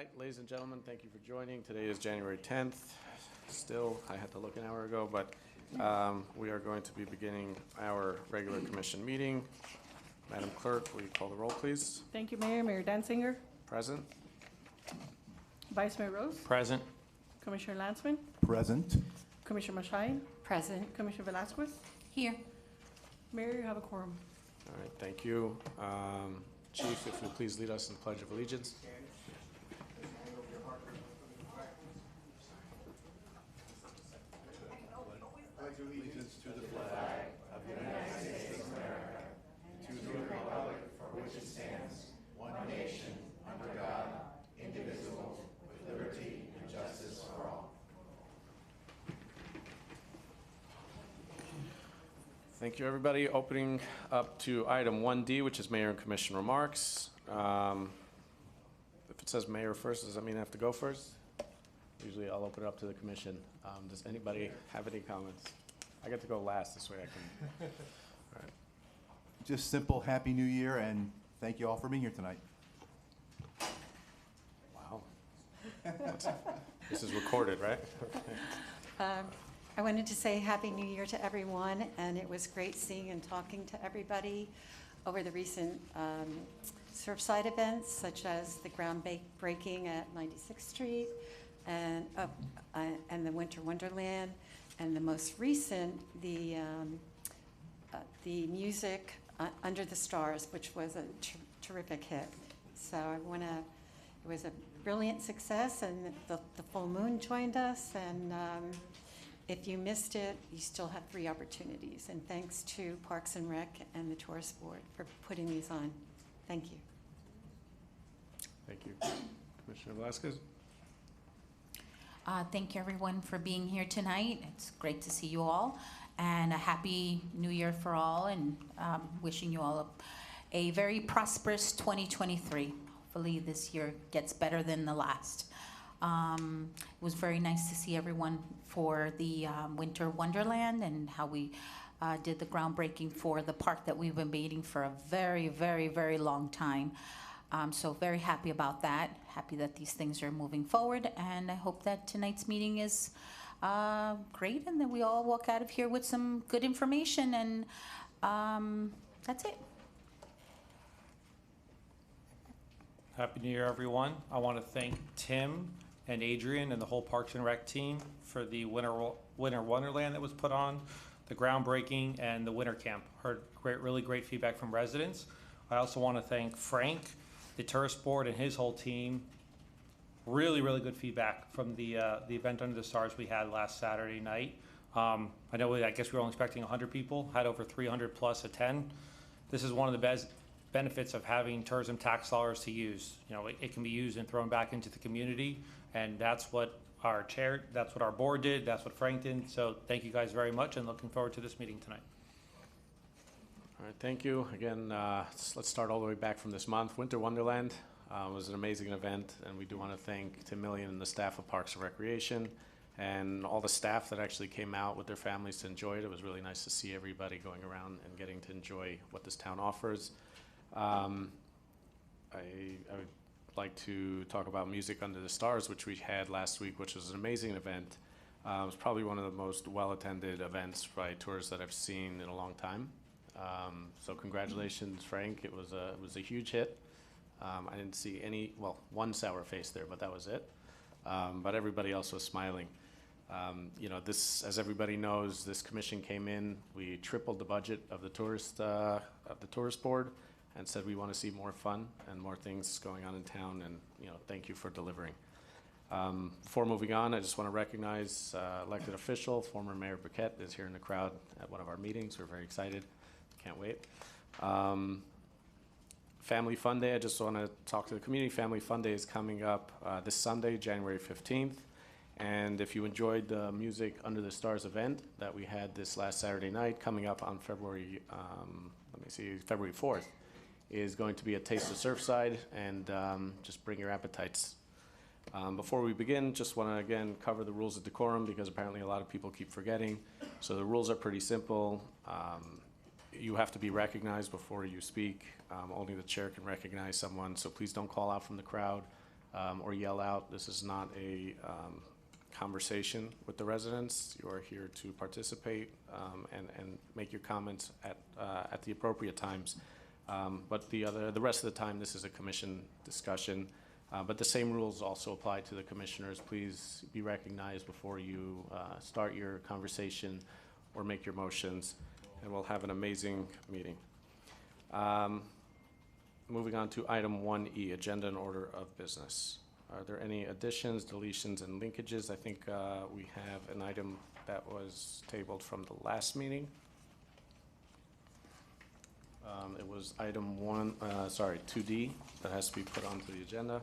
right, ladies and gentlemen, thank you for joining. Today is January 10th. Still, I had to look an hour ago, but we are going to be beginning our regular commission meeting. Madam Clerk, will you call the roll, please? Thank you, Mayor. Mayor Danzinger. Present. Vice Mayor Rose. Present. Commissioner Lansman. Present. Commissioner Mashain. Present. Commissioner Velazquez. Here. Mayor, you have a quorum. All right, thank you. Chief, if you'll please lead us in the Pledge of Allegiance. Pledge allegiance to the flag of the United States of America, to the republic for which it stands, one nation, under God, indivisible, with liberty and justice for all. Thank you, everybody. Opening up to item 1D, which is Mayor and Commission remarks. If it says Mayor first, does that mean I have to go first? Usually I'll open it up to the Commission. Does anybody have any comments? I get to go last, this way I can. All right. Just simple Happy New Year, and thank you all for being here tonight. Wow. This is recorded, right? I wanted to say Happy New Year to everyone, and it was great seeing and talking to everybody over the recent Surfside events, such as the groundbreaking at 96th Street and the Winter Wonderland, and the most recent, the music Under the Stars, which was a terrific hit. So it was a brilliant success, and the full moon joined us, and if you missed it, you still have 3 opportunities. And thanks to Parks and Rec and the Tourist Board for putting these on. Thank you. Thank you. Commissioner Velazquez? Thank you, everyone, for being here tonight. It's great to see you all, and a happy new year for all, and wishing you all a very prosperous 2023. Hopefully this year gets better than the last. It was very nice to see everyone for the Winter Wonderland, and how we did the groundbreaking for the park that we've been waiting for a very, very, very long time. So very happy about that. Happy that these things are moving forward, and I hope that tonight's meeting is great, and that we all walk out of here with some good information, and that's it. Happy New Year, everyone. I want to thank Tim and Adrian and the whole Parks and Rec team for the Winter Wonderland that was put on, the groundbreaking, and the winter camp. Heard really great feedback from residents. I also want to thank Frank, the Tourist Board, and his whole team. Really good feedback from the event Under the Stars we had last Saturday night. I guess we were only expecting 100 people, had over 300 plus attend. This is one of the best benefits of having tourism tax dollars to use. You know, it can be used and thrown back into the community, and that's what that's what our board did, that's what Frank did. So thank you guys very much, and looking forward to this meeting tonight. All right, thank you. Again, let's start all the way back from this month. Winter Wonderland was an amazing event, and we do want to thank Tim Millian and the staff of Parks and Recreation, and all the staff that actually came out with their families to enjoy it. It was really nice to see everybody going around and getting to enjoy what this town offers. I would like to talk about Music Under the Stars, which we had last week, which was an amazing event. It was probably one of the most well-attended events by tourists that I've seen in a long time. So congratulations, Frank. It was a huge hit. I didn't see one sour face there, but that was it. But everybody else was smiling. You know, this, as everybody knows, this commission came in. We tripled the budget of the tourist board, and said we want to see more fun and more things going on in town, and thank you for delivering. Before moving on, I just want to recognize elected official, former Mayor Burkett is here in the crowd at one of our meetings. We're very excited. Can't wait. Family Fun Day, I just want to talk to the community. Family Fun Day is coming up this Sunday, January 15th. And if you enjoyed the Music Under the Stars event that we had this last Saturday night, coming up on February 4th, is going to be a Taste of Surfside, and just bring your appetites. Before we begin, just want to again cover the rules of decorum, because apparently a lot of people keep forgetting. So the rules are pretty simple. You have to be recognized before you speak. Only the chair can recognize someone, so please don't call out from the crowd. or yell out. This is not a conversation with the residents. You are here to participate and make your comments at the appropriate times. But the rest of the time, this is a commission discussion. But the same rules also apply to the commissioners. Please be recognized before you start your conversation or make your motions, and we'll have an amazing meeting. Moving on to item 1E, agenda and order of business. Are there any additions, deletions, and linkages? I think we have an item that was tabled from the last meeting. It was item 2D, that has to be put onto the agenda.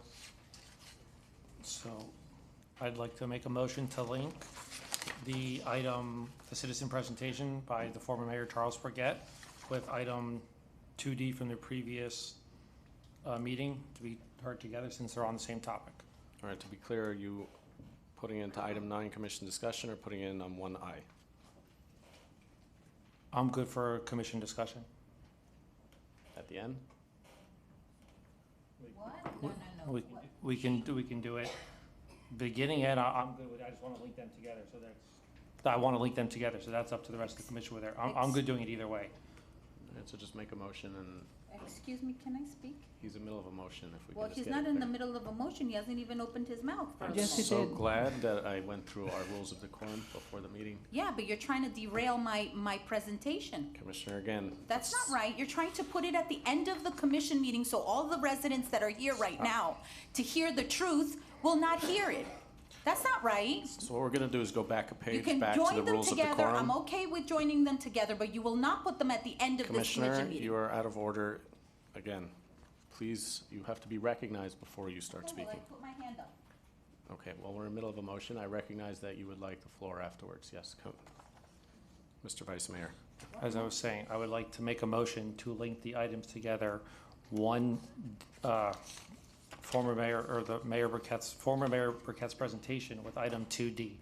So I'd like to make a motion to link the item, the citizen presentation by the former Mayor Charles Burkett with item 2D from the previous meeting to be heard together since they're on the same topic. All right, to be clear, are you putting into item 9 commission discussion or putting in on 1I? I'm good for commission discussion. At the end? What? No. We can do it beginning and I'm good with it. I just want to link them together. I want to link them together, so that's up to the rest of the commission with there. I'm good doing it either way. All right, so just make a motion, and Excuse me, can I speak? he's in the middle of a motion, if we Well, can just he's get not it in the there. middle of a motion. He hasn't even opened his mouth. I'm Yes, he so did. glad that I went through our rules of decorum before the meeting. Yeah, but you're trying to derail my presentation. Commissioner, again. That's not right. You're trying to put it at the end of the commission meeting, so all the residents that are here right now to hear the truth will not hear it. That's not right. So what we're gonna do is go back a You page, can back to the join them rules of together. I'm decorum. okay with joining them together, but you will not put them at the end of this Commissioner, commission meeting. you are out of order. Again, please, you have to be recognized before you start Okay, well, speaking. I put my hand up. Okay, well, we're in the middle of a motion. I recognize that you would like the floor afterwards. Yes, Mr. Vice Mayor. As I was saying, I would like to make a motion to link the items together. One, former Mayor Burkett's presentation with item 2D.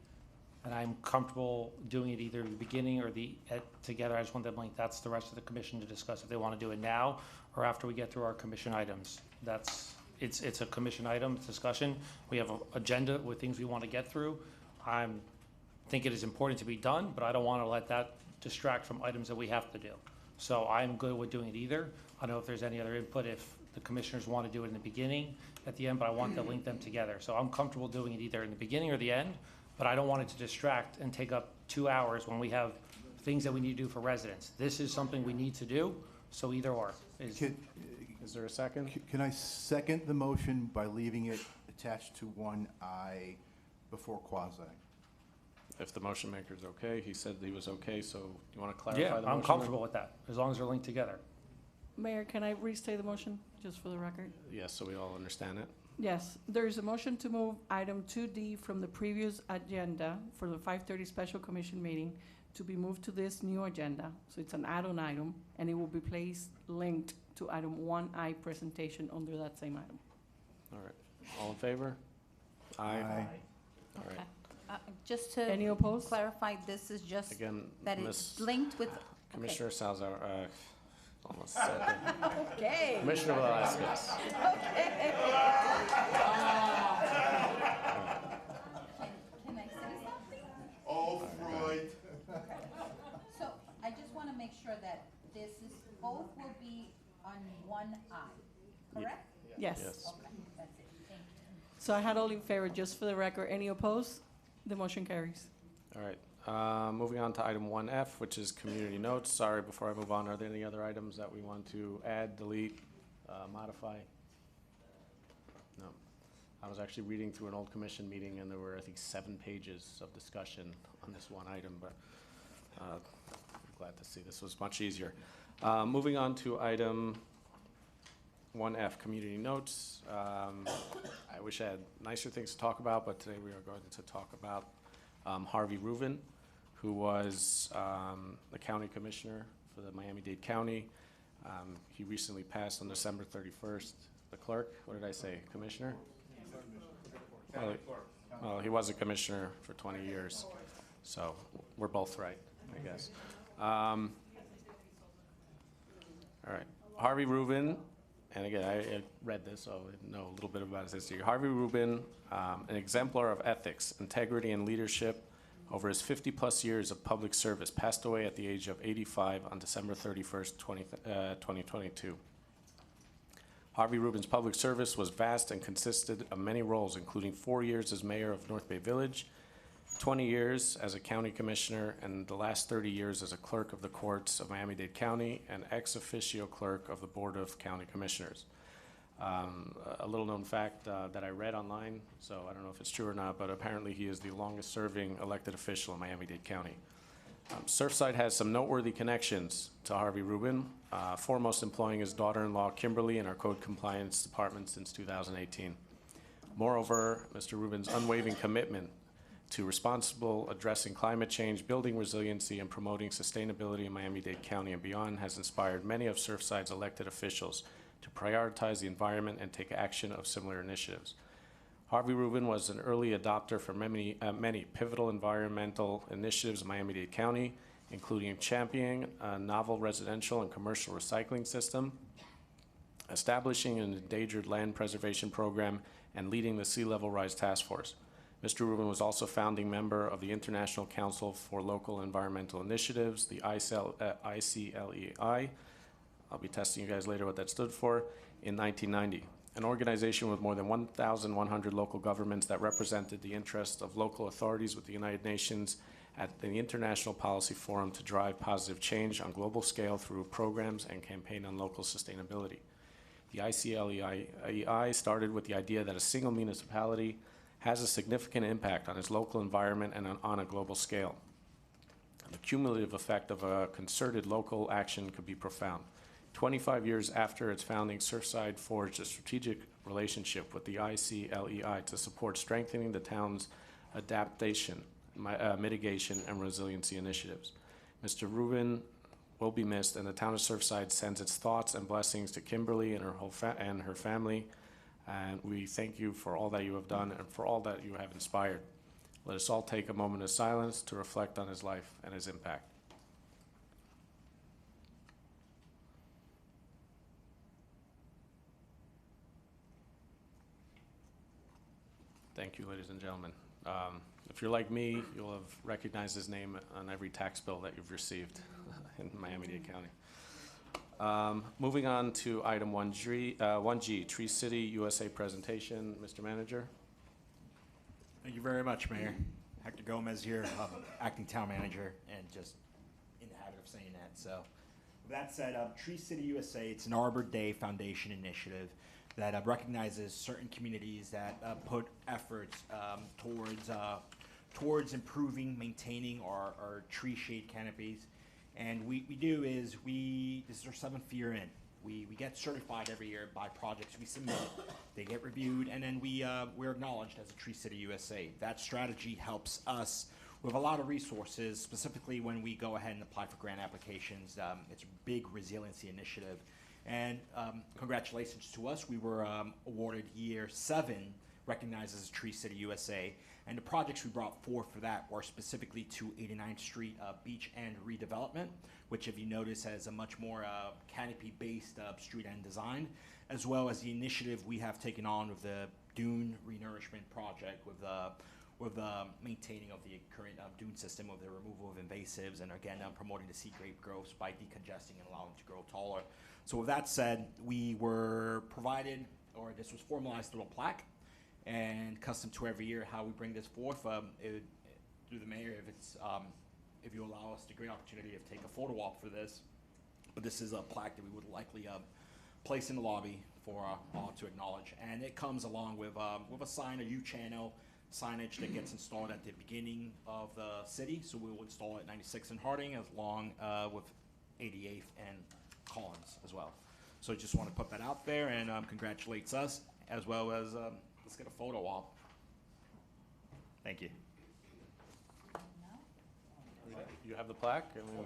And I'm comfortable doing it either the beginning or together. I just want them linked. That's the rest of the commission to discuss if they want to do it now or after we get through our commission items. It's a commission item discussion. We have an agenda with things we want to get through. I think it is important to be done, but I don't want to let that distract from items that we have to do. So I'm good with doing it either. I don't know if there's any other input, if the commissioners want to do it in the beginning, at the end, but I want to link them together. So I'm comfortable doing it either in the beginning or the end, but I don't want it to distract and take up 2 hours when we have things that we need to do for residents. This is something we need to do, so either or. Is there a second? Can I second the motion by leaving it attached to 1I before quasi? If the motion maker's okay, he said he was okay, so you want to clarify Yeah, the motion? I'm comfortable with that, as long as they're linked together. Mayor, can I restate the motion, just for the record? Yes, so we all understand it. Yes, there's a motion to move item 2D from the previous agenda for the 5:30 special commission meeting to be moved to this new agenda. So it's an add-on item, and it will be placed linked to item 1I presentation under that same item. All right. All in favor? Aye. All Okay. right. Just Any to opposed? clarify, this is just Again, that Miss it's linked with, Commissioner Salzar, almost said it. Okay. Commissioner Velazquez. can I say something? Oh, Freud. So I just want to make sure that both will be on 1I, correct? Yes. Yes. Okay, that's it, thank you. So I had all in favor, just for the record. Any opposed? The motion carries. All right. Moving on to item 1F, which is community notes. Sorry, before I move on, are there any other items that we want to add, delete, modify? No. I was actually reading through an old commission meeting, and there were, I think, 7 pages of discussion on this one item, but I'm glad to see this was much easier. Moving on to item 1F, community notes. I wish I had nicer things to talk about, but today we are going to talk about Harvey Reuven, who was the county commissioner for the Miami-Dade County. He recently passed on December 31st. The clerk, what did I say, commissioner? Well, he was a commissioner for 20 years, so we're both right, I guess. All right, Harvey Reuven and again, I read this, so I know a little bit about his history. Harvey Rubin, an exemplar of ethics, integrity, and leadership over his 50-plus years of public service, passed away at the age of 85 on December 31st, 2022. Harvey Rubin's public service was vast and consisted of many roles, including 4 years as mayor of North Bay Village, 20 years as a county commissioner, and the last 30 years as a clerk of the courts of Miami-Dade County and ex officio clerk of the Board of County Commissioners. A little known fact that I read online, so I don't know if it's true or not, but apparently he is the longest serving elected official in Miami-Dade County. Surfside has some noteworthy connections to Harvey Rubin, foremost employing his daughter-in-law Kimberly in our code compliance department since 2018. Moreover, Mr. Rubin's unwavering commitment to responsible addressing climate change, building resiliency, and promoting sustainability in Miami-Dade County and beyond has inspired many of Surfside's elected officials to prioritize the environment and take action of similar initiatives. Harvey Rubin was an early adopter for many pivotal environmental initiatives in Miami-Dade County, including championing a novel residential and commercial recycling system, establishing an endangered land preservation program, and leading the Sea Level Rise Task Force. Mr. Rubin was also founding member of the International Council for Local Environmental Initiatives, the ICLEI. I'll be testing you guys later what that stood for, in 1990. An organization with more than 1,100 local governments that represented the interests of local authorities with the United Nations at the International Policy Forum to drive positive change on global scale through programs and campaign on local sustainability. The ICLEI started with the idea that a single municipality has a significant impact on its local environment and on a global scale. The cumulative effect of a concerted local action could be profound. 25 years after its founding, Surfside forged a strategic relationship with the ICLEI to support strengthening the town's adaptation, mitigation, and resiliency initiatives. Mr. Rubin will be missed, and the town of Surfside sends its thoughts and blessings to Kimberly and her family. And we thank you for all that you have done and for all that you have inspired. Let us all take a moment of silence to reflect on his life and his impact. Thank you, ladies and gentlemen. If you're like me, you'll have recognized his name on every tax bill that you've received in Miami-Dade County. Moving on to item 1G, Tree City USA presentation. Mr. Manager. Thank you very much, Mayor. Hector Gomez here, acting town manager, and just in the habit of saying that. So with that said, Tree City USA, it's an Arbor Day Foundation initiative that recognizes certain communities that put efforts towards improving, maintaining our tree shade canopies. And this is our 7th year in. We get certified every year by projects we submit. They get reviewed, and then we're acknowledged as a Tree City USA. That strategy helps us with a lot of resources, specifically when we go ahead and apply for grant applications. It's a big resiliency initiative. And congratulations to us. We were awarded year 7, recognized as a Tree City USA. And the projects we brought forth for that were specifically to 89th Street beach end redevelopment, which, if you notice, has a much more canopy-based street end design, as well as the initiative we have taken on with the dune renourishment project with the maintaining of the current dune system, with the removal of invasives, and again, promoting the sea grape growth by decongesting and allowing them to grow taller. So with that said, we were provided, or this was formalized through a plaque, and custom to every year how we bring this forth through the mayor, if you allow us the great opportunity to take a photo op for this. But this is a plaque that we would likely place in the lobby for all to acknowledge, and it comes along with a sign, a U-channel signage that gets installed at the beginning of the city. So we will install it at 96th and Harding, along with 88th and Collins as well. So I just want to put that out there and congratulates us, as well as let's get a photo op. Thank you. You have the plaque? I mean,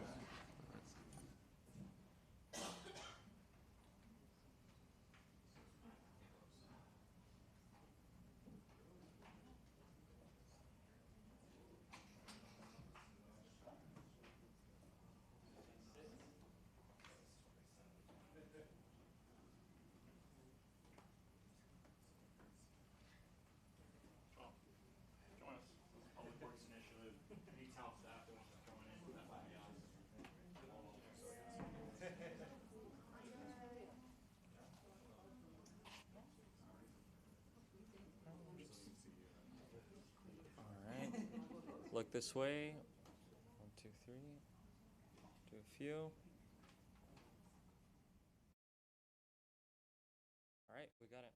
look this way. 1, 2, 3. Do a few. All right, we got it.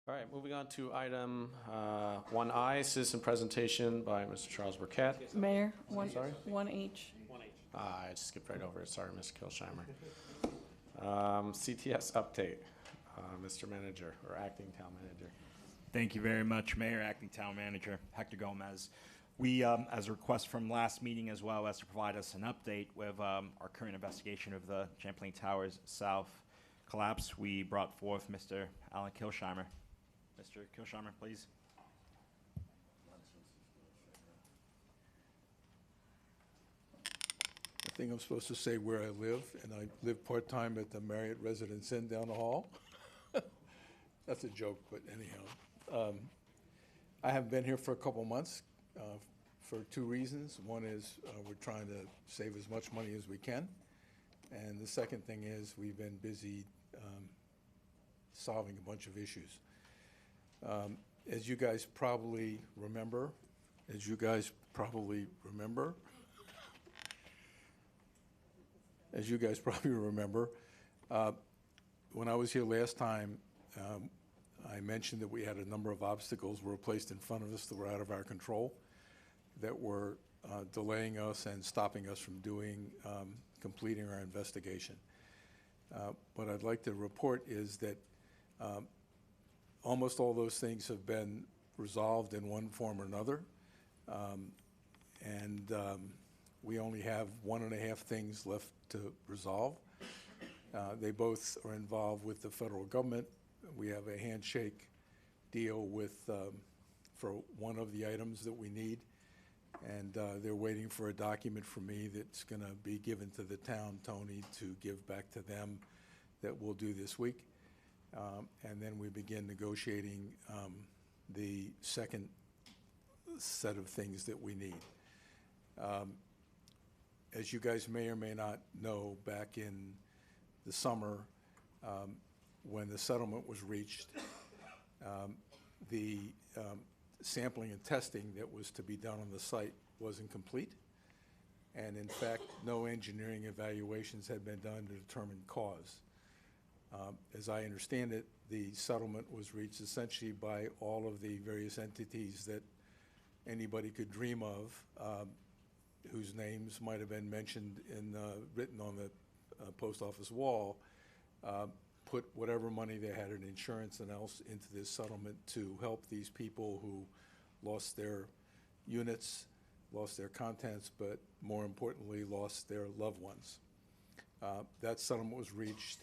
All right, moving on to item 1I, citizen presentation by Mr. Charles Burkett. Mayor, one, Sorry? 1H. I skipped right over it. Sorry, Mr. Kilsheimer. CTS update, Mr. Manager, or acting town manager. Thank you very much, Mayor, Acting Town Manager Hector Gomez. We, as a request from last meeting, as well as to provide us an update with our current investigation of the Champlain Towers South collapse, we brought forth Mr. Allyn Kilsheimer. Mr. Kilsheimer, please. I think I'm supposed to say where I live, and I live part-time at the Marriott Residence Inn down the hall. That's a joke, but anyhow. I haven't been here for a couple months for two reasons. One is we're trying to save as much money as we can. And the second thing is we've been busy solving a bunch of issues. As you guys probably remember, when I was here last time, I mentioned that we had a number of obstacles were placed in front of us that were out of our control, that were delaying us and stopping us from completing our investigation. What I'd like to report is that almost all those things have been resolved in one form or another. We only have 1.5 things left to resolve. They both are involved with the federal government. We have a handshake deal with for one of the items that we need, and they're waiting for a document from me that's going to be given to the town, Tony, to give back to them that we'll do this week. And then we begin negotiating the second set of things that we need. As you guys may or may not know, back in the summer, when the settlement was reached, the sampling and testing that was to be done on the site wasn't complete. And in fact, no engineering evaluations had been done to determine cause. As I understand it, the settlement was reached essentially by all of the various entities that anybody could dream of, whose names might have been mentioned written on the post office wall, put whatever money they had in insurance and else into this settlement to help these people who lost their units, lost their contents, but more importantly, lost their loved ones. That settlement was reached.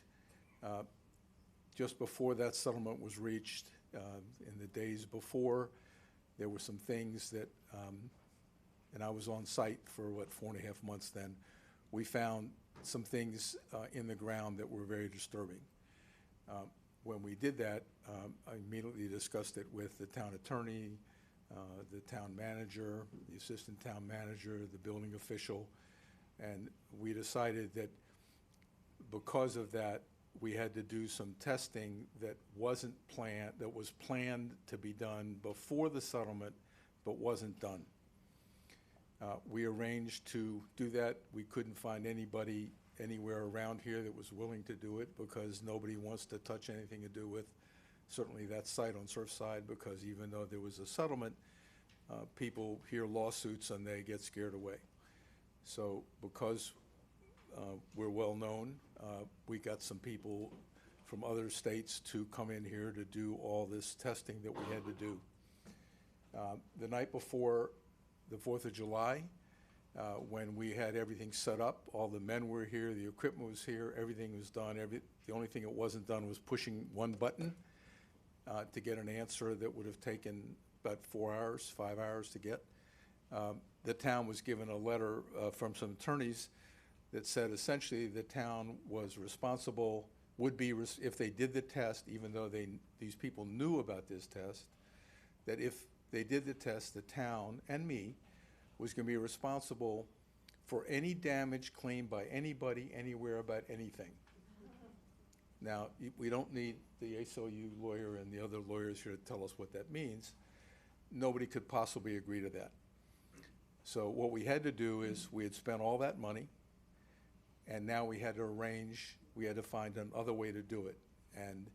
Just before that settlement was reached, in the days before, there were some things that, and I was on site for, 4.5 months then, we found some things in the ground that were very disturbing. When we did that, I immediately discussed it with the town attorney, the town manager, the assistant town manager, the building official, and we decided that because of that, we had to do some testing that was planned to be done before the settlement, but wasn't done. We arranged to do that. We couldn't find anybody anywhere around here that was willing to do it because nobody wants to touch anything to do with certainly that site on Surfside, because even though there was a settlement, people hear lawsuits and they get scared away. So because we're well known, we got some people from other states to come in here to do all this testing that we had to do. The night before the 4th of July, when we had everything set up. All the men were here, the equipment was here, everything was done. The only thing that wasn't done was pushing one button to get an answer that would have taken about 4 hours, 5 hours to get. The town was given a letter from some attorneys that said essentially the town was responsible, if they did the test, even though these people knew about this test, that if they did the test, the town and me was going to be responsible for any damage claimed by anybody, anywhere, about anything. Now, we don't need the ACLU lawyer and the other lawyers here to tell us what that means. Nobody could possibly agree to that. So what we had to do is we had spent all that money, and now we had to find another way to do it. And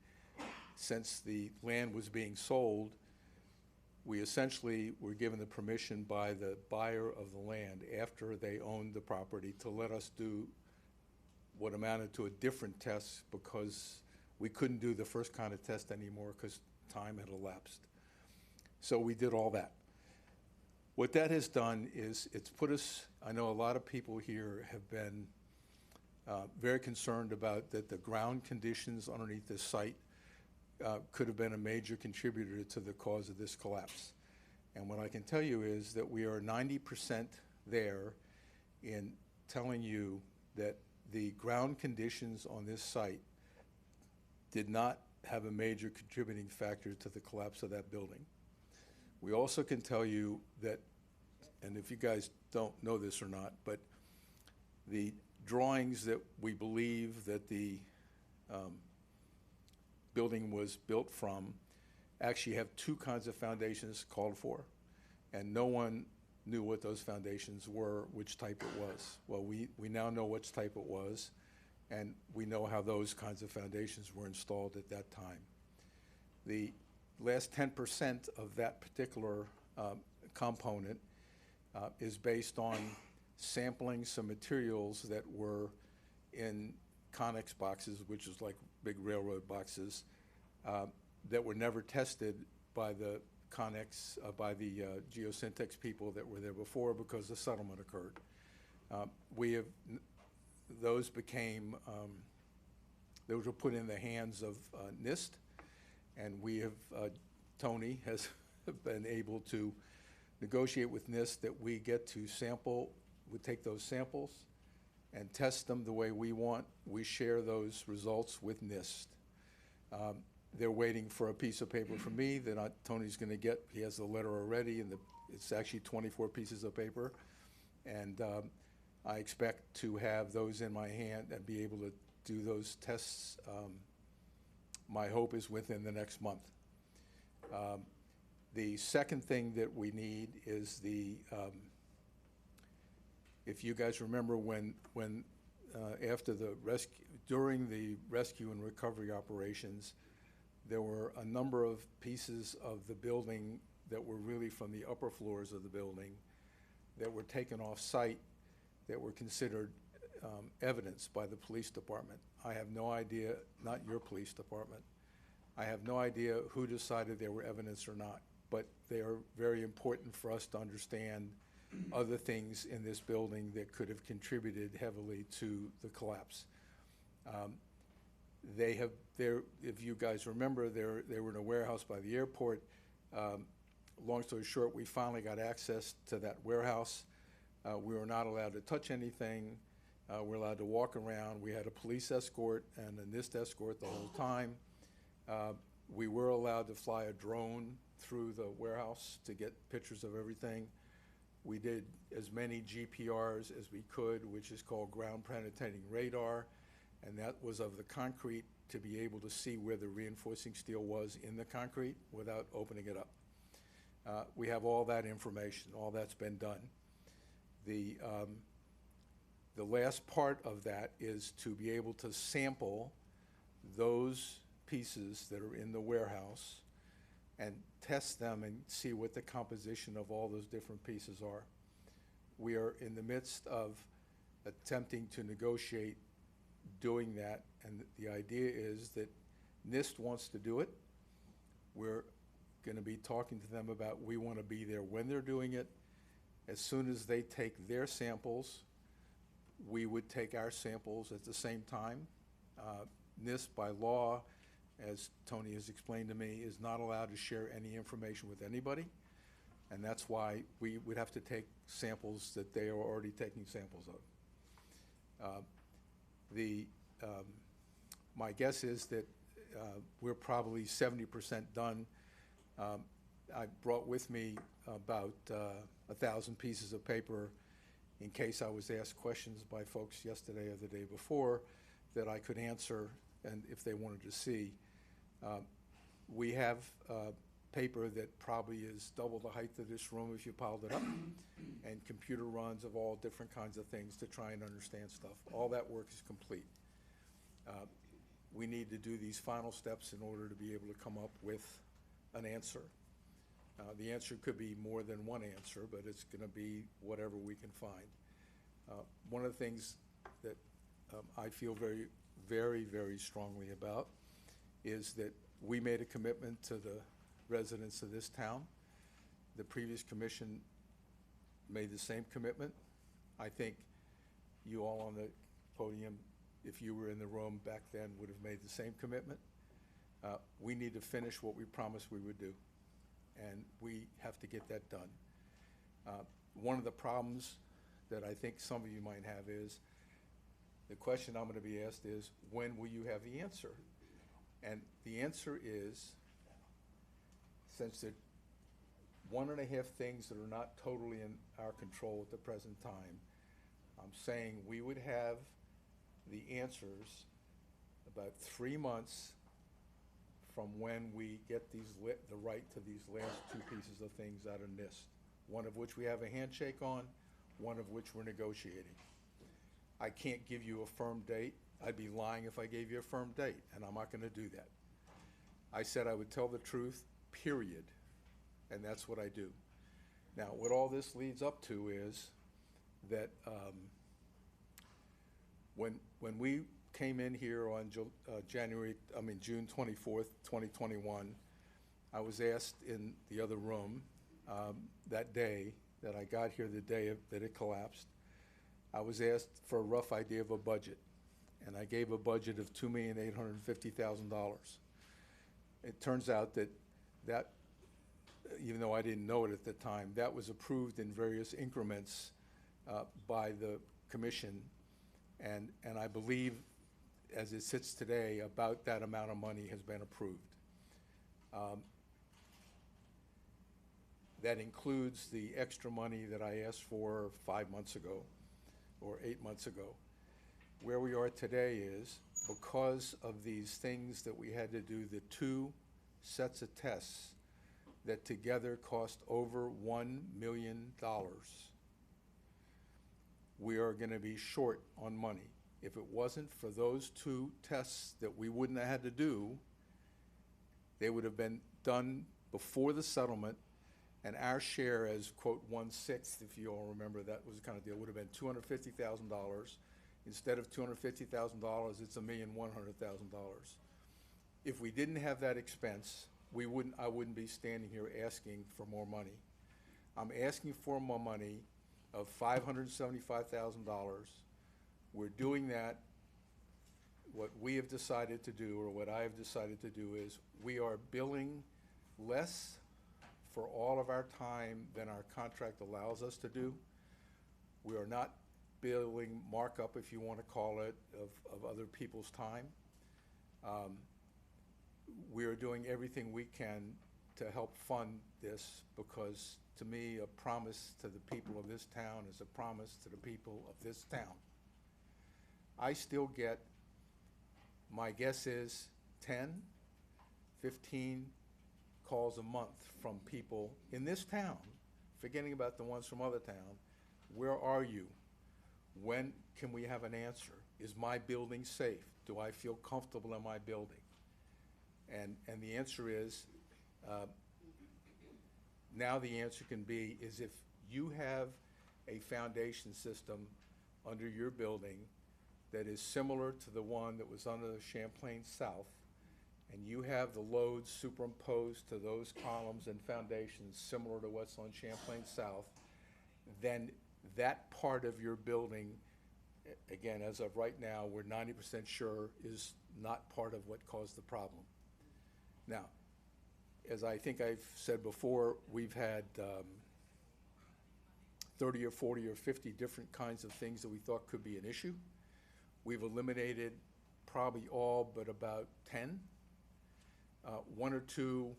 since the land was being sold, we essentially were given the permission by the buyer of the land after they owned the property to let us do what amounted to a different test, because we couldn't do the first kind of test anymore because time had elapsed. So we did all that. What that has done is it's put us, I know a lot of people here have been very concerned about that the ground conditions underneath this site could have been a major contributor to the cause of this collapse. And what I can tell you is that we are 90% there in telling you that the ground conditions on this site did not have a major contributing factor to the collapse of that building. We also can tell you that, and if you guys don't know this or not, but the drawings that we believe that the building was built from actually have two kinds of foundations called for, and no one knew what those foundations were, which type it was. Well, we now know which type it was, and we know how those kinds of foundations were installed at that time. The last 10% of that particular component is based on sampling some materials that were in Connex boxes, which is like big railroad boxes, that were never tested by the Connex, by the geosyntax people that were there before, because the settlement occurred. Those were put in the hands of NIST, and we have, Tony has been able to negotiate with NIST that we get to we take those samples and test them the way we want. We share those results with NIST. They're waiting for a piece of paper from me that Tony's going to get. He has the letter already, and it's actually 24 pieces of paper. And I expect to have those in my hand and be able to do those tests. My hope is within the next month. The second thing that we need is if you guys remember when after the during the rescue and recovery operations, there were a number of pieces of the building that were really from the upper floors of the building that were taken off site that were considered evidence by the police department. I have no idea, not your police department, I have no idea who decided they were evidence or not, but they are very important for us to understand other things in this building that could have contributed heavily to the collapse. If you guys remember, they were in a warehouse by the airport. Long story short, we finally got access to that warehouse. We were not allowed to touch anything. We were allowed to walk around. We had a police escort and a NIST escort the whole time. We were allowed to fly a drone through the warehouse to get pictures of everything. We did as many GPRs as we could, which is called ground penetrating radar, and that was of the concrete to be able to see where the reinforcing steel was in the concrete without opening it up. We have all that information. All that's been done. The last part of that is to be able to sample those pieces that are in the warehouse and test them and see what the composition of all those different pieces are. We are in the midst of attempting to negotiate doing that, and the idea is that NIST wants to do it. We're going to be talking to them about we want to be there when they're doing it, As soon as they take their samples, we would take our samples at the same time. NIST, by law, as Tony has explained to me, is not allowed to share any information with anybody, and that's why we would have to take samples that they are already taking samples of. My guess is that we're probably 70% done. I brought with me about 1,000 pieces of paper in case I was asked questions by folks yesterday or the day before that I could answer, and if they wanted to see. We have paper that probably is double the height of this room if you piled it up, and computer runs of all different kinds of things to try and understand stuff. All that work is complete. We need to do these final steps in order to be able to come up with an answer. The answer could be more than one answer, but it's going to be whatever we can find. One of the things that I feel very, very, very strongly about is that we made a commitment to the residents of this town. The previous commission made the same commitment. I think you all on the podium, if you were in the room back then, would have made the same commitment. We need to finish what we promised we would do, and we have to get that done. One of the problems that I think some of you might have is, the question I'm going to be asked is, when will you have the answer? And the answer is, since there are 1.5 things that are not totally in our control at the present time, I'm saying we would have the answers about 3 months from when we get the right to these last 2 pieces of things out of NIST, one of which we have a handshake on, one of which we're negotiating. I can't give you a firm date. I'd be lying if I gave you a firm date, and I'm not going to do that. I said I would tell the truth, period, and that's what I do. Now, what all this leads up to is that when we came in here on June 24th, 2021, I was asked in the other room that day that I got here, the day that it collapsed, I was asked for a rough idea of a budget, and I gave a budget of $2,850,000. It turns out that even though I didn't know it at the time, that was approved in various increments by the commission, and I believe, as it sits today, about that amount of money has been approved. That includes the extra money that I asked for 5 months ago or 8 months ago. Where we are today is, because of these things that we had to do, the 2 sets of tests that together cost over $1 million, we are going to be short on money. If it wasn't for those 2 tests that we wouldn't have had to do, they would have been done before the settlement, and our share as, quote, 1/6, if you all remember, that was the kind of deal, would have been $250,000. Instead of $250,000, it's $1,100,000. If we didn't have that expense, I wouldn't be standing here asking for more money. I'm asking for more money of $575,000. We're doing that. What we have decided to do, or what I have decided to do, is we are billing less for all of our time than our contract allows us to do. We are not billing markup, if you want to call it, of other people's time. We are doing everything we can to help fund this, because to me, a promise to the people of this town is a promise to the people of this town. I still get, my guess is 10, 15 calls a month from people in this town, forgetting about the ones from other towns. Where are you? When can we have an answer? Is my building safe? Do I feel comfortable in my building? And the answer is, now the answer can be, is if you have a foundation system under your building that is similar to the one that was under the Champlain South, and you have the loads superimposed to those columns and foundations similar to what's on Champlain South, then that part of your building, again, as of right now, we're 90% sure is not part of what caused the problem. Now, as I think I've said before, we've had 30 or 40 or 50 different kinds of things that we thought could be an issue. We've eliminated probably all but about 10. One or two,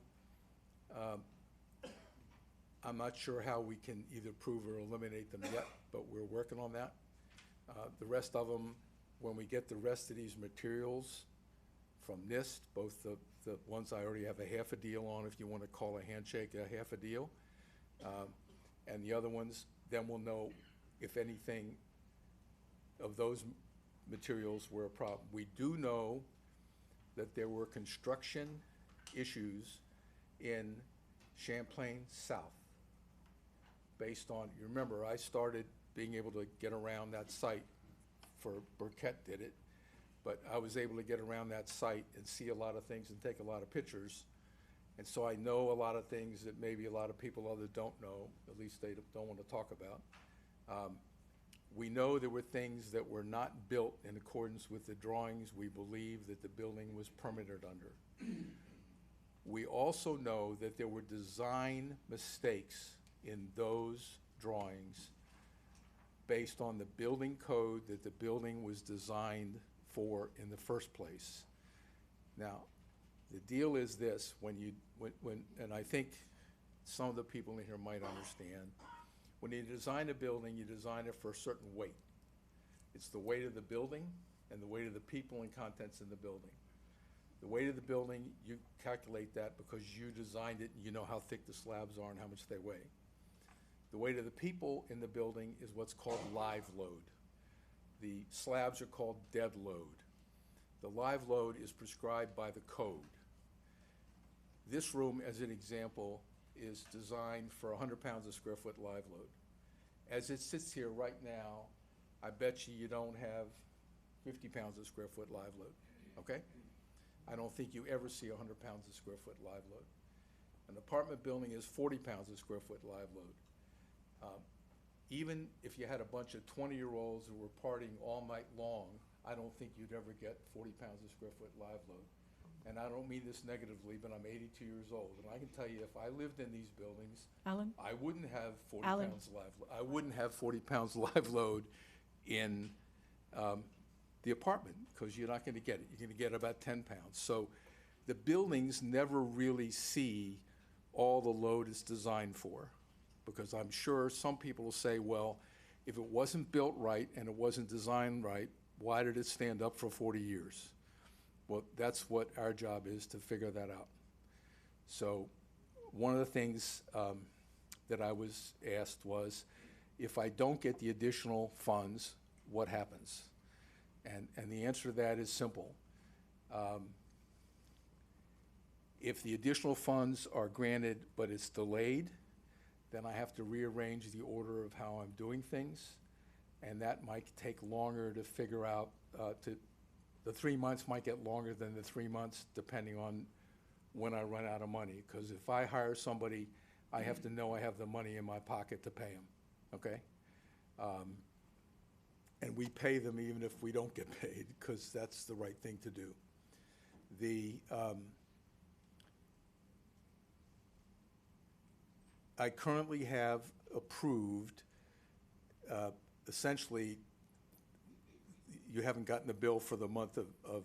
I'm not sure how we can either prove or eliminate them yet, but we're working on that. The rest of them, when we get the rest of these materials from NIST, both the ones I already have a half a deal on, if you want to call a handshake a half a deal, and the other ones, then we'll know if anything of those materials were a problem. We do know that there were construction issues in Champlain South based on, you remember, I started being able to get around that site for Burkett did it, but I was able to get around that site and see a lot of things and take a lot of pictures. And so I know a lot of things that maybe a lot of people others don't know, at least they don't want to talk about. We know there were things that were not built in accordance with the drawings we believe that the building was permitted under. We also know that there were design mistakes in those drawings based on the building code that the building was designed for in the first place. Now, the deal is this, and I think some of the people in here might understand, when you design a building, you design it for a certain weight. It's the weight of the building and the weight of the people and contents in the building. The weight of the building, you calculate that because you designed it and you know how thick the slabs are and how much they weigh. The weight of the people in the building is what's called live load. The slabs are called dead load. The live load is prescribed by the code. This room, as an example, is designed for 100 pounds a square foot live load. As it sits here right now, I bet you don't have 50 pounds a square foot live load, okay? I don't think you ever see 100 pounds a square foot live load. An apartment building is 40 pounds a square foot live load. Even if you had a bunch of 20-year-olds who were partying all night long, I don't think you'd ever get 40 pounds a square foot live load. And I don't mean this negatively, but I'm 82 years old, and I can tell you if I lived in these buildings, Alan? I wouldn't have 40 Alan? pounds live. I wouldn't have 40 pounds live load in the apartment because you're not going to get it. You're going to get about 10 pounds. So the buildings never really see all the load it's designed for, because I'm sure some people will say, well, if it wasn't built right and it wasn't designed right, why did it stand up for 40 years? Well, that's what our job is, to figure that out. So one of the things that I was asked was, if I don't get the additional funds, what happens? And the answer to that is simple. If the additional funds are granted but it's delayed, then I have to rearrange the order of how I'm doing things, and that might take longer to figure out. The 3 months might get longer than the 3 months depending on when I run out of money, because if I hire somebody, I have to know I have the money in my pocket to pay them, okay? And we pay them even if we don't get paid, because that's the right thing to do. I currently have approved, essentially, you haven't gotten the bill for the month of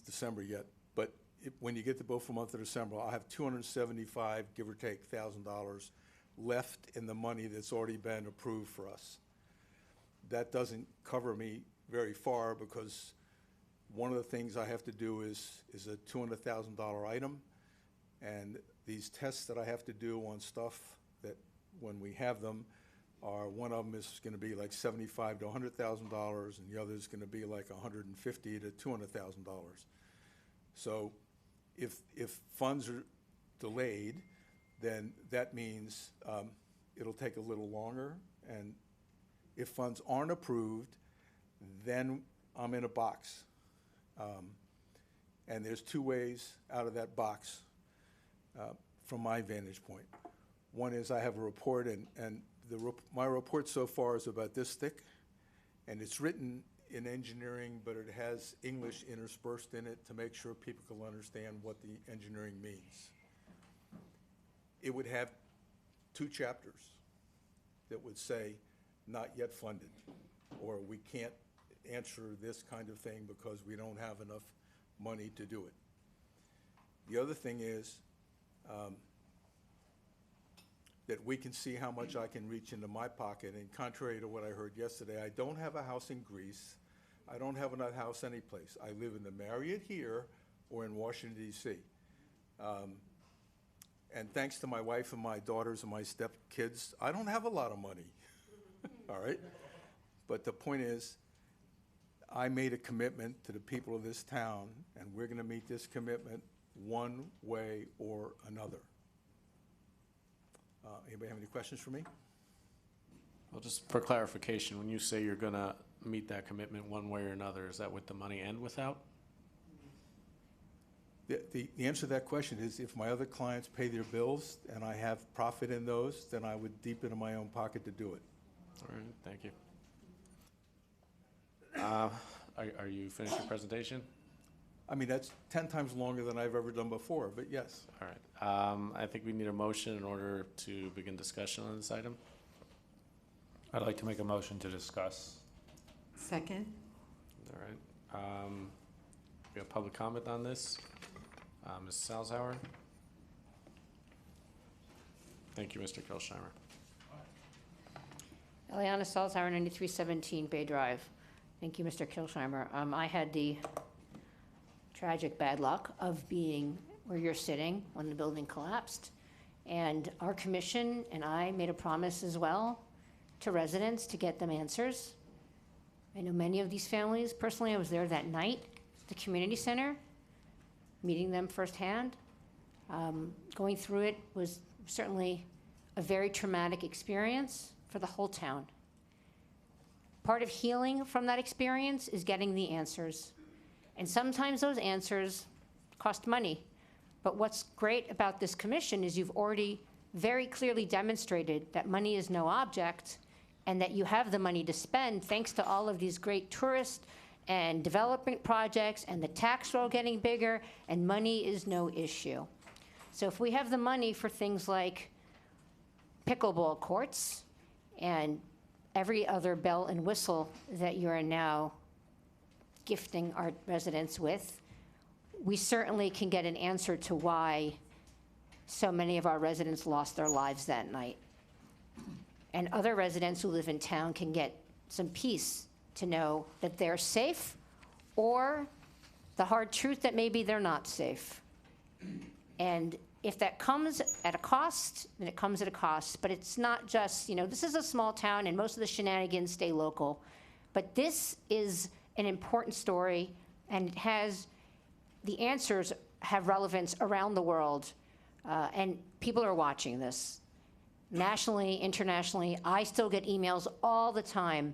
December yet, but when you get the bill for the month of December, I'll have $275, give or take, $1,000 left in the money that's already been approved for us. That doesn't cover me very far, because one of the things I have to do is a $200,000 item, and these tests that I have to do on stuff that when we have them are, one of them is going to be like $75,000 to $100,000, and the other is going to be like $150,000 to $200,000. So if funds are delayed, then that means it'll take a little longer, and if funds aren't approved, then I'm in a box. And there's two ways out of that box from my vantage point. One is I have a report, and My report so far is about this thick, and it's written in engineering, but it has English interspersed in it to make sure people can understand what the engineering means. It would have 2 chapters that would say, not yet funded, or we can't answer this kind of thing because we don't have enough money to do it. The other thing is that we can see how much I can reach into my pocket, and contrary to what I heard yesterday, I don't have a house in Greece. I don't have another house anyplace. I live in the Marriott here or in Washington, D.C. And thanks to my wife and my daughters and my stepkids, I don't have a lot of money, all right? But the point is, I made a commitment to the people of this town, and we're gonna meet this commitment one way or another. Anybody have any questions for me? Well, just for clarification, when you say you're gonna meet that commitment one way or another, is that with the money and without? The answer to that question is if my other clients pay their bills and I have profit in those, then I would deep into my own pocket to do it. All right, thank you. Are you finished your presentation? I mean, that's 10 times longer than I've ever done before, but yes. All right. I think we need a motion in order to begin discussion on this item. I'd like to make a motion to discuss. Second? All right. We have public comment on this. Ms. Salzauer? Thank you, Mr. Kilsheimer. Eliana Salzauer, 9317 Bay Drive. Thank you, Mr. Kilsheimer. I had the tragic bad luck of being where you're sitting when the building collapsed. And our commission and I made a promise as well to residents to get them answers. I know many of these families. Personally, I was there that night at the community center, meeting them firsthand. Going through it was certainly a very traumatic experience for the whole town. Part of healing from that experience is getting the answers. And sometimes those answers cost money. But what's great about this commission is you've already very clearly demonstrated that money is no object and that you have the money to spend thanks to all of these great tourist and development projects and the tax roll getting bigger, and money is no issue. So if we have the money for things like pickleball courts and every other bell and whistle that you are now gifting our residents with, we certainly can get an answer to why so many of our residents lost their lives that night. And other residents who live in town can get some peace to know that they're safe, or the hard truth that maybe they're not safe. And if that comes at a cost, then it comes at a cost. But it's not just, this is a small town and most of the shenanigans stay local. But this is an important story, and it has, the answers have relevance around the world. And people are watching this. Nationally, internationally, I still get emails all the time.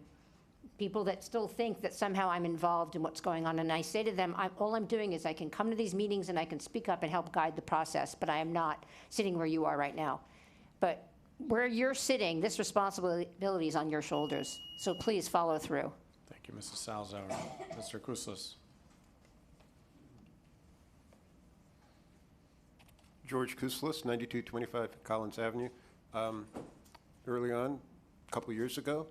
People that still think that somehow I'm involved in what's going on. And I say to them, all I'm doing is I can come to these meetings and I can speak up and help guide the process, but I am not sitting where you are right now. But where you're sitting, this responsibility is on your shoulders. So please follow through. Thank you, Mrs. Salzauer. Mr. Kouslis. George Kouslis, 9225 Collins Avenue. Early on, a couple years ago,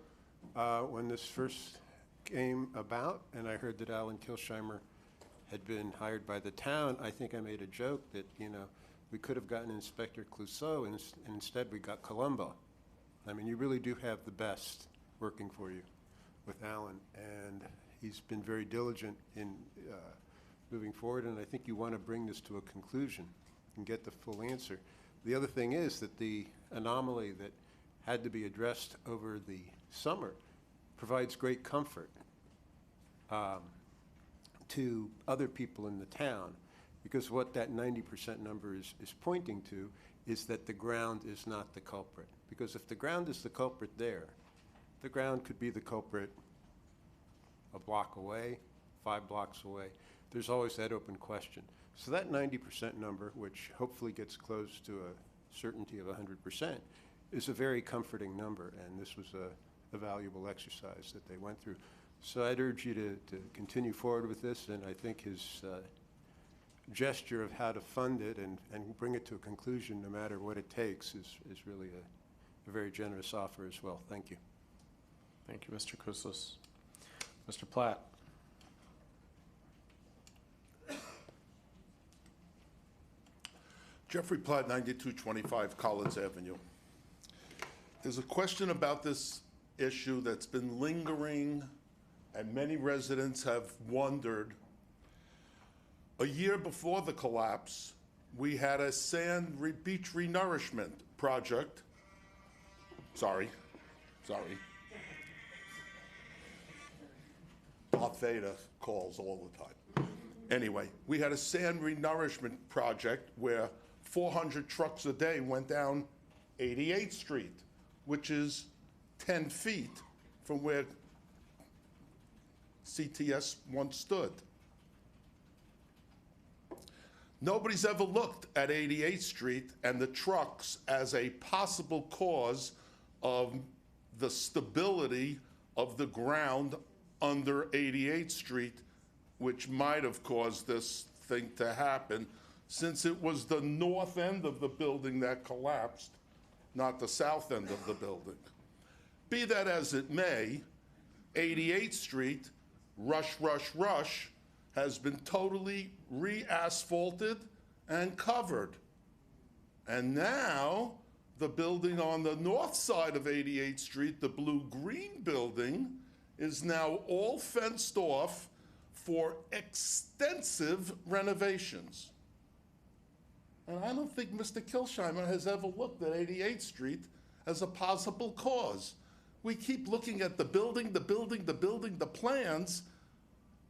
when this first came about, and I heard that Allyn Kilsheimer had been hired by the town, I think I made a joke that, we could have gotten Inspector Clouseau, and instead we got Columbo. I mean, you really do have the best working for you with Allyn, and he's been very diligent in moving forward, and I think you want to bring this to a conclusion and get the full answer. The other thing is that the anomaly that had to be addressed over the summer provides great comfort to other people in the town, because what that 90% number is pointing to is that the ground is not the culprit. Because if the ground is the culprit there, the ground could be the culprit a block away, 5 blocks away. There's always that open question. So that 90% number, which hopefully gets close to a certainty of 100%, is a very comforting number, and this was a valuable exercise that they went through. So I'd urge you to continue forward with this, and I think his gesture of how to fund it and bring it to a conclusion, no matter what it takes, is really a very generous offer as well. Thank you. Thank you, Mr. Kouslis. Mr. Platt. Jeffrey Platt, 9225 Collins Avenue. There's a question about this issue that's been lingering, and many residents have wondered. A year before the collapse, we had a beach renourishment project. Sorry. Darth Vader calls all the time. Anyway, we had a sand renourishment project where 400 trucks a day went down 88th Street, which is 10 feet from where CTS once stood. Nobody's ever looked at 88th Street and the trucks as a possible cause of the stability of the ground under 88th Street, which might have caused this thing to happen, since it was the north end of the building that collapsed, not the south end of the building. Be that as it may, 88th Street, rush, has been totally re-asphalted and covered. And now, the building on the north side of 88th Street, the blue-green building, is now all fenced off for extensive renovations. And I don't think Mr. Kilsheimer has ever looked at 88th Street as a possible cause. We keep looking at the building, the plans,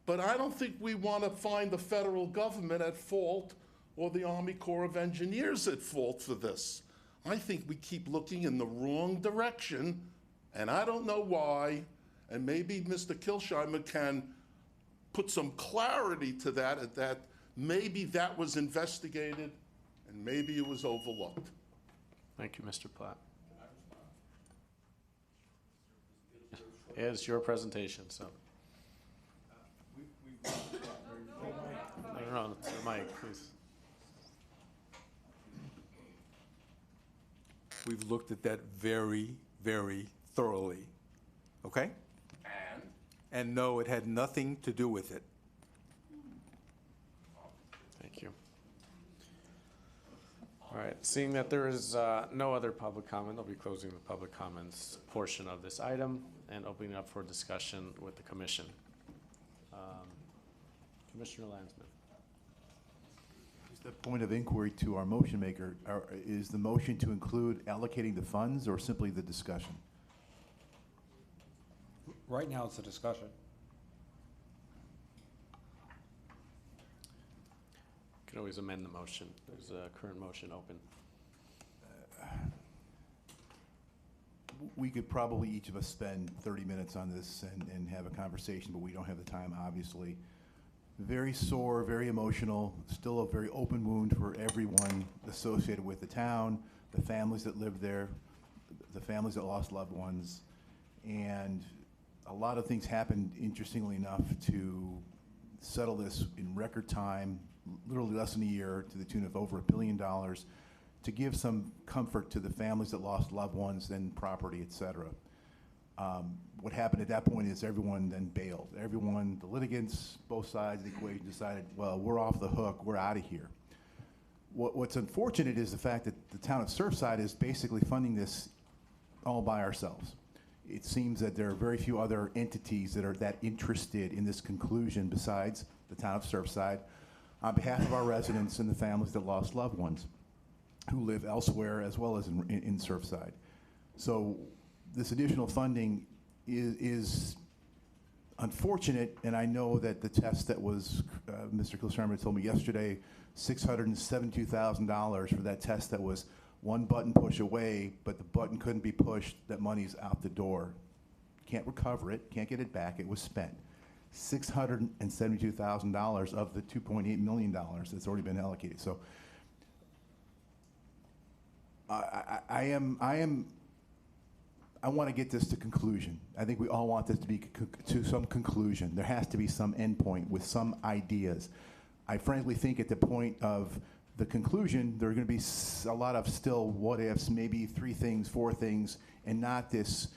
but I don't think we want to find the federal government at fault or the Army Corps of Engineers at fault for this. I think we keep looking in the wrong direction, and I don't know why, and maybe Mr. Kilsheimer can put some clarity to that maybe that was investigated and maybe it was overlooked. Thank you, Mr. Platt. It's your presentation, so. No, to the mic, please. We've looked at that very, very thoroughly, okay? And no, it had nothing to do with it. Thank you. All right, seeing that there is no other public comment, I'll be closing the public comments portion of this item and opening up for discussion with the commission. Commissioner Landsman. Just a point of inquiry to our motion maker. Is the motion to include allocating the funds or simply the discussion? Right now, it's a discussion. You can always amend the motion. There's a current motion open. We could probably each of us spend 30 minutes on this and have a conversation, but we don't have the time, obviously. Very sore, very emotional, still a very open wound for everyone associated with the town, the families that live there, the families that lost loved ones, and a lot of things happened, interestingly enough, to settle this in record time, literally less than a year, to the tune of over $1 billion, to give some comfort to the families that lost loved ones and property, et cetera. What happened at that point is everyone then bailed. Everyone, the litigants, both sides of the equation decided, well, we're off the hook, we're out of here. What's unfortunate is the fact that the town of Surfside is basically funding this all by ourselves. It seems that there are very few other entities that are that interested in this conclusion besides the town of Surfside, on behalf of our residents and the families that lost loved ones who live elsewhere as well as in Surfside. So this additional funding is unfortunate, and I know that the test that was, Mr. Kilsheimer told me yesterday, $672,000 for that test that was one button push away, but the button couldn't be pushed, that money's out the door. Can't recover it, can't get it back, it was spent. $672,000 of the $2.8 million that's already been allocated. So I want to get this to conclusion. I think we all want this to be to some conclusion. There has to be some endpoint with some ideas. I frankly think at the point of the conclusion, there are going to be a lot of still what ifs, maybe 3 things, 4 things, and not this,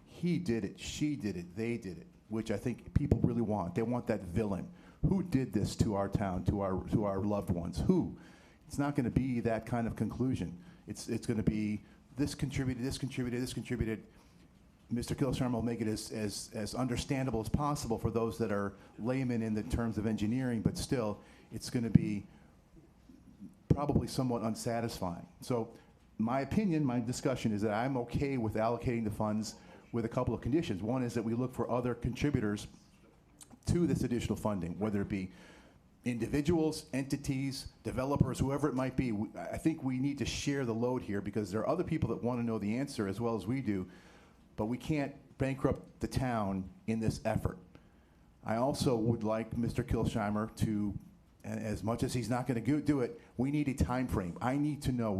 he did it, she did it, they did it, which I think people really want. They want that villain. Who did this to our town, to our loved ones? Who? It's not going to be that kind of conclusion. It's going to be this contributed, this contributed, this contributed. Mr. Kilsheimer will make it as understandable as possible for those that are laymen in the terms of engineering, but still, it's going to be probably somewhat unsatisfying. So my opinion, my discussion is that I'm okay with allocating the funds with a couple of conditions. One is that we look for other contributors to this additional funding, whether it be individuals, entities, developers, whoever it might be. I think we need to share the load here because there are other people that want to know the answer as well as we do, but we can't bankrupt the town in this effort. I also would like Mr. Kilsheimer to, and as much as he's not going to do it, we need a time frame. We need to know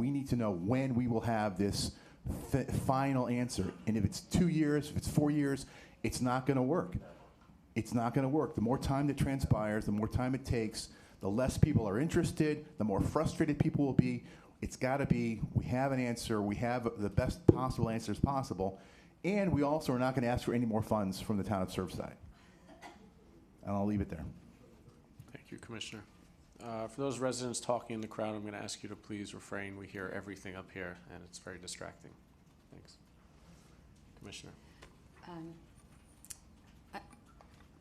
when we will have this final answer. And if it's 2 years, if it's 4 years, it's not going to work. It's not going to work. The more time that transpires, the more time it takes, the less people are interested, the more frustrated people will be. It's got to be, we have an answer, we have the best possible answers possible, and we also are not going to ask for any more funds from the town of Surfside. And I'll leave it there. Thank you, Commissioner. For those residents talking in the crowd, I'm going to ask you to please refrain. We hear everything up here, and it's very distracting. Thanks. Commissioner.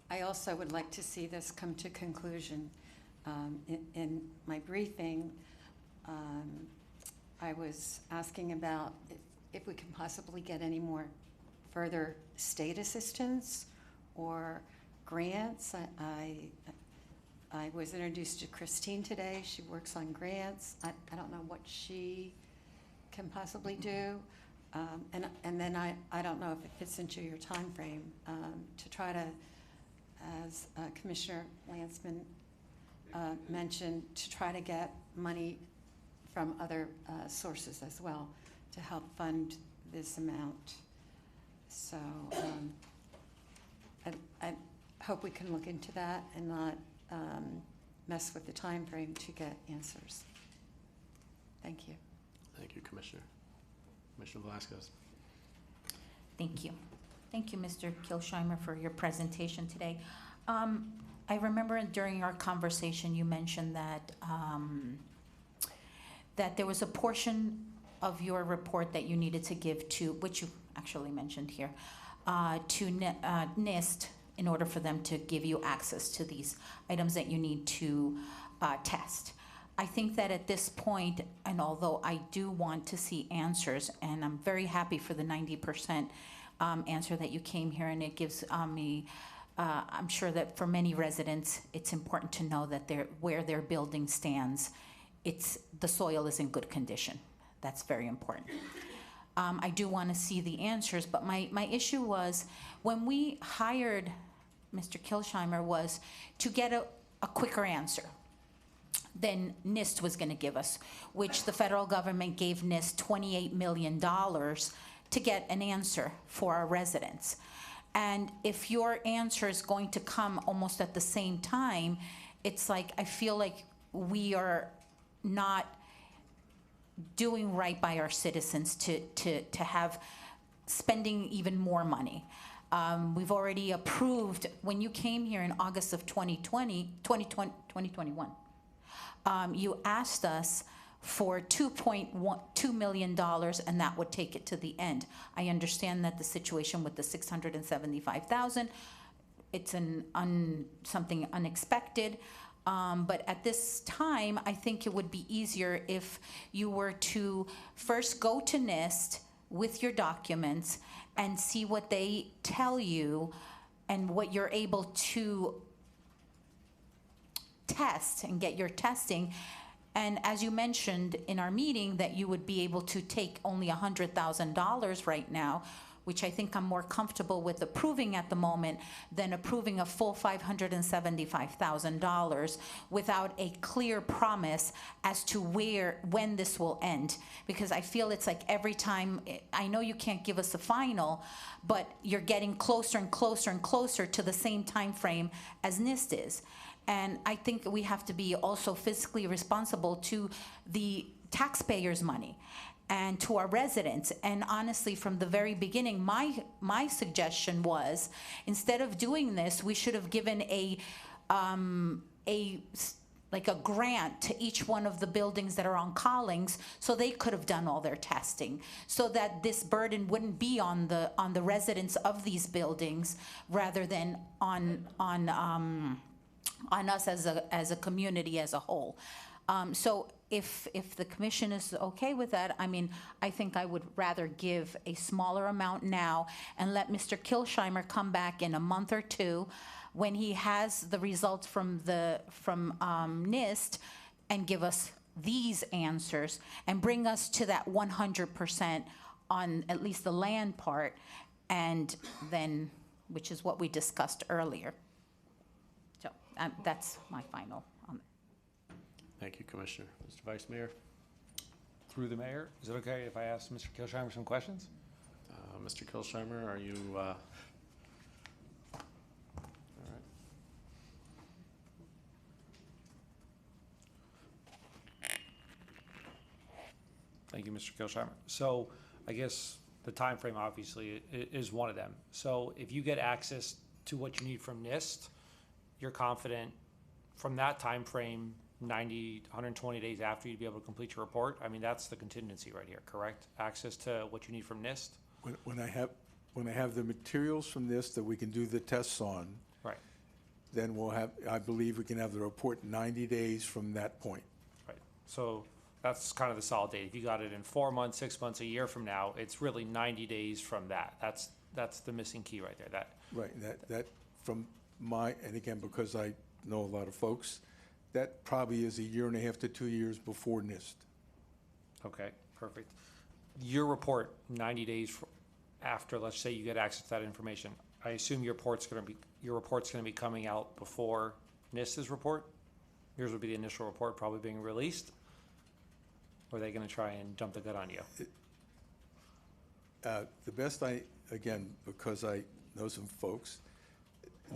I also would like to see this come to conclusion. In my briefing, I was asking about if we can possibly get any more further state assistance or grants. I was introduced to Christine today. She works on grants. I don't know what she can possibly do. And then I don't know if it fits into your time frame to try to, as Commissioner Landsman mentioned, to try to get money from other sources as well to help fund this amount. So I hope we can look into that and not mess with the time frame to get answers. Thank you. Thank you, Commissioner. Commissioner Velazquez. Thank you. Thank you, Mr. Kilsheimer, for your presentation today. I remember during our conversation you mentioned that that there was a portion of your report that you needed to give to, which you actually mentioned here, to NIST in order for them to give you access to these items that you need to test. I think that at this point, and although I do want to see answers, and I'm very happy for the 90% answer that you came here, and it gives me, I'm sure that for many residents, it's important to know that where their building stands, the soil is in good condition. That's very important. I do want to see the answers, but my issue was when we hired Mr. Kilsheimer was to get a quicker answer than NIST was going to give us, which the federal government gave NIST $28 million to get an answer for our residents. And if your answer is going to come almost at the same time, it's like I feel like we are not doing right by our citizens to have spending even more money. We've already approved, when you came here in August of 2021, you asked us for $2.2 million, and that would take it to the end. I understand that the situation with the $675,000, it's something unexpected. But at this time, I think it would be easier if you were to first go to NIST with your documents and see what they tell you and what you're able to test and get your testing. And as you mentioned in our meeting that you would be able to take only $100,000 right now, which I think I'm more comfortable with approving at the moment than approving a full $575,000 without a clear promise as to when this will end. Because I feel it's like every time, I know you can't give us a final, but you're getting closer and closer and closer to the same time frame as NIST is. And I think we have to be also fiscally responsible to the taxpayers' money and to our residents. And honestly, from the very beginning, my suggestion was, instead of doing this, we should have given a grant to each one of the buildings that are on Collings, so they could have done all their testing, so that this burden wouldn't be on the residents of these buildings, rather than on us as a community as a whole. So if the commission is okay with that, I mean, I think I would rather give a smaller amount now and let Mr. Kilsheimer come back in a month or two when he has the results from NIST and give us these answers and bring us to that 100% on at least the land part, and then, which is what we discussed earlier. So that's my final. Thank you, Commissioner. Mr. Vice Mayor? Through the mayor, is it okay if I ask Mr. Kilsheimer some questions? Mr. Kilsheimer, are you, all right. Thank you, Mr. Kilsheimer. So I guess the time frame obviously is one of them. So if you get access to what you need from NIST, you're confident from that time frame, 90, 120 days after, you'd be able to complete your report? I mean, that's the contingency right here, correct? Access to what you need from NIST? When I have the materials from this that we can do the tests on, Right, then we'll have, I believe we can have the report 90 days from that point. right. So that's kind of the solid date. If you got it in 4 months, 6 months, a year from now, it's really 90 days from that. That's the missing key right there. Right, that from and again, because I know a lot of folks, that probably is a year and a half to 2 years before NIST. Okay, perfect. Your report, 90 days after, let's say you get access to that information, I assume your report's going to be coming out before NIST's report? Yours would be the initial report probably being released? Or are they going to try and jump the gun on you? The best again, because I know some folks,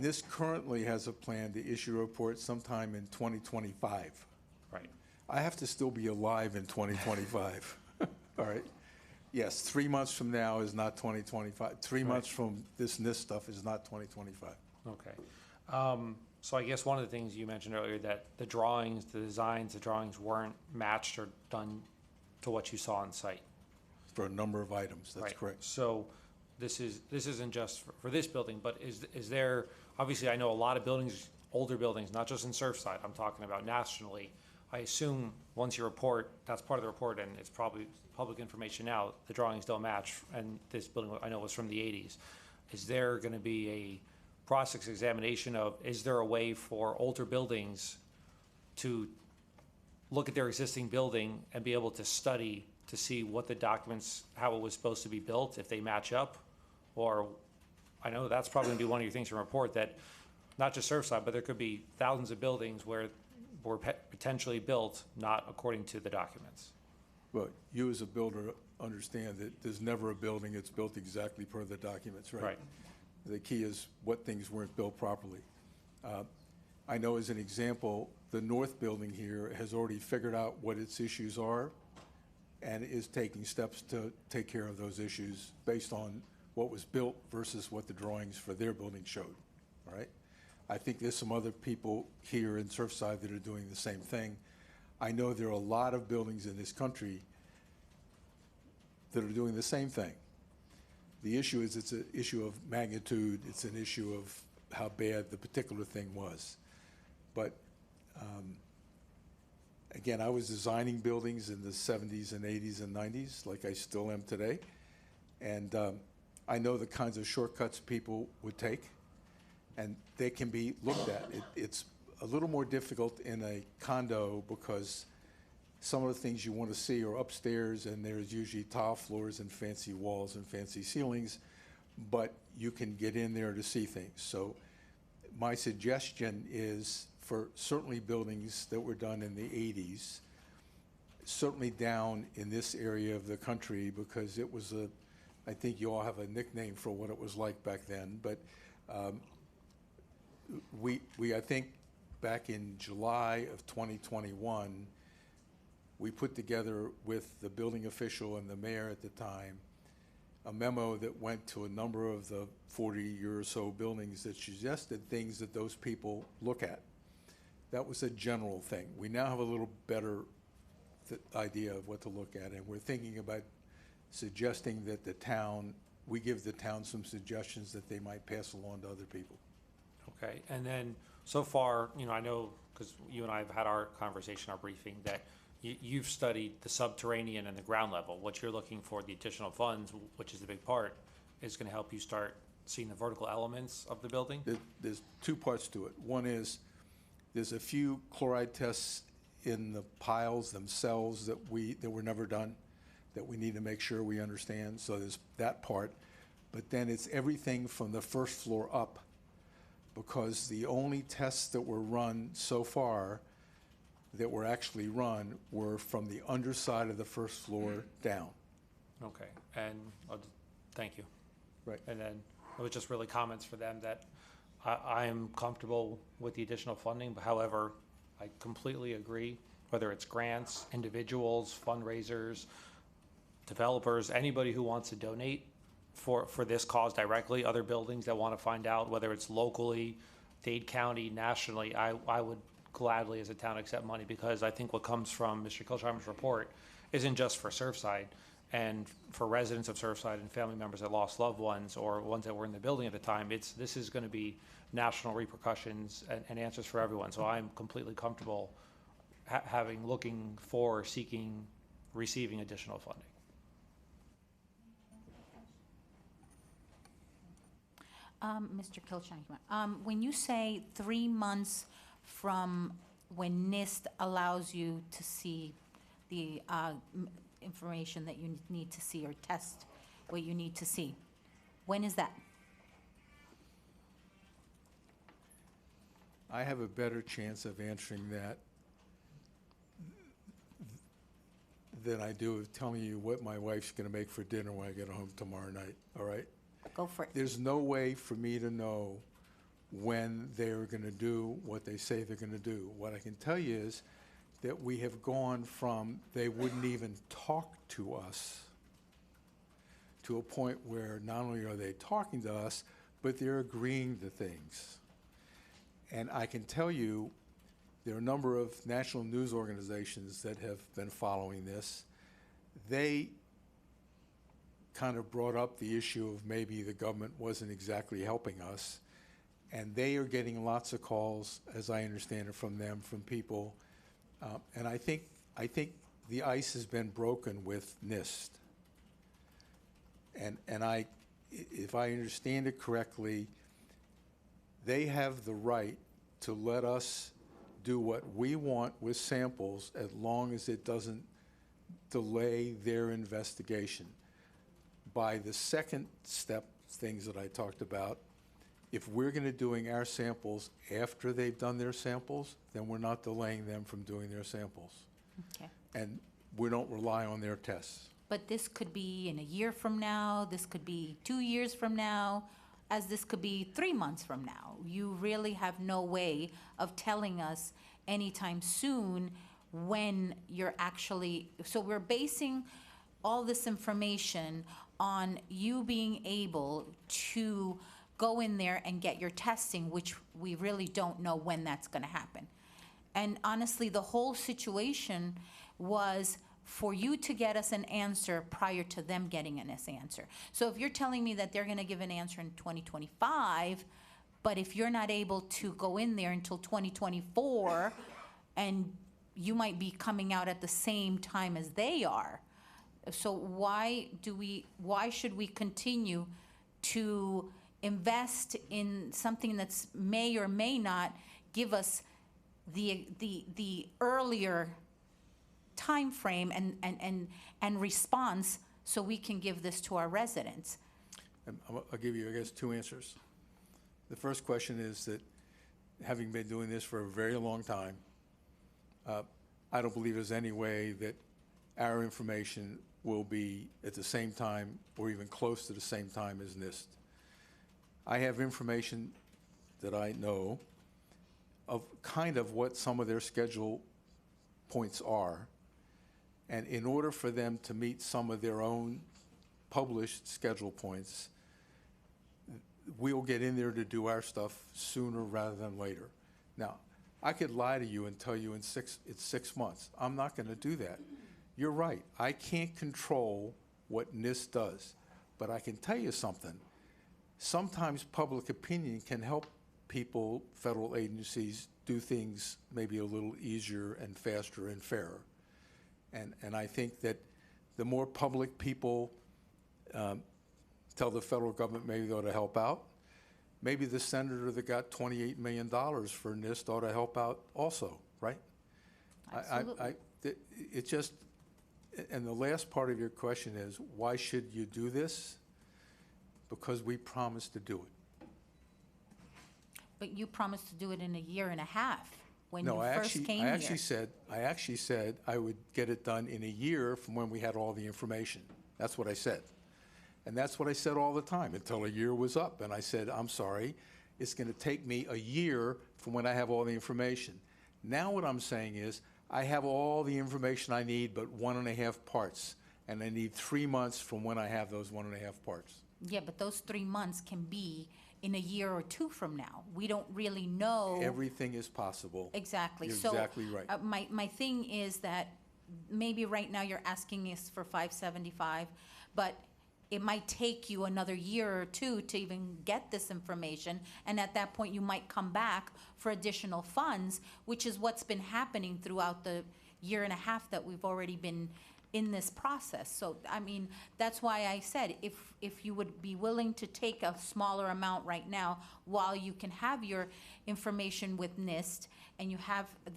NIST currently has a plan to issue a report sometime in 2025. Right. I have to still be alive in 2025. All right. Yes, 3 months from now is not 2025. 3 months from this NIST stuff is not 2025. Okay. So I guess one of the things you mentioned earlier, that the drawings, the designs, the drawings weren't matched or done to what you saw on site. For a number of items, that's Right. correct. So this isn't just for this building, but is there, obviously I know a lot of buildings, older buildings, not just in Surfside, I'm talking about nationally. I assume once you report, that's part of the report, and it's probably public information now, the drawings don't match, and this building I know was from the 80s. Is there going to be a process examination of, is there a way for older buildings to look at their existing building and be able to study to see what the documents, how it was supposed to be built, if they match up? Or, I know that's probably going to be one of your things to report, that not just Surfside, but there could be thousands of buildings where were potentially built not according to the documents. Well, you as a builder understand that there's never a building that's built exactly per the documents, right? Right. The key is what things weren't built properly. I know, as an example, the north building here has already figured out what its issues are and is taking steps to take care of those issues based on what was built versus what the drawings for their building showed, all right? I think there's some other people here in Surfside that are doing the same thing. I know there are a lot of buildings in this country that are doing the same thing. The issue is, it's an issue of magnitude, it's an issue of how bad the particular thing was. But again, I was designing buildings in the 70s and 80s and 90s, like I still am today. And I know the kinds of shortcuts people would take, and they can be looked at. It's a little more difficult in a condo because some of the things you want to see are upstairs, and there's usually tile floors and fancy walls and fancy ceilings. but you can get in there to see things. So my suggestion is for certainly buildings that were done in the 80s, certainly down in this area of the country, because it was I think you all have a nickname for what it was like back then, but I think back in July of 2021, we put together with the building official and the mayor at the time a memo that went to a number of the 40 or so buildings that suggested things that those people look at. That was a general thing. We now have a little better idea of what to look at, and we're thinking about suggesting that we give the town some suggestions that they might pass along to other people. Okay, and then so far, I know, because you and I have had our conversation, our briefing, that you've studied the subterranean and the ground level. What you're looking for, the additional funds, which is the big part, is going to help you start seeing the vertical elements of the building? There's two parts to it. One is there's a few chloride tests in the piles themselves that were never done, that we need to make sure we understand. So there's that part. But then it's everything from the first floor up, because the only tests that were run so far that were actually run were from the underside of the first floor down. Okay, and thank you. Right. And then it was just really comments for them that I am comfortable with the additional funding, but however, I completely agree, whether it's grants, individuals, fundraisers, developers, anybody who wants to donate for this cause directly, other buildings that want to find out, whether it's locally, Dade County, nationally, I would gladly as a town accept money, because I think what comes from Mr. Kilsheimer's report isn't just for Surfside and for residents of Surfside and family members that lost loved ones or ones that were in the building at the time. This is going to be national repercussions and answers for everyone. So I'm completely comfortable looking for, seeking, receiving additional funding. Mr. Kilsheimer, when you say 3 months from when NIST allows you to see the information that you need to see or test what you need to see, when is that? I have a better chance of answering that than I do of telling you what my wife's going to make for dinner when I get home tomorrow night, all right? Go for it. There's no way for me to know when they're going to do what they say they're going to do. What I can tell you is that we have gone from they wouldn't even talk to us to a point where not only are they talking to us, but they're agreeing to things. And I can tell you there are a number of national news organizations that have been following this. They kind of brought up the issue of maybe the government wasn't exactly helping us. And they are getting lots of calls, as I understand it, from them, from people. And I think the ice has been broken with NIST. And if I understand it correctly, they have the right to let us do what we want with samples as long as it doesn't delay their investigation. By the second step, things that I talked about, if we're going to doing our samples after they've done their samples, then we're not delaying them from doing their samples. Okay. And we don't rely on their tests. But this could be in a year from now, this could be 2 years from now, as this could be 3 months from now. You really have no way of telling us anytime soon when you're actually, so we're basing all this information on you being able to go in there and get your testing, which we really don't know when that's going to happen. And honestly, the whole situation was for you to get us an answer prior to them getting us an answer. So if you're telling me that they're going to give an answer in 2025, but if you're not able to go in there until 2024, and you might be coming out at the same time as they are, so why should we continue to invest in something that's may or may not give us the earlier time frame and response so we can give this to our residents? And I'll give you, I guess, two answers. The first question is that, having been doing this for a very long time, I don't believe there's any way that our information will be at the same time or even close to the same time as NIST. I have information that I know of kind of what some of their schedule points are. And in order for them to meet some of their own published schedule points, we'll get in there to do our stuff sooner rather than later. Now, I could lie to you and tell you it's 6 months. I'm not going to do that. You're right. I can't control what NIST does, but I can tell you something. Sometimes public opinion can help people, federal agencies, do things maybe a little easier and faster and fairer. And I think that the more public people tell the federal government maybe they ought to help out, maybe the senator that got $28 million for NIST ought to help out also, right? Absolutely. It just, and the last part of your question is, why should you do this? Because we promised to do it. But you promised to do it in a year and a half when No, you first came I here. actually said I would get it done in a year from when we had all the information. That's what I said. And that's what I said all the time until a year was up. And I said, I'm sorry, it's going to take me a year from when I have all the information. Now what I'm saying is I have all the information I need but 1.5 parts. And I need 3 months from when I have those 1.5 parts. Yeah, but those 3 months can be in a year or two from now. We don't really know. Everything is possible. Exactly. You're So, exactly right. my thing is that maybe right now you're asking us for 575, but it might take you another year or two to even get this information, and at that point you might come back for additional funds, which is what's been happening throughout the year and a half that we've already been in this process. So, I mean, that's why I said if you would be willing to take a smaller amount right now while you can have your information with NIST and you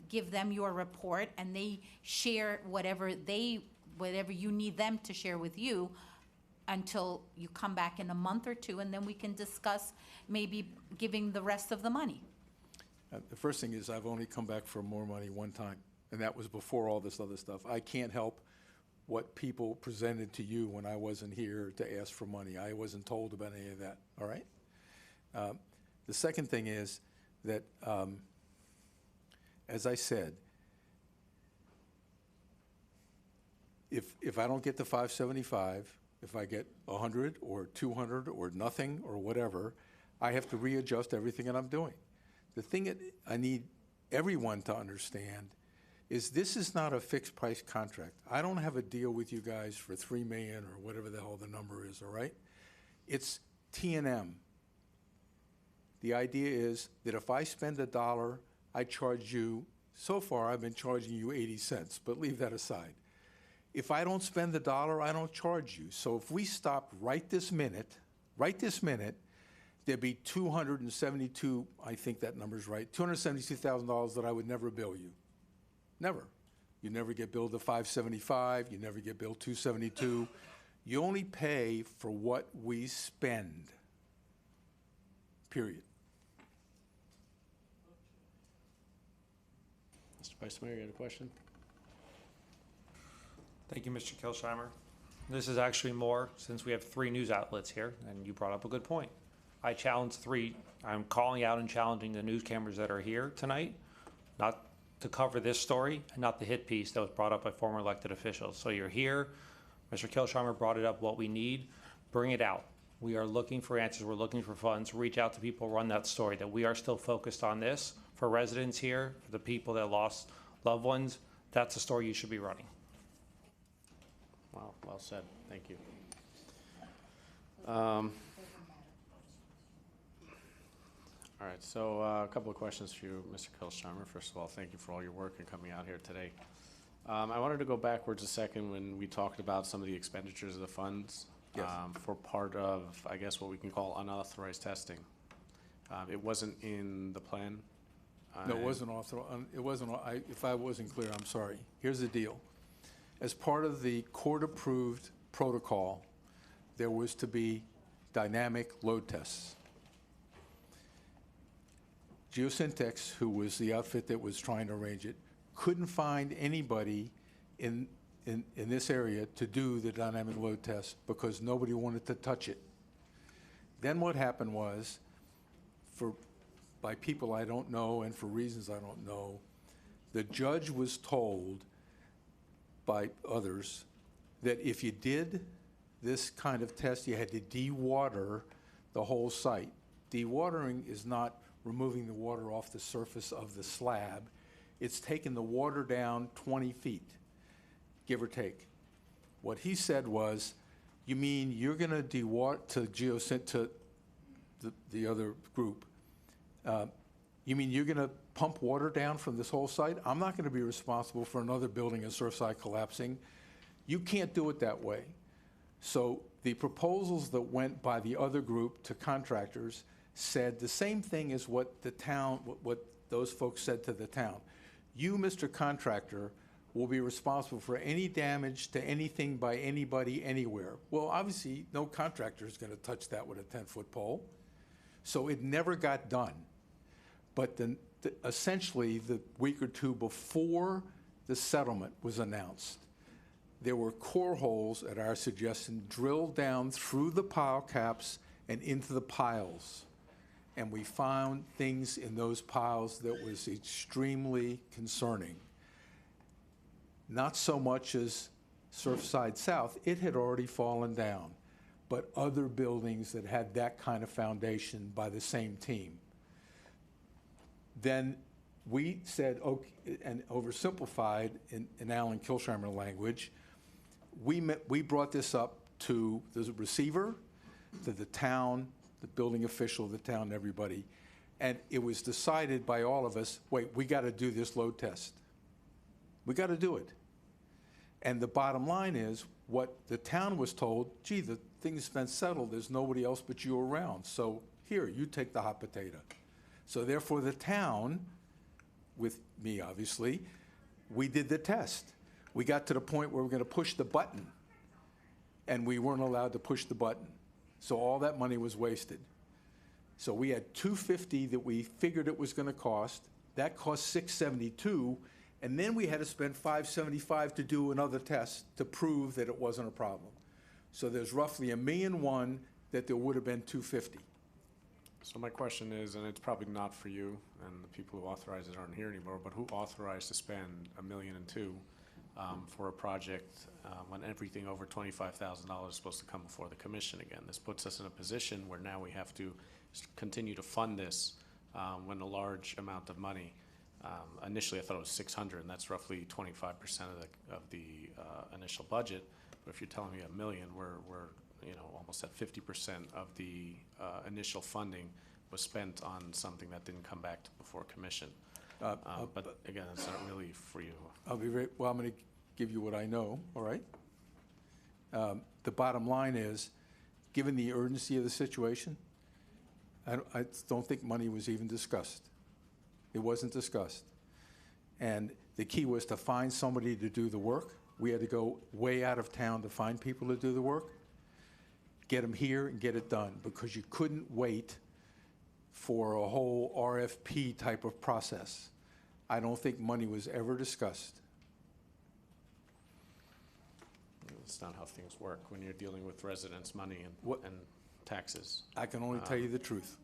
give them your report and they share whatever you need them to share with you until you come back in a month or two, and then we can discuss maybe giving the rest of the money. The first thing is I've only come back for more money one time, and that was before all this other stuff. I can't help what people presented to you when I wasn't here to ask for money. I wasn't told about any of that, all right? The second thing is that, as I said, if I don't get the 575, if I get 100 or 200 or nothing or whatever, I have to readjust everything that I'm doing. The thing that I need everyone to understand is this is not a fixed price contract. I don't have a deal with you guys for $3 million or whatever the hell the number is, all right? It's T&M. The idea is that if I spend $1, I charge you, so far I've been charging you 80 cents, but leave that aside. If I don't spend $1, I don't charge you. So if we stopped right this minute, there'd be 272, I think that number's right, $272,000 that I would never bill you. Never. You never get billed the 575, you never get billed 272. You only pay for what we spend, period. Mr. Vice Mayor, you had a question? Thank you, Mr. Kilsheimer. This is actually more, since we have 3 news outlets here, and you brought up a good point. I challenge 3, I'm calling out and challenging the news cameras that are here tonight, not to cover this story and not the hit piece that was brought up by former elected officials. So you're here, Mr. Kilsheimer brought it up, what we need, bring it out. We are looking for answers, we're looking for funds, reach out to people, run that story, that we are still focused on this for residents here, for the people that lost loved ones. That's the story you should be running. Wow, well said. Thank you. All right, so a couple of questions for you, Mr. Kilsheimer. First of all, thank you for all your work and coming out here today. I wanted to go backwards a second when we talked about some of the expenditures of the funds. Yes. For part of, I guess, what we can call unauthorized testing. It wasn't in the plan. No, it wasn't authorized. It wasn't. If I wasn't clear, I'm sorry. Here's the deal. As part of the court-approved protocol, there was to be dynamic load tests. Geosyntex, who was the outfit that was trying to arrange it, couldn't find anybody in this area to do the dynamic load test because nobody wanted to touch it. Then what happened was, by people I don't know and for reasons I don't know, the judge was told by others that if you did this kind of test, you had to de-water the whole site. Dewatering is not removing the water off the surface of the slab. It's taking the water down 20 feet, give or take. What he said was, you mean you're going to de-water to the other group, you mean you're going to pump water down from this whole site? I'm not going to be responsible for another building in Surfside collapsing. You can't do it that way. So the proposals that went by the other group to contractors said the same thing as what the town, what those folks said to the town. You, Mr. Contractor, will be responsible for any damage to anything by anybody anywhere. Well, obviously, no contractor is going to touch that with a 10-foot pole. So it never got done. But essentially, the week or two before the settlement was announced, there were core holes, at our suggestion, drilled down through the pile caps and into the piles. And we found things in those piles that was extremely concerning. Not so much as Surfside South, it had already fallen down, but other buildings that had that kind of foundation by the same team. Then we said, okay, and oversimplified in Allyn Kilsheimer language, we brought this up to the receiver, to the town, the building official of the town, everybody, and it was decided by all of us, wait, we got to do this load test. We got to do it. And the bottom line is, what the town was told, gee, the thing's been settled, there's nobody else but you around, so here, you take the hot potato. So therefore, the town, with me obviously, we did the test. We got to the point where we're going to push the button, and we weren't allowed to push the button. So all that money was wasted. So we had $250 that we figured it was going to cost. That cost $672, and then we had to spend $575 to do another test to prove that it wasn't a problem. So there's roughly $1.1 million that there would have been $250. So my question is, and it's probably not for you, and the people who authorized it aren't here anymore, but who authorized to spend $1.2 million for a project when everything over $25,000 is supposed to come before the commission again? This puts us in a position where now we have to continue to fund this when a large amount of money, initially I thought it was 600, and that's roughly 25% of the initial budget. But if you're telling me $1 million, we're almost at 50% of the initial funding was spent on something that didn't come back before commission. But again, it's not really for you. I'll be well, I'm going to give you what I know, all right? The bottom line is, given the urgency of the situation, I don't think money was even discussed. It wasn't discussed. And the key was to find somebody to do the work. We had to go way out of town to find people to do the work, get them here and get it done, because you couldn't wait for a whole RFP type of process. I don't think money was ever discussed. It's not how things work when you're dealing with residents' money and taxes. I can only tell you the truth.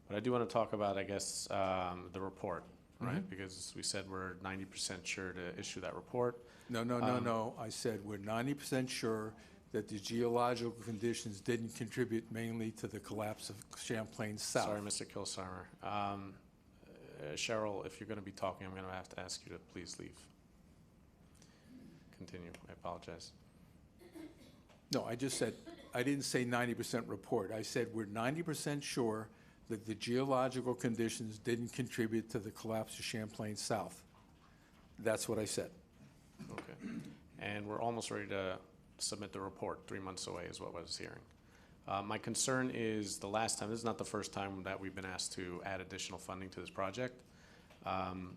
But I do want to talk about, I guess, the report, right? Because we said we're 90% sure to issue that report. No. I said we're 90% sure that the geological conditions didn't contribute mainly to the collapse of Champlain South. Sorry, Mr. Kilsheimer. Cheryl, if you're going to be talking, I'm going to have to ask you to please leave. Continue. I apologize. No, I just said, I didn't say 90% report. I said we're 90% sure that the geological conditions didn't contribute to the collapse of Champlain South. That's what I said. Okay. And we're almost ready to submit the report. 3 months away is what I was hearing. My concern is the last time, this is not the first time that we've been asked to add additional funding to this project.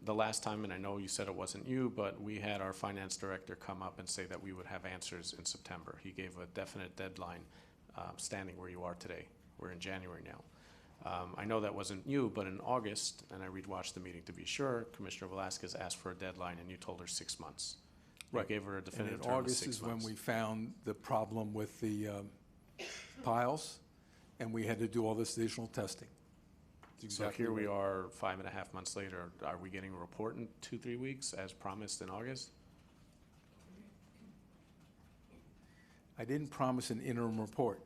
The last time, and I know you said it wasn't you, but we had our finance director come up and say that we would have answers in September. He gave a definite deadline standing where you are today. We're in January now. I know that wasn't you, but in August, and I rewatched the meeting to be sure, Commissioner Velazquez asked for a deadline, and you told her 6 months. You Right. gave her a definitive And term in of August 6 is when months. we found the problem with the piles, and we had to do all this additional testing. That's So exactly here we right. are, 5.5 months later. Are we getting a report in 2-3 weeks, as promised in August? I didn't promise an interim report.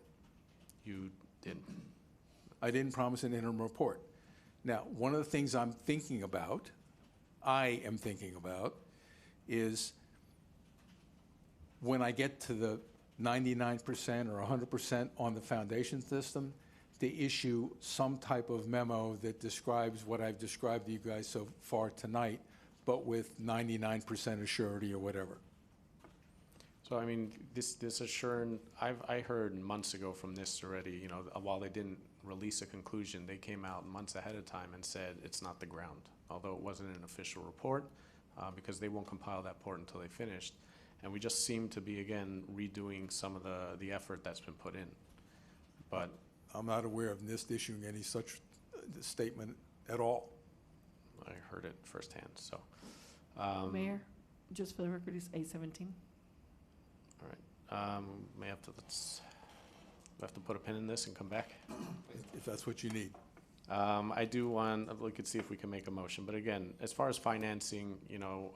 You did. I didn't promise an interim report. Now, one of the things I am thinking about, is when I get to the 99% or 100% on the foundation system, to issue some type of memo that describes what I've described to you guys so far tonight, but with 99% assurity or whatever. So, I mean, this assurance, I heard months ago from this already, you know, while they didn't release a conclusion, they came out months ahead of time and said it's not the ground, although it wasn't an official report, because they won't compile that report until they finished. And we just seem to be, again, redoing some of the effort that's been put in. But I'm not aware of NIST issuing any such statement at all. I heard it firsthand, so. Mayor, just for the record, it's 8:17. All right, we have to put a pin in this and come back. If that's what you need. I do want, we could see if we can make a motion, but again, as far as financing, you know,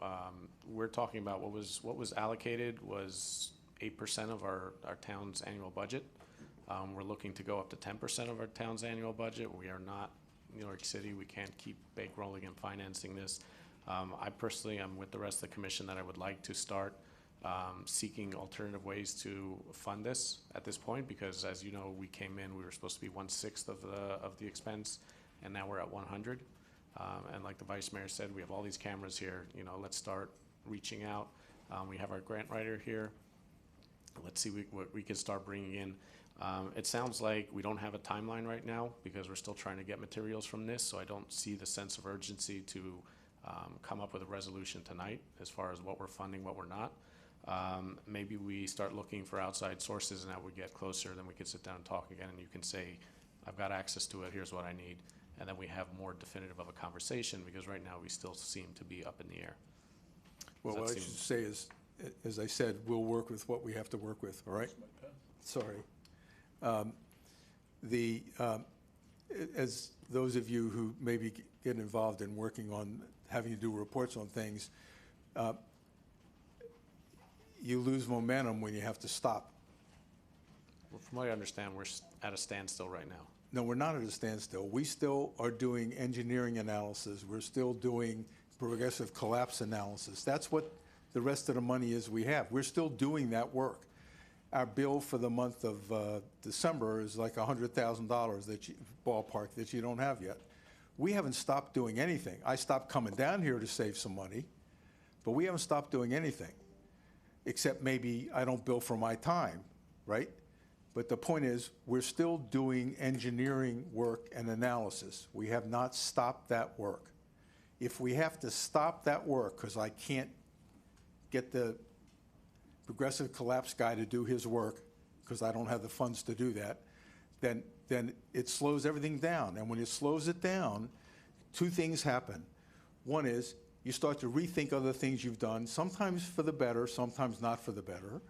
we're talking about what was allocated was 8% of our town's annual budget. We're looking to go up to 10% of our town's annual budget. We are not New York City. We can't keep bankrolling and financing this. I personally am with the rest of the commission that I would like to start seeking alternative ways to fund this at this point, because as you know, we came in, we were supposed to be 1/6 of the expense, and now we're at 100. And like the vice mayor said, we have all these cameras here. You know, let's start reaching out. We have our grant writer here. Let's see what we can start bringing in. It sounds like we don't have a timeline right now because we're still trying to get materials from this, so I don't see the sense of urgency to come up with a resolution tonight as far as what we're funding, what we're not. Maybe we start looking for outside sources, and as we get closer, then we can sit down and talk again, and you can say, I've got access to it, here's what I need. And then we have more definitive of a conversation, because right now we still seem to be up in the air. Well, Does what that I should seem- say is, as I said, we'll work with what we have to work with, all right? Sorry. As those of you who maybe get involved in working on having to do reports on things, you lose momentum when you have to stop. Well, from what I understand, we're at a standstill right now. No, we're not at a standstill. We still are doing engineering analysis. We're still doing progressive collapse analysis. That's what the rest of the money is we have. We're still doing that work. Our bill for the month of December is like $100,000 ballpark that you don't have yet. We haven't stopped doing anything. I stopped coming down here to save some money, but we haven't stopped doing anything, except maybe I don't bill for my time, right? But the point is, we're still doing engineering work and analysis. We have not stopped that work. If we have to stop that work because I can't get the progressive collapse guy to do his work because I don't have the funds to do that, then it slows everything down. And when it slows it down, two things happen. One is you start to rethink other things you've done, sometimes for the better, sometimes not for the better.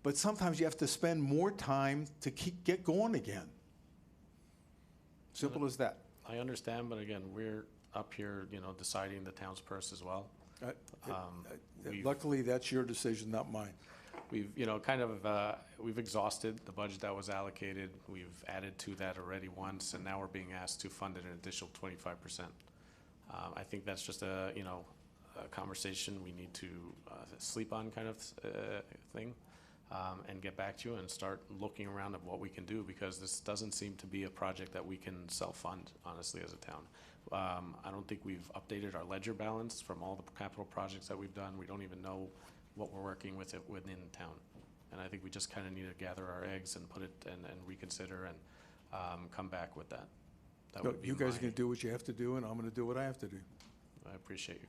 But sometimes you have to spend more time to get going again. Simple as that. I understand, but again, we're up here, you know, deciding the town's purse as well. we've- Luckily, that's your decision, not mine. We've, you know, kind of, we've exhausted the budget that was allocated. We've added to that already once, and now we're being asked to fund it an additional 25%. I think that's just a, you know, a conversation we need to sleep on kind of thing, and get back to you and start looking around at what we can do, because this doesn't seem to be a project that we can self-fund, honestly, as a town. I don't think we've updated our ledger balance from all the capital projects that we've done. We don't even know what we're working with it within town. And I think we just kind of need to gather our eggs and put it and reconsider and come back with that. That would be You guys are my- going to do what you have to do, and I'm going to do what I have to do. I appreciate you.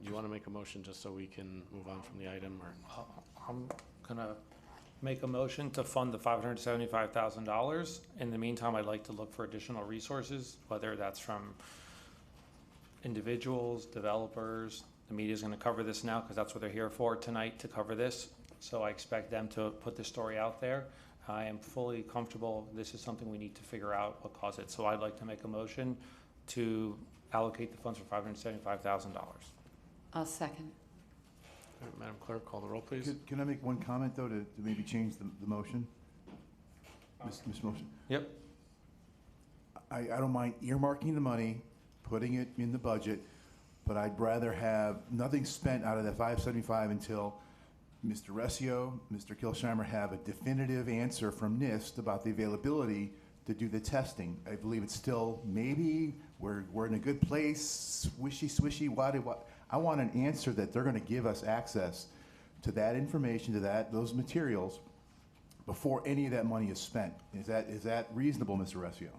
You want to make a motion just so we can move on from the item, or? I'm gonna Make a motion to fund the $575,000. In the meantime, I'd like to look for additional resources, whether that's from individuals, developers. The media's gonna cover this now because that's what they're here for tonight, to cover this. So I expect them to put this story out there. I am fully comfortable, this is something we need to figure out what caused it. So I'd like to make a motion to allocate the funds for $575,000. I'll second. All right, Madam Clerk, call the roll, please. Can I make one comment, though, to maybe change the motion? Mr. Motion? Yep. I don't mind earmarking the money, putting it in the budget, but I'd rather have nothing spent out of that 575 until Mr. Rescio, Mr. Kilsheimer have a definitive answer from NIST about the availability to do the testing. I believe it's still, maybe we're in a good place, swishy, what. I want an answer that they're gonna give us access to that information, to those materials, before any of that money is spent. Is that reasonable, Mr. Rescio?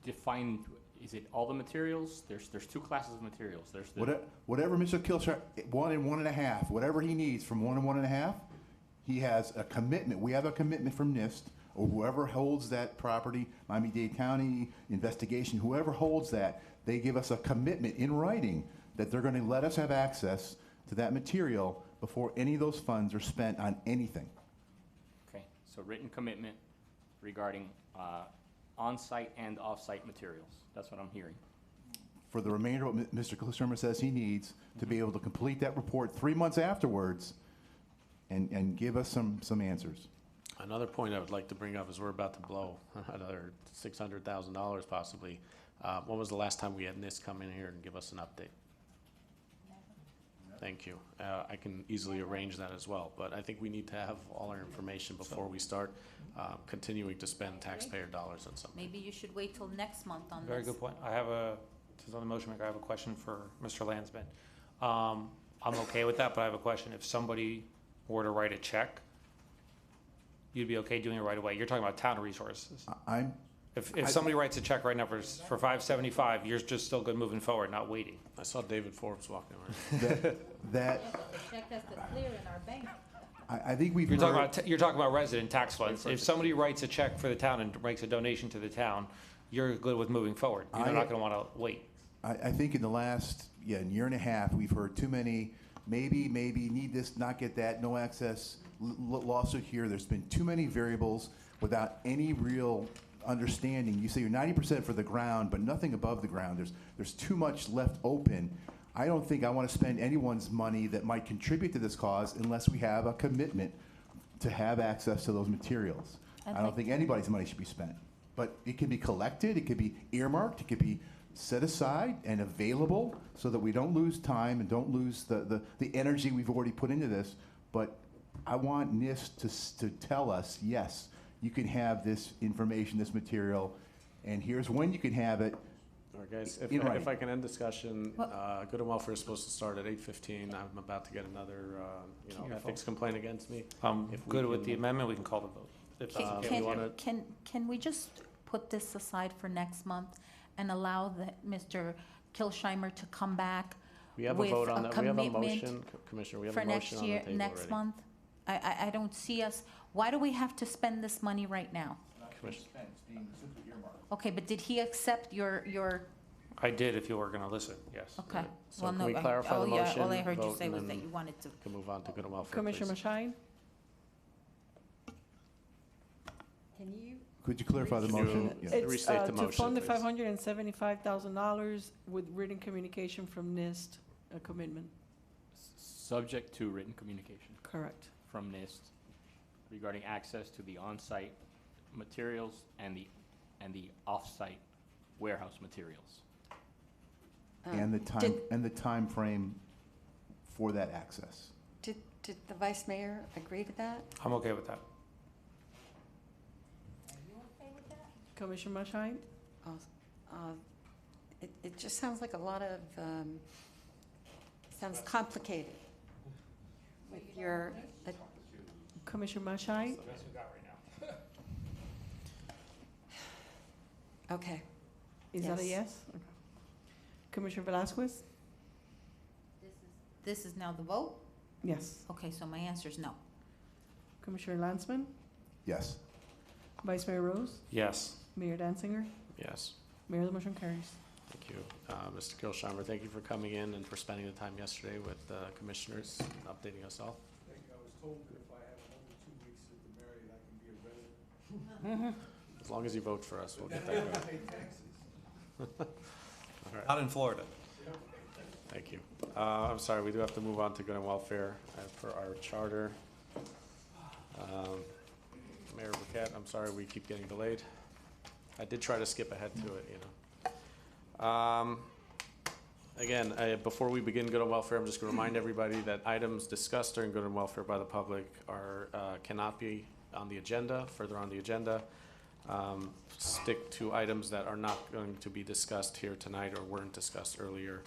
Define, is it all the materials? There's two classes of materials. There's the Whatever Mr. Kilsheimer, 1 and 1.5, whatever he needs from 1 and 1.5, he has a commitment. We have a commitment from NIST, or whoever holds that property, Miami-Dade County investigation, whoever holds that, they give us a commitment in writing that they're gonna let us have access to that material before any of those funds are spent on anything. Okay, so written commitment regarding on-site and off-site materials. That's what I'm hearing. For the remainder of what Mr. Kilsheimer says he needs to be able to complete that report 3 months afterwards and give us some answers. Another point I would like to bring up is we're about to blow another $600,000 possibly. When was the last time we had NIST come in here and give us an update? Thank you. I can easily arrange that as well, but I think we need to have all our information before we start continuing to spend taxpayer dollars on something. Maybe you should wait till next month on this. Very good point. Since on the motion maker, I have a question for Mr. Landsman. I'm okay with that, but I have a question. If somebody were to write a check, you'd be okay doing it right away. You're talking about town resources. If somebody writes a check right now for $575, you're just still good moving forward, not waiting. I saw David Forbes walking around. The check has to clear in our bank. I think we've You're talking about resident tax funds. If somebody writes a check for the town and makes a donation to the town, you're good with moving forward. You're not going to want to wait. I think in the last year and a half, we've heard too many, maybe, need this, not get that, no access, lawsuit here. There's been too many variables without any real understanding. You say you're 90% for the ground, but nothing above the ground. There's too much left open. I don't think I want to spend anyone's money that might contribute to this cause unless we have a commitment to have access to those materials. I don't think anybody's money should be spent. But it can be collected, it could be earmarked, it could be set aside and available so that we don't lose time and don't lose the energy we've already put into this. But I want NIST to tell us, yes, you can have this information, this material, and here's when you can have it. All right, guys, if I can end discussion, good and welfare is supposed to start at 8:15. I'm about to get another, ethics complaint against me. If good with the amendment, we can call the vote. If that's okay. Can we just put this aside for next month and allow Mr. Kilsheimer to come back We have a with vote on a that. We have a commitment motion, Commissioner, we have for a next motion on the year, table next already. month? I don't see us, why do we have to spend this money right now? Commissioner. Okay, but did he accept your, I did if you were going to listen, yes. okay. So Well, can no, we clarify the motion? all I heard you vote, say and was that then you wanted to. Can move on to good and welfare, Commissioner please. Mashine? Can you? Could you clarify the Can you- motion? Yeah. It's Restate the to motion, fund the please. $575,000 with written communication from NIST, a commitment. Subject to written communication Correct. from NIST regarding access to the on-site materials and the off-site warehouse materials. And the time frame for that access. Did the vice mayor agree to that? I'm okay with that. Commissioner Mashine? It just sounds like a lot of, sounds complicated with your, Commissioner Mashine? That's what we got right now. okay. Is that a Yes. yes? Okay. Commissioner Velazquez? This is now the vote? Yes. Okay, so my answer is no. Commissioner Lansman, Yes. Vice Mayor Rose, Yes. Mayor Danzinger. Yes. Mayor, the motion carries. Thank you. Mr. Kilsheimer, thank you for coming in and for spending the time yesterday with commissioners, and updating us all. Thank you. I was told that if I have another 2 weeks at the Marriott, I can be a resident. As long as you vote for us, we'll get that going. Pay taxes. All right, Out in Florida. thank you. I'm sorry, we do have to move on to good and welfare per our charter. Mayor Burkett, I'm sorry we keep getting delayed. I did try to skip ahead to it, you know. Again, before we begin good and welfare, I'm just going to remind everybody that items discussed during good and welfare by the public are cannot be on the agenda, further on the agenda. Stick to items that are not going to be discussed here tonight or weren't discussed earlier.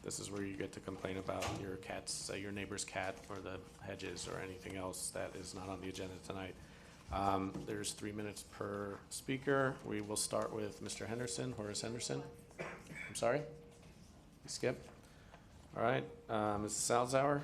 This is where you get to complain about your cat's, your neighbor's cat or the hedges or anything else that is not on the agenda tonight. There's 3 minutes per speaker. We will start with Mr. Henderson, Horace Henderson. I'm sorry? You skip? All right, Mrs. Salzauer.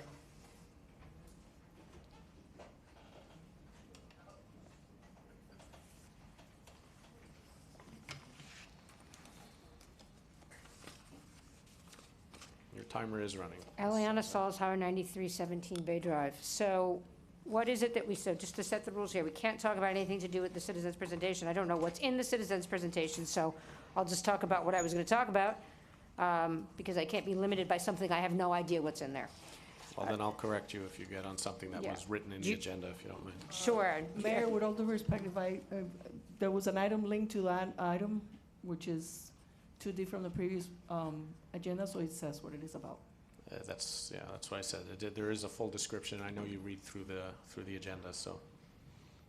Your timer is running. Eliana Salzhauer, 9317 Bay Drive. So what is it that we said, just to set the rules here, we can't talk about anything to do with the citizens' presentation. I don't know what's in the citizens' presentation, so I'll just talk about what I was going to talk about, because I can't be limited by something I have no idea what's in there. Well, then I'll correct you if you get on something that Yeah. was written in the agenda, if you don't mind. Sure. Mayor, with all due respect, if there was an item linked to that item, which is 2D from the previous agenda, so it says what it is about. That's what I said. There is a full description. I know you read through the agenda, so.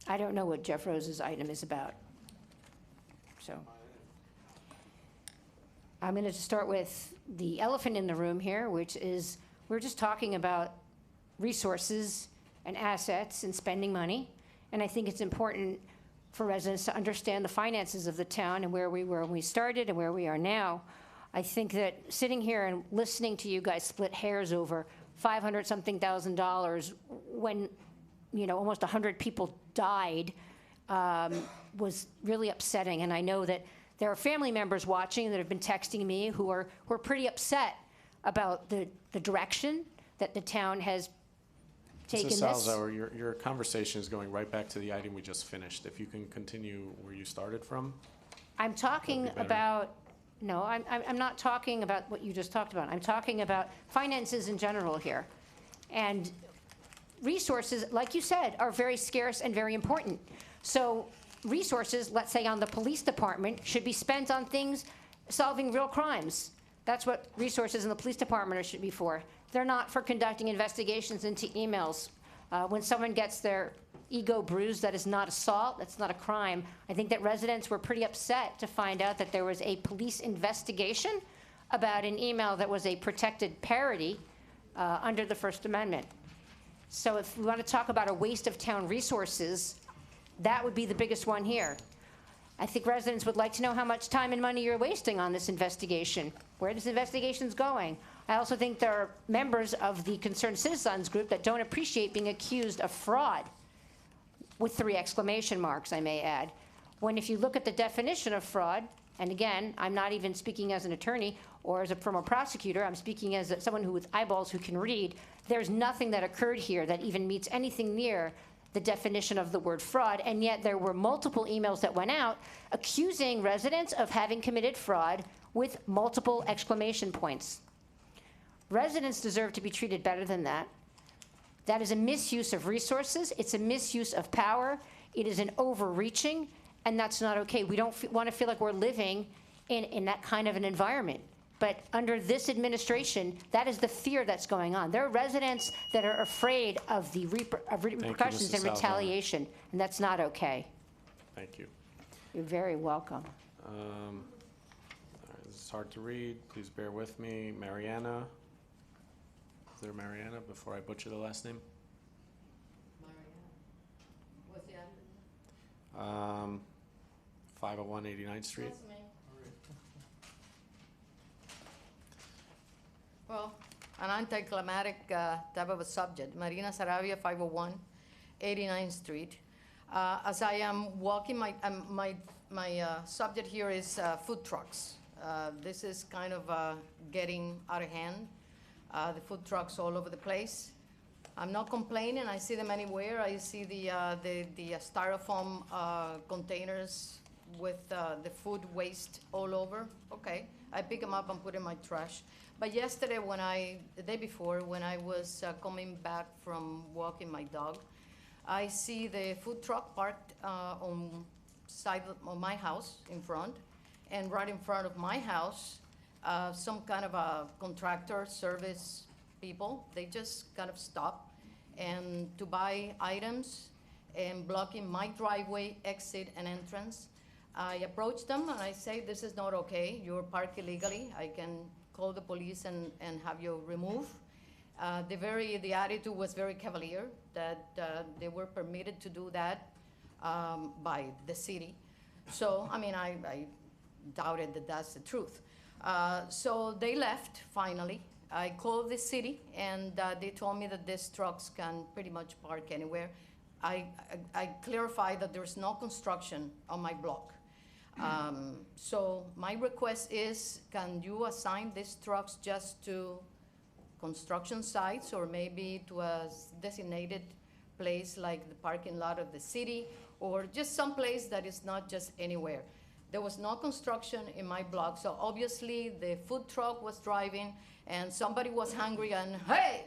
I don't know what Jeff Rose's item is about. So I'm going to start with the elephant in the room here, which is we're just talking about resources and assets and spending money. And I think it's important for residents to understand the finances of the town and where we were when we started and where we are now. I think that sitting here and listening to you guys split hairs over $500-something thousand when, you know, almost 100 people died was really upsetting. And I know that there are family members watching that have been texting me who are pretty upset about the direction that the town has taken this. Mrs. Salzauer, your conversation is going right back to the item we just finished. If you can continue where you started from. I'm talking That'd be better. about, no, I'm not talking about what you just talked about. I'm talking about finances in general here. And resources, like you said, are very scarce and very important. So resources, let's say on the police department, should be spent on things solving real crimes. That's what resources in the police department should be for. They're not for conducting investigations into emails. When someone gets their ego bruised, that is not assault, that's not a crime. I think that residents were pretty upset to find out that there was a police investigation about an email that was a protected parody under the First Amendment. So if we want to talk about a waste of town resources, that would be the biggest one here. I think residents would like to know how much time and money you're wasting on this investigation, where this investigation's going. I also think there are members of the Concerned Citizens group that don't appreciate being accused of fraud, with 3 exclamation marks, I may add. When if you look at the definition of fraud, and again, I'm not even speaking as an attorney or as a former prosecutor, I'm speaking as someone who with eyeballs who can read, there's nothing that occurred here that even meets anything near the definition of the word fraud, and yet there were multiple emails that went out accusing residents of having committed fraud with multiple exclamation points. Residents deserve to be treated better than that. That is a misuse of resources. It's a misuse of power. It is an overreaching, and that's not okay. We don't want to feel like we're living in that kind of an environment. But under this administration, that is the fear that's going on. There are residents that are afraid of the repercussions and Mrs. Salzauer. retaliation, and that's not okay. Thank you. You're very welcome. All right, this is hard to read. Please bear with me. Mariana. Is there Mariana before I butcher the last name? What's the address? 501 89th Street. That's me. Well, an anticlimactic type of a subject. Marina Saravia, 501 89th Street. As I am walking, my subject here is food trucks. This is kind of getting out of hand. The food trucks all over the place. I'm not complaining. I see them anywhere. I see the styrofoam containers with the food waste all over. Okay, I pick them up and put in my trash. But yesterday, the day before, when I was coming back from walking my dog, I see the food truck parked on side of my house in front, and right in front of my house, some kind of a contractor service people. They just kind of stop and to buy items and blocking my driveway, exit, and entrance. I approach them and I say, this is not okay. You're parked illegally. I can call the police and have you removed. The attitude was very cavalier, that they were permitted to do that by the city. So, I mean, I doubted that that's the truth. So they left, finally. I called the city, and they told me that these trucks can pretty much park anywhere. I clarified that there's no construction on my block. So my request is, can you assign these trucks just to construction sites, or maybe to a designated place like the parking lot of the city, or just some place that is not just anywhere? There was no construction in my block, so obviously the food truck was driving and somebody was hungry and, hey,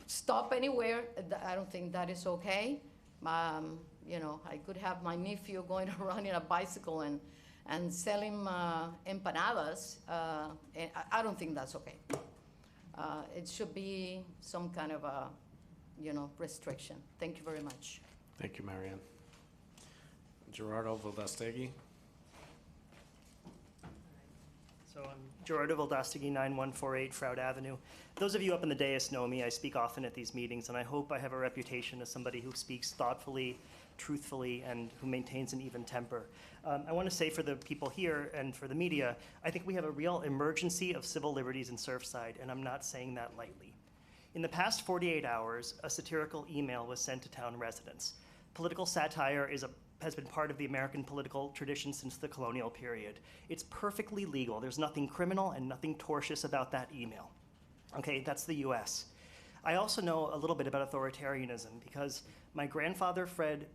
stop anywhere. I don't think that is okay. You know, I could have my nephew going around in a bicycle and selling empanadas. And I don't think that's okay. It should be some kind of a, restriction. Thank you very much. Thank you, Marianne. Gerardo Vildastegui. So I'm Gerardo Vildastegui, 9148 Froud Avenue. Those of you up in the dais know me. I speak often at these meetings, and I hope I have a reputation as somebody who speaks thoughtfully, truthfully, and who maintains an even temper. I want to say for the people here and for the media, I think we have a real emergency of civil liberties in Surfside, and I'm not saying that lightly. In the past 48 hours, a satirical email was sent to town residents. Political satire has been part of the American political tradition since the colonial period. It's perfectly legal. There's nothing criminal and nothing tortious about that email. Okay, that's the US. I also know a little bit about authoritarianism because my grandfather fled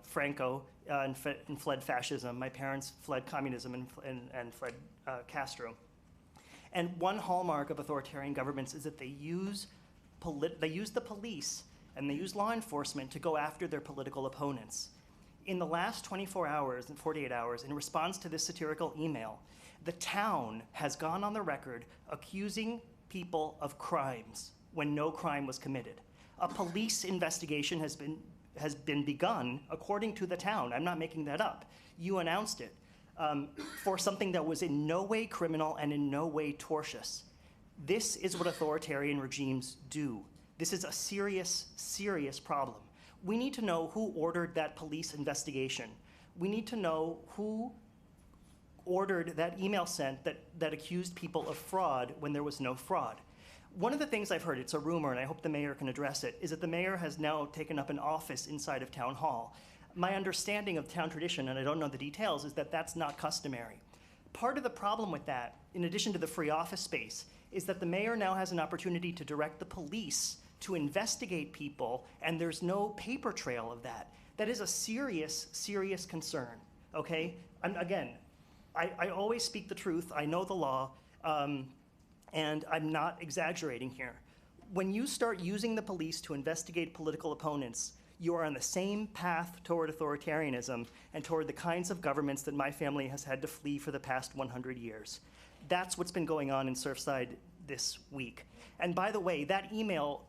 Franco and fled fascism. My parents fled communism and fled Castro. And one hallmark of authoritarian governments is that they use the police and they use law enforcement to go after their political opponents. In the last 24 hours and 48 hours, in response to this satirical email, the town has gone on the record accusing people of crimes when no crime was committed. A police investigation has been begun, according to the town. I'm not making that up. You announced it, for something that was in no way criminal and in no way tortious. This is what authoritarian regimes do. This is a serious, serious problem. We need to know who ordered that police investigation. We need to know who ordered that email sent that accused people of fraud when there was no fraud. One of the things I've heard, it's a rumor, and I hope the mayor can address it, is that the mayor has now taken up an office inside of town hall. My understanding of town tradition, and I don't know the details, is that that's not customary. Part of the problem with that, in addition to the free office space, is that the mayor now has an opportunity to direct the police to investigate people, and there's no paper trail of that. That is a serious, serious concern, okay? I always speak the truth. I know the law, and I'm not exaggerating here. When you start using the police to investigate political opponents, you are on the same path toward authoritarianism and toward the kinds of governments that my family has had to flee for the past 100 years. That's what's been going on in Surfside this week. And by the way, that email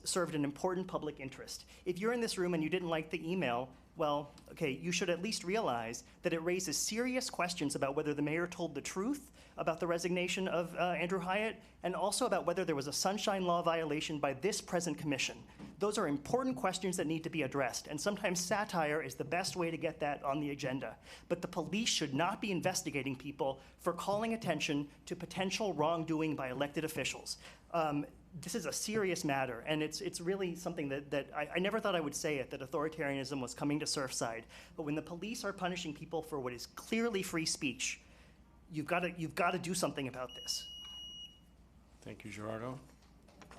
served an important public interest. If you're in this room and you didn't like the email, well, okay, you should at least realize that it raises serious questions about whether the mayor told the truth about the resignation of Andrew Hyatt, and also about whether there was a sunshine law violation by this present commission. Those are important questions that need to be addressed, and sometimes satire is the best way to get that on the agenda. But the police should not be investigating people for calling attention to potential wrongdoing by elected officials. this is a serious matter, and it's really something that I never thought I would say it, that authoritarianism was coming to Surfside. But when the police are punishing people for what is clearly free speech, you've got to do something about this. Thank you, Gerardo.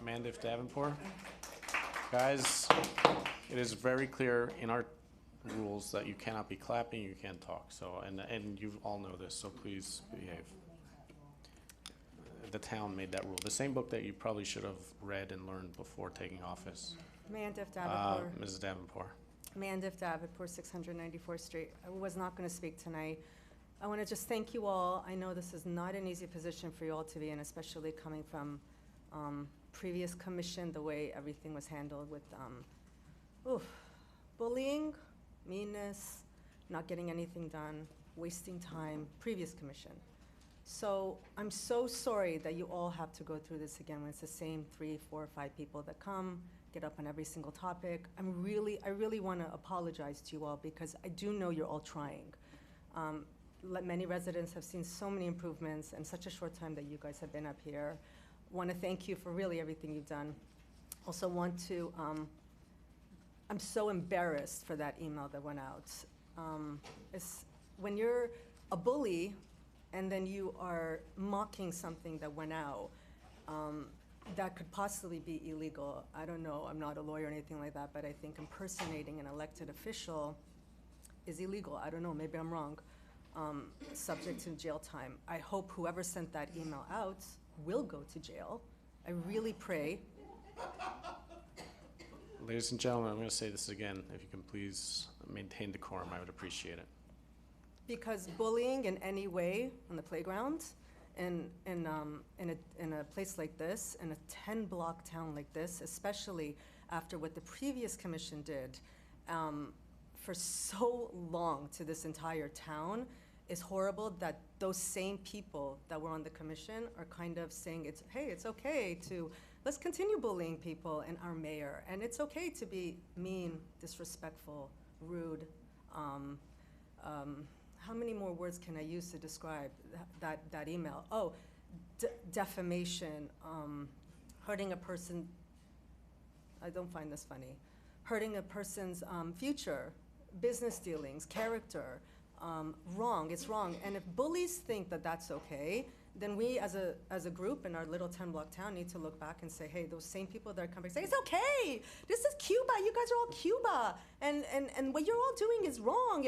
Mandf Davoudpour. Guys, it is very clear in our rules that you cannot be clapping, you can't talk. So, and you all know this, so please behave. The town made that rule. The same book that you probably should have read and learned before taking office. Mandf Davoudpour. Mrs. Davenport. Mandf Davoudpour, 694th Street. I was not going to speak tonight. I want to just thank you all. I know this is not an easy position for you all to be in, especially coming from previous commission, the way everything was handled with bullying, meanness, not getting anything done, wasting time, previous commission. So I'm so sorry that you all have to go through this again when it's the same 3, 4, 5 people that come, get up on every single topic. I really want to apologize to you all because I do know you're all trying. Many residents have seen so many improvements in such a short time that you guys have been up here. Want to thank you for really everything you've done. Also want to, I'm so embarrassed for that email that went out. When you're a bully, and then you are mocking something that went out, that could possibly be illegal. I don't know, I'm not a lawyer or anything like that, but I think impersonating an elected official is illegal. I don't know, maybe I'm wrong. Subject to jail time. I hope whoever sent that email out will go to jail. I really pray. Ladies and gentlemen, I'm going to say this again. If you can please maintain decorum, I would appreciate it. Because bullying in any way on the playground, in a place like this, in a 10-block town like this, especially after what the previous commission did for so long to this entire town, is horrible. That those same people that were on the commission are kind of saying, it's okay to, let's continue bullying people and our mayor, and it's okay to be mean, disrespectful, rude. How many more words can I use to describe that email? Oh, defamation, hurting a person, I don't find this funny, hurting a person's future, business dealings, character, wrong, it's wrong. And if bullies think that that's okay, then we as a group in our little 10-block town need to look back and say, hey, those same people that are coming say, it's okay, this is Cuba, you guys are all Cuba, and what you're all doing is wrong.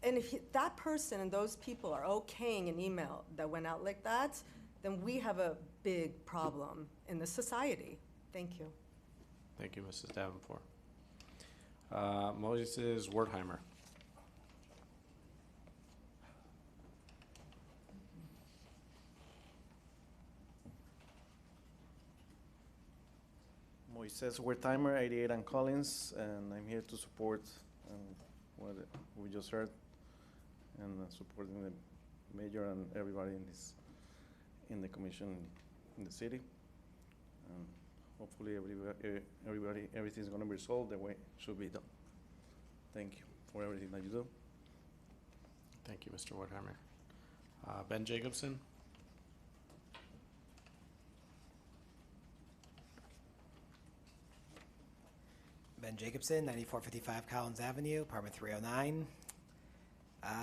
And if that person and those people are okaying an email that went out like that, then we have a big problem in the society. Thank you. Thank you, Mrs. Davenport. Moses Wertheimer. Moises Wertheimer, 88 on Collins, and I'm here to support what we just heard, and supporting the mayor and everybody in the commission in the city. Hopefully everything's going to be resolved the way it should be done. Thank you for everything that you do. Thank you, Mr. Wertheimer. Ben Jacobson. Ben Jacobson, 9455 Collins Avenue, apartment 309.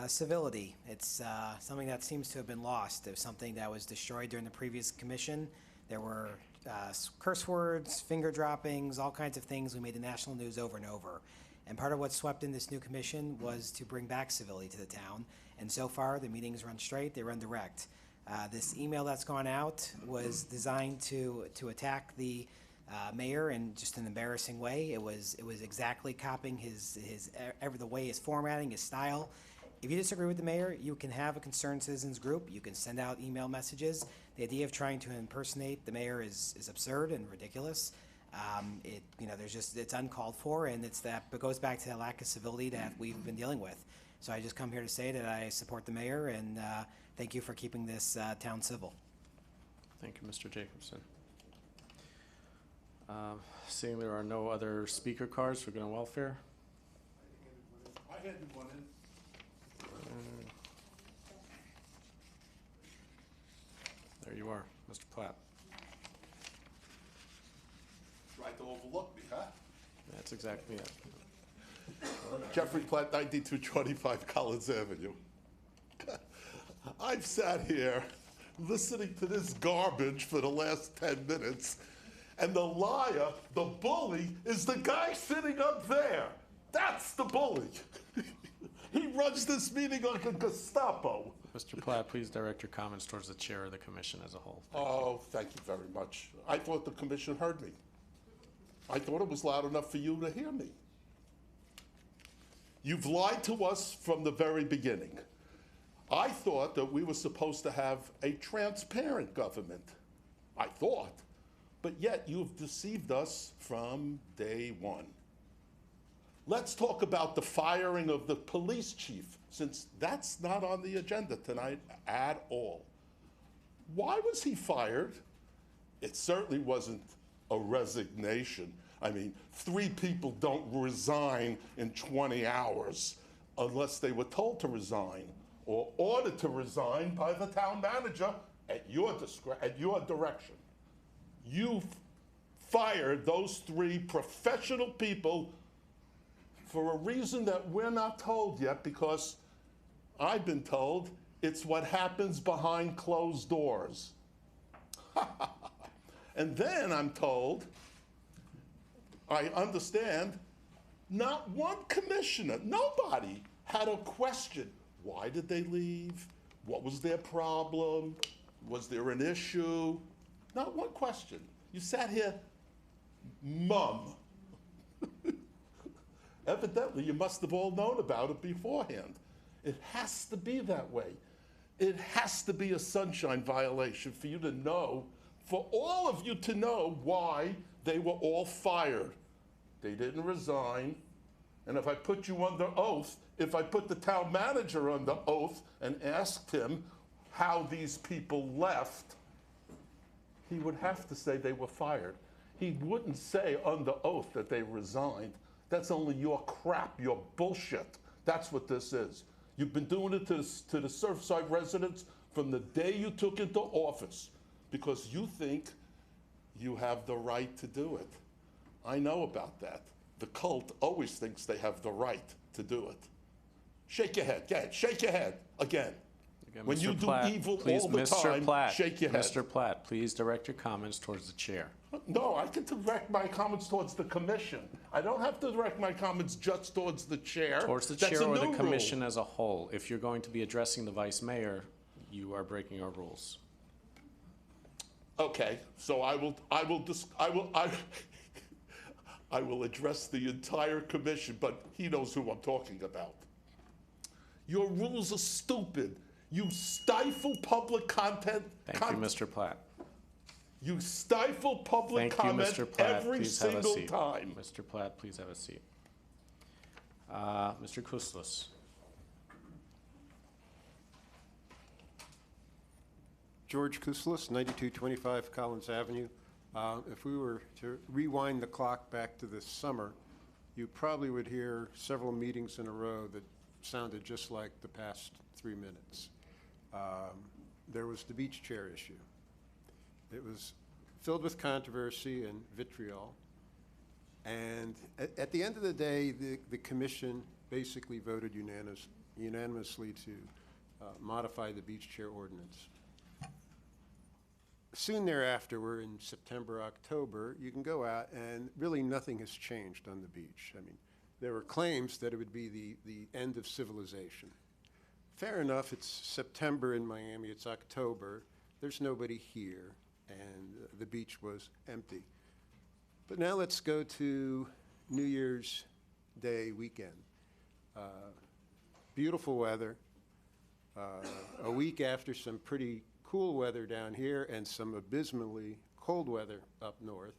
Civility, it's something that seems to have been lost. It was something that was destroyed during the previous commission. There were curse words, finger droppings, all kinds of things. We made the national news over and over. And part of what swept in this new commission was to bring back civility to the town. And so far, the meetings run straight, they run direct. This email that's gone out was designed to attack the mayor in just an embarrassing way. It was exactly copying the way his formatting, his style. If you disagree with the mayor, you can have a concerned citizens group. You can send out email messages. The idea of trying to impersonate the mayor is absurd and ridiculous. It's uncalled for, and it goes back to that lack of civility that we've been dealing with. So I just come here to say that I support the mayor, and thank you for keeping this town civil. Thank you, Mr. Jacobson. Seeing there are no other speaker cards for good and welfare. I had one in. There you are, Mr. Platt. to overlook me, huh? That's exactly it. Jeffrey Platt, 9225 Collins Avenue. I've sat here listening to this garbage for the last 10 minutes, and the liar, the bully, is the guy sitting up there. That's the bully. He runs this meeting like a Gestapo. Mr. Platt, please direct your comments towards the chair of the commission as a whole. Thank you very much. I thought the commission heard me. I thought it was loud enough for you to hear me. You've lied to us from the very beginning. I thought that we were supposed to have a transparent government. I thought. But yet you've deceived us from day one. Let's talk about the firing of the police chief, since that's not on the agenda tonight at all. Why was he fired? It certainly wasn't a resignation. I mean, 3 people don't resign in 20 hours unless they were told to resign or ordered to resign by the town manager at your direction. You fired those 3 professional people for a reason that we're not told yet, because I've been told it's what happens behind closed doors. And then I'm told, I understand, not one commissioner, nobody had a question. Why did they leave? What was their problem? Was there an issue? Not one question. You sat here mum. Evidently, you must have all known about it beforehand. It has to be that way. It has to be a sunshine violation for you to know, for all of you to know why they were all fired. They didn't resign. And if I put you under oath, if I put the town manager under oath and asked him how these people left, he would have to say they were fired. He wouldn't say under oath that they resigned. That's only your crap, your bullshit. That's what this is. You've been doing it to the Surfside residents from the day you took into office because you think you have the right to do it. I know about that. The cult always thinks they have the right to do it. Shake your head. Go ahead. Shake your head again. When you do evil all the time, shake your head. Mr. Platt, please direct your comments towards the chair. No, I can direct my comments towards the commission. I don't have to direct my comments just towards the chair. Towards the chair or the commission as a whole. If you're going to be addressing the vice mayor, you are breaking our rules. Okay, so I will address the entire commission, but he knows who I'm talking about. Your rules are stupid. You stifle public content. Thank you, Mr. Platt. You stifle public comment every single time. Mr. Platt, please have a seat. Mr. Kuslis. George Kuslis, 9225 Collins Avenue. If we were to rewind the clock back to this summer, you probably would hear several meetings in a row that sounded just like the past 3 minutes. There was the beach chair issue. It was filled with controversy and vitriol. And at the end of the day, the commission basically voted unanimously to modify the beach chair ordinance. Soon thereafter, we're in September, October, you can go out and really nothing has changed on the beach. I mean, there were claims that it would be the end of civilization. Fair enough, it's September in Miami, it's October, there's nobody here, and the beach was empty. But now let's go to New Year's Day weekend. Beautiful weather, a week after some pretty cool weather down here and some abysmally cold weather up north.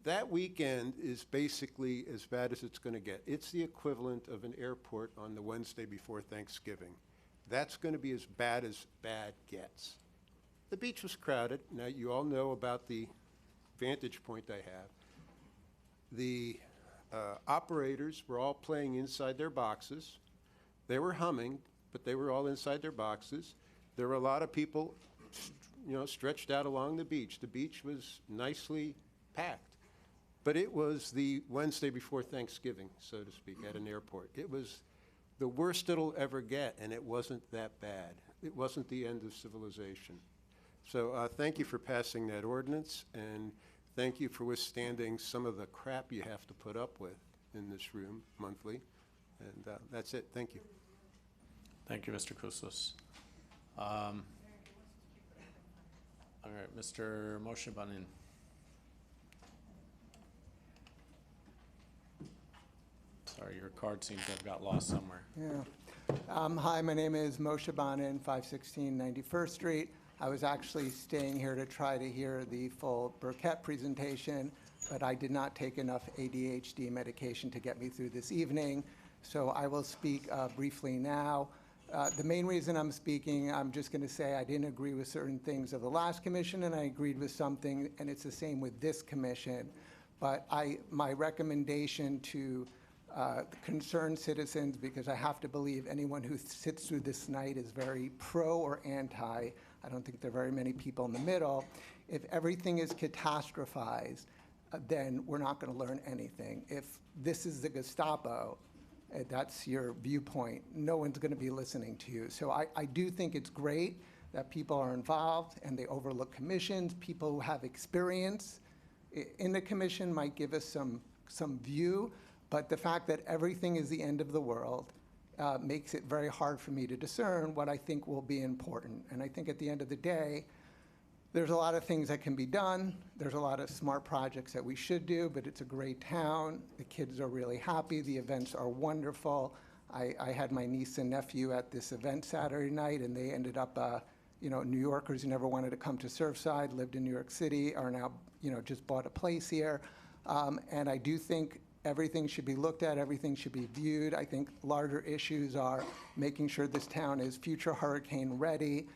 That weekend is basically as bad as it's going to get. It's the equivalent of an airport on the Wednesday before Thanksgiving. That's going to be as bad gets. The beach was crowded. Now, you all know about the vantage point I have. The operators were all playing inside their boxes. They were humming, but they were all inside their boxes. There were a lot of people, stretched out along the beach. The beach was nicely packed. But it was the Wednesday before Thanksgiving, so to speak, at an airport. It was the worst it'll ever get, and it wasn't that bad. It wasn't the end of civilization. So thank you for passing that ordinance, and thank you for withstanding some of the crap you have to put up with in this room monthly. And that's it. Thank you. Thank you, Mr. Kouslos. All right, Mr. Moshe Banin. Sorry, your card seems to have got lost somewhere. Yeah. Hi, my name is Moshe Banin, 516 91st Street. I was actually staying here to try to hear the full Burkett presentation, but I did not take enough ADHD medication to get me through this evening, so I will speak briefly now. The main reason I'm speaking, I'm just going to say I didn't agree with certain things of the last commission, and I agreed with something, and it's the same with this commission. But my recommendation to concerned citizens, because I have to believe anyone who sits through this night is very pro or anti. I don't think there are very many people in the middle. If everything is catastrophized, then we're not going to learn anything. If this is the Gestapo, that's your viewpoint, no one's going to be listening to you. So I do think it's great that people are involved and they overlook commissions. People who have experience in the commission might give us some view, but the fact that everything is the end of the world makes it very hard for me to discern what I think will be important. And I think at the end of the day, there's a lot of things that can be done. There's a lot of smart projects that we should do, but it's a great town. The kids are really happy. The events are wonderful. I had my niece and nephew at this event Saturday night, and they ended up, New Yorkers who never wanted to come to Surfside, lived in New York City, are now, just bought a place here. And I do think everything should be looked at, everything should be viewed. I think larger issues are making sure this town is future hurricane ready.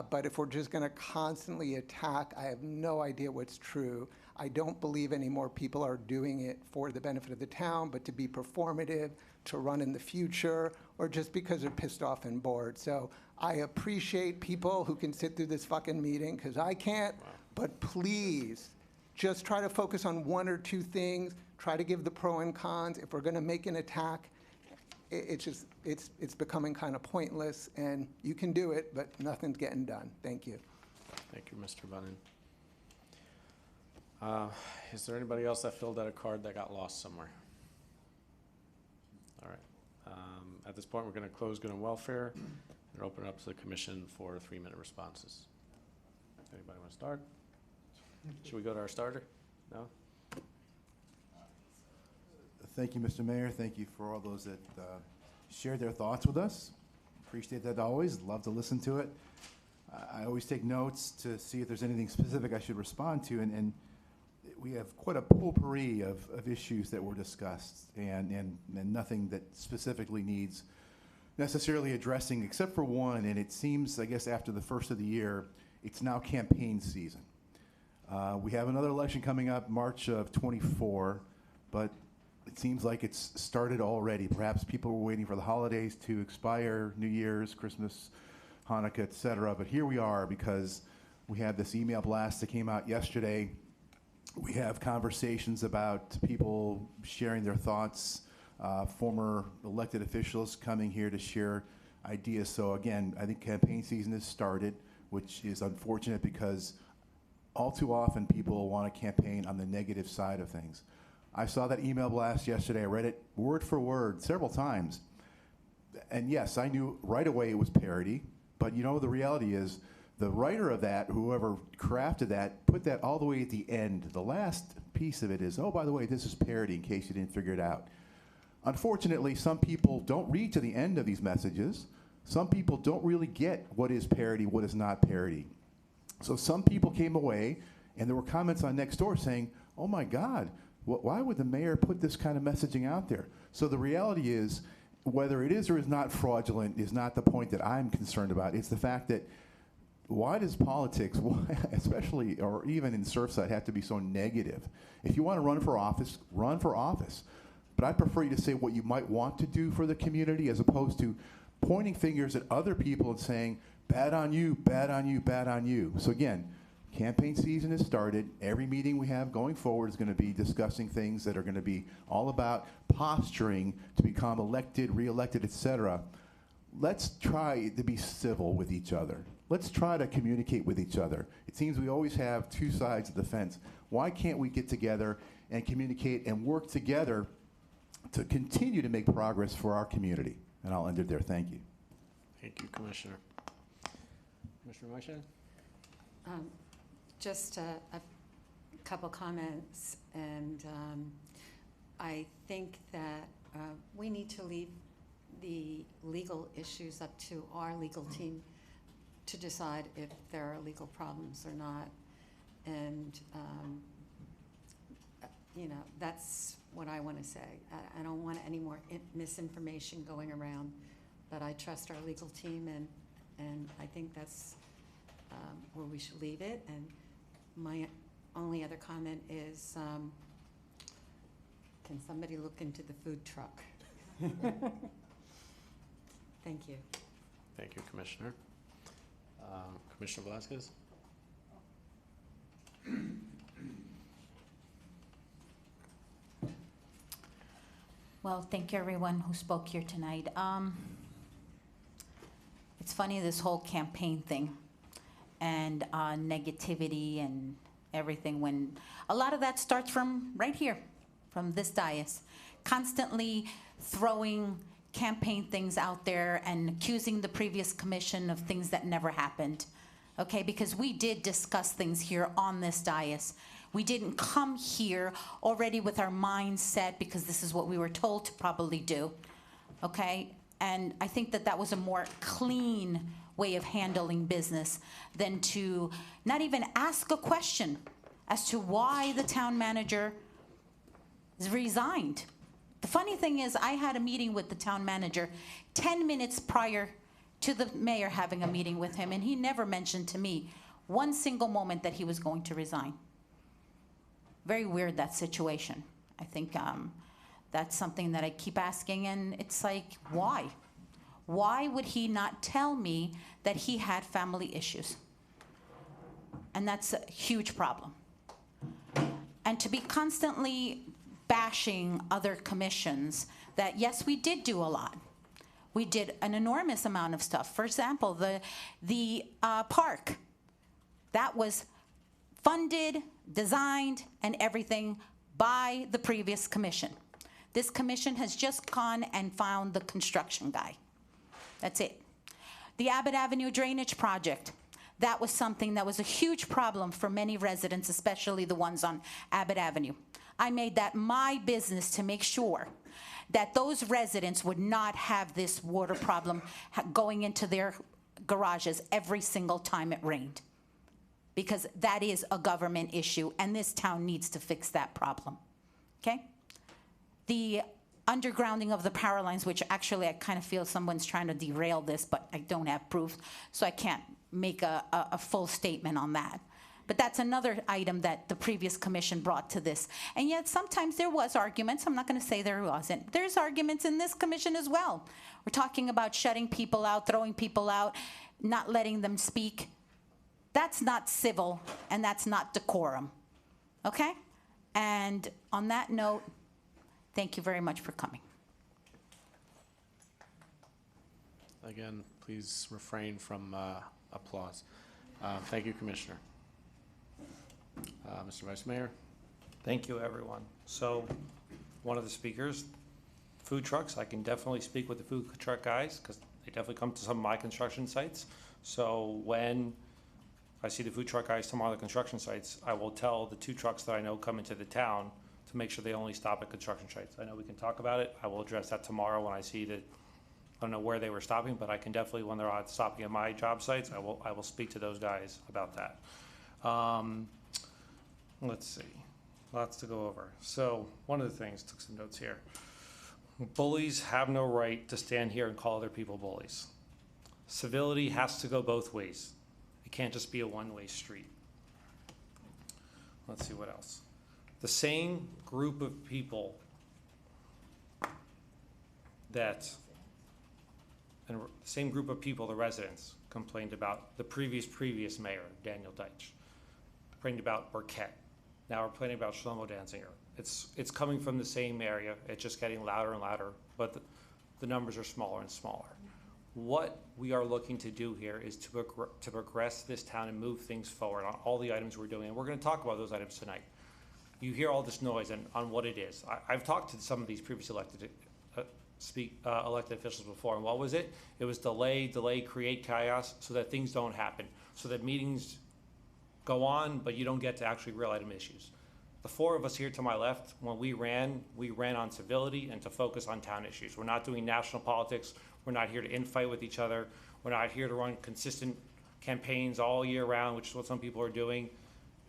But if we're just going to constantly attack, I have no idea what's true. I don't believe any more people are doing it for the benefit of the town, but to be performative, to run in the future, or just because they're pissed off and bored. So I appreciate people who can sit through this fucking meeting, because I can't. But please, just try to focus on one or two things. Try to give the pro and cons. If we're going to make an attack, it's becoming kind of pointless, and you can do it, but nothing's getting done. Thank you. Thank you, Mr. Banin. Is there anybody else that filled out a card that got lost somewhere? All right. At this point, we're going to close good and welfare and open it up to the commission for 3-minute responses. Anybody want to start? Should we go to our starter? No? Thank you, Mr. Mayor. Thank you for all those that shared their thoughts with us. Appreciate that always. Love to listen to it. I always take notes to see if there's anything specific I should respond to, and we have quite a potpourri of issues that were discussed, and nothing that specifically needs necessarily addressing except for one, and it seems, I guess, after the first of the year, it's now campaign season. We have another election coming up, March of 24, but it seems like it's started already. Perhaps people were waiting for the holidays to expire, New Year's, Christmas, Hanukkah, et cetera. But here we are because we had this email blast that came out yesterday. We have conversations about people sharing their thoughts, former elected officials coming here to share ideas. So again, I think campaign season has started, which is unfortunate because all too often people want to campaign on the negative side of things. I saw that email blast yesterday. I read it word for word several times. And yes, I knew right away it was parody. But the reality is the writer of that, whoever crafted that, put that all the way at the end. The last piece of it is, oh, by the way, this is parody in case you didn't figure it out. Unfortunately, some people don't read to the end of these messages. Some people don't really get what is parody, what is not parody. So some people came away, and there were comments on Nextdoor saying, oh my God, why would the mayor put this kind of messaging out there? So the reality is, whether it is or is not fraudulent is not the point that I'm concerned about. It's the fact that why does politics, especially or even in Surfside, have to be so negative? If you want to run for office, run for office. But I prefer you to say what you might want to do for the community as opposed to pointing fingers at other people and saying, bad on you, bad on you, bad on you. So again, Campaign season has started. Every meeting we have going forward is going to be discussing things that are going to be all about posturing to become elected, re-elected, et cetera. Let's try to be civil with each other. Let's try to communicate with each other. It seems we always have two sides of the fence. Why can't we get together and communicate and work together to continue to make progress for our community? And I'll end it there. Thank you. Thank you, Commissioner. Commissioner Maisha? Just a couple comments, and I think that we need to leave the legal issues up to our legal team to decide if there are legal problems or not. And, you know, that's what I want to say. I don't want any more misinformation going around, but I trust our legal team, and I think that's where we should leave it. And my only other comment is, can somebody look into the food truck? Thank you. Thank you, Commissioner. Commissioner Velazquez? Well, thank you everyone who spoke here tonight. It's funny, this whole campaign thing and negativity and everything, when a lot of that starts from right here, from this dais, constantly throwing campaign things out there and accusing the previous commission of things that never happened, okay? Because we did discuss things here on this dais. We didn't come here already with our minds set because this is what we were told to probably do, okay? And I think that that was a more clean way of handling business than to not even ask a question as to why the town manager resigned. The funny thing is, I had a meeting with the town manager 10 minutes prior to the mayor having a meeting with him, and he never mentioned to me one single moment that he was going to resign. Very weird, that situation. I think that's something that I keep asking, and it's like, why? Why would he not tell me that he had family issues? And that's a huge problem. And to be constantly bashing other commissions that, yes, we did do a lot. We did an enormous amount of stuff. For example, the park, that was funded, designed, and everything by the previous commission. This commission has just gone and found the construction guy. That's it. The Abbott Avenue Drainage Project, that was something that was a huge problem for many residents, especially the ones on Abbott Avenue. I made that my business to make sure that those residents would not have this water problem going into their garages every single time it rained, because that is a government issue, and this town needs to fix that problem, okay? The undergrounding of the power lines, which actually I kind of feel someone's trying to derail this, but I don't have proof, so I can't make a full statement on that. But that's another item that the previous commission brought to this. And yet sometimes there was arguments. I'm not going to say there wasn't. There's arguments in this commission as well. We're talking about shutting people out, throwing people out, not letting them speak. That's not civil, and that's not decorum, okay? And on that note, thank you very much for coming. Again, please refrain from applause. Thank you, Commissioner. Mr. Vice Mayor. Thank you, everyone. So, one of the speakers, food trucks, I can definitely speak with the food truck guys because they definitely come to some of my construction sites. So when I see the food truck guys tomorrow at the construction sites, I will tell the 2 trucks that I know come into the town to make sure they only stop at construction sites. I know we can talk about it. I will address that tomorrow when I see that. I don't know where they were stopping, but I can definitely, when they're out stopping at my job sites, I will speak to those guys about that. Let's see, lots to go over. So one of the things, took some notes here. Bullies have no right to stand here and call other people bullies. Civility has to go both ways. It can't just be a one-way street. Let's see what else. The same group of people the same group of people, the residents, complained about the previous mayor, Daniel Deitch. complaining about Burkett. Now we're complaining about Shlomo Danzinger. It's coming from the same area. It's just getting louder and louder, but the numbers are smaller and smaller. What we are looking to do here is to progress this town and move things forward on all the items we're doing. And we're going to talk about those items tonight. You hear all this noise on what it is. I've talked to some of these previously elected officials before, and what was it? It was delay, create chaos so that things don't happen, so that meetings go on, but you don't get to actually real item issues. The four of us here to my left, when we ran on civility and to focus on town issues. We're not doing national politics. We're not here to infight with each other. We're not here to run consistent campaigns all year round, which is what some people are doing.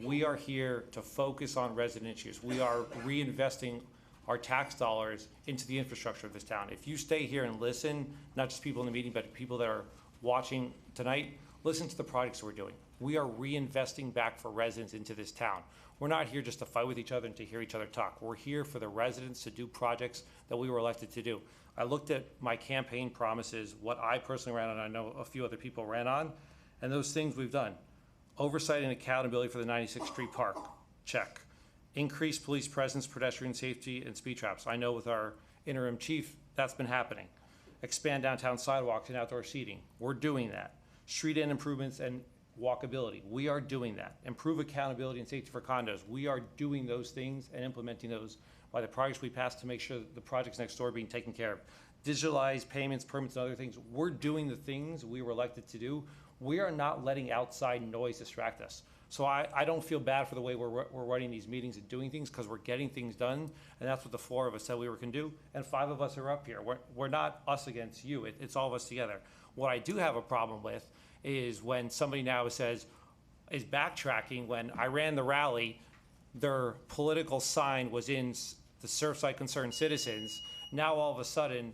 We are here to focus on resident issues. We are reinvesting our tax dollars into the infrastructure of this town. If you stay here and listen, not just people in the meeting, but people that are watching tonight, listen to the projects we're doing. We are reinvesting back for residents into this town. We're not here just to fight with each other and to hear each other talk. We're here for the residents to do projects that we were elected to do. I looked at my campaign promises, what I personally ran on, I know a few other people ran on, and those things we've done. Oversight and accountability for the 96th Street Park, check. Increased police presence, pedestrian safety, and speed traps. I know with our interim chief, that's been happening. Expand downtown sidewalks and outdoor seating. We're doing that. Street end improvements and walkability. We are doing that. Improve accountability and safety for condos. We are doing those things and implementing those by the projects we passed to make sure that the projects next door are being taken care of. Digitalize payments, permits, and other things. We're doing the things we were elected to do. We are not letting outside noise distract us. So I don't feel bad for the way we're running these meetings and doing things, because we're getting things done, and that's what the four of us said we were going to do, and 5 of us are up here. We're not us against you. It's all of us together. What I do have a problem with is when somebody now is backtracking. When I ran the rally, their political sign was in the Surfside Concerned Citizens. Now all of a sudden,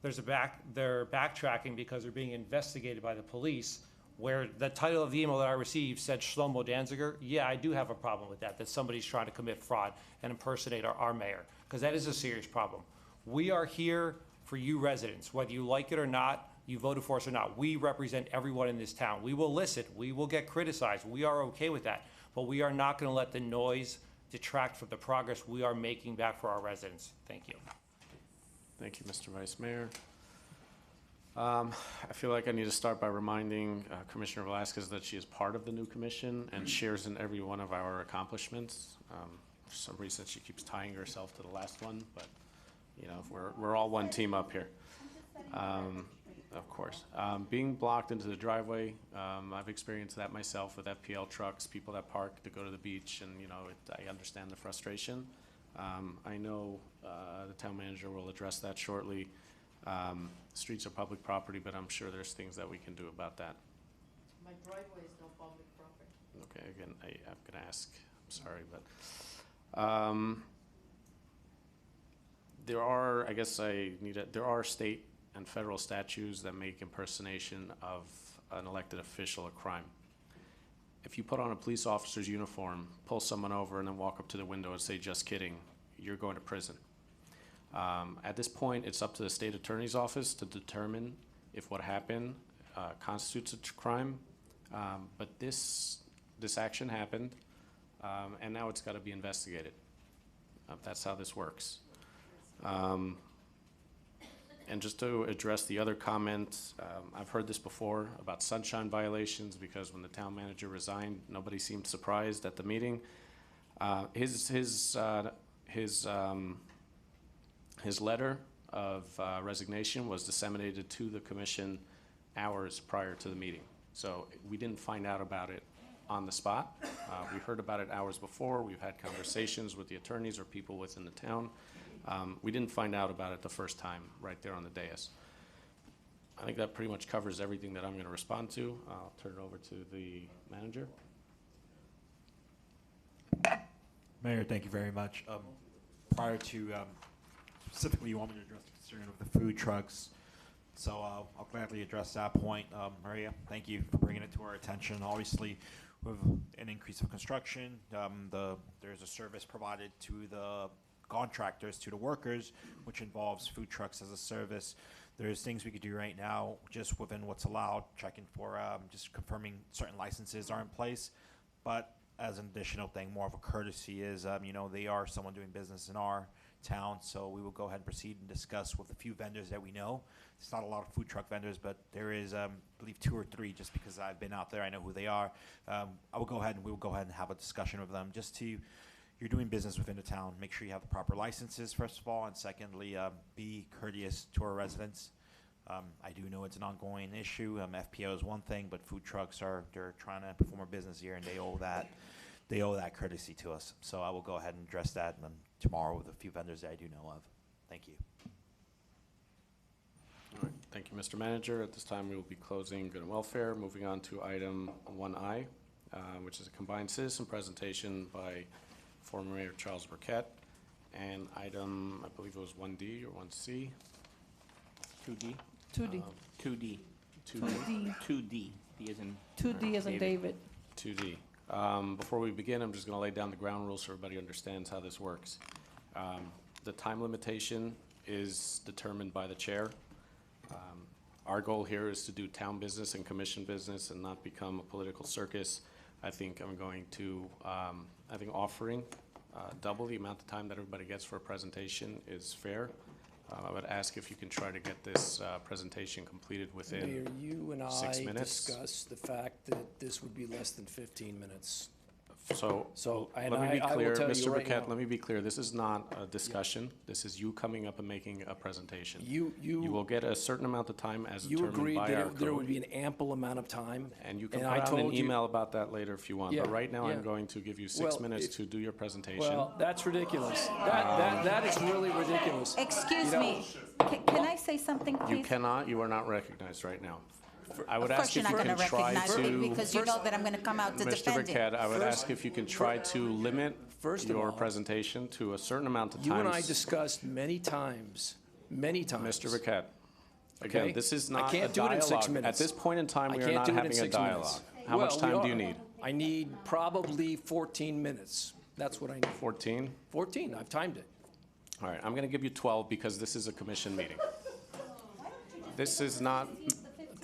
they're backtracking because they're being investigated by the police, where the title of the email that I received said Shlomo Danzinger. Yeah, I do have a problem with that somebody's trying to commit fraud and impersonate our mayor, because that is a serious problem. We are here for you residents, whether you like it or not, you voted for us or not. We represent everyone in this town. We will listen, we will get criticized, we are okay with that, but we are not gonna let the noise detract from the progress we are making back for our residents. Thank you. Thank you, Mr. Vice Mayor. I feel like I need to start by reminding Commissioner Velazquez that she is part of the new commission and shares in every one of our accomplishments. For some reason, she keeps tying herself to the last one, but you know, we're all one team up here. Of course. Being blocked into the driveway, I've experienced that myself with FPL trucks, people that park to go to the beach, and you know, I understand the frustration. I know the town manager will address that shortly. Streets are public property, but I'm sure there's things that we can do about that. My driveway is no public property. Okay, again, I'm gonna ask, I'm sorry, but there are, I guess there are state and federal statutes that make impersonation of an elected official a crime. If you put on a police officer's uniform, pull someone over, and then walk up to the window and say, "Just kidding," you're going to prison. At this point, it's up to the state attorney's office to determine if what happened constitutes a crime. But this action happened, and now it's got to be investigated. That's how this works. And just to address the other comment, I've heard this before about sunshine violations, because when the town manager resigned, nobody seemed surprised at the meeting. His letter of resignation was disseminated to the commission hours prior to the meeting. So we didn't find out about it on the spot. We heard about it hours before. We've had conversations with the attorneys or people within the town. We didn't find out about it the first time right there on the dais. I think that pretty much covers everything that I'm going to respond to. I'll turn it over to the manager. Mayor, thank you very much. Prior to specifically, you want me to address the concern of the food trucks, so I'll gladly address that point. Maria, thank you for bringing it to our attention. Obviously, with an increase of construction, there's a service provided to the contractors, to the workers, which involves food trucks as a service. There's things we could do right now just within what's allowed, checking for just confirming certain licenses are in place. But as an additional thing, more of a courtesy, is, you know, they are someone doing business in our town, so we will go ahead and proceed and discuss with a few vendors that we know. It's not a lot of food truck vendors, but there is, I believe, 2 or 3, just because I've been out there, I know who they are. We will go ahead and have a discussion with them, just to, you're doing business within the town, make sure you have the proper licenses, first of all, and secondly, be courteous to our residents. I do know it's an ongoing issue. FPO is one thing, but food trucks they're trying to perform a business here, and they owe that courtesy to us. So I will go ahead and address that tomorrow with a few vendors that I do know of. Thank you. All right, thank you, Mr. Manager. At this time, we will be closing good and welfare. Moving on to item 1I, which is a combined citizen presentation by former Mayor Charles Burkett, and item, I believe it was 1D or 1C. 2D? 2D. 2D. 2D. 2D. D as in 2D as in David. 2D. Before we begin, I'm just going to lay down the ground rules so everybody understands how this works. The time limitation is determined by the chair. Our goal here is to do town business and commission business and not become a political circus. I think I'm going to, I think offering double the amount of time that everybody gets for a presentation is fair. I would ask if you can try to get this presentation completed within Mayor, you and 6 I minutes. discussed the fact that this would be less than 15 minutes. So and let me be I will clear, tell you Mr. right Burkett, now- let me be clear. This is not a discussion. This is you coming up and making a presentation. You will get a certain amount of time as You determined agreed by that our there would code. be an ample amount of time. And you can I put out an told you- email about that later if you want. Yeah, But right now, I'm yeah. going to give you 6 Well, minutes if- to do your presentation. Well, that's ridiculous. That is really ridiculous. Excuse You know- me, can I say something, please? You cannot, you are not recognized right now. I would Of course ask you're if you not can gonna try recognize me to. because you know that I'm gonna come out to Mr. defend it. Burkett, I would ask if you can try to limit First of your all, presentation to a certain amount of You time. and I discussed many times. Mr. Burkett, again, Okay? this is I not a can't do it in 6 dialogue. minutes. At this point in time, I we are can't not do it in having a 6 dialogue. minutes. How much Well, we time do you are. need? I need probably 14 minutes. That's what I need. 14? 14, I've timed it. All right, I'm going to give you 12 because this is a commission meeting. This is not,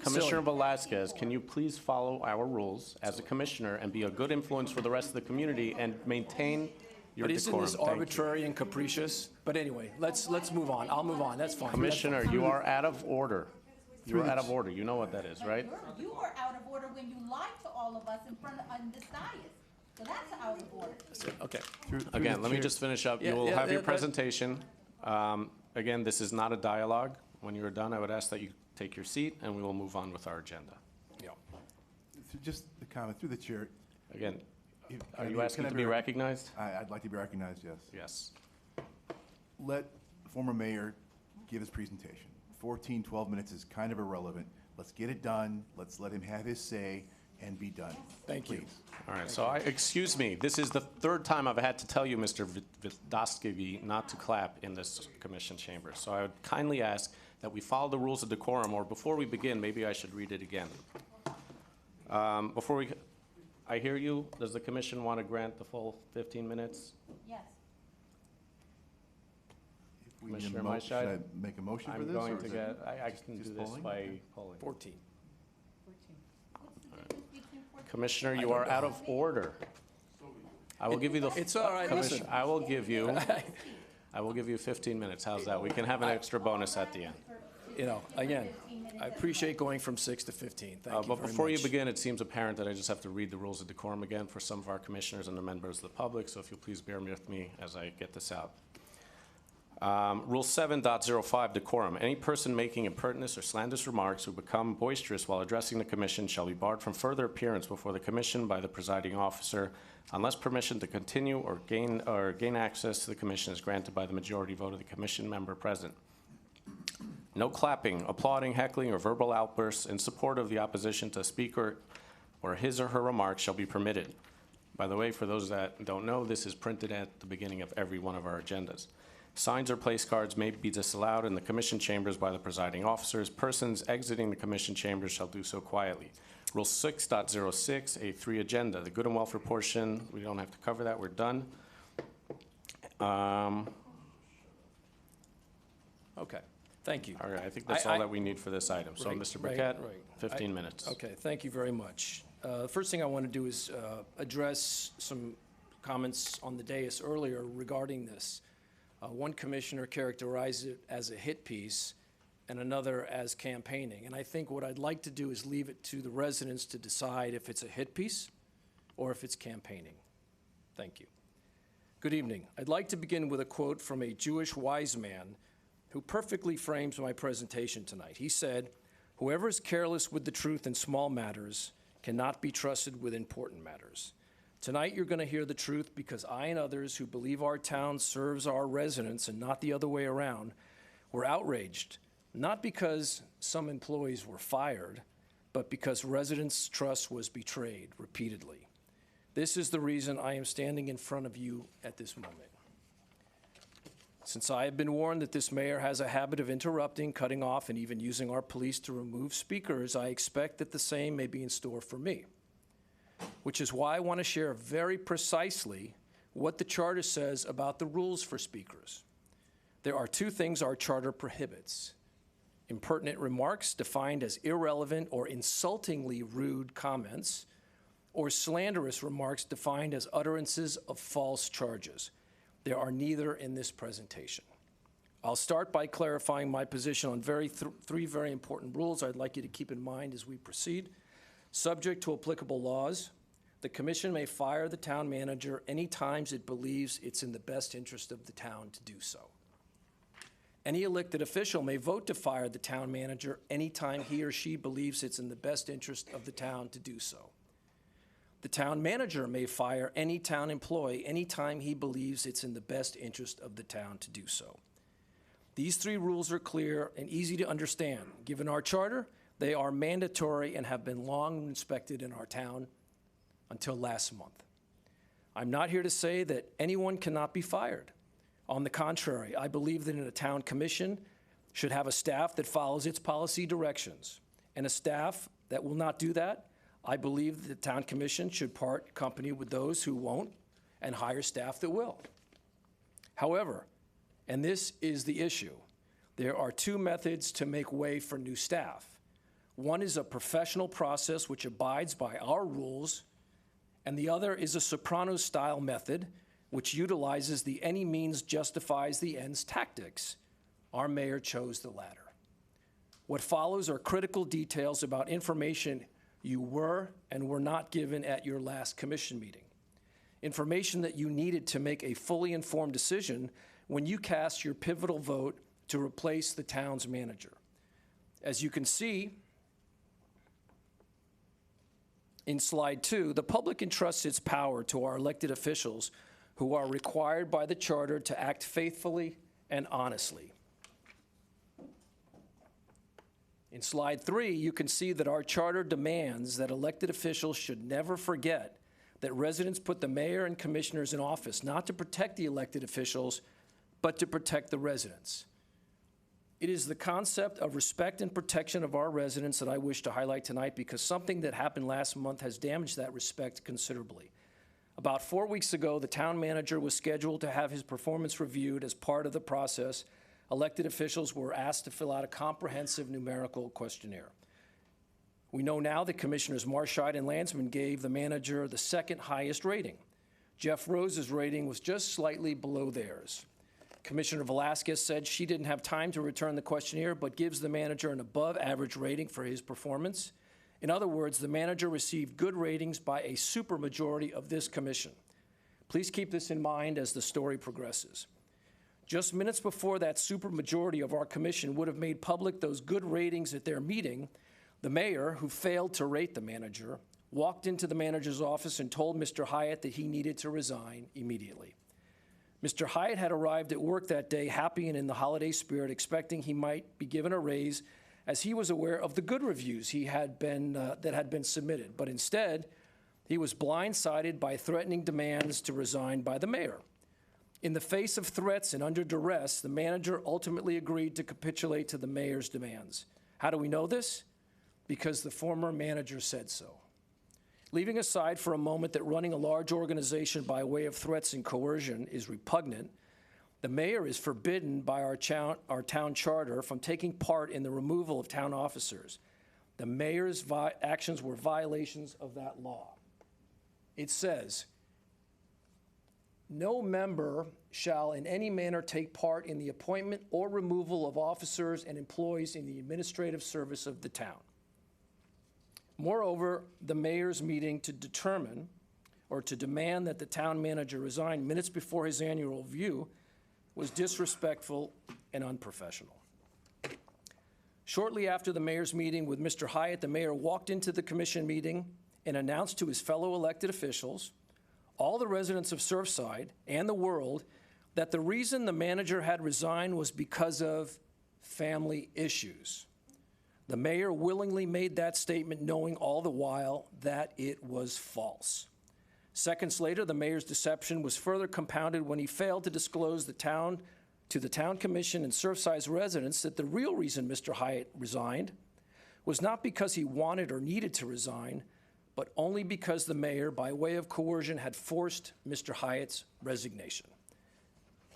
Commissioner Velazquez, can you please follow our rules as a commissioner and be a good influence for the rest of the community and maintain your But isn't decorum? this Thank you. arbitrary and capricious? But anyway, let's move on. I'll move on. That's fine. Commissioner, That's fine. you are out of order. You are out of order. You know what that is, right? You are out of order when you lied to all of us in front of, on this dais. So that's out of order. Okay. Again, let me just finish up. You will have your presentation. Again, this is not a dialogue. When you're done, I would ask that you take your seat, and we will move on with our agenda. Yeah. Just a comment through the chair. Again, If- are can I you be- asking can I to be recognized? I'd like to be recognized, yes. Yes. Let the former mayor give his presentation. 14, 12 minutes is kind of irrelevant. Let's get it done. Let's let him have his say and be done. Thank you. Please. All right, so excuse me, this is the third time I've had to tell you, Mr. Velazquez, not to clap in this commission chamber. So I would kindly ask that we follow the rules of decorum, or before we begin, maybe I should read it again. I hear you. Does the commission want to grant the full 15 minutes? Yes. If we need a Commissioner mo- Maishad? Should I make a motion for I'm this? going or to is get, it I can do just this polling? by polling. 14. Commissioner, you are out of order. I will give you the. It's all right, Commissioner, listen. I will give you 15 minutes. How's that? We can have an extra bonus at the end. You know, again, I appreciate going from 6 to 15. Thank you But very before you much. begin, it seems apparent that I just have to read the rules of decorum again for some of our commissioners and the members of the public, so if you'll please bear with me as I get this out. Rule 7.05, decorum. Any person making impertinent or slanderous remarks who become boisterous while addressing the commission shall be barred from further appearance before the commission by the presiding officer unless permission to continue or gain access to the commission is granted by the majority vote of the commission member present. No clapping, applauding, heckling, or verbal outbursts in support of the opposition to a speaker or his or her remarks shall be permitted. By the way, for those that don't know, this is printed at the beginning of every one of our agendas. Signs or place cards may be disallowed in the commission chambers by the presiding officers. Persons exiting the commission chambers shall do so quietly. Rule 6.06, A3 agenda. The good and welfare portion, we don't have to cover that, we're done. Okay, thank you. All right, I think that's all that we need for this item. So, Right, Mr. right, Burkett, right. 15 minutes. Okay, thank you very much. The first thing I want to do is address some comments on the dais earlier regarding this. One commissioner characterized it as a hit piece and another as campaigning. And I think what I'd like to do is leave it to the residents to decide if it's a hit piece or if it's campaigning. Thank you. Good evening. I'd like to begin with a quote from a Jewish wise man who perfectly frames my presentation tonight. He said, "Whoever is careless with the truth in small matters cannot be trusted with important matters." Tonight you're going to hear the truth because I and others who believe our town serves our residents and not the other way around were outraged, not because some employees were fired, but because residents' trust was betrayed repeatedly. This is the reason I am standing in front of you at this moment. Since I have been warned that this mayor has a habit of interrupting, cutting off, and even using our police to remove speakers, I expect that the same may be in store for me, which is why I want to share very precisely what the charter says about the rules for speakers. There are two things our charter prohibits: impertinent remarks, defined as irrelevant or insultingly rude comments, or slanderous remarks, defined as utterances of false charges. There are neither in this presentation. I'll start by clarifying my position on three very important rules I'd like you to keep in mind as we proceed. Subject to applicable laws, the commission may fire the town manager any times it believes it's in the best interest of the town to do so. Any elected official may vote to fire the town manager anytime he or she believes it's in the best interest of the town to do so. The town manager may fire any town employee anytime he believes it's in the best interest of the town to do so. These three rules are clear and easy to understand. Given our charter, they are mandatory and have been long respected in our town until last month. I'm not here to say that anyone cannot be fired. On the contrary, I believe that a town commission should have a staff that follows its policy directions. And a staff that will not do that, I believe that the town commission should part company with those who won't and hire staff that will. However, and this is the issue, there are two methods to make way for new staff. One is a professional process which abides by our rules, and the other is a Sopranos-style method which utilizes the any means justifies the ends tactics. Our mayor chose the latter. What follows are critical details about information you were and were not given at your last commission meeting. Information that you needed to make a fully informed decision when you cast your pivotal vote to replace the town's manager. As you can see in slide 2, the public entrusts its power to our elected officials who are required by the charter to act faithfully and honestly. In slide 3, you can see that our charter demands that elected officials should never forget that residents put the mayor and commissioners in office not to protect the elected officials, but to protect the residents. It is the concept of respect and protection of our residents that I wish to highlight tonight, because something that happened last month has damaged that respect considerably. About 4 weeks ago, the town manager was scheduled to have his performance reviewed. As part of the process, elected officials were asked to fill out a comprehensive numerical questionnaire. We know now that Commissioners Marshide and Landsman gave the manager the second highest rating. Jeff Rose's rating was just slightly below theirs. Commissioner Velazquez said she didn't have time to return the questionnaire, but gives the manager an above-average rating for his performance. In other words, the manager received good ratings by a supermajority of this commission. Please keep this in mind as the story progresses. Just minutes before that supermajority of our commission would have made public those good ratings at their meeting, the mayor, who failed to rate the manager, walked into the manager's office and told Mr. Hyatt that he needed to resign immediately. Mr. Hyatt had arrived at work that day happy and in the holiday spirit, expecting he might be given a raise, as he was aware of the good reviews that had been submitted. But instead, he was blindsided by threatening demands to resign by the mayor. In the face of threats and under duress, the manager ultimately agreed to capitulate to the mayor's demands. How do we know this? Because the former manager said so. Leaving aside for a moment that running a large organization by way of threats and coercion is repugnant, the mayor is forbidden by our town charter from taking part in the removal of town officers. The mayor's actions were violations of that law. It says, no member shall in any manner take part in the appointment or removal of officers and employees in the administrative service of the town. Moreover, the mayor's meeting to determine or to demand that the town manager resign minutes before his annual review was disrespectful and unprofessional. Shortly after the mayor's meeting with Mr. Hyatt, the mayor walked into the commission meeting and announced to his fellow elected officials, all the residents of Surfside and the world, that the reason the manager had resigned was because of family issues. The mayor willingly made that statement, knowing all the while that it was false. Seconds later, the mayor's deception was further compounded when he failed to disclose to the town commission and Surfside's residents that the real reason Mr. Hyatt resigned was not because he wanted or needed to resign, but only because the mayor, by way of coercion, had forced Mr. Hyatt's resignation.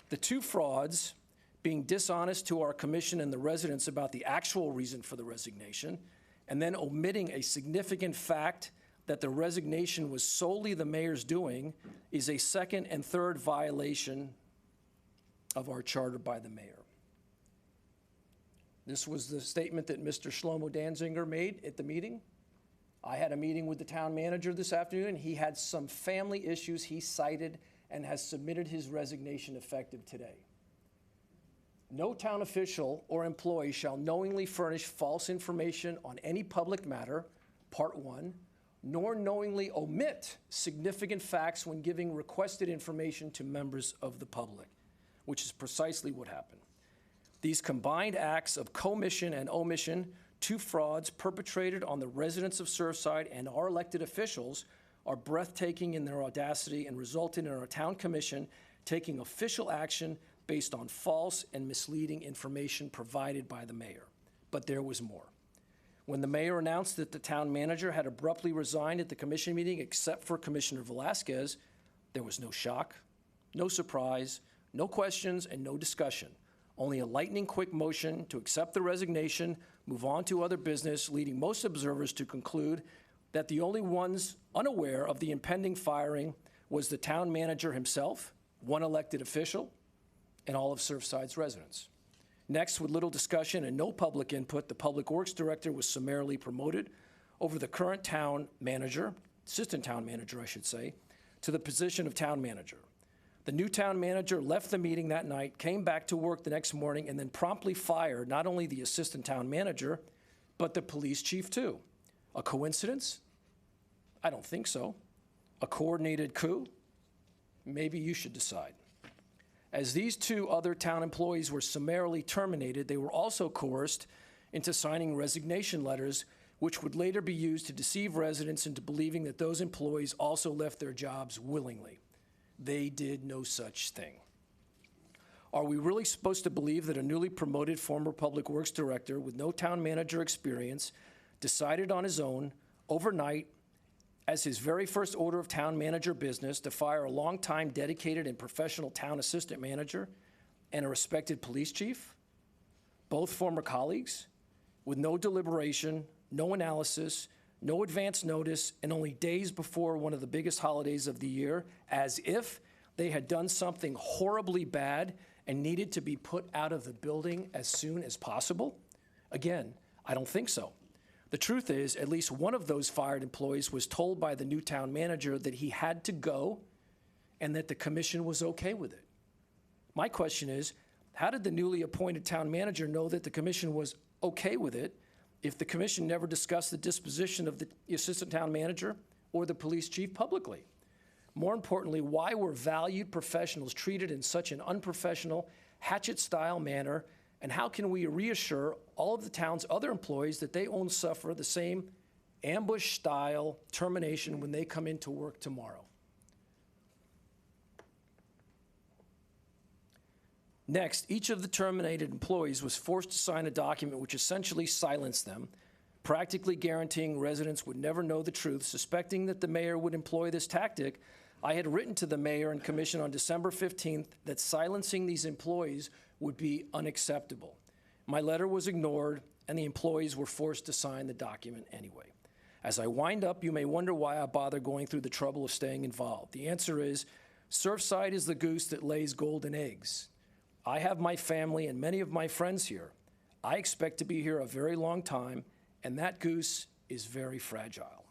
The two frauds, being dishonest to our commission and the residents about the actual reason for the resignation, and then omitting a significant fact that the resignation was solely the mayor's doing, is a second and third violation of our charter by the mayor. This was the statement that Mr. Shlomo Danzinger made at the meeting. I had a meeting with the town manager this afternoon. He had some family issues he cited and has submitted his resignation effective today. No town official or employee shall knowingly furnish false information on any public matter, part 1, nor knowingly omit significant facts when giving requested information to members of the public, which is precisely what happened. These combined acts of commission and omission, two frauds perpetrated on the residents of Surfside and our elected officials, are breathtaking in their audacity and resulted in our town commission taking official action based on false and misleading information provided by the mayor. But there was more. When the mayor announced that the town manager had abruptly resigned at the commission meeting, except for Commissioner Velazquez, there was no shock, no surprise, no questions, and no discussion. Only a lightning-quick motion to accept the resignation, move on to other business, leading most observers to conclude that the only ones unaware of the impending firing was the town manager himself, one elected official, and all of Surfside's residents. Next, with little discussion and no public input, the Public Works Director was summarily promoted over the current town manager, assistant town manager, I should say, to the position of town manager. The new town manager left the meeting that night, came back to work the next morning, and then promptly fired not only the assistant town manager, but the police chief too. A coincidence? I don't think so. A coordinated coup? Maybe you should decide. As these two other town employees were summarily terminated, they were also coerced into signing resignation letters, which would later be used to deceive residents into believing that those employees also left their jobs willingly. They did no such thing. Are we really supposed to believe that a newly promoted former Public Works Director with no town manager experience decided on his own, overnight, as his very first order of town manager business, to fire a longtime dedicated and professional town assistant manager and a respected police chief, both former colleagues, with no deliberation, no analysis, no advance notice, and only days before one of the biggest holidays of the year, as if they had done something horribly bad and needed to be put out of the building as soon as possible? Again, I don't think so. The truth is, at least one of those fired employees was told by the new town manager that he had to go and that the commission was okay with it. My question is, how did the newly appointed town manager know that the commission was okay with it if the commission never discussed the disposition of the assistant town manager or the police chief publicly? More importantly, why were valued professionals treated in such an unprofessional, hatchet-style manner, and how can we reassure all of the town's other employees that they won't suffer the same ambush-style termination when they come into work tomorrow? Next, each of the terminated employees was forced to sign a document which essentially silenced them, practically guaranteeing residents would never know the truth. Suspecting that the mayor would employ this tactic, I had written to the mayor and commission on December 15th that silencing these employees would be unacceptable. My letter was ignored, and the employees were forced to sign the document anyway. As I wind up, you may wonder why I bother going through the trouble of staying involved. The answer is, Surfside is the goose that lays golden eggs. I have my family and many of my friends here. I expect to be here a very long time, and that goose is very fragile.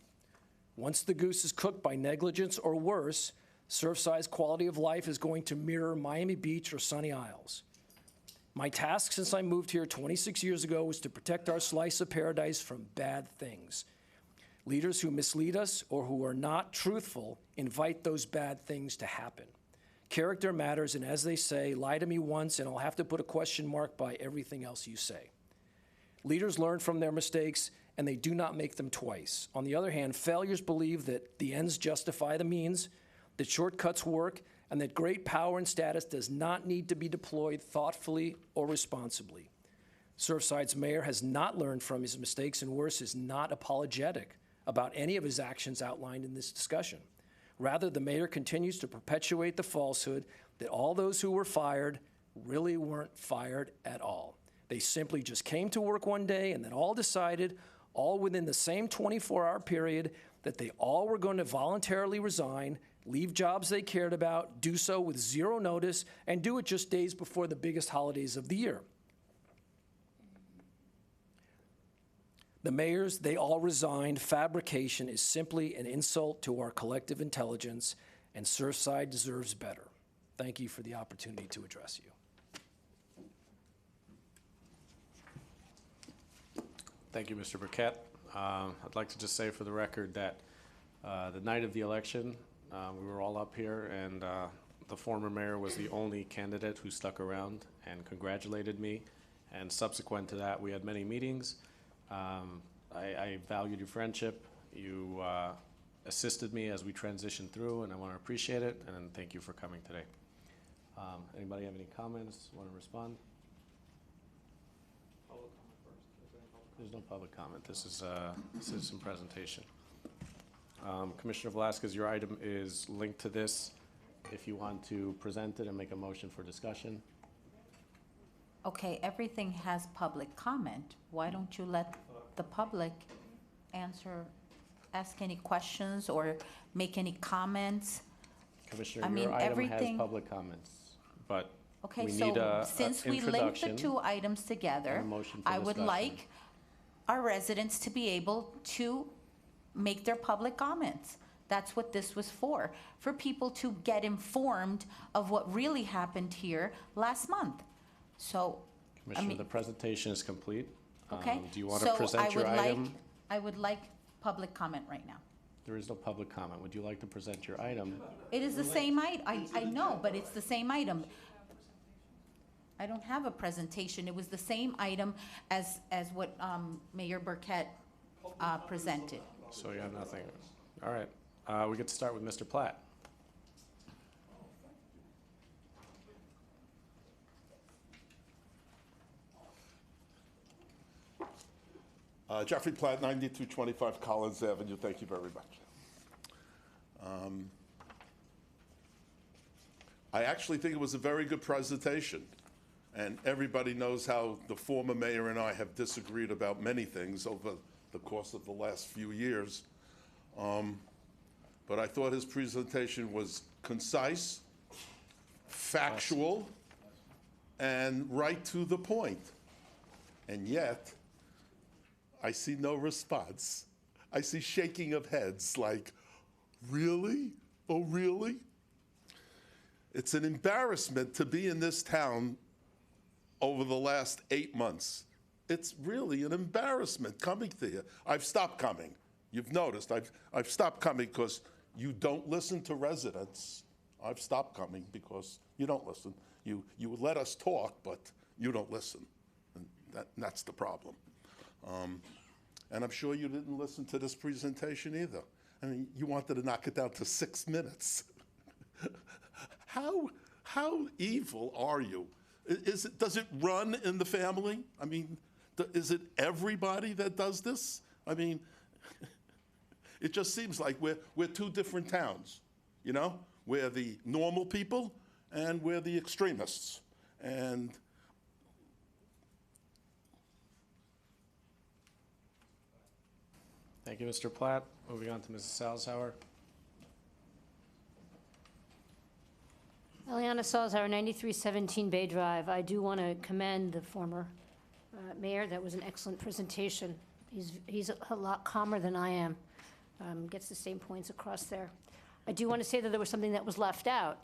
Once the goose is cooked by negligence or worse, Surfside's quality of life is going to mirror Miami Beach or Sunny Isles. My task since I moved here 26 years ago was to protect our slice of paradise from bad things. Leaders who mislead us or who are not truthful invite those bad things to happen. Character matters, and as they say, lie to me once and I'll have to put a question mark by everything else you say. Leaders learn from their mistakes and they do not make them twice. On the other hand, failures believe that the ends justify the means, that shortcuts work, and that great power and status does not need to be deployed thoughtfully or responsibly. Surfside's mayor has not learned from his mistakes and worse, is not apologetic about any of his actions outlined in this discussion. Rather, the mayor continues to perpetuate the falsehood that all those who were fired really weren't fired at all. They simply just came to work one day and then all decided, all within the same 24-hour period, that they all were going to voluntarily resign, leave jobs they cared about, do so with zero notice, and do it just days before the biggest holidays of the year. The mayors, they all resigned. Fabrication is simply an insult to our collective intelligence, and Surfside deserves better. Thank you for the opportunity to address you. Thank you, Mr. Burkett. I'd like to just say for the record that the night of the election, we were all up here, and the former mayor was the only candidate who stuck around and congratulated me. And subsequent to that, we had many meetings. I valued your friendship. You assisted me as we transitioned through, and I want to appreciate it, and thank you for coming today. Anybody have any comments, want to respond? There's no public comment. This is a citizen presentation. Commissioner Velazquez, your item is linked to this. If you want to present it and make a motion for discussion. Okay, everything has public comment. Why don't you let the public ask any questions or make any comments? Commissioner, your item has public comments, but okay, we so need a since we linked the two items together, and a motion for I would discussion. like our residents to be able to make their public comments. That's what this was for people to get informed of what really happened here last month. So, Commissioner, the presentation is complete. okay. Do you want to present your item? I would like public comment right now. There is no public comment. Would you like to present your item? It is the same item. I know, but it's the same item. I don't have a presentation. It was the same item as what Mayor Burkett presented. So you have nothing. All right. We get to start with Mr. Platt. Jeffrey Platt, 9225 Collins Avenue. Thank you very much. I actually think it was a very good presentation. And everybody knows how the former mayor and I have disagreed about many things over the course of the last few years. But I thought his presentation was concise, factual, and right to the point. And yet, I see no response. I see shaking of heads like, really? Oh, really? It's an embarrassment to be in this town over the last 8 months. It's really an embarrassment coming to you. I've stopped coming. You've noticed, I've stopped coming because you don't listen to residents. I've stopped coming because you don't listen. You let us talk, but you don't listen. And that's the problem. And I'm sure you didn't listen to this presentation either. I mean, you wanted to knock it down to 6 minutes. How evil are you? Does it run in the family? I mean, is it everybody that does this? I mean, it just seems like we're two different towns, you know? We're the normal people and we're the extremists. And Thank you, Mr. Platt. Moving on to Mrs. Salzauer. Eliana Salzauer, 9317 Bay Drive. I do want to commend the former mayor. That was an excellent presentation. He's a lot calmer than I am. Gets the same points across there. I do want to say that there was something that was left out.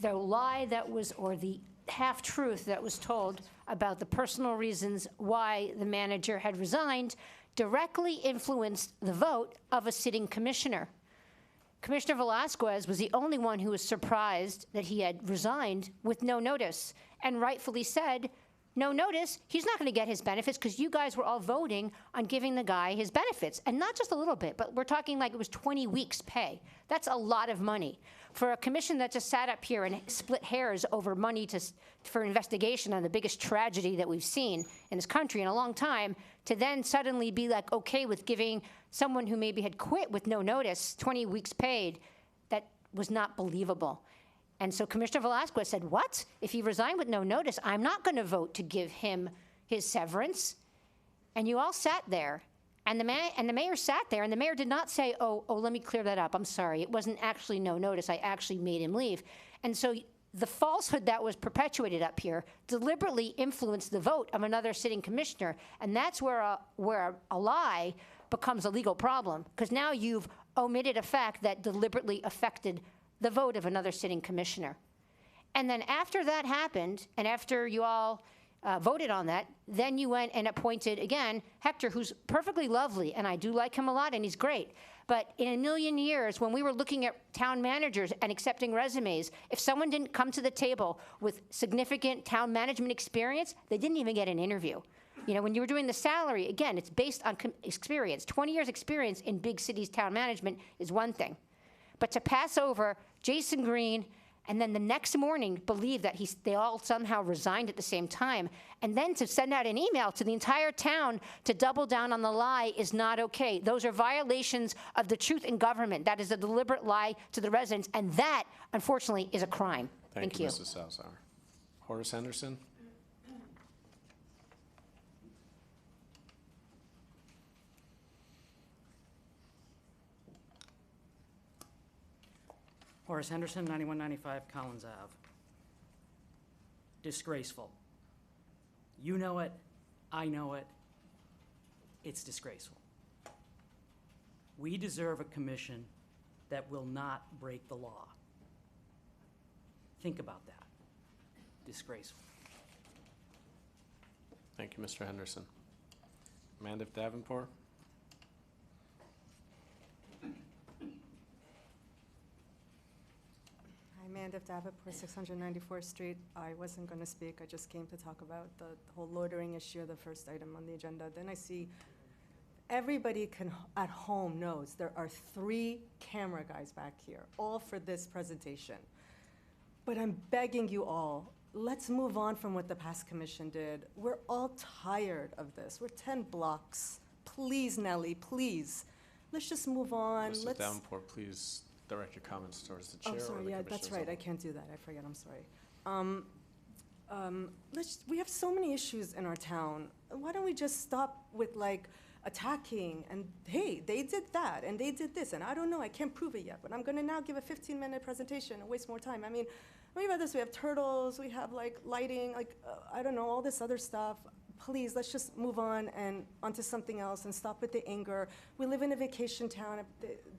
The lie that was, or the half-truth that was told about the personal reasons why the manager had resigned directly influenced the vote of a sitting commissioner. Commissioner Velazquez was the only one who was surprised that he had resigned with no notice, and rightfully said, no notice, he's not going to get his benefits because you guys were all voting on giving the guy his benefits. And not just a little bit, but we're talking like it was 20 weeks' pay. That's a lot of money. For a commission that just sat up here and split hairs over money for investigation on the biggest tragedy that we've seen in this country in a long time, to then suddenly be like okay with giving someone who maybe had quit with no notice 20 weeks paid, that was not believable. And so Commissioner Velazquez said, what? If he resigned with no notice, I'm not going to vote to give him his severance. And you all sat there, and the mayor sat there, and the mayor did not say, oh, let me clear that up. I'm sorry. It wasn't actually no notice. I actually made him leave. And so the falsehood that was perpetuated up here deliberately influenced the vote of another sitting commissioner. And that's where a lie becomes a legal problem, because now you've omitted a fact that deliberately affected the vote of another sitting commissioner. And then after that happened, and after you all voted on that, then you went and appointed, again, Hector, who's perfectly lovely, and I do like him a lot, and he's great. But in a million years, when we were looking at town managers and accepting resumes, if someone didn't come to the table with significant town management experience, they didn't even get an interview. You know, when you were doing the salary, again, it's based on experience. 20 years experience in big cities town management is one thing. But to pass over Jason Green and then the next morning believe that they all somehow resigned at the same time, and then to send out an email to the entire town to double down on the lie is not okay. Those are violations of the truth in government. That is a deliberate lie to the residents, and that, unfortunately, is a crime. Thank you. Mrs. Salzauer. Horace Henderson. Horace Henderson, 9195 Collins Ave. Disgraceful. You know it, I know it. It's disgraceful. We deserve a commission that will not break the law. Think about that. Disgraceful. Thank you, Mr. Henderson. Mandf Davoudpour. Mandf Davoudpour, 694th Street. I wasn't going to speak. I just came to talk about the whole loitering issue, the first item on the agenda. Then I see everybody at home knows there are 3 camera guys back here, all for this presentation. But I'm begging you all, let's move on from what the past commission did. We're all tired of this. We're 10 blocks. Please, Nelly, please. Let's just move on. Mrs. Davenport, please direct your comments towards the chair. Oh, sorry, yeah, that's right. I can't do that. I forget. I'm sorry. We have so many issues in our town. Why don't we just stop with like attacking and hey, they did that and they did this and I don't know. I can't prove it yet, but I'm going to now give a 15-minute presentation and waste more time. I mean, think about this. We have turtles. We have like lighting. Like I don't know, all this other stuff. Please, let's just move on and onto something else and stop with the anger. We live in a vacation town.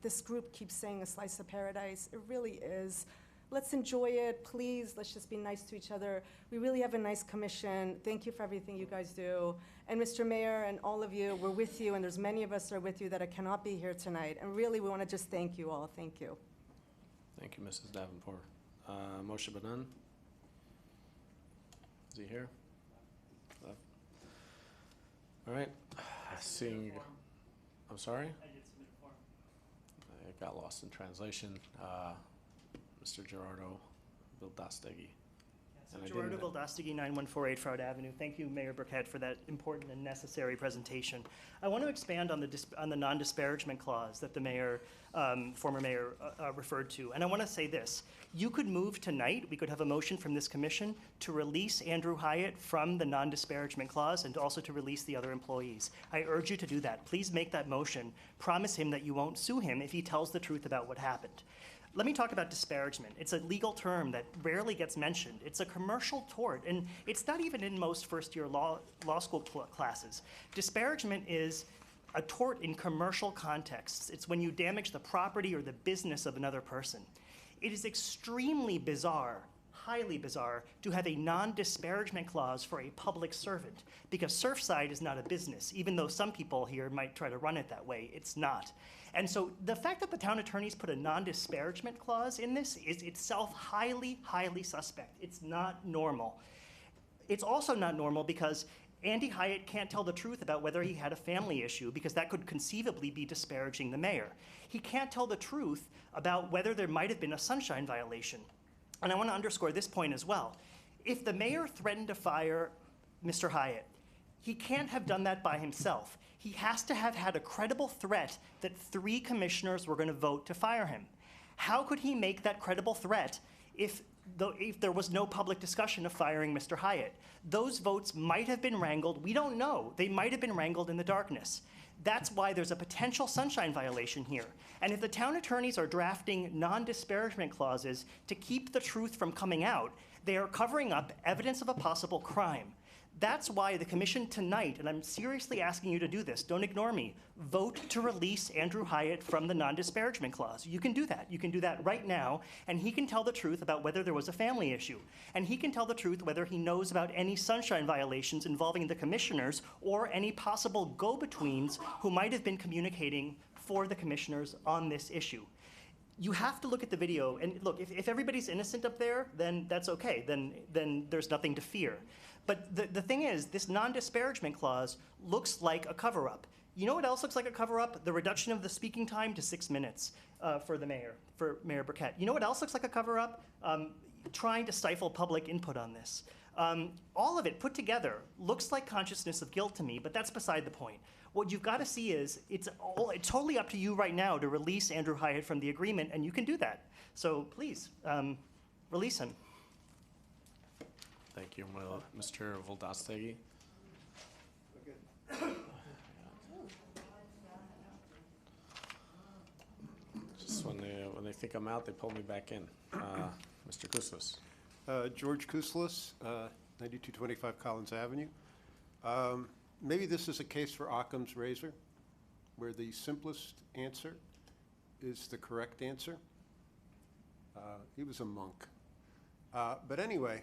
This group keeps saying a slice of paradise. It really is. Let's enjoy it, please. Let's just be nice to each other. We really have a nice commission. Thank you for everything you guys do. And Mr. Mayor and all of you, we're with you, and there's many of us that are with you that cannot be here tonight. And really, we want to just thank you all. Thank you. Thank you, Mrs. Davenport. Moshe Banan. Is he here? All right, seeing, I'm sorry? I did submit a form. I got lost in translation. Mr. Gerardo Vildastegui. Yes. And I Gerardo didn't- Voldastigi, 9148 Froud Avenue. Thank you, Mayor Burkett, for that important and necessary presentation. I want to expand on the non-disparagement clause that the mayor, former mayor, referred to. And I want to say this. You could move tonight, we could have a motion from this commission to release Andrew Hyatt from the non-disparagement clause and also to release the other employees. I urge you to do that. Please make that motion. Promise him that you won't sue him if he tells the truth about what happened. Let me talk about disparagement. It's a legal term that rarely gets mentioned. It's a commercial tort, and it's not even in most first-year law school classes. Disparagement is a tort in commercial contexts. It's when you damage the property or the business of another person. It is extremely bizarre, highly bizarre, to have a non-disparagement clause for a public servant, because Surfside is not a business. Even though some people here might try to run it that way, it's not. And so the fact that the town attorneys put a non-disparagement clause in this is itself highly, highly suspect. It's not normal. It's also not normal because Andy Hyatt can't tell the truth about whether he had a family issue, because that could conceivably be disparaging the mayor. He can't tell the truth about whether there might have been a sunshine violation. And I want to underscore this point as well. If the mayor threatened to fire Mr. Hyatt, he can't have done that by himself. He has to have had a credible threat that 3 commissioners were going to vote to fire him. How could he make that credible threat if there was no public discussion of firing Mr. Hyatt? Those votes might have been wrangled. We don't know. They might have been wrangled in the darkness. That's why there's a potential sunshine violation here. And if the town attorneys are drafting non-disparagement clauses to keep the truth from coming out, they are covering up evidence of a possible crime. That's why the commission tonight, and I'm seriously asking you to do this, don't ignore me, vote to release Andrew Hyatt from the non-disparagement clause. You can do that. You can do that right now, and he can tell the truth about whether there was a family issue. And he can tell the truth whether he knows about any sunshine violations involving the commissioners or any possible go-betweens who might have been communicating for the commissioners on this issue. You have to look at the video, and look, if everybody's innocent up there, then that's okay. Then there's nothing to fear. But the thing is, this non-disparagement clause looks like a cover-up. You know what else looks like a cover-up? The reduction of the speaking time to 6 minutes for the mayor, for Mayor Burkett. You know what else looks like a cover-up? Trying to stifle public input on this. All of it put together looks like consciousness of guilt to me, but that's beside the point. What you've got to see is it's totally up to you right now to release Andrew Hyatt from the agreement, and you can do that. So please, release him. Thank you. Well, Mr. Voldastegi. Just when they think I'm out, they pull me back in. Mr. Kouslis. George Kouslis, 9225 Collins Avenue. Maybe this is a case for Occam's razor, where the simplest answer is the correct answer. He was a monk. But anyway,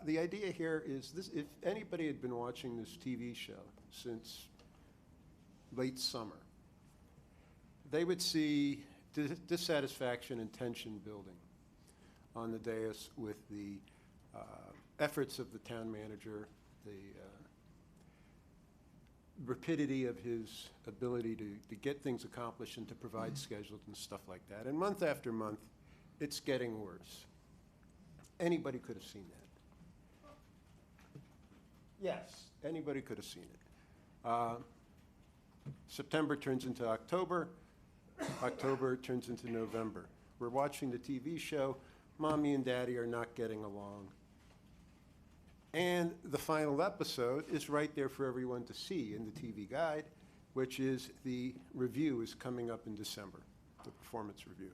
the idea here is this: if anybody had been watching this TV show since late summer, they would see dissatisfaction and tension building on the dais with the efforts of the town manager, the rapidity of his ability to get things accomplished and to provide schedules and stuff like that. And month after month, it's getting worse. Anybody could have seen that. Yes, anybody could have seen it. September turns into October. October turns into November. We're watching the TV show. Mommy and Daddy are not getting along. And the final episode is right there for everyone to see in the TV guide, which is the review is coming up in December, the performance review.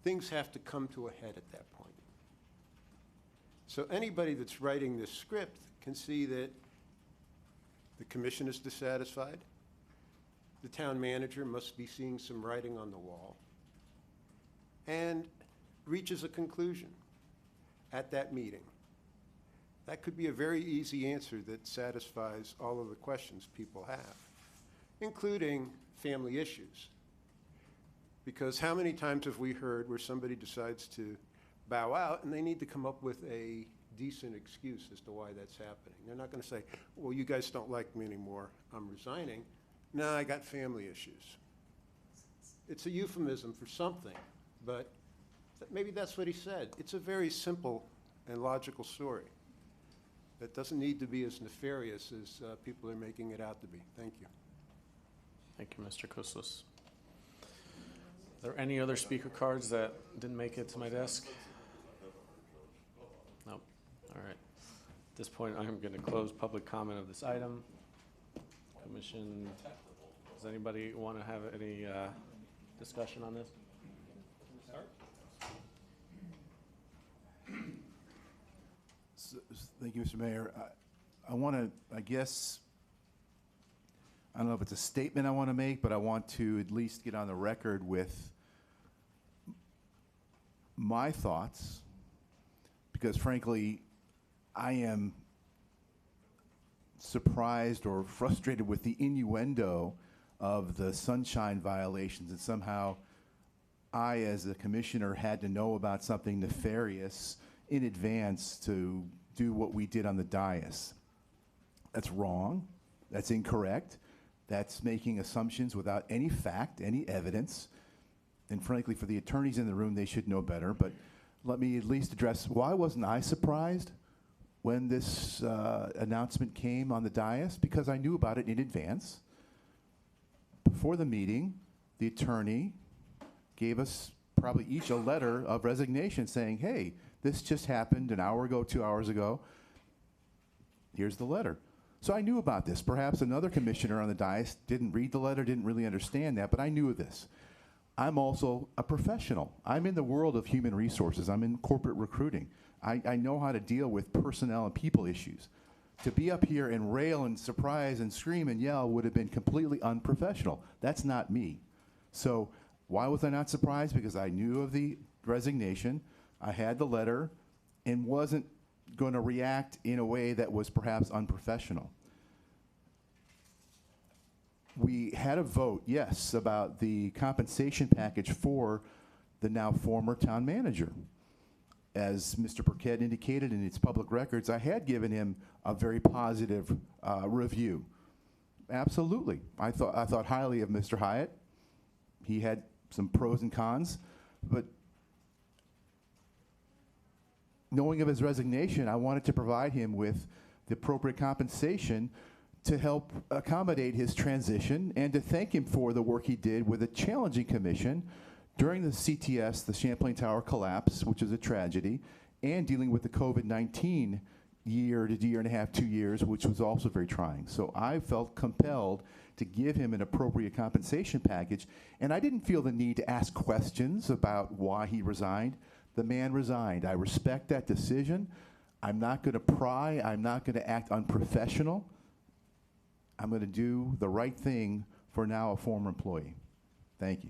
Things have to come to a head at that point. So anybody that's writing this script can see that the commission is dissatisfied. The town manager must be seeing some writing on the wall and reaches a conclusion at that meeting. That could be a very easy answer that satisfies all of the questions people have, including family issues. Because how many times have we heard where somebody decides to bow out and they need to come up with a decent excuse as to why that's happening? They're not going to say, well, you guys don't like me anymore, I'm resigning. No, I got family issues. It's a euphemism for something, but maybe that's what he said. It's a very simple and logical story that doesn't need to be as nefarious as people are making it out to be. Thank you. Thank you, Mr. Kouslis. Are there any other speaker cards that didn't make it to my desk? Nope. All right. At this point, I'm going to close public comment of this item. Commission, does anybody want to have any discussion on this? Thank you, Mr. Mayor. I want to, I guess, I don't know if it's a statement I want to make, but I want to at least get on the record with my thoughts, because frankly, I am surprised or frustrated with the innuendo of the sunshine violations, and somehow I, as a commissioner, had to know about something nefarious in advance to do what we did on the dais. That's wrong. That's incorrect. That's making assumptions without any fact, any evidence. And frankly, for the attorneys in the room, they should know better. But let me at least address, why wasn't I surprised when this announcement came on the dais? Because I knew about it in advance. Before the meeting, the attorney gave us probably each a letter of resignation saying, hey, this just happened an hour ago, 2 hours ago. Here's the letter. So I knew about this. Perhaps another commissioner on the dais didn't read the letter, didn't really understand that, but I knew of this. I'm also a professional. I'm in the world of human resources. I'm in corporate recruiting. I know how to deal with personnel and people issues. To be up here and rail and surprise and scream and yell would have been completely unprofessional. That's not me. So why was I not surprised? Because I knew of the resignation. I had the letter and wasn't going to react in a way that was perhaps unprofessional. We had a vote, yes, about the compensation package for the now former town manager. As Mr. Burkett indicated in its public records, I had given him a very positive review. Absolutely. I thought highly of Mr. Hyatt. He had some pros and cons, but knowing of his resignation, I wanted to provide him with the appropriate compensation to help accommodate his transition and to thank him for the work he did with a challenging commission during the CTS, the Champlain Tower collapse, which is a tragedy, and dealing with the COVID-19 year to year and a half, 2 years, which was also very trying. So I felt compelled to give him an appropriate compensation package, and I didn't feel the need to ask questions about why he resigned. The man resigned. I respect that decision. I'm not going to pry. I'm not going to act unprofessional. I'm going to do the right thing for now a former employee. Thank you.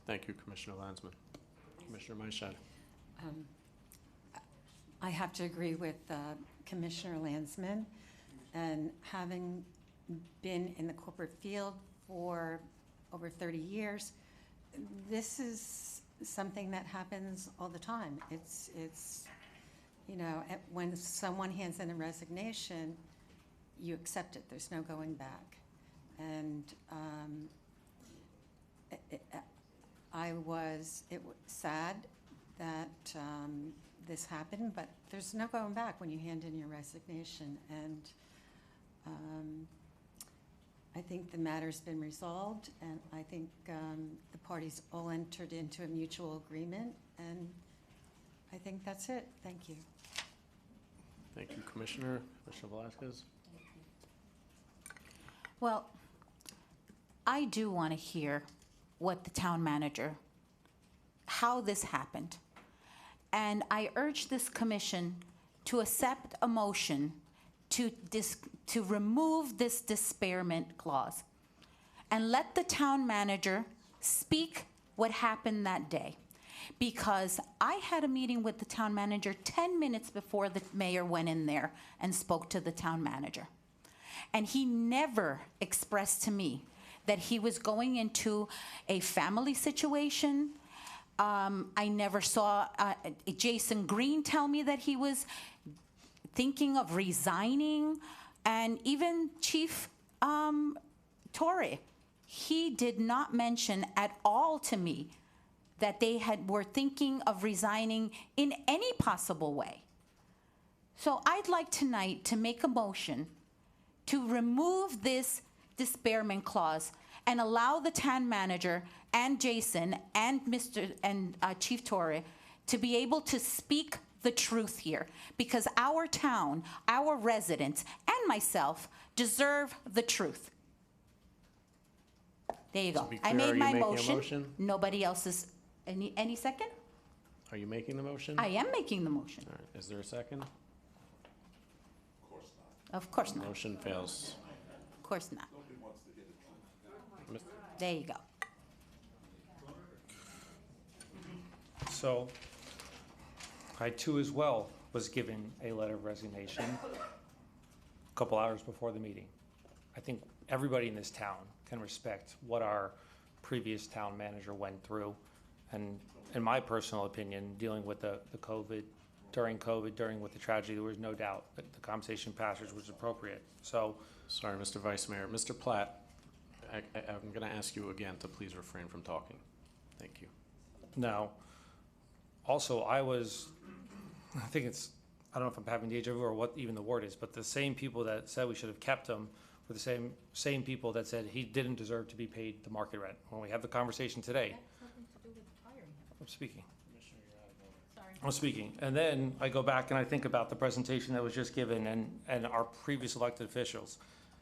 Thank you, Commissioner Landsman. Commissioner Meischad. I have to agree with Commissioner Landsman, and having been in the corporate field for over 30 years, this is something that happens all the time. It's you know, when someone hands in a resignation, you accept it. There's no going back. And it was sad that this happened, but there's no going back when you hand in your resignation. And I think the matter's been resolved, and I think the parties all entered into a mutual agreement, and I think that's it. Thank you. Thank you, Commissioner. Commissioner Velazquez. Well, I do want to hear what the town manager, how this happened. And I urge this commission to accept a motion to remove this disparagement clause and let the town manager speak what happened that day. Because I had a meeting with the town manager 10 minutes before the mayor went in there and spoke to the town manager. And he never expressed to me that he was going into a family situation. I never saw Jason Green tell me that he was thinking of resigning. And even Chief Torre, he did not mention at all to me that they were thinking of resigning in any possible way. So I'd like tonight to make a motion to remove this disbarment clause and allow the town manager and Jason and Chief Torre to be able to speak the truth here, because our town, our residents, and myself deserve the truth. There you So go. be I clear, are made you my making a motion. motion? Nobody else is, any second? Are you making the motion? I am making the motion. All right, is there a second? Of course not. Motion fails. Of course not. Mis- There you go. So I too as well was given a letter of resignation a couple hours before the meeting. I think everybody in this town can respect what our previous town manager went through. And in my personal opinion, dealing with the COVID, during with the tragedy, there was no doubt that the compensation package was appropriate. So, Sorry, Mr. Vice Mayor. Mr. Platt, I'm going to ask you again to please refrain from talking. Thank you. now, also I don't know if I'm having deja vu or what even the word is, but the same people that said we should have kept him were the same people that said he didn't deserve to be paid the market rent. When we have the conversation today, I'm speaking. I'm speaking. And then I go back and I think about the presentation that was just given and our previous elected officials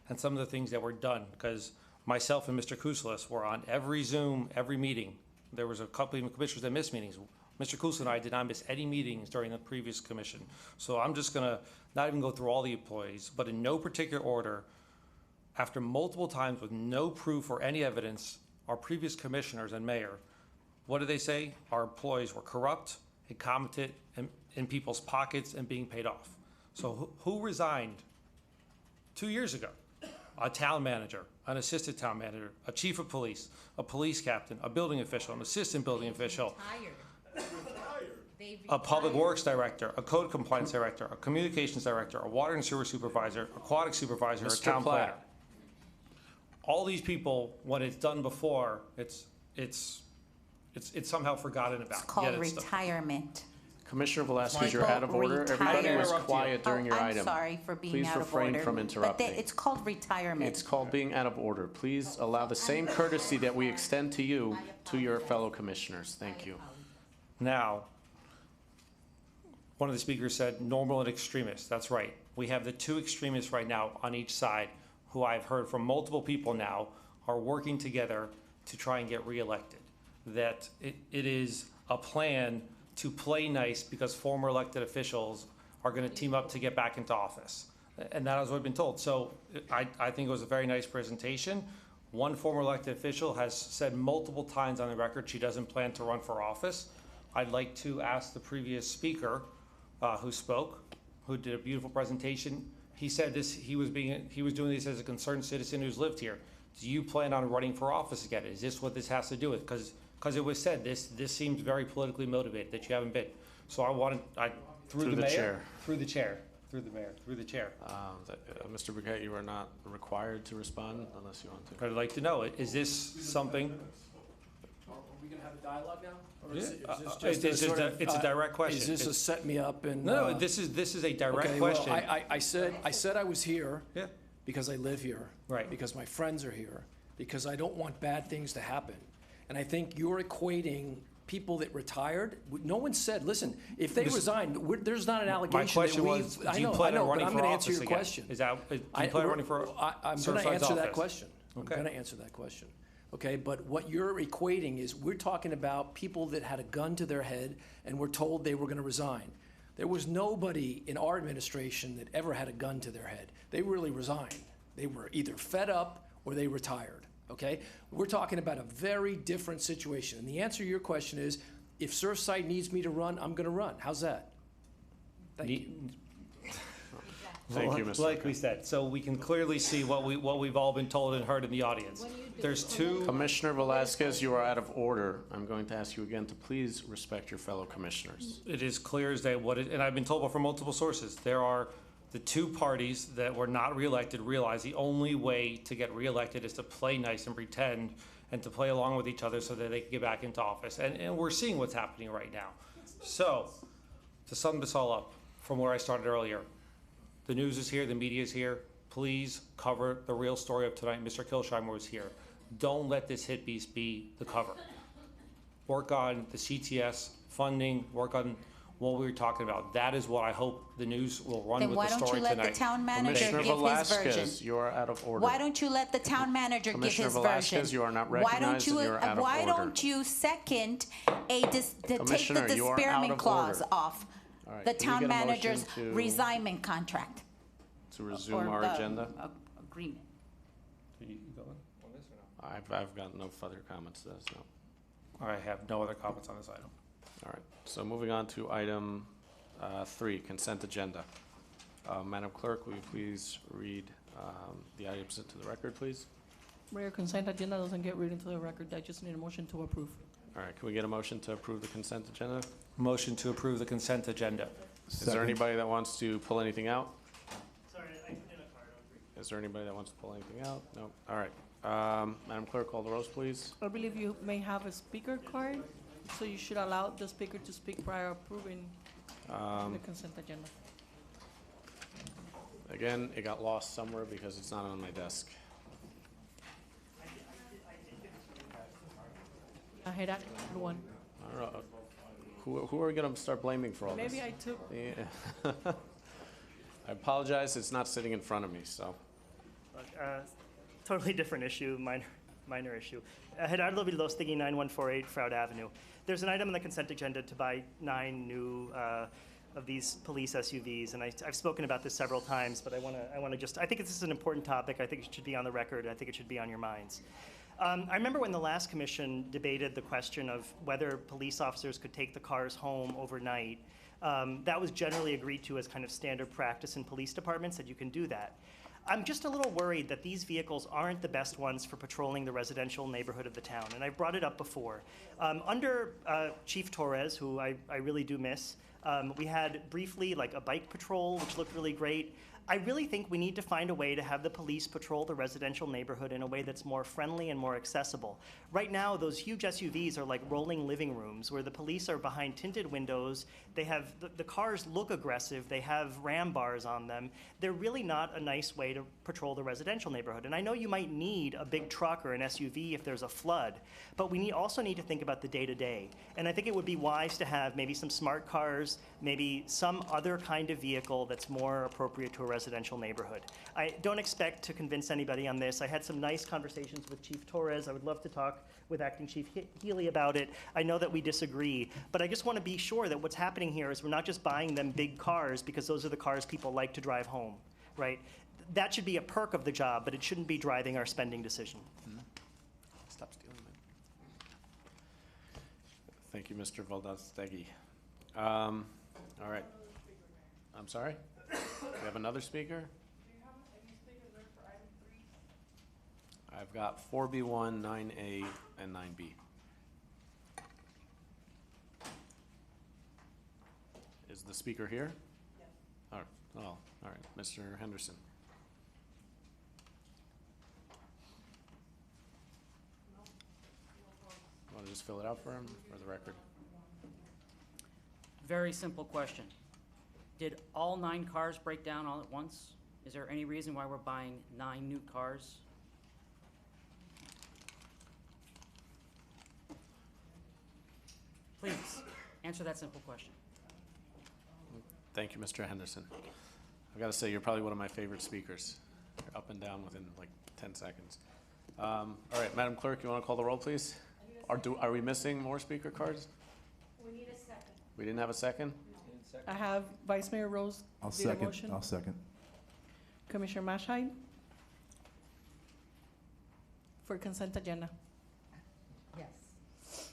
and some of the things that were done, because myself and Mr. Kouslis were on every Zoom, every meeting. There was a couple of commissioners that missed meetings. Mr. Kouslis and I did not miss any meetings during the previous commission. So I'm just gonna not even go through all the employees, but in no particular order, after multiple times with no proof or any evidence, our previous commissioners and mayor, what did they say? Our employees were corrupt, incompetent, and in people's pockets and being paid off. So who resigned 2 years ago? A town manager, an assistant town manager, a chief of police, a police captain, a building official, an assistant building official, a public works director, a code compliance director, a communications director, a water and sewer supervisor, aquatic supervisor, a Mr. town planner. Platt. All these people, when it's done before, it's somehow forgotten about. It's called Yet it's done. retirement. Commissioner Velasquez, you're People out of order. Everybody was retire. quiet during your I'm item. sorry for being Please out of refrain order. from But interrupting. it's called retirement. It's called being out of order. Please allow the same courtesy that we extend to you to your fellow commissioners. Thank you. Now, one of the speakers said normal and extremist. That's right. We have the two extremists right now on each side, who I've heard from multiple people now are working together to try and get reelected. That it is a plan to play nice because former elected officials are going to team up to get back into office. And that is what I've been told. So I think it was a very nice presentation. One former elected official has said multiple times on the record she doesn't plan to run for office. I'd like to ask the previous speaker who spoke, who did a beautiful presentation. He said this, he was doing this as a concerned citizen who's lived here. Do you plan on running for office again? Is this what this has to do with? Because it was said, this seems very politically motivated, that you haven't been. So through the chair. Mr. Burkett, you are not required to respond unless you want to. I'd like to know, is this something? Are we gonna have a dialogue now? Or Yeah. is it just It's a direct question. Is this a set me up and? No, this is a direct okay, question. Well, I said I was here. Yeah. Because I live here. Right. Because my friends are here. Because I don't want bad things to happen. And I think you're equating people that retired. No one said, listen, if they resigned, there's not an allegation. My question was, do you plan on running for I'm going to answer office your again? question. Do you plan on running for I'm going to Surfside's answer that office? question. Okay. I'm going to answer that question. Okay, but what you're equating is we're talking about people that had a gun to their head and were told they were going to resign. There was nobody in our administration that ever had a gun to their head. They really resigned. They were either fed up or they retired, okay? We're talking about a very different situation. And the answer to your question is, if Surfside needs me to run, I'm gonna run. How's that? Thank you. Thank you, Mr. Like we said, so we can clearly see what we've all been told and heard in the audience. There's two. Commissioner Velasquez, you are out of order. I'm going to ask you again to please respect your fellow commissioners. It is clear as day and I've been told from multiple sources, there are the two parties that were not reelected realize the only way to get reelected is to play nice and pretend and to play along with each other so that they can get back into office. And we're seeing what's happening right now. So, to sum this all up, from where I started earlier, the news is here, the media is here. Please cover the real story of tonight. Mr. Kilsheimer was here. Don't let this hit piece be the cover. Work on the CTS funding, work on what we were talking about. That is what I hope the news will run Then with why the don't story you let tonight. the town manager Commissioner give his version? Velazquez, you are out of order. Why don't you let the town manager give Commissioner his Velazquez, version? you are not Why don't recognized you? and you are out of Why order. don't you second to take the Commissioner, you are out disparagement of clause order. off All right, the can we town get a motion manager's to- resignment contract? To resume or our the agenda? Agreement. You going on this or no? I've got no further comments to this, no. I have no other comments on this item. All right, so moving on to item 3, consent agenda. Madam Clerk, will you please read the items into the record, please? Mayor, consent agenda doesn't get read into the record. I just need a motion to approve. All right, can we get a motion to approve the consent agenda? Motion to approve the consent agenda. Is there anybody that wants to pull anything out? Sorry, I put in a card. Is there anybody that wants to pull anything out? No? All right. Madam Clerk, call the roll, please. I believe you may have a speaker card, so you should allow the speaker to speak prior approving the consent agenda. Again, it got lost somewhere because it's not on my desk. That one. I don't know. Who are we gonna start blaming for all this? Maybe I took. Yeah. I apologize, it's not sitting in front of me, so. Look, totally different issue, minor issue. Gerardo Vilostegui, 9148 Froud Avenue. There's an item on the consent agenda to buy 9 new of these police SUVs, and I've spoken about this several times, but I want to just, I think this is an important topic. I think it should be on the record. I think it should be on your minds. I remember when the last commission debated the question of whether police officers could take the cars home overnight. That was generally agreed to as kind of standard practice in police departments, that you can do that. I'm just a little worried that these vehicles aren't the best ones for patrolling the residential neighborhood of the town, and I've brought it up before. Under Chief Torres, who I really do miss, we had briefly like a bike patrol, which looked really great. I really think we need to find a way to have the police patrol the residential neighborhood in a way that's more friendly and more accessible. Right now, those huge SUVs are like rolling living rooms where the police are behind tinted windows. They have, the cars look aggressive. They have ram bars on them. They're really not a nice way to patrol the residential neighborhood. And I know you might need a big truck or an SUV if there's a flood, but we also need to think about the day-to-day. And I think it would be wise to have maybe some smart cars, maybe some other kind of vehicle that's more appropriate to a residential neighborhood. I don't expect to convince anybody on this. I had some nice conversations with Chief Torres. I would love to talk with Acting Chief Healy about it. I know that we disagree, but I just want to be sure that what's happening here is we're not just buying them big cars because those are the cars people like to drive home, right? That should be a perk of the job, but it shouldn't be driving our spending decision. Stop stealing it. Thank you, Mr. Velazquez. All right. I'm sorry? We have another speaker? I've got 4B1, 9A, and 9B. Is the speaker here? Yes. Oh, all right, Mr. Henderson. Want to just fill it out for him, for the record? Very simple question. Did all 9 cars break down all at once? Is there any reason why we're buying 9 new cars? Please, answer that simple question. Thank you, Mr. Henderson. I've got to say, you're probably one of my favorite speakers. You're up and down within like 10 seconds. All right, Madam Clerk, you want to call the roll, please? Are we missing more speaker cards? We need a second. We didn't have a second? I have Vice Mayor Rose. I'll did a second. motion. I'll second. Commissioner Maschheim? For consent agenda. Yes.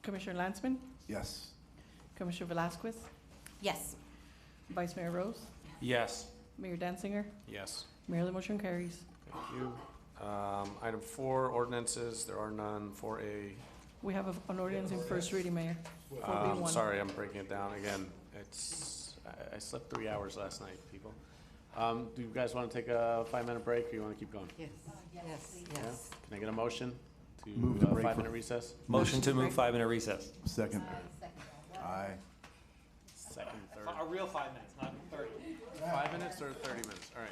Commissioner Landsman? Yes. Commissioner Velazquez? Yes. Vice Mayor Rose? Yes. Mayor Danzinger? Yes. Mayor, the motion carries. Thank you. Item 4, ordinances. There are none. 4A. We have an ordinance in first reading, Mayor. 4B1. Sorry, I'm breaking it down again. I slept 3 hours last night, people. Do you guys want to take a 5-minute break, or you want to keep going? Yes. Yes. Yeah? Yes. Can I get a motion? Move to break for- 5-minute recess? Motion to move 5-minute recess. Second. Aye. Second, third. A real 5 minutes, not 30. 5 minutes or 30 minutes? All right.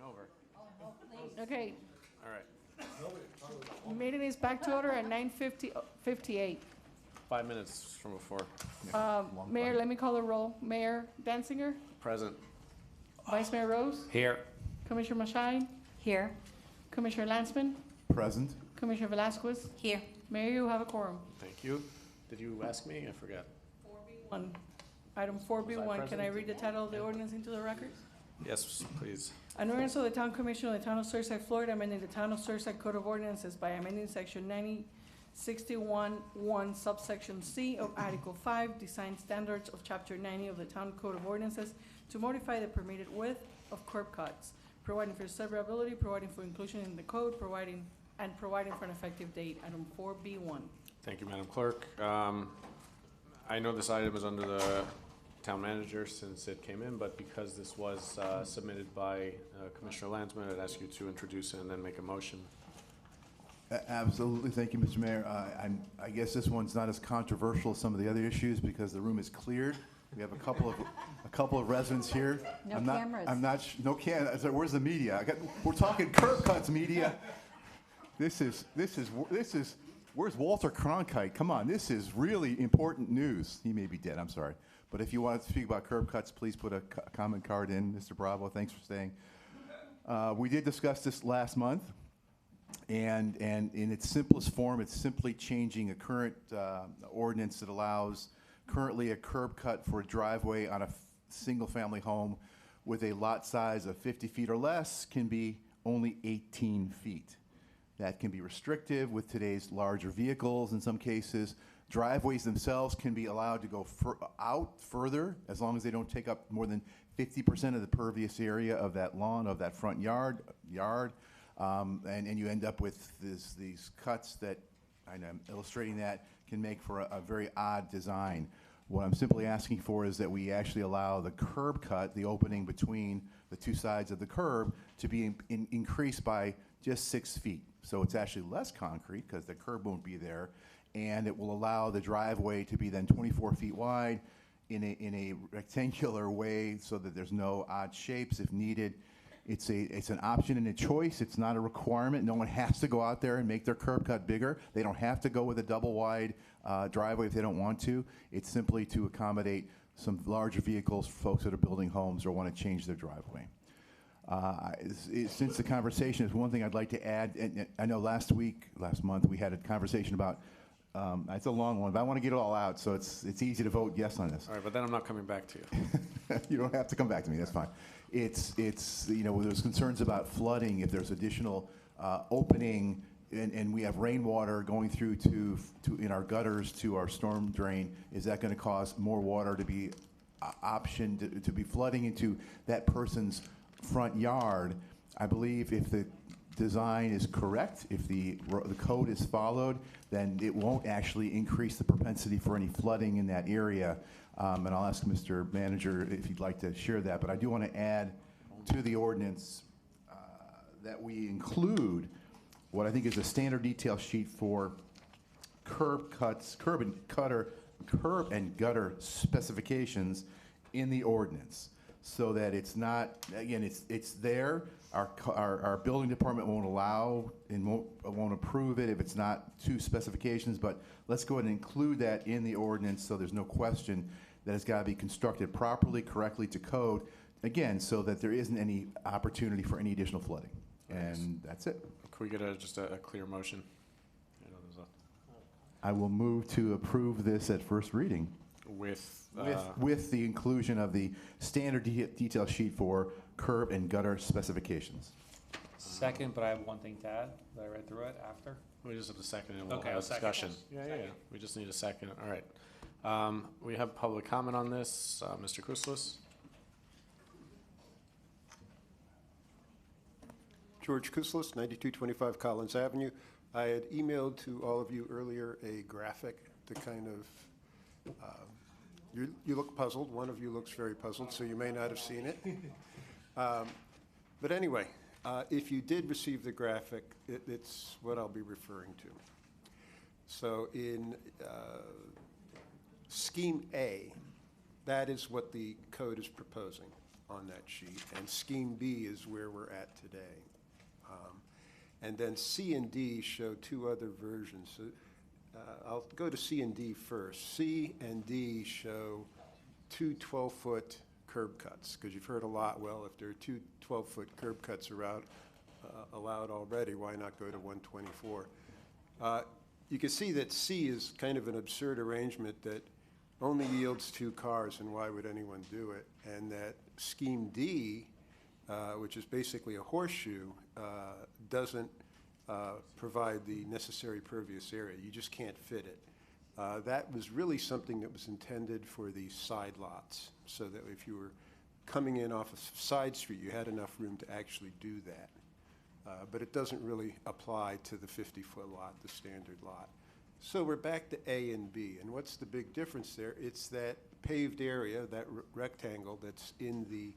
Over. Okay, All right. meeting is back to order at 9:58. 5 minutes from before. Mayor, let me call the roll. Mayor Danzinger, Present. Vice Mayor Rose, Here. Commissioner Mashine, Here. Commissioner Lansman, Present. Commissioner Velazquez. Here. Mayor, you have a quorum. Thank you. Did you ask me? I forgot. 4B1. Item 4B1, can I present? read the title of the ordinance into the record? Yes, please. An ordinance of the Town Commission of the Town of Surfside, Florida, amending the Town of Surfside Code of Ordinances by amending section 9061-1 subsection C of Article 5, Design Standards of Chapter 90 of the Town Code of Ordinances to modify the permitted width of curb cuts, providing for severability, providing for inclusion in the code, providing for an effective date. Item 4B1. Thank you, Madam Clerk. I know this item is under the town manager since it came in, but because this was submitted by Commissioner Lansman, I'd ask you to introduce it and then make a motion. Absolutely. Thank you, Mr. Mayor. I guess this one's not as controversial as some of the other issues because the room is cleared. We have a couple of residents here. No I'm not, cameras. I'm not, no cameras. Where's the media? We're talking curb cuts, media. This is, where's Walter Cronkite? Come on, this is really important news. He may be dead, I'm sorry. But if you want to speak about curb cuts, please put a comment card in. Mr. Bravo, thanks for staying. We did discuss this last month, and in its simplest form, it's simply changing a current ordinance that allows currently a curb cut for a driveway on a single-family home with a lot size of 50 feet or less can be only 18 feet. That can be restrictive with today's larger vehicles in some cases. Driveways themselves can be allowed to go out further as long as they don't take up more than 50% of the pervious area of that lawn, of that front yard, and you end up with these cuts that, and I'm illustrating that, can make for a very odd design. What I'm simply asking for is that we actually allow the curb cut, the opening between the two sides of the curb, to be increased by just 6 feet. So it's actually less concrete because the curb won't be there, and it will allow the driveway to be then 24 feet wide in a rectangular way so that there's no odd shapes if needed. It's an option and a choice. It's not a requirement. No one has to go out there and make their curb cut bigger. They don't have to go with a double wide driveway if they don't want to. It's simply to accommodate some larger vehicles, folks that are building homes or want to change their driveway. Since the conversation is one thing I'd like to add, and I know last month, we had a conversation about, it's a long one, but I want to get it all out so it's easy to vote yes on this. All right, but then I'm not coming back to you. You don't have to come back to me, that's fine. It's there's concerns about flooding, if there's additional opening, and we have rainwater going through to in our gutters to our storm drain, is that going to cause more water to be optioned to be flooding into that person's front yard? I believe if the design is correct, if the code is followed, then it won't actually increase the propensity for any flooding in that area. And I'll ask Mr. Manager if he'd like to share that. But I do want to add to the ordinance that we include what I think is a standard detail sheet for curb and gutter specifications in the ordinance, so that it's not, again, it's there. Our building department won't allow and won't approve it if it's not to specifications, but let's go ahead and include that in the ordinance so there's no question that it's got to be constructed properly, correctly to code, again, so that there isn't any opportunity for any additional flooding. And that's it. Can we get just a clear motion? I will move to approve this at first reading. With the inclusion of the standard detail sheet for curb and gutter specifications. Second, but I have one thing to add. Did I read through it after? We just have a second and we'll Okay, have a a second. discussion. Yeah. We just need a second. All right. We have public comment on this. Mr. Kouslis. George Kouslis, 9225 Collins Avenue. I had emailed to all of you earlier a graphic to kind of, you look puzzled. One of you looks very puzzled, so you may not have seen it. But anyway, if you did receive the graphic, it's what I'll be referring to. So in Scheme A, that is what the code is proposing. on that sheet, and Scheme B is where we're at today. And then C and D show two other versions. So, I'll go to C and D first. C and D show two 12-foot curb cuts, because you've heard a lot, well, if there are two 12-foot curb cuts allowed already, why not go to 124? You can see that C is kind of an absurd arrangement that only yields 2 cars, and why would anyone do it? And that Scheme D, which is basically a horseshoe, doesn't provide the necessary pervious area. You just can't fit it. That was really something that was intended for the side lots, so that if you were coming in off a side street, you had enough room to actually do that. But it doesn't really apply to the 50-foot lot, the standard lot. So we're back to A and B, and what's the big difference there? It's that paved area, that rectangle that's in the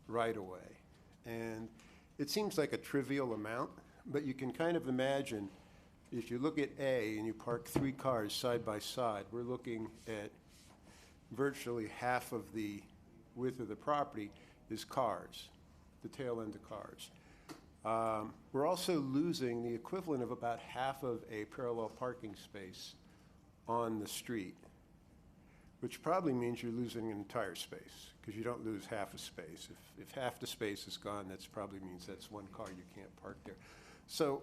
right-of-way. And it seems like a trivial amount, but you can kind of imagine if you look at A and you park 3 cars side by side, we're looking at virtually half of the width of the property is cars, the tail end of cars. We're also losing the equivalent of about half of a parallel parking space on the street, which probably means you're losing an entire space, because you don't lose half a space. If half the space is gone, that probably means that's 1 car you can't park there. So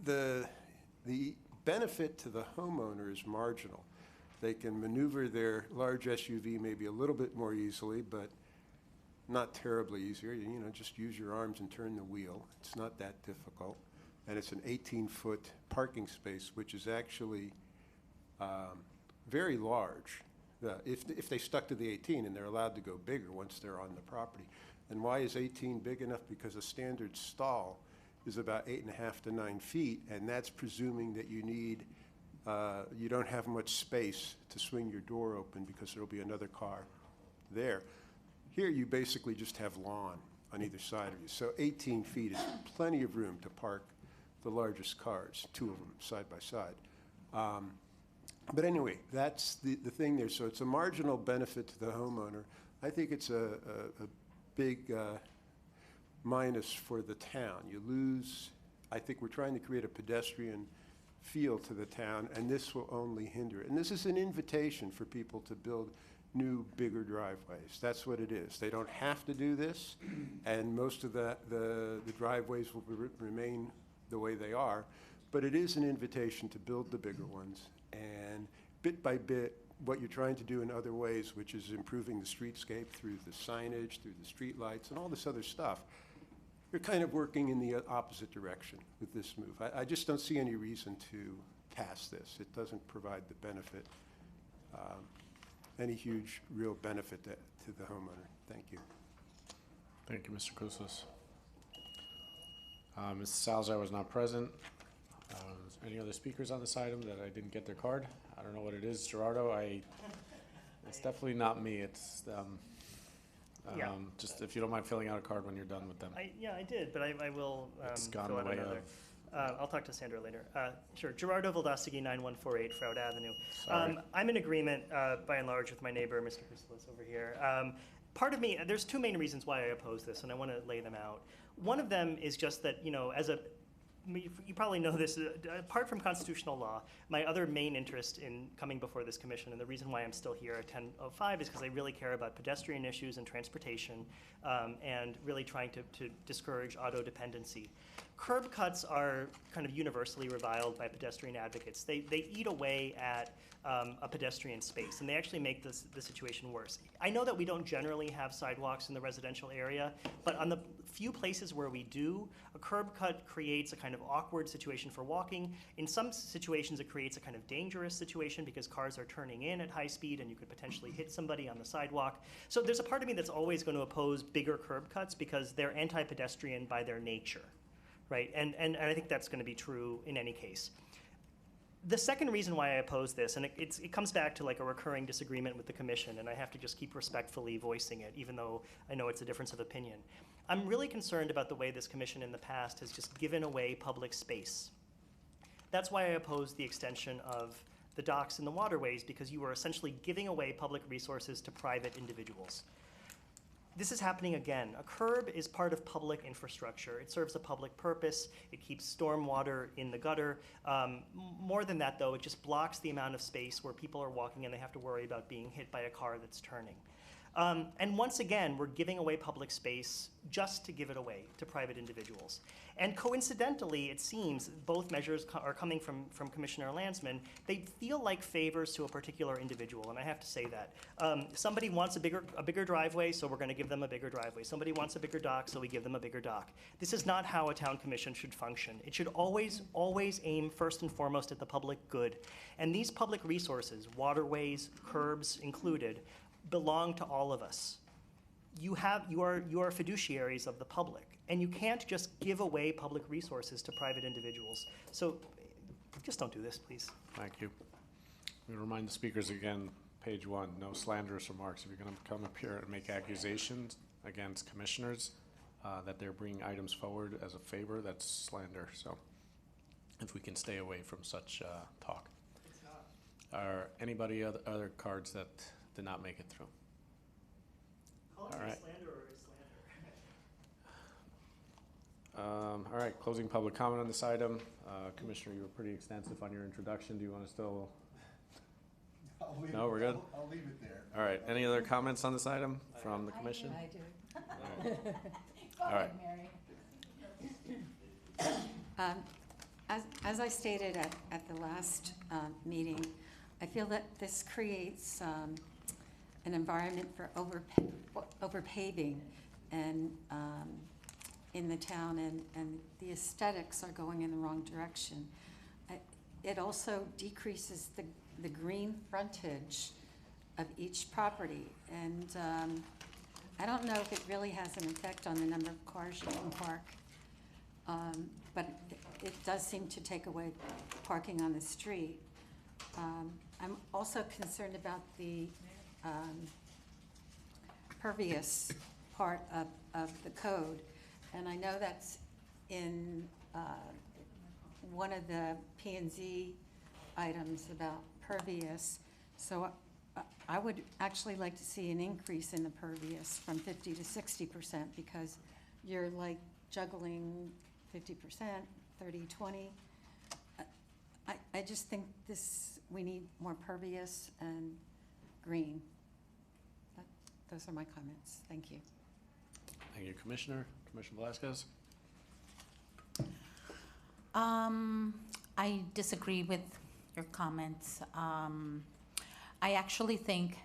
the benefit to the homeowner is marginal. They can maneuver their large SUV maybe a little bit more easily, but not terribly easier. You know, just use your arms and turn the wheel. It's not that difficult. And it's an 18-foot parking space, which is actually very large. If they stuck to the 18 and they're allowed to go bigger once they're on the property. And why is 18 big enough? Because a standard stall is about 8.5 to 9 feet, and that's presuming that you don't have much space to swing your door open because there'll be another car there. Here you basically just have lawn on either side of you. So 18 feet is plenty of room to park the largest cars, 2 of them side by side. But anyway, that's the thing there. So it's a marginal benefit to the homeowner. I think it's a big minus for the town. You lose, I think we're trying to create a pedestrian feel to the town, and this will only hinder it. And this is an invitation for people to build new, bigger driveways. That's what it is. They don't have to do this, and most of the driveways will remain the way they are, but it is an invitation to build the bigger ones. And bit by bit, what you're trying to do in other ways, which is improving the streetscape through the signage, through the street lights, and all this other stuff, you're kind of working in the opposite direction with this move. I just don't see any reason to pass this. It doesn't provide the benefit, any huge real benefit to the homeowner. Thank you. Thank you, Mr. Kouslis. Mrs. Salazar was not present. Any other speakers on this item that I didn't get their card? I don't know what it is. Gerardo, it's definitely not me. It's Yeah. Just if you don't mind filling out a card when you're done with them. Yeah, I did, but I will It's gone fill the out way another. of. I'll talk to Sandra later. Sure, Gerardo Velazquez, 9148 Froud Avenue. Sorry. I'm in agreement, by and large, with my neighbor, Mr. Chrysalis, over here. Part of me, there's 2 main reasons why I oppose this, and I want to lay them out. One of them is just that, you probably know this, apart from constitutional law, my other main interest in coming before this commission, and the reason why I'm still here at 10:05 is because I really care about pedestrian issues and transportation, and really trying to discourage auto dependency. Curb cuts are kind of universally reviled by pedestrian advocates. They eat away at a pedestrian space, and they actually make the situation worse. I know that we don't generally have sidewalks in the residential area, but on the few places where we do, a curb cut creates a kind of awkward situation for walking. In some situations, it creates a kind of dangerous situation because cars are turning in at high speed and you could potentially hit somebody on the sidewalk. So there's a part of me that's always going to oppose bigger curb cuts because they're anti-pedestrian by their nature, right? And I think that's going to be true in any case. The second reason why I oppose this, and it comes back to like a recurring disagreement with the commission, and I have to just keep respectfully voicing it, even though I know it's a difference of opinion. I'm really concerned about the way this commission in the past has just given away public space. That's why I oppose the extension of the docks and the waterways, because you are essentially giving away public resources to private individuals. this is happening again. A curb is part of public infrastructure. It serves a public purpose. It keeps stormwater in the gutter. More than that, though, it just blocks the amount of space where people are walking and they have to worry about being hit by a car that's turning. And once again, we're giving away public space just to give it away to private individuals. And coincidentally, it seems both measures are coming from Commissioner Landsman. They feel like favors to a particular individual, and I have to say that. Somebody wants a bigger driveway, so we're going to give them a bigger driveway. Somebody wants a bigger dock, so we give them a bigger dock. This is not how a town commission should function. It should always aim first and foremost at the public good. And these public resources, waterways, curbs included, belong to all of us. You are fiduciaries of the public, and you can't just give away public resources to private individuals. So just don't do this, please. Thank you. We remind the speakers again, page 1, no slanderous remarks. If you're going to come up here and make accusations against commissioners that they're bringing items forward as a favor, that's slander. So if we can stay away from such talk. Are anybody other cards that did not make it through? All right. All right, closing public comment on this item. Commissioner, you were pretty extensive on your introduction. Do you want to still? No, we're good? I'll leave it there. All right, any other comments on this item from the commission? I do. All right. As I stated at the last meeting, I feel that this creates an environment for overpaving and in the town, and the aesthetics are going in the wrong direction. It also decreases the green frontage of each property, and I don't know if it really has an effect on the number of cars you can park, but it does seem to take away parking on the street. I'm also concerned about the pervious part of the code, and I know that's in one of the P&Z items about pervious. So I would actually like to see an increase in the pervious from 50 to 60%, because you're like juggling 50%, 30, 20. I just think we need more pervious and green. Those are my comments. Thank you. Thank you, Commissioner. Commissioner Velazquez? I disagree with your comments. I actually think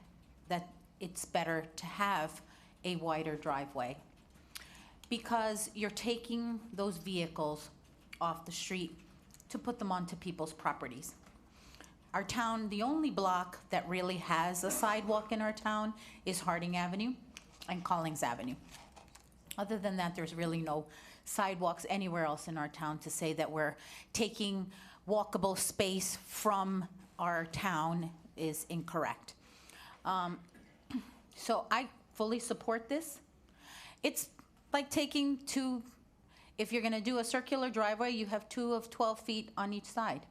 that it's better to have a wider driveway, because you're taking those vehicles off the street to put them onto people's properties. Our town, the only block that really has a sidewalk in our town is Harding Avenue and Collins Avenue. Other than that, there's really no sidewalks anywhere else in our town to say that we're taking walkable space from our town is incorrect. So I fully support this. It's like taking if you're gonna do a circular driveway, you have 2 of 12 feet on each side.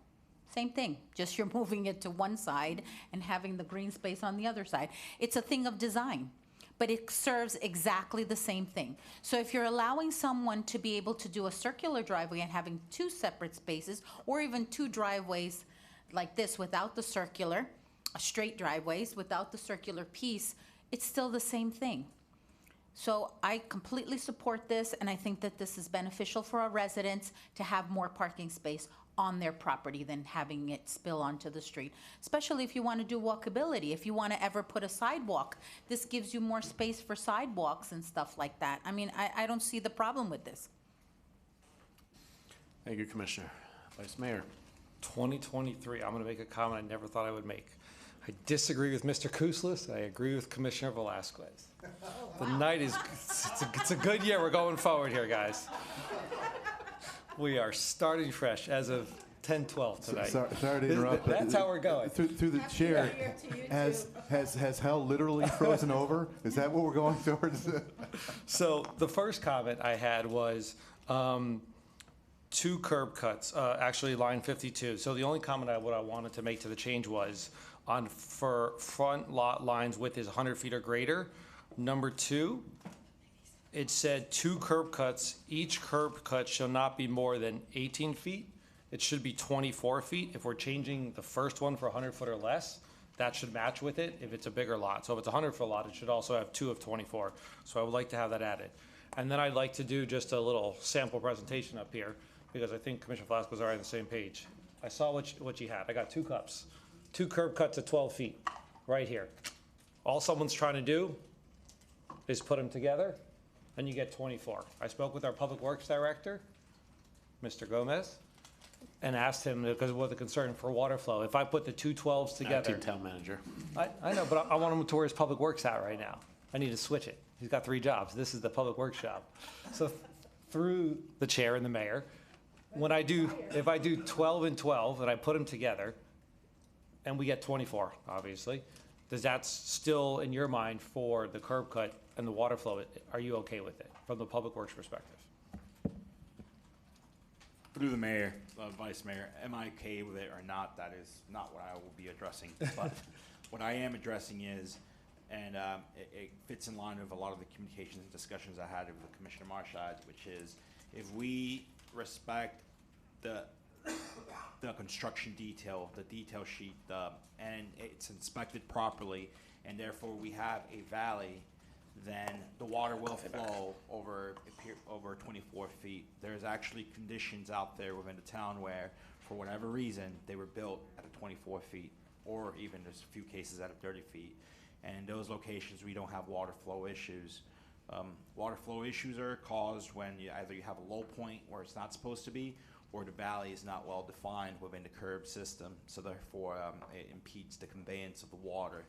Same thing, just you're moving it to one side and having the green space on the other side. It's a thing of design, but it serves exactly the same thing. So if you're allowing someone to be able to do a circular driveway and having 2 separate spaces, or even 2 driveways like this without the circular, straight driveways without the circular piece, it's still the same thing. So I completely support this, and I think that this is beneficial for our residents to have more parking space on their property than having it spill onto the street, especially if you want to do walkability. If you want to ever put a sidewalk, this gives you more space for sidewalks and stuff like that. I mean, I don't see the problem with this. Thank you, Commissioner. Vice Mayor. 2023, I'm going to make a comment I never thought I would make. I disagree with Mr. Kouslis. I agree with Commissioner Velazquez. The night is, it's a good year. We're going forward here, guys. We are starting fresh as of 10/12 tonight. Sorry to interrupt. That's how we're going. Through the chair, has hell literally frozen over? Is that what we're going towards? So the first comment I had was 2 curb cuts, actually line 52. So the only comment what I wanted to make to the change was for front lot lines width is 100 feet or greater. Number 2, it said 2 curb cuts. Each curb cut shall not be more than 18 feet. It should be 24 feet. If we're changing the first one for 100 foot or less, that should match with it if it's a bigger lot. So if it's a 100 foot lot, it should also have 2 of 24. So I would like to have that added. And then I'd like to do just a little sample presentation up here, because I think Commissioner Velasquez was already on the same page. I saw what you had. I got 2 cups, 2 curb cuts at 12 feet, right here. All someone's trying to do is put them together, and you get 24. I spoke with our Public Works Director, Mr. Gomez, and asked him, because of the concern for water flow, if I put the 2 12s together. Acting town manager. I know, but I want him to wear his Public Works hat right now. I need to switch it. He's got 3 jobs. This is the Public Works job. So through the chair and the mayor, if I do 12 and 12 and I put them together, and we get 24, obviously, does that still, in your mind, for the curb cut and the water flow, are you okay with it from the Public Works perspective? Through the mayor, vice mayor, am I okay with it or not? That is not what I will be addressing. But what I am addressing is, and it fits in line with a lot of the communications and discussions I had with Commissioner Marshad, which is, if we respect the construction detail, the detail sheet, and it's inspected properly, and therefore we have a valley, then the water will flow over 24 feet. There's actually conditions out there within the town where, for whatever reason, they were built at a 24 feet, or even there's a few cases at a 30 feet. And in those locations, we don't have water flow issues. Water flow issues are caused when either you have a low point where it's not supposed to be, or the valley is not well defined within the curb system, so therefore it impedes the conveyance of the water.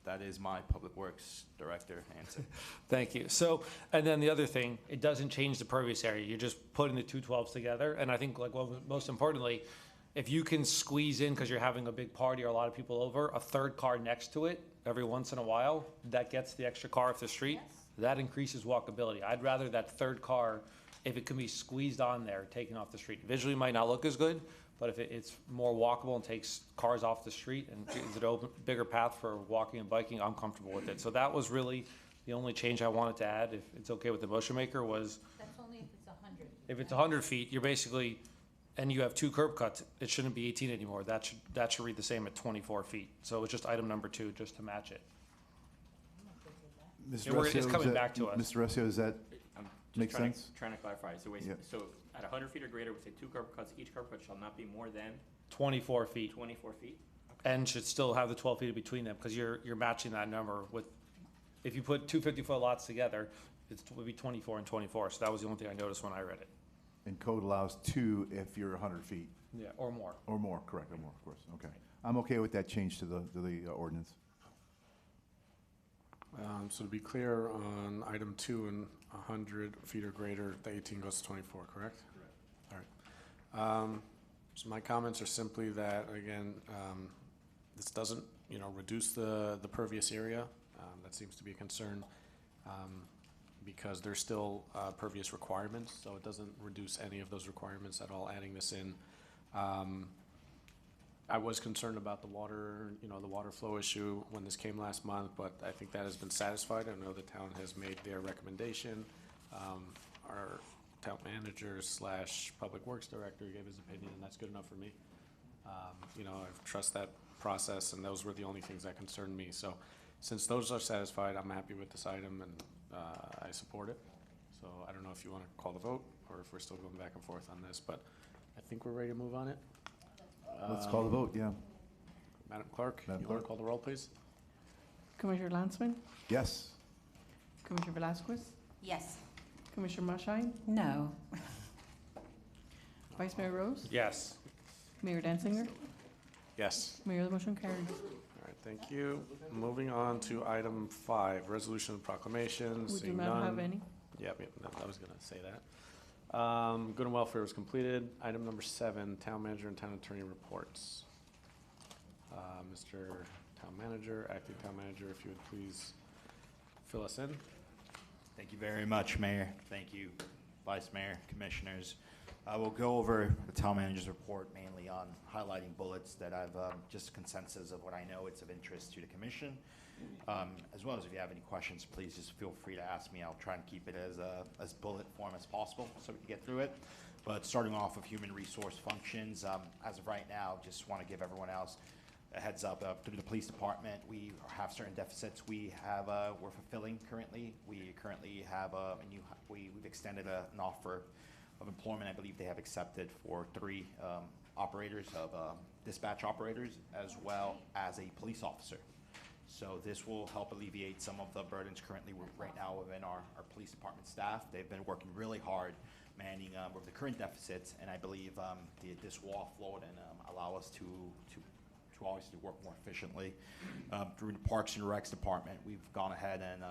That is my Public Works Director answer. Thank you. So, and then the other thing, it doesn't change the pervious area. You're just putting the 2 12s together. And I think, most importantly, if you can squeeze in, because you're having a big party or a lot of people over, a 3rd car next to it every once in a while, that gets the extra car off the street. Yes. That increases walkability. I'd rather that 3rd car, if it can be squeezed on there, taken off the street. Visually might not look as good, but if it's more walkable and takes cars off the street and gives it a bigger path for walking and biking, I'm comfortable with it. So that was really the only change I wanted to add, if it's okay with the motion maker, was. That's only if it's 100. If it's 100 feet, you're basically, and you have 2 curb cuts, it shouldn't be 18 anymore. That should read the same at 24 feet. So it's just item number 2, just to match it. It's coming back to us. Mr. Resio, does that make sense? Trying to clarify. So Yeah. So at 100 feet or greater, we say 2 curb cuts. Each curb cut shall not be more than 24 feet. 24 feet. And should still have the 12 feet between them, because you're matching that number with, if you put 2 50-foot lots together, it would be 24 and 24. So that was the only thing I noticed when I read it. And code allows 2 if you're 100 feet. Yeah, or more. Or more, correct, or more, of course, okay. I'm okay with that change to the ordinance. So to be clear, on item 2 and 100 feet or greater, the 18 goes to 24, correct? Correct. All right. So my comments are simply that, again, this doesn't, reduce the pervious area. That seems to be a concern, because there's still pervious requirements, so it doesn't reduce any of those requirements at all, adding this in. I was concerned about the water, the water flow issue when this came last month, but I think that has been satisfied. I know the town has made their recommendation. Our town manager / Public Works Director gave his opinion, and that's good enough for me. I trust that process, and those were the only things that concerned me. So since those are satisfied, I'm happy with this item, and I support it. So I don't know if you want to call the vote, or if we're still going back and forth on this, but I think we're ready to move on it. Let's call the vote, yeah. Madam Clerk, you want to call the roll, please? Commissioner Landsman? Yes. Commissioner Velasquez? Yes. Commissioner Marshine? No. Vice Mayor Rose? Yes. Mayor Danzinger? Yes. Mayor, the motion carries. All right, thank you. Moving on to item 5, resolution and proclamations. We do Seeing not none. have any. Yeah, I was going to say that. Good and welfare was completed. Item number 7, town manager and town attorney reports. Mr. Town Manager, acting town manager, if you would please fill us in. Thank you very much, Mayor. Thank you, Vice Mayor, Commissioners. I will go over the town manager's report mainly on highlighting bullets that I've, just consensus of what I know it's of interest to the commission. As well as if you have any questions, please just feel free to ask me. I'll try and keep it as bullet form as possible so we can get through it. But starting off with human resource functions, as of right now, just want to give everyone else a heads up. Through the police department, we have certain deficits we have, we're fulfilling currently. We currently have we've extended an offer of employment. I believe they have accepted for 3 operators of dispatch operators as well as a police officer. So this will help alleviate some of the burdens currently right now within our police department staff. They've been working really hard manning with the current deficits, and I believe this will offload and allow us to obviously work more efficiently. Through the Parks and Recs department, we've gone ahead and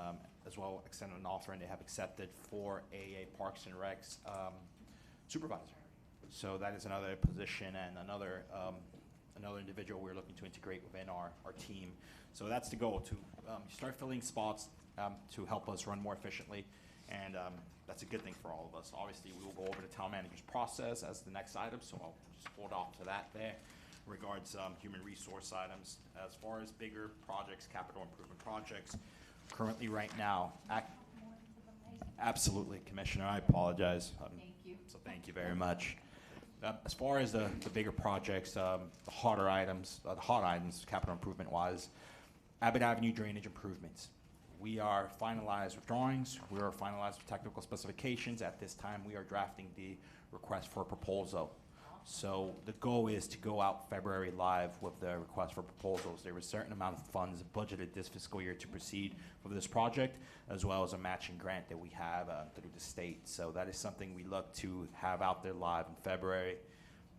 as well extended an offer, and they have accepted for a Parks and Recs supervisor. So that is another position and another individual we're looking to integrate within our team. So that's the goal, to start filling spots to help us run more efficiently, and that's a good thing for all of us. Obviously, we will go over the town manager's process as the next item, so I'll just hold off to that there. Regards human resource items, as far as bigger projects, capital improvement projects, currently right now, absolutely, Commissioner, I apologize. Thank you. So thank you very much. As far as the bigger projects, the hot items, capital improvement wise, Abbott Avenue drainage improvements. We are finalized with drawings. We are finalized with technical specifications. At this time, we are drafting the request for a proposal. So the goal is to go out February live with the request for proposals. There was a certain amount of funds budgeted this fiscal year to proceed with this project, as well as a matching grant that we have through the state. So that is something we look to have out there live in February.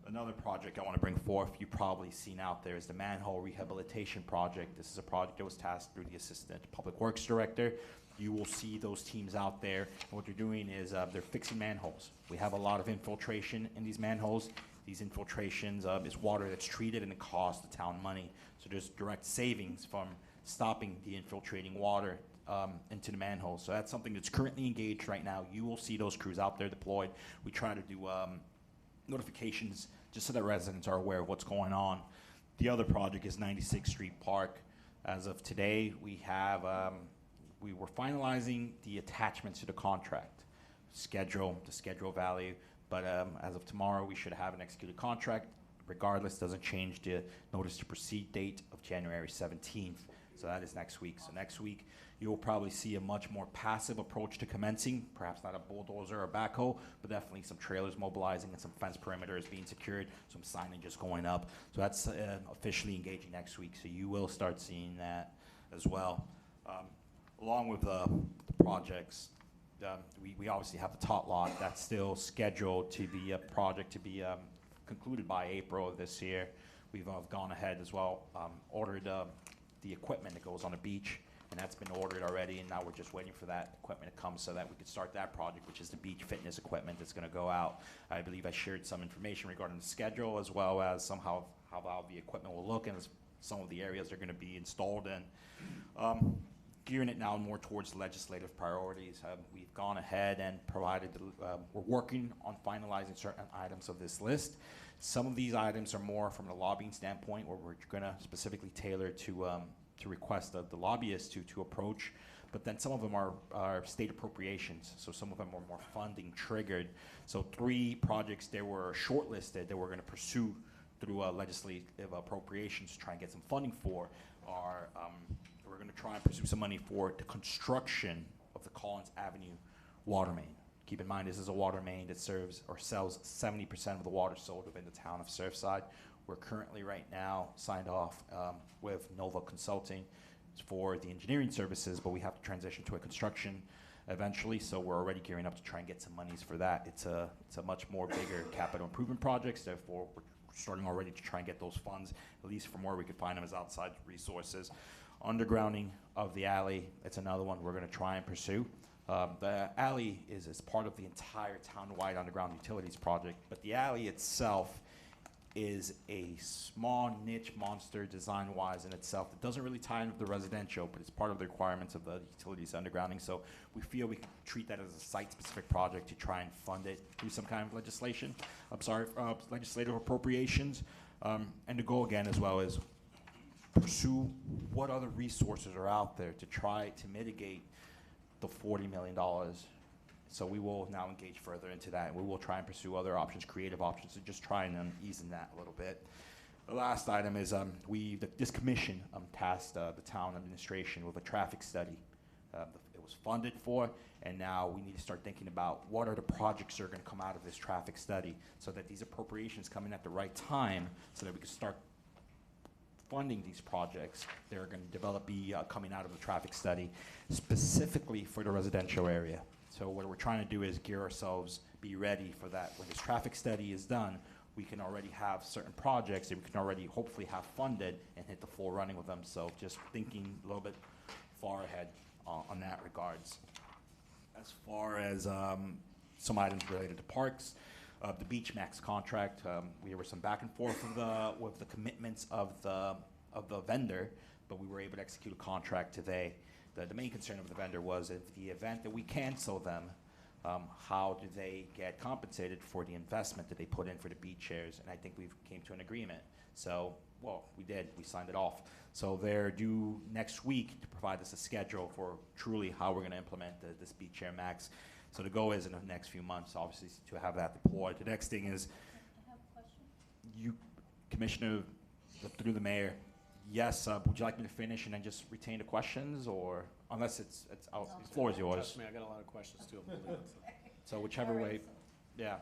Another project I want to bring forth, you've probably seen out there, is the manhole rehabilitation project. This is a project that was tasked through the Assistant Public Works Director. You will see those teams out there, and what they're doing is they're fixing manholes. We have a lot of infiltration in these manholes. These infiltrations is water that's treated, and it costs the town money. So there's direct savings from stopping the infiltrating water into the manholes. So that's something that's currently engaged right now. You will see those crews out there deployed. We try to do notifications just so that residents are aware of what's going on. The other project is 96th Street Park. As of today, we were finalizing the attachments to the contract, the schedule value, but as of tomorrow, we should have an executed contract. Regardless, doesn't change the notice to proceed date of January 17th. So that is next week. So next week, you will probably see a much more passive approach to commencing, perhaps not a bulldozer or backhoe, but definitely some trailers mobilizing and some fence perimeters being secured, some signage just going up. So that's officially engaging next week. So you will start seeing that as well. Along with the projects, we obviously have the tot lot that's still scheduled to be a project to be concluded by April of this year. We've gone ahead as well, ordered the equipment that goes on the beach, and that's been ordered already, and now we're just waiting for that equipment to come so that we could start that project, which is the beach fitness equipment that's going to go out. I believe I shared some information regarding the schedule, as well as somehow how the equipment will look and some of the areas they're going to be installed in. Gearing it now more towards legislative priorities. We've gone ahead and provided, we're working on finalizing certain items of this list. Some of these items are more from a lobbying standpoint, where we're going to specifically tailor to request the lobbyist to approach, but then some of them are state appropriations, so some of them are more funding triggered. So 3 projects that were shortlisted that we're going to pursue through legislative appropriations to try and get some funding for are we're going to try and pursue some money for the construction of the Collins Avenue water main. Keep in mind, this is a water main that serves or sells 70% of the water sold within the town of Surfside. We're currently right now signed off with Nova Consulting for the engineering services, but we have to transition to a construction eventually, so we're already gearing up to try and get some monies for that. It's a much more bigger capital improvement projects, therefore we're starting already to try and get those funds, at least from where we could find them as outside resources. Undergrounding of the alley, it's another one we're going to try and pursue. The alley is part of the entire town-wide underground utilities project, but the alley itself is a small niche monster design-wise in itself. It doesn't really tie into the residential, but it's part of the requirements of the utilities undergrounding. So we feel we can treat that as a site-specific project to try and fund it through some kind of legislation. Legislative appropriations. And the goal again as well is pursue what other resources are out there to try to mitigate the $40 million. So we will now engage further into that. We will try and pursue other options, creative options, to just try and ease in that a little bit. The last item is this commission tasked the town administration with a traffic study. It was funded for, and now we need to start thinking about what are the projects that are going to come out of this traffic study so that these appropriations come in at the right time so that we can start funding these projects that are going to be coming out of the traffic study specifically for the residential area. So what we're trying to do is gear ourselves, be ready for that. When this traffic study is done, we can already have certain projects that we can already hopefully have funded and hit the full running with them. So just thinking a little bit far ahead on that regards. As far as some items related to parks, the Beach Max contract, there was some back and forth with the commitments of the vendor, but we were able to execute a contract today. The main concern of the vendor was if the event that we cancel them, how do they get compensated for the investment that they put in for the beach chairs? And I think we've came to an agreement. So, well, we did. We signed it off. So they're due next week to provide us a schedule for truly how we're going to implement this beach chair max. So the goal is in the next few months, obviously, to have that deployed. The next thing is, you, Commissioner, through the mayor, yes, would you like me to finish and then just retain the questions, or unless the floor is yours. Trust me, I got a lot of questions too. So whichever way, yeah,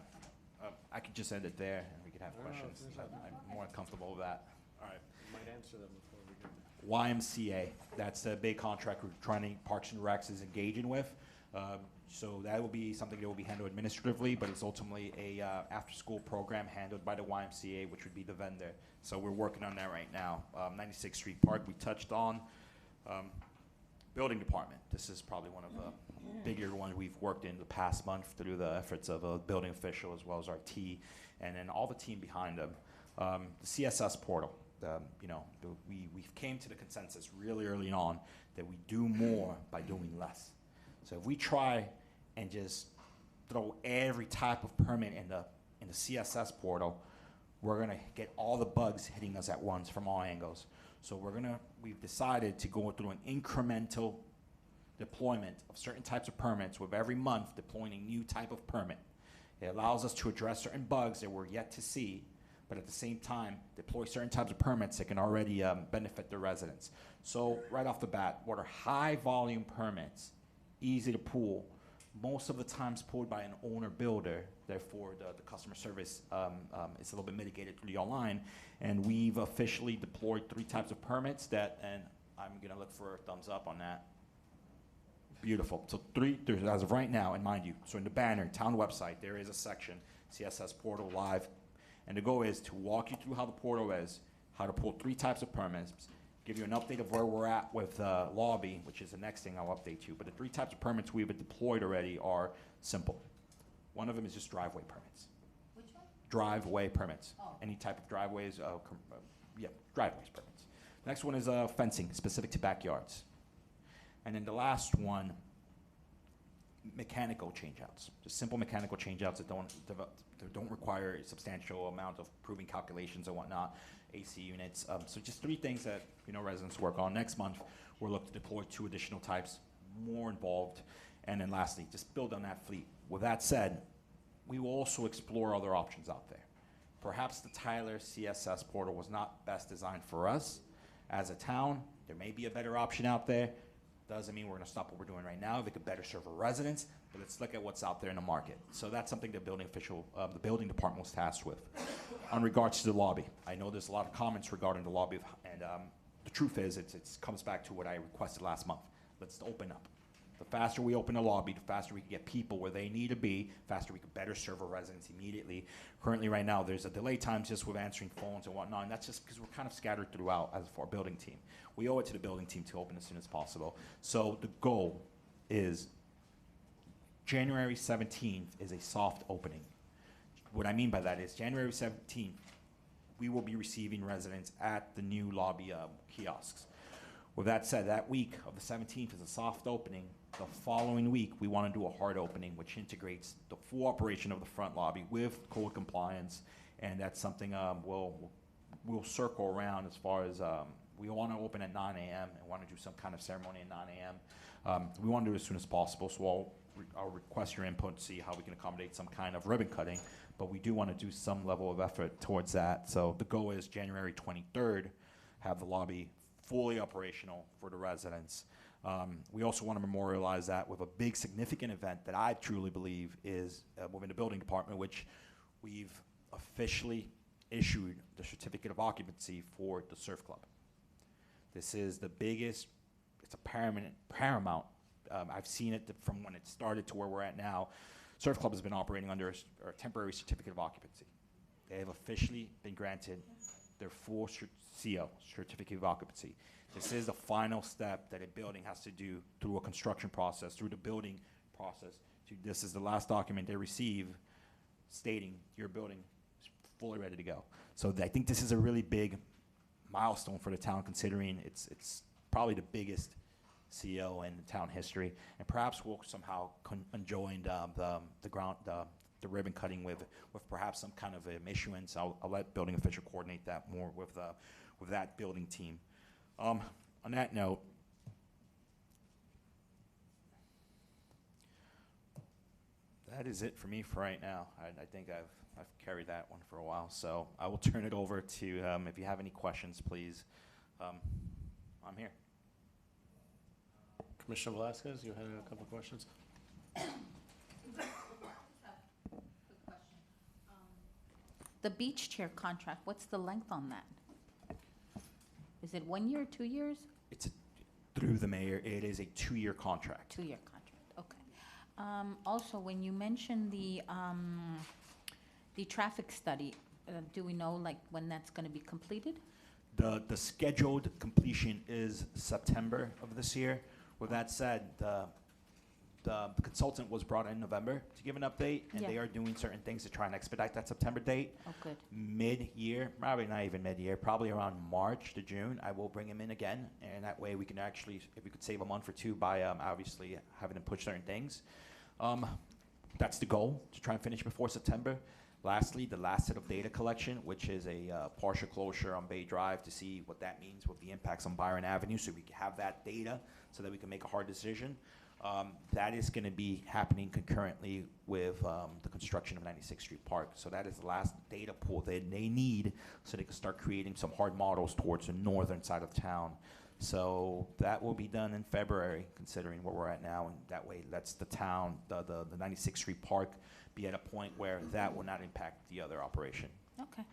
I could just end it there and we could have questions. I'm more comfortable with that. All right. Might answer them before we get YMCA, that's the big contract we're trying to, Parks and Recs is engaging with. So that will be something that will be handled administratively, but it's ultimately a after-school program handled by the YMCA, which would be the vendor. So we're working on that right now. 96th Street Park, we touched on. Building department, this is probably one of the bigger ones we've worked in the past month through the efforts of a building official as well as our T, and then all the team behind them. The CSS portal, we came to the consensus really early on that we do more by doing less. So if we try and just throw every type of permit in the CSS portal, we're gonna get all the bugs hitting us at once from all angles. So we've decided to go through an incremental deployment of certain types of permits with every month deploying a new type of permit. It allows us to address certain bugs that we're yet to see, but at the same time, deploy certain types of permits that can already benefit the residents. So right off the bat, what are high volume permits, easy to pull, most of the times pulled by an owner builder, therefore the customer service is a little bit mitigated through the online, and we've officially deployed 3 types of permits and I'm gonna look for a thumbs up on that. Beautiful. So 3, there's as of right now, and mind you, so in the banner, town website, there is a section, CSS portal live, and the goal is to walk you through how the portal is, how to pull 3 types of permits, give you an update of where we're at with lobby, which is the next thing I'll update you. But the 3 types of permits we've deployed already are simple. One of them is just driveway permits. Which one? Driveway permits. Oh. Any type of driveways, driveways permits. Next one is fencing, specific to backyards. And then the last one, mechanical changeouts. Just simple mechanical changeouts that don't require a substantial amount of proving calculations and whatnot. AC units. So just 3 things that residents work on. Next month, we'll look to deploy 2 additional types, more involved. And then lastly, just build on that fleet. With that said, we will also explore other options out there. Perhaps the Tyler CSS portal was not best designed for us as a town. There may be a better option out there. Doesn't mean we're going to stop what we're doing right now. They could better serve our residents, but let's look at what's out there in the market. So that's something the building department was tasked with. On regards to the lobby, I know there's a lot of comments regarding the lobby, and the truth is, it comes back to what I requested last month. Let's open up. The faster we open the lobby, the faster we can get people where they need to be, faster we can better serve our residents immediately. Currently, right now, there's a delay time just with answering phones and whatnot, and that's just because we're kind of scattered throughout as for our building team. We owe it to the building team to open as soon as possible. So the goal is January 17th is a soft opening. What I mean by that is January 17th, we will be receiving residents at the new lobby kiosks. With that said, that week of the 17th is a soft opening. The following week, we want to do a hard opening, which integrates the full operation of the front lobby with code compliance, and that's something we'll circle around as far as we want to open at 9 a.m. and want to do some kind of ceremony at 9 a.m. We want to do it as soon as possible, so I'll request your input to see how we can accommodate some kind of ribbon cutting, but we do want to do some level of effort towards that. So the goal is January 23rd, have the lobby fully operational for the residents. We also want to memorialize that with a big significant event that I truly believe is within the building department, which we've officially issued the certificate of occupancy for the surf club. This is the biggest, it's a paramount. I've seen it from when it started to where we're at now. Surf club has been operating under a temporary certificate of occupancy. They have officially been granted their full CO, certificate of occupancy. This is the final step that a building has to do through a construction process, through the building process. This is the last document they receive stating your building is fully ready to go. So I think this is a really big milestone for the town, considering it's probably the biggest CO in town history, and perhaps we'll somehow join the ribbon cutting with perhaps some kind of issuance. I'll let building official coordinate that more with that building team. On that note, that is it for me for right now. I think I've carried that one for a while, so I will turn it over to if you have any questions, please. I'm here. Commissioner Velazquez, you had a couple of questions. The beach chair contract, what's the length on that? Is it 1 year, 2 years? It's through the mayor. It is a 2-year contract. 2-year contract, okay. Also, when you mentioned the traffic study, do we know like when that's going to be completed? The scheduled completion is September of this year. With that said, the consultant was brought in November to give an update, and they are doing certain things to try and expedite that September date. Oh, good. Mid-year, probably not even mid-year, probably around March to June, I will bring him in again, and that way we can actually, if we could save a month or two by obviously having him push certain things. That's the goal, to try and finish before September. Lastly, the last set of data collection, which is a partial closure on Bay Drive to see what that means with the impacts on Byron Avenue, so we can have that data so that we can make a hard decision. That is going to be happening concurrently with the construction of 96th Street Park. So that is the last data pool that they need so they can start creating some hard models towards the northern side of town. So that will be done in February, considering where we're at now, and that way lets the town, the 96th Street Park, be at a point where that will not impact the other operation. Okay,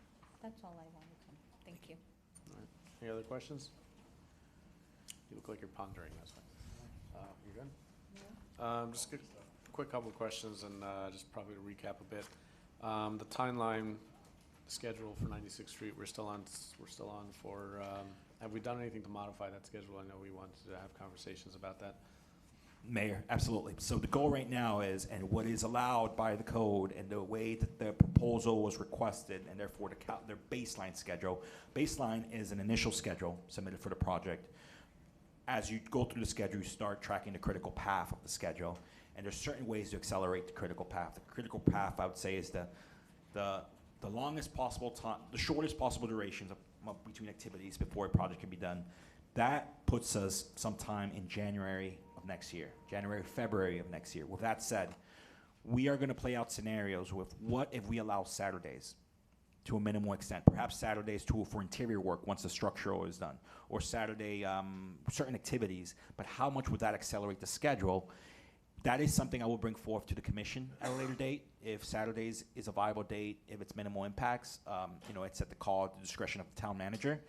that's all I wanted to know. Thank you. All right. Any other questions? You look like you're pondering this one. You good? Just a quick couple of questions, and just probably to recap a bit. The timeline schedule for 96th Street, we're still on for, have we done anything to modify that schedule? I know we wanted to have conversations about that. Mayor, absolutely. So the goal right now is, and what is allowed by the code and the way that the proposal was requested, and therefore their baseline schedule. Baseline is an initial schedule submitted for the project. As you go through the schedule, you start tracking the critical path of the schedule, and there's certain ways to accelerate the critical path. The critical path, I would say, is the longest possible time, the shortest possible durations of between activities before a project can be done. That puts us sometime in January of next year, January, February of next year. With that said, we are going to play out scenarios with what if we allow Saturdays to a minimal extent, perhaps Saturdays for interior work once the structural is done, or Saturday certain activities, but how much would that accelerate the schedule? That is something I will bring forth to the commission at a later date. If Saturdays is a viable date, if it's minimal impacts, it's at the discretion of the town manager.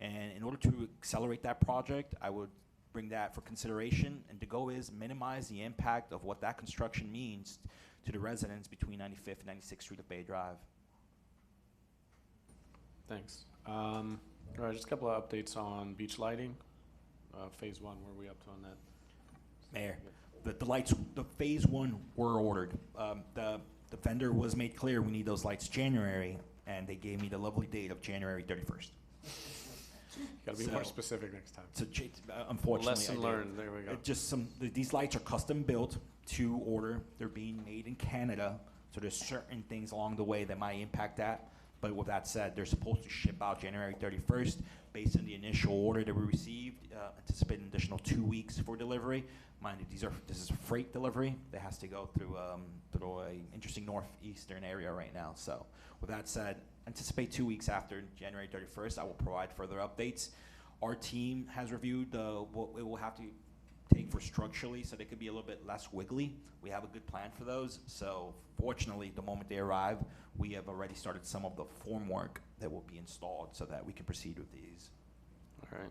And in order to accelerate that project, I would bring that for consideration, and the goal is minimize the impact of what that construction means to the residents between 95th and 96th Street of Bay Drive. Thanks. All right, just a couple of updates on beach lighting. Phase 1, where are we up to on that? Mayor, the lights, the phase 1 were ordered. The vendor was made clear we need those lights January, and they gave me the lovely date of January 31st. Got to be more specific next time. So, unfortunately, Lesson learned. There we go. Just these lights are custom built to order. They're being made in Canada, so there's certain things along the way that might impact that. But with that said, they're supposed to ship out January 31st. Based on the initial order that we received, anticipate an additional 2 weeks for delivery. Mind you, this is a freight delivery that has to go through a interesting northeastern area right now. So with that said, anticipate 2 weeks after January 31st. I will provide further updates. Our team has reviewed what it will have to take for structurally, so they could be a little bit less wiggly. We have a good plan for those. So fortunately, the moment they arrive, we have already started some of the formwork that will be installed so that we can proceed with these. All right.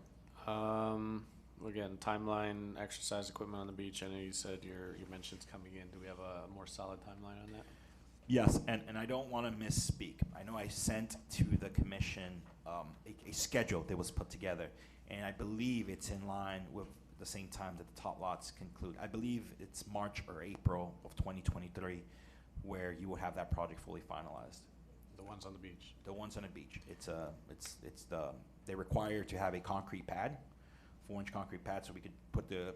Again, timeline, exercise equipment on the beach. I know you said you mentioned it's coming in. Do we have a more solid timeline on that? Yes, and I don't want to misspeak. I know I sent to the commission a schedule that was put together, and I believe it's in line with the same time that the top lots conclude. I believe it's March or April of 2023 where you will have that project fully finalized. The ones on the beach? The ones on the beach. They require to have a concrete pad, 4-inch concrete pad, so we could put the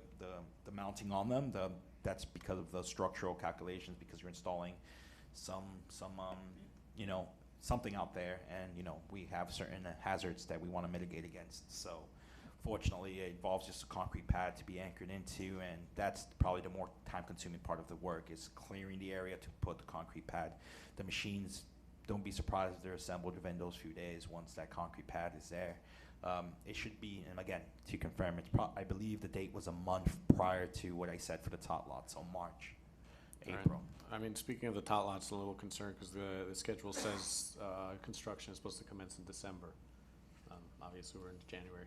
mounting on them. That's because of the structural calculations, because you're installing something out there, and we have certain hazards that we want to mitigate against. So fortunately, it involves just a concrete pad to be anchored into, and that's probably the more time-consuming part of the work, is clearing the area to put the concrete pad. The machines, don't be surprised if they're assembled within those few days once that concrete pad is there. It should be, and again, to confirm, I believe the date was a month prior to what I said for the tot lot, so March, April. Right. I mean, speaking of the tot lots, a little concerned because the schedule says construction is supposed to commence in December. Obviously, we're in January.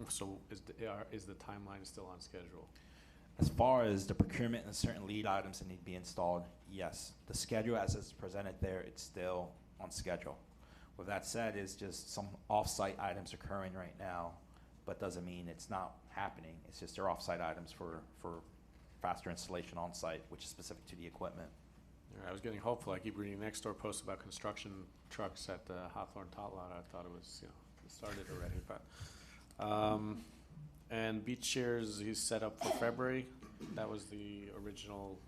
So is the timeline still on schedule? As far as the procurement and certain lead items that need to be installed, yes. The schedule as it's presented there, it's still on schedule. With that said, is just some off-site items occurring right now, but doesn't mean it's not happening. It's just they're off-site items for faster installation on-site, which is specific to the equipment. All right, I was getting hopeful. I keep reading next door posts about construction trucks at the Hawthorne Tot Lot. I thought it was, it started already, but. And beach chairs he's set up for February. That was the original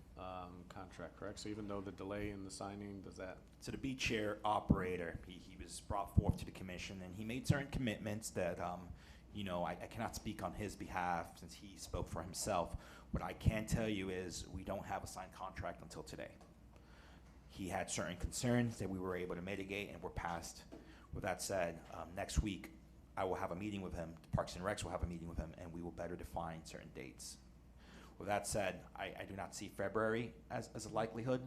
contract, correct? So even though the delay in the signing, does that? So the beach chair operator, he was brought forth to the commission, and he made certain commitments that, I cannot speak on his behalf since he spoke for himself. What I can tell you is we don't have a signed contract until today. He had certain concerns that we were able to mitigate and were passed. With that said, next week, I will have a meeting with him, Parks and Recs will have a meeting with him, and we will better define certain dates. With that said, I do not see February as a likelihood,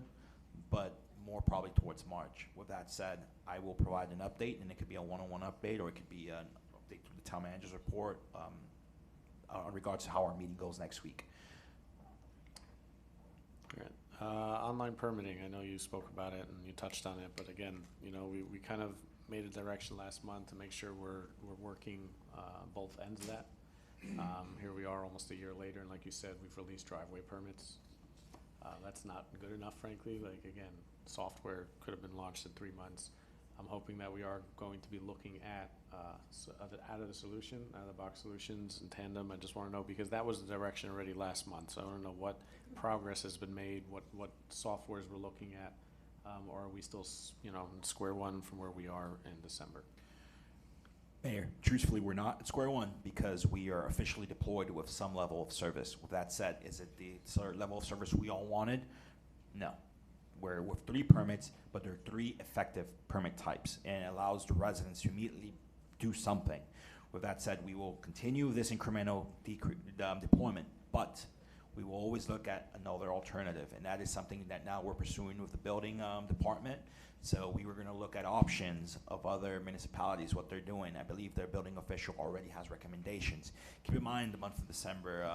but more probably towards March. With that said, I will provide an update, and it could be a one-on-one update, or it could be an update through the town manager's report in regards to how our meeting goes next week. All right. Online permitting, I know you spoke about it and you touched on it, but again, we kind of made a direction last month to make sure we're working both ends of that. Here we are almost a year later, and like you said, we've released driveway permits. That's not good enough, frankly. Like, again, software could have been launched in 3 months. I'm hoping that we are going to be looking at out of the box solutions in tandem. I just want to know, because that was the direction already last month, so I don't know what progress has been made, what softwares we're looking at. Or are we still, in square one from where we are in December? Mayor, truthfully, we're not at square one because we are officially deployed with some level of service. With that said, is it the level of service we all wanted? No. We're with 3 permits, but there are 3 effective permit types, and it allows the residents to immediately do something. With that said, we will continue this incremental deployment, but we will always look at another alternative, and that is something that now we're pursuing with the building department. So we were going to look at options of other municipalities, what they're doing. I believe their building official already has recommendations. Keep in mind, the month of December,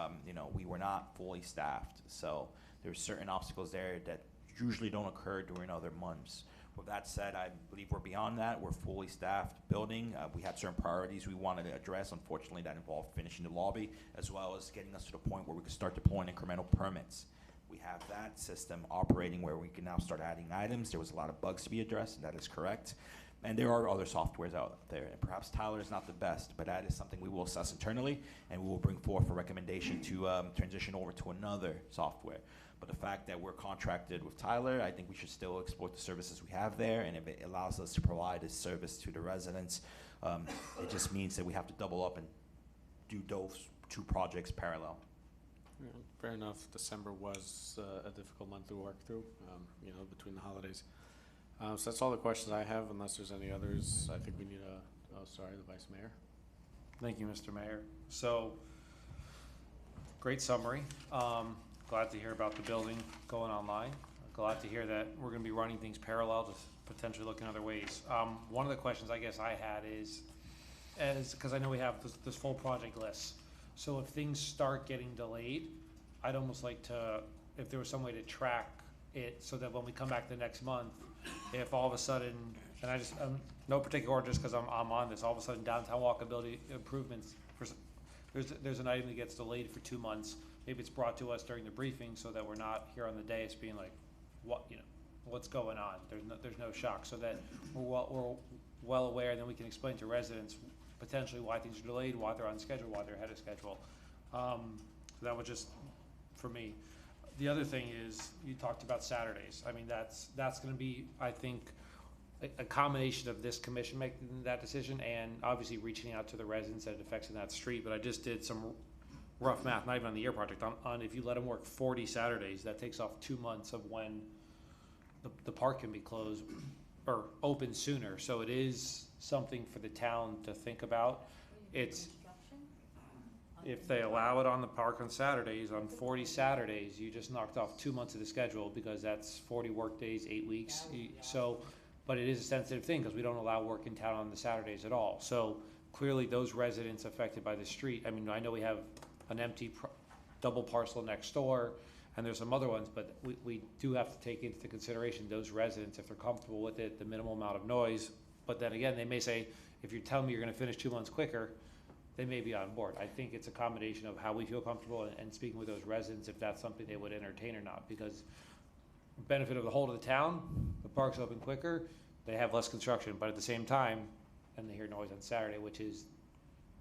we were not fully staffed, so there's certain obstacles there that usually don't occur during other months. With that said, I believe we're beyond that. We're fully staffed building. We had certain priorities we wanted to address. Unfortunately, that involved finishing the lobby, as well as getting us to the point where we could start deploying incremental permits. We have that system operating where we can now start adding items. There was a lot of bugs to be addressed, and that is correct. And there are other softwares out there, and perhaps Tyler is not the best, but that is something we will assess internally, and we will bring forth a recommendation to transition over to another software. But the fact that we're contracted with Tyler, I think we should still exploit the services we have there, and if it allows us to provide a service to the residents, it just means that we have to double up and do those two projects parallel. Yeah, fair enough. December was a difficult month to work through, between the holidays. So that's all the questions I have, unless there's any others. I think we need the Vice Mayor. Thank you, Mr. Mayor. So, great summary. Glad to hear about the building going online. Glad to hear that we're going to be running things parallel, just potentially looking other ways. One of the questions I guess I had is, because I know we have this full project list. So if things start getting delayed, I'd almost like to, if there was some way to track it so that when we come back the next month, if all of a sudden, and I just, no particular order, just because I'm on this, all of a sudden downtown walkability improvements, there's an item that gets delayed for 2 months. Maybe it's brought to us during the briefing so that we're not here on the dais being like, what's going on? There's no shock, so that we're well aware, and then we can explain to residents potentially why things are delayed, why they're on schedule, why they're ahead of schedule. So that was just for me. The other thing is, you talked about Saturdays. I mean, that's going to be, I think, a combination of this commission making that decision and obviously reaching out to the residents that it affects in that street. But I just did some rough math, not even on the year project, on if you let them work 40 Saturdays, that takes off 2 months of when the park can be closed or open sooner. So it is something for the town to think about. It's, if they allow it on the park on Saturdays, on 40 Saturdays, you just knocked off 2 months of the schedule, because that's 40 work days, 8 weeks. So, but it is a sensitive thing because we don't allow work in town on the Saturdays at all. So clearly those residents affected by the street, I mean, I know we have an empty double parcel next door, and there's some other ones, but we do have to take into consideration those residents, if they're comfortable with it, the minimal amount of noise. But then again, they may say, if you're telling me you're going to finish 2 months quicker, they may be on board. I think it's a combination of how we feel comfortable and speaking with those residents, if that's something they would entertain or not. Because benefit of the whole of the town, the park's open quicker, they have less construction, but at the same time, and they hear noise on Saturday, which is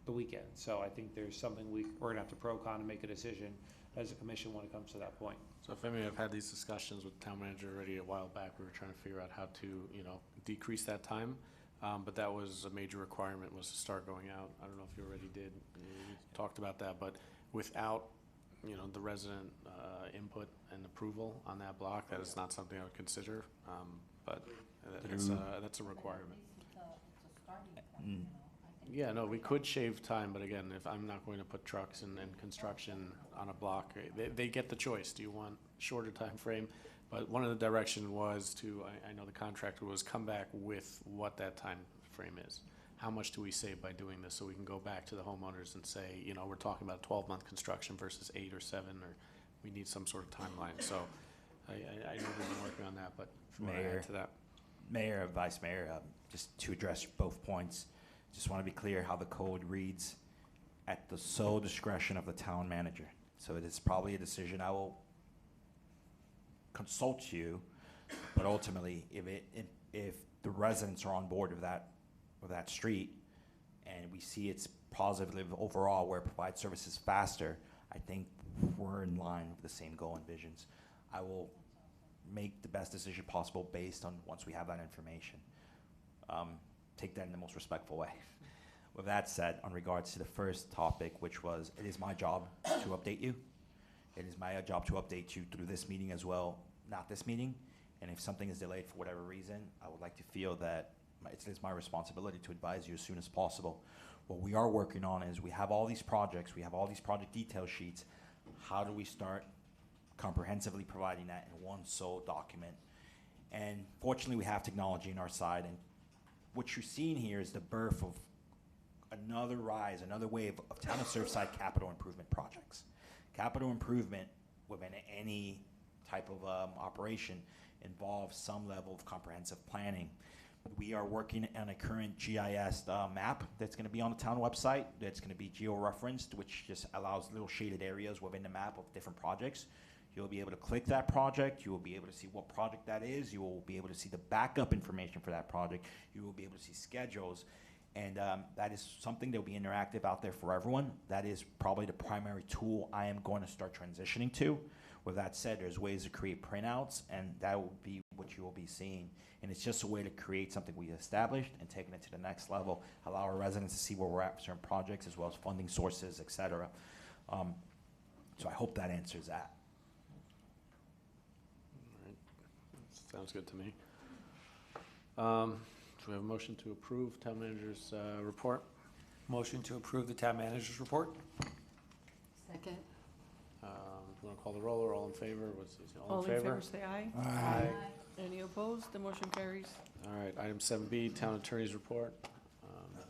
the weekend. So I think there's something we're going to have to pro-con and make a decision as a commission when it comes to that point. So if any have had these discussions with the town manager already a while back, we were trying to figure out how to, decrease that time. But that was a major requirement, was to start going out. I don't know if you already did, you talked about that, but without, the resident input and approval on that block, that is not something I would consider. But that's a requirement. Yeah, no, we could shave time, but again, if I'm not going to put trucks and construction on a block, they get the choice. Do you want shorter time frame? But one of the direction was to, I know the contractor was come back with what that time frame is. How much do we save by doing this? So we can go back to the homeowners and say, we're talking about 12-month construction versus 8 or 7, or we need some sort of timeline. So I know we've been working on that, but if you want to add to that. Mayor, Vice Mayor, just to address both points, just want to be clear how the code reads: at the sole discretion of the town manager. So it is probably a decision I will consult you, but ultimately, if the residents are on board with that street, and we see it's positive overall, where it provides services faster, I think we're in line with the same goal and visions. I will make the best decision possible based on once we have that information. Take that in the most respectful way. With that said, on regards to the first topic, which was, it is my job to update you. It is my job to update you through this meeting as well, not this meeting. And if something is delayed for whatever reason, I would like to feel that it is my responsibility to advise you as soon as possible. What we are working on is we have all these projects, we have all these project detail sheets. How do we start comprehensively providing that in one sole document? And fortunately, we have technology on our side. And what you're seeing here is the birth of another rise, another wave of town of Surfside capital improvement projects. Capital improvement within any type of operation involves some level of comprehensive planning. We are working on a current GIS map that's going to be on the town website, that's going to be geo-referenced, which just allows little shaded areas within the map of different projects. You'll be able to click that project. You will be able to see what project that is. You will be able to see the backup information for that project. You will be able to see schedules. And that is something that will be interactive out there for everyone. That is probably the primary tool I am going to start transitioning to. With that said, there's ways to create printouts, and that will be what you will be seeing. And it's just a way to create something we established and taking it to the next level, allow our residents to see where we're at for certain projects, as well as funding sources, et cetera. So I hope that answers that. All right. Sounds good to me. Do we have a motion to approve town manager's report? Motion to approve the town manager's report? Second. Do you want to call the roll, or all in favor? All in favor, say aye. Aye. Any opposed? The motion carries. All right, item 7B, town attorney's report.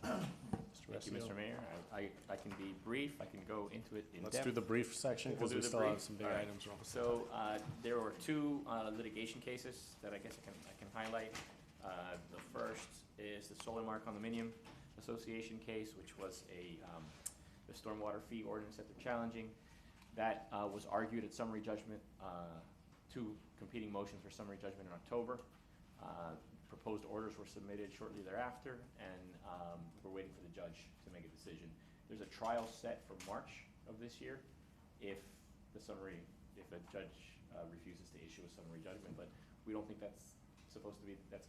Thank you, Mr. Mayor. I can be brief. I can go into it in depth. Let's do the brief section, We'll because do we the still brief. have some big All right. items. So there were two litigation cases that I guess I can highlight. The first is the Solar Mark Condominium Association case, which was the stormwater fee ordinance that they're challenging. That was argued at summary judgment, two competing motions for summary judgment in October. Proposed orders were submitted shortly thereafter, and we're waiting for the judge to make a decision. There's a trial set for March of this year if a judge refuses to issue a summary judgment, but we don't think that's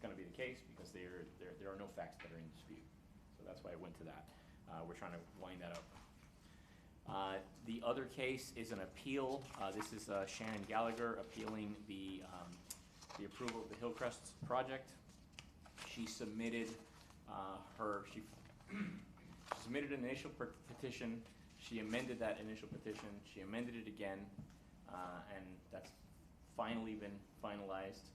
gonna be the case, because there are no facts that are in dispute. So that's why I went to that. We're trying to wind that up. The other case is an appeal. This is Shannon Gallagher appealing the approval of the Hillcrest project. She submitted she submitted an initial petition. She amended that initial petition. She amended it again, and that's finally been finalized.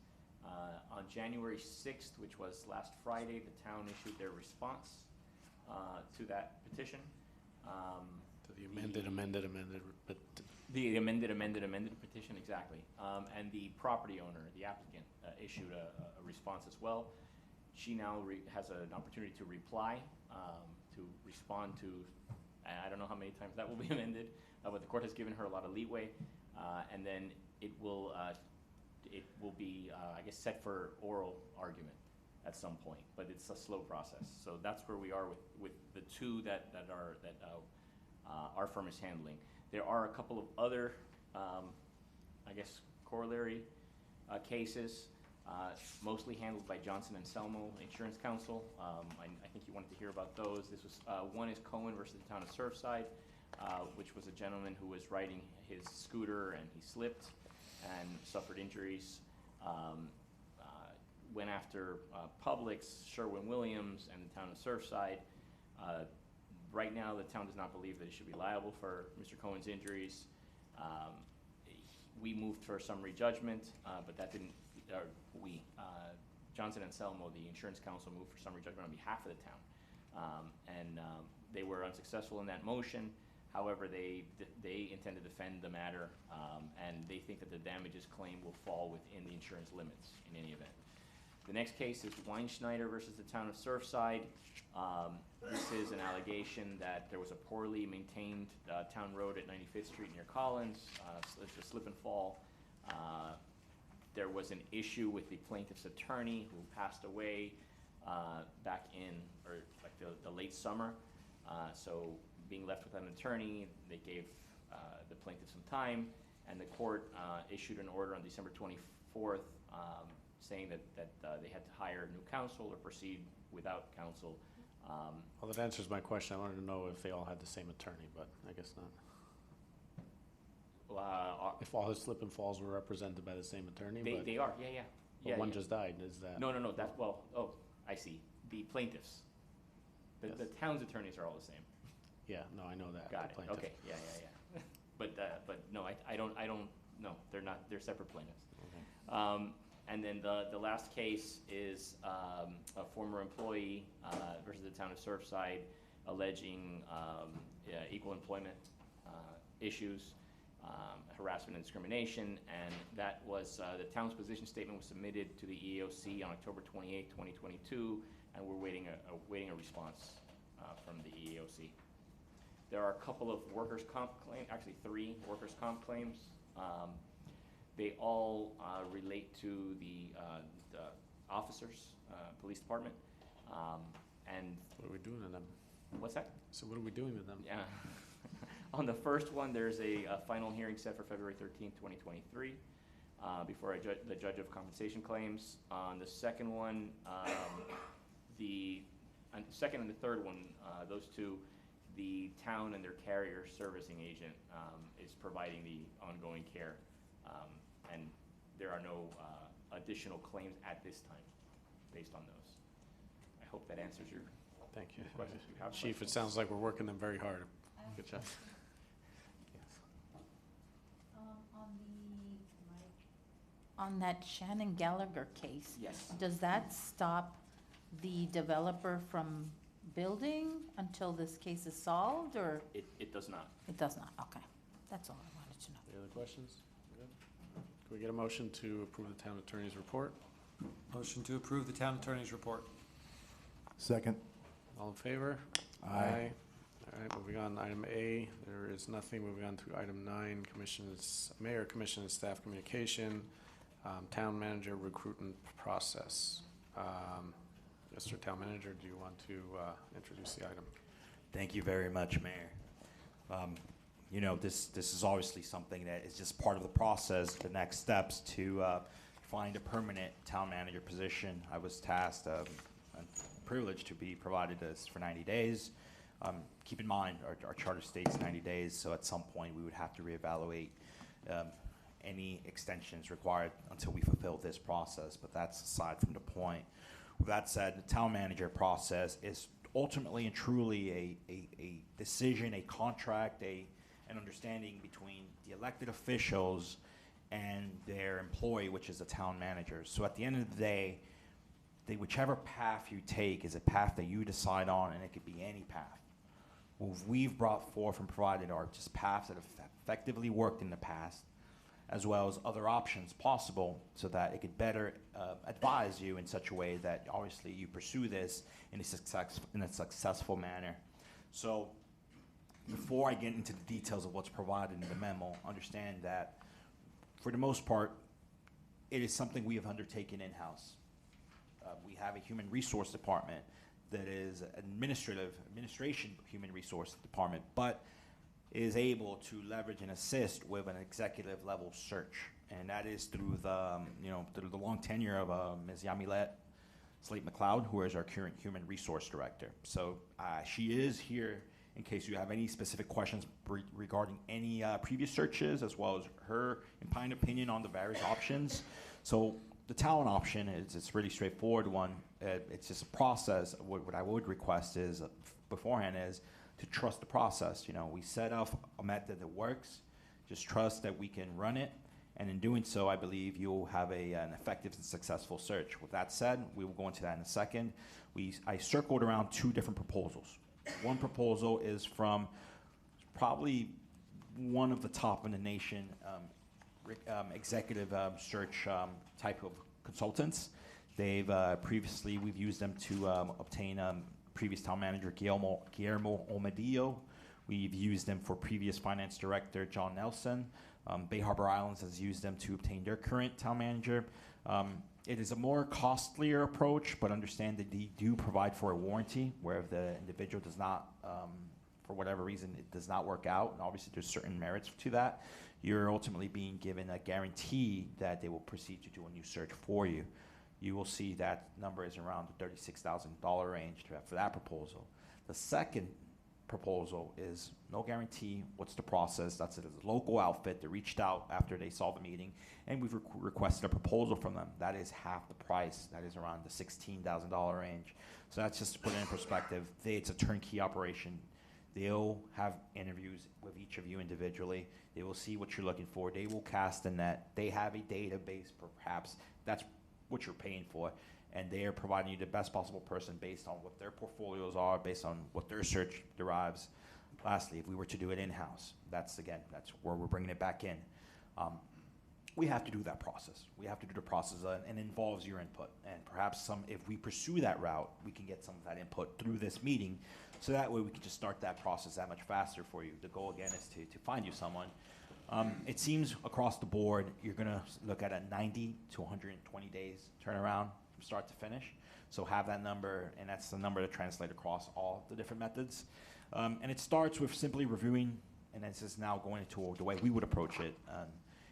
On January 6th, which was last Friday, the town issued their response to that petition. The amended, but The amended petition, exactly. And the property owner, the applicant, issued a response as well. She now has an opportunity to reply, to respond to, I don't know how many times that will be amended, but the court has given her a lot of leeway. And then it will be, I guess, set for oral argument at some point, but it's a slow process. So that's where we are with the two that our firm is handling. There are a couple of other, I guess, corollary cases, mostly handled by Johnson & Selmo Insurance Counsel. I think you wanted to hear about those. This was one is Cohen versus the town of Surfside, which was a gentleman who was riding his scooter and he slipped and suffered injuries. Went after Publix, Sherwin-Williams, and the town of Surfside. Right now, the town does not believe that it should be liable for Mr. Cohen's injuries. We moved for a summary judgment, but that didn't, Johnson & Selmo, the insurance counsel, moved for summary judgment on behalf of the town. They were unsuccessful in that motion. However, they intend to defend the matter, and they think that the damages claim will fall within the insurance limits in any event. The next case is Weinschneider versus the town of Surfside. This is an allegation that there was a poorly maintained town road at 95th Street near Collins. It's a slip and fall. There was an issue with the plaintiff's attorney who passed away back in the late summer. So being left with an attorney, they gave the plaintiff some time, and the court issued an order on December 24th saying that they had to hire new counsel or proceed without counsel. well, that answers my question. I wanted to know if they all had the same attorney, but I guess not. If all his slip and falls were represented by the same attorney? They are, yeah. But one just died, is that? No, that's, I see. The plaintiffs. The town's attorneys are all the same. Yeah, no, I know that. Got the it, plaintiff. okay, yeah. But no, I don't, no, they're not, they're separate plaintiffs. Okay. And then the last case is a former employee versus the town of Surfside alleging equal employment issues, harassment and discrimination, and that was, the town's position statement was submitted to the EEOC on October 28, 2022, and we're waiting a response from the EEOC. There are a couple of workers' comp claims, actually 3 workers' comp claims. They all relate to the officers, police department. And What are we doing to them? what's that? So what are we doing to them? Yeah. On the first one, there's a final hearing set for February 13th, 2023, before the judge of compensation claims. On the second one, the second and the third one, those two, the town and their carrier servicing agent is providing the ongoing care. And there are no additional claims at this time based on those. I hope that answers your Thank you. questions. If you have Chief, it questions. sounds like we're working them very hard. Good job. On that Shannon Gallagher case. Yes. Does that stop the developer from building until this case is solved, or? It does not. It does not, okay. That's all I wanted to know. Any other questions? Good. Can we get a motion to approve the town attorney's report? Motion to approve the town attorney's report. Second. All in favor? Aye. All right, moving on, item A, there is nothing. Moving on to item 9, mayor, commission, and staff communication, town manager recruitment process. Mr. Town Manager, do you want to introduce the item? Thank you very much, Mayor. You know, this is obviously something that is just part of the process, the next steps to find a permanent town manager position. I was tasked, and privileged to be provided this for 90 days. Keep in mind, our charter states 90 days, so at some point we would have to reevaluate any extensions required until we fulfill this process, but that's aside from the point. With that said, the town manager process is ultimately and truly a decision, a contract, an understanding between the elected officials and their employee, which is the town manager. So at the end of the day, whichever path you take is a path that you decide on, and it could be any path. What we've brought forth and provided are just paths that have effectively worked in the past, as well as other options possible, so that it could better advise you in such a way that obviously you pursue this in a successful manner. So before I get into the details of what's provided in the memo, understand that for the most part, it is something we have undertaken in-house. We have a human resource department that is administration human resource department, but is able to leverage and assist with an executive level search. And that is through through the long tenure of Ms. Yamilet Slate McLeod, who is our current human resource director. So she is here in case you have any specific questions regarding any previous searches, as well as her impine opinion on the various options. So the talent option it's really straightforward one. It's just a process. What I would request is beforehand is to trust the process. You know, we set up a method that works. Just trust that we can run it, and in doing so, I believe you'll have an effective and successful search. With that said, we will go into that in a second. I circled around 2 different proposals. One proposal is from probably one of the top in the nation executive search type of consultants. They've we've used them to obtain previous town manager Guillermo Omadillo. We've used them for previous finance director John Nelson. Bay Harbor Islands has used them to obtain their current town manager. It is a more costlier approach, but understand that they do provide for a warranty where if the individual does not, for whatever reason, it does not work out, and obviously there's certain merits to that, you're ultimately being given a guarantee that they will proceed to do a new search for you. You will see that number is around the $36,000 range for that proposal. The second proposal is no guarantee. What's the process? That's a local outfit that reached out after they saw the meeting, and we've requested a proposal from them. That is half the price. That is around the $16,000 range. So that's just to put it in perspective. It's a turnkey operation. They'll have interviews with each of you individually. They will see what you're looking for. They will cast a net. They have a database, perhaps. That's what you're paying for. And they are providing you the best possible person based on what their portfolios are, based on what their search derives. Lastly, if we were to do it in-house, that's where we're bringing it back in. We have to do that process. We have to do the process, and it involves your input. And perhaps if we pursue that route, we can get some of that input through this meeting, so that way we can just start that process that much faster for you. The goal, again, is to find you someone. It seems across the board, you're gonna look at a 90 to 120 days turnaround from start to finish. So have that number, and that's the number to translate across all the different methods. And it starts with simply reviewing, and this is now going into the way we would approach it.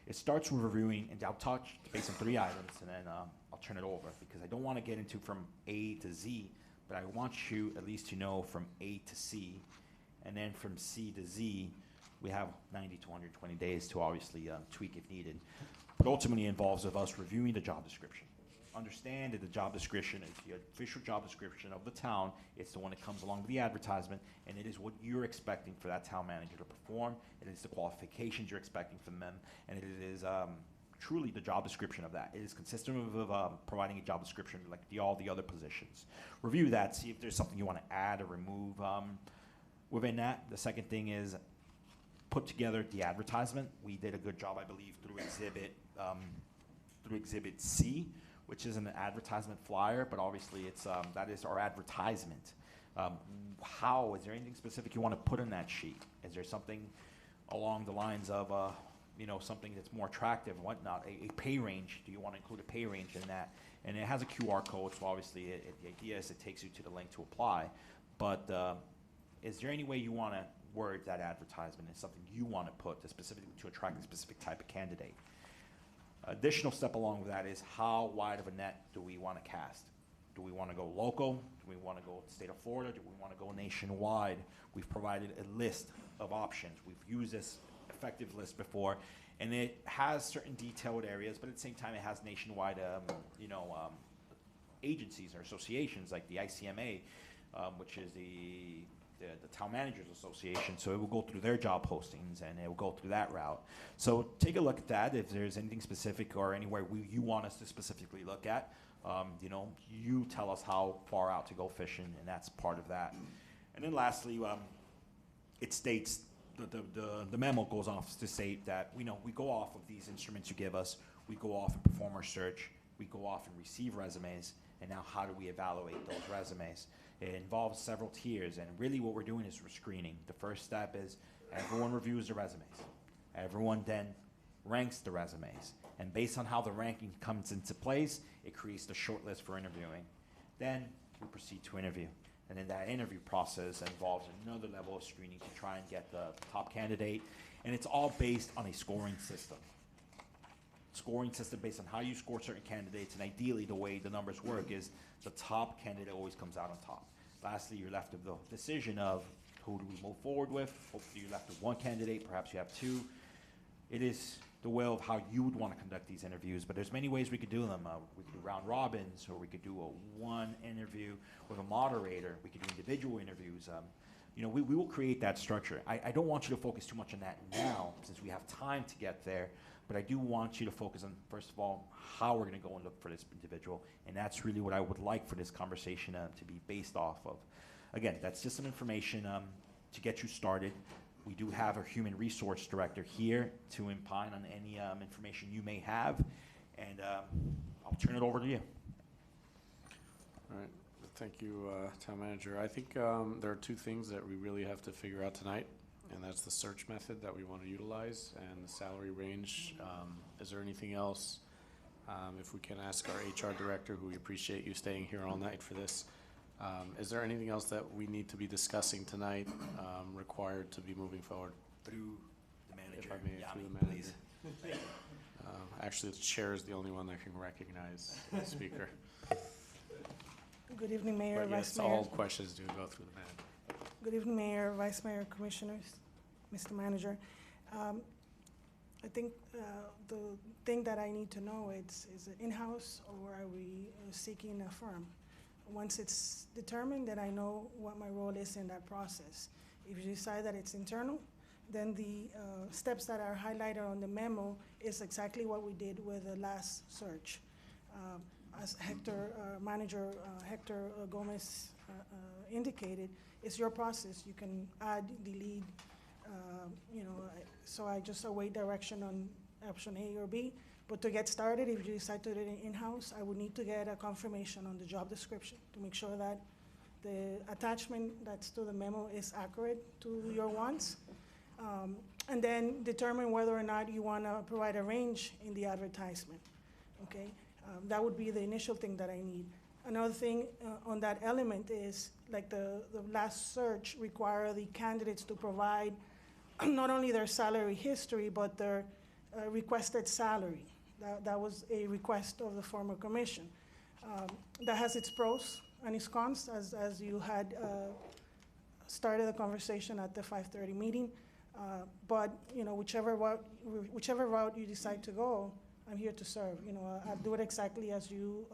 It starts with reviewing, and I'll touch based on 3 items, and then I'll turn it over, because I don't want to get into from A to Z, but I want you at least to know from A to C, and then from C to Z, we have 90 to 120 days to obviously tweak if needed. But ultimately involves of us reviewing the job description. Understand that the job description is the official job description of the town. It's the one that comes along with the advertisement, and it is what you're expecting for that town manager to perform. It is the qualifications you're expecting from them, and it is truly the job description of that. It is consistent with providing a job description like all the other positions. Review that, see if there's something you want to add or remove within that. The second thing is put together the advertisement. We did a good job, I believe, through Exhibit C, which is an advertisement flyer, but obviously it's that is our advertisement. Is there anything specific you want to put in that sheet? Is there something along the lines of something that's more attractive and whatnot? A pay range? Do you want to include a pay range in that? And it has a QR code, so obviously the idea is it takes you to the link to apply. But is there any way you want to word that advertisement? Is something you want to put specifically to attract a specific type of candidate? Additional step along with that is how wide of a net do we want to cast? Do we want to go local? Do we want to go state of Florida? Do we want to go nationwide? We've provided a list of options. We've used this effective list before, and it has certain detailed areas, but at the same time it has nationwide agencies or associations like the ICMA, which is the Town Managers Association, so it will go through their job postings and it will go through that route. So take a look at that. If there's anything specific or anywhere you want us to specifically look at, you tell us how far out to go fishing, and that's part of that. And then lastly, it states, the memo goes off to state that we go off of these instruments you give us, we go off and perform our search, we go off and receive resumes, and now how do we evaluate those resumes? It involves several tiers, and really what we're doing is we're screening. The first step is everyone reviews the resumes. Everyone then ranks the resumes. And based on how the ranking comes into place, it creates the short list for interviewing. Then we proceed to interview. And then that interview process involves another level of screening to try and get the top candidate. And it's all based on a scoring system. Scoring system based on how you score certain candidates, and ideally the way the numbers work is the top candidate always comes out on top. Lastly, you're left with the decision of who do we move forward with. Hopefully you're left with one candidate, perhaps you have two. It is the way of how you would want to conduct these interviews, but there's many ways we could do them. We could do round robins, or we could do a one interview with a moderator. We could do individual interviews. We will create that structure. I don't want you to focus too much on that now, since we have time to get there. But I do want you to focus on, first of all, how we're going to go and look for this individual. And that's really what I would like for this conversation to be based off of. Again, that's just some information to get you started. We do have our human resource director here to opine on any information you may have. And I'll turn it over to you. All right. Thank you, Town Manager. I think there are two things that we really have to figure out tonight. And that's the search method that we want to utilize and the salary range. Is there anything else? If we can ask our HR director, who we appreciate you staying here all night for this, is there anything else that we need to be discussing tonight required to be moving forward? Through the manager. If I may, Yeah, through the manager. please. Actually, the chair is the only one that can recognize the speaker. Good evening, Mayor, But Vice yes, Mayor. all questions do go through the manager. Good evening, Mayor, Vice Mayor, Commissioners, Mr. Manager. I think the thing that I need to know is it in-house or are we seeking a firm? Once it's determined, then I know what my role is in that process. If you decide that it's internal, then the steps that are highlighted on the memo is exactly what we did with the last search. As Manager Hector Gomez indicated, it's your process. You can add, delete, so I just await direction on option A or B. But to get started, if you decide to do it in-house, I would need to get a confirmation on the job description to make sure that the attachment that's to the memo is accurate to your wants. and then determine whether or not you want to provide a range in the advertisement, okay? That would be the initial thing that I need. Another thing on that element is, like the last search require the candidates to provide not only their salary history, but their requested salary. That was a request of the former commission. That has its pros and its cons, as you had started the conversation at the 5:30 meeting. But whichever route you decide to go, I'm here to serve. I'll do it exactly as you,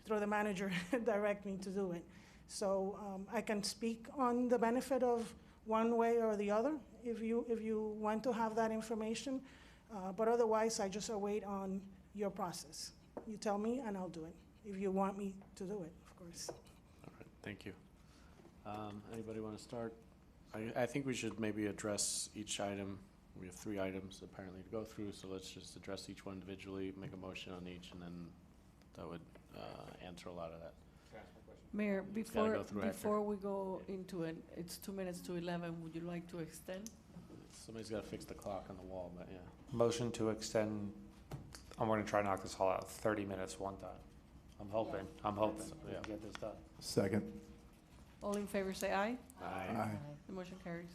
through the manager, direct me to do it. So I can speak on the benefit of one way or the other if you want to have that information. But otherwise, I just await on your process. You tell me, and I'll do it. If you want me to do it, of course. All right, thank you. Anybody want to start? I think we should maybe address each item. We have 3 items apparently to go through, so let's just address each one individually, make a motion on each, and then that would answer a lot of that. Mayor, Gotta go through before we go into it, it's 2 minutes to 11. Would you like to extend? Somebody's got to fix the clock on the wall, but yeah. Motion to extend, I'm gonna try to knock this all out, 30 minutes one time. I'm hoping we can get this done. Second. All in favor, say aye. Aye. The motion carries.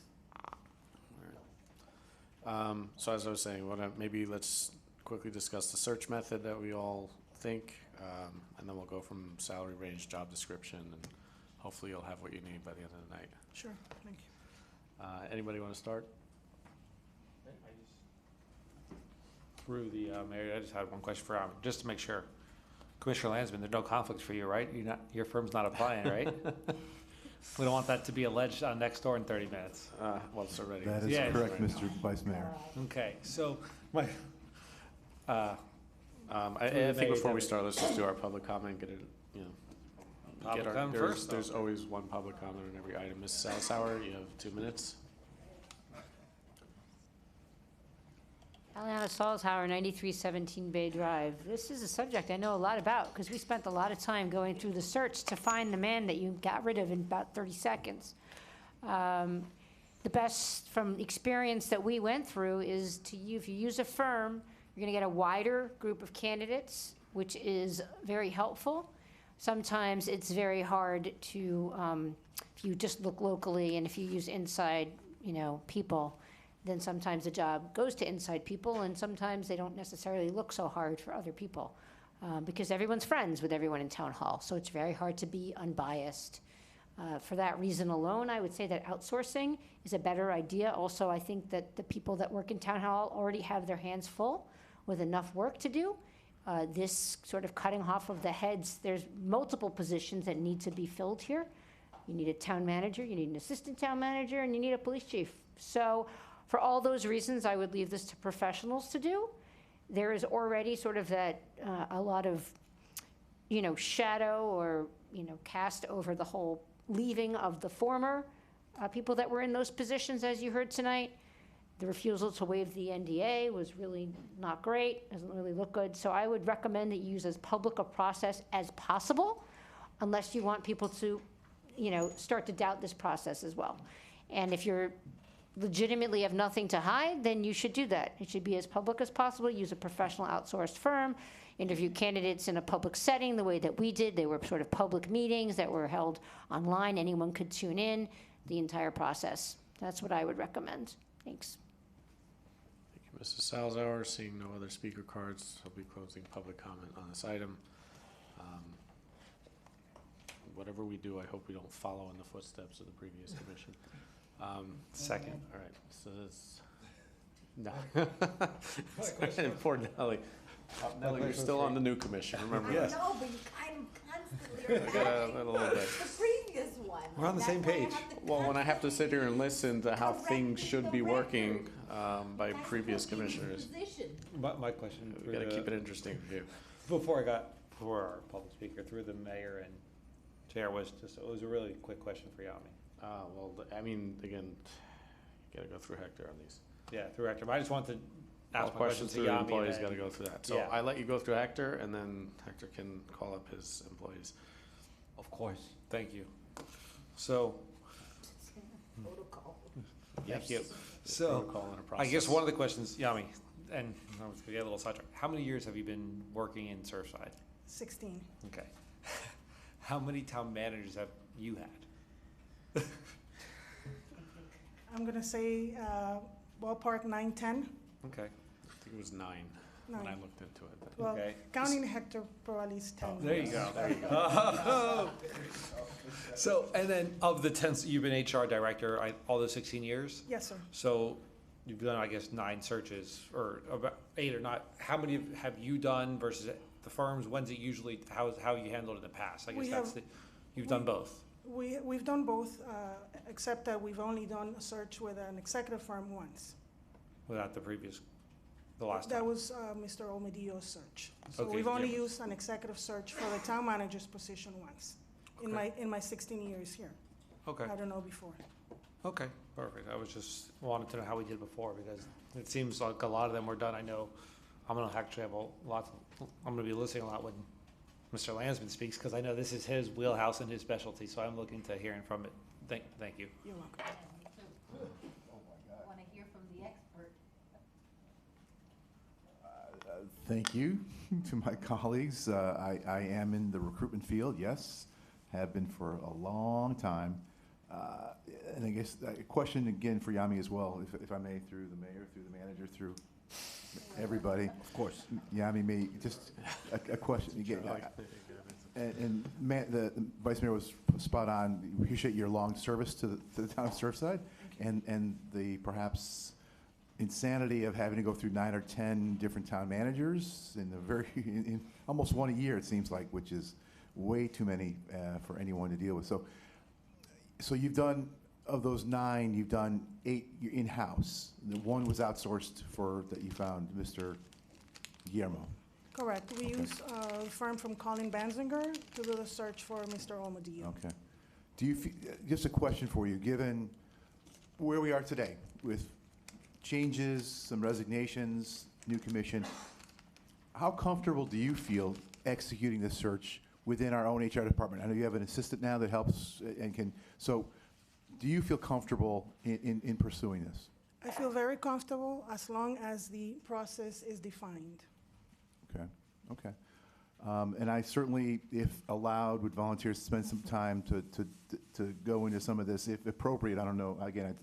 So as I was saying, maybe let's quickly discuss the search method that we all think, and then we'll go from salary range, job description, and hopefully you'll have what you need by the end of the night. Sure, thank you. Anybody want to start? Through the mayor, I just had one question for just to make sure. Commissioner Landsman, there's no conflicts for you, right? Your firm's not applying, right? We don't want that to be alleged on next door in 30 minutes. Well, it's already. That is correct, Mr. Vice Mayor. Okay, so I think before we start, let's just do our public comment, get it, Public comment first, there's always one public comment on every item. Ms. Salzauer, you have 2 minutes. Aliana Salzhauer, 9317 Bay Drive. This is a subject I know a lot about because we spent a lot of time going through the search to find the man that you got rid of in about 30 seconds. The best from experience that we went through is if you use a firm, you're going to get a wider group of candidates, which is very helpful. Sometimes it's very hard to, if you just look locally and if you use inside, people, then sometimes the job goes to inside people, and sometimes they don't necessarily look so hard for other people because everyone's friends with everyone in town hall. So it's very hard to be unbiased. For that reason alone, I would say that outsourcing is a better idea. Also, I think that the people that work in town hall already have their hands full with enough work to do. This sort of cutting off of the heads, there's multiple positions that need to be filled here. You need a town manager, you need an assistant town manager, and you need a police chief. So for all those reasons, I would leave this to professionals to do. There is already sort of that, a lot of, shadow or, cast over the whole leaving of the former people that were in those positions, as you heard tonight. The refusal to waive the NDA was really not great, doesn't really look good. So I would recommend that you use as public a process as possible, unless you want people to, start to doubt this process as well. And if you're legitimately have nothing to hide, then you should do that. It should be as public as possible. Use a professional outsourced firm. Interview candidates in a public setting the way that we did. They were sort of public meetings that were held online. Anyone could tune in, the entire process. That's what I would recommend. Thanks. Thank you, Mrs. Salzauer. Seeing no other speaker cards, I'll be closing public comment on this item. Whatever we do, I hope we don't follow in the footsteps of the previous commission. Second. All right, so this, no. Poor Nelly. Nelly, you're still on the new commission, remember that? No, but you kind of constantly I got a little bit. the previous one. We're on the same page. Well, when I have to sit here and listen to how things should be working by previous commissioners, My question. we gotta keep it interesting for you. Before our public speaker, through the mayor and chair, it was a really quick question for Yami. Well, I mean, again, you gotta go through Hector on these. Yeah, through Hector. But I just wanted to All ask my question questions to through Yami. employees and gotta then- go through that. So Yeah. I let you go through Hector, and then Hector can call up his employees. Of course. Thank you. So, Protocol. thank you. So, protocol and a I guess process. one of the questions, Yami, and I was gonna get a little sidetracked. How many years have you been working in Surfside? 16. Okay. How many town managers have you had? I'm gonna say ballpark 9, 10. Okay. I think it was 9 when I looked into it. but- Well, Okay. counting Hector, probably is 10. There you go. There you go. So, and then of the 10, you've been HR director all those 16 years? Yes, sir. So you've done, I guess, 9 searches, or about 8 or not. How many have you done versus the firms? When's it usually, how you handled it in the past? I guess you've done both. We've done both, except that we've only done a search with an executive firm once. Without the last time? That was Mr. Omedio's search. So Okay, we've only yeah. used an executive search for the town manager's position once in my 16 years here. Okay. I don't know before. Okay, perfect. I was just wanted to know how we did before, because it seems like a lot of them were done. I know I'm gonna actually have I'm gonna be listening a lot when Mr. Landsman speaks, because I know this is his wheelhouse and his specialty, so I'm looking to hearing from it. Thank you. You're welcome. Want to hear from the expert. Thank you to my colleagues. I am in the recruitment field, yes, have been for a long time. And I guess a question again for Yami as well, if I may, through the mayor, through the manager, through everybody. Of course. Yami, may just a question again. And the vice mayor was spot on. We appreciate your long service to the town of Surfside, and the perhaps insanity of having to go through 9 or 10 different town managers in almost one a year, it seems like, which is way too many for anyone to deal with. So you've done, of those 9, you've done 8 in-house. The one was outsourced that you found, Mr. Guillermo. Correct. We use a firm from Allyn Danzinger to do the search for Mr. Omedio. Okay. Do you just a question for you, given where we are today with changes, some resignations, new commission, how comfortable do you feel executing this search within our own HR department? I know you have an assistant now that helps and can, so do you feel comfortable in pursuing this? I feel very comfortable as long as the process is defined. Okay. And I certainly, if allowed, would volunteer to spend some time to go into some of this, if appropriate. I don't know. Again,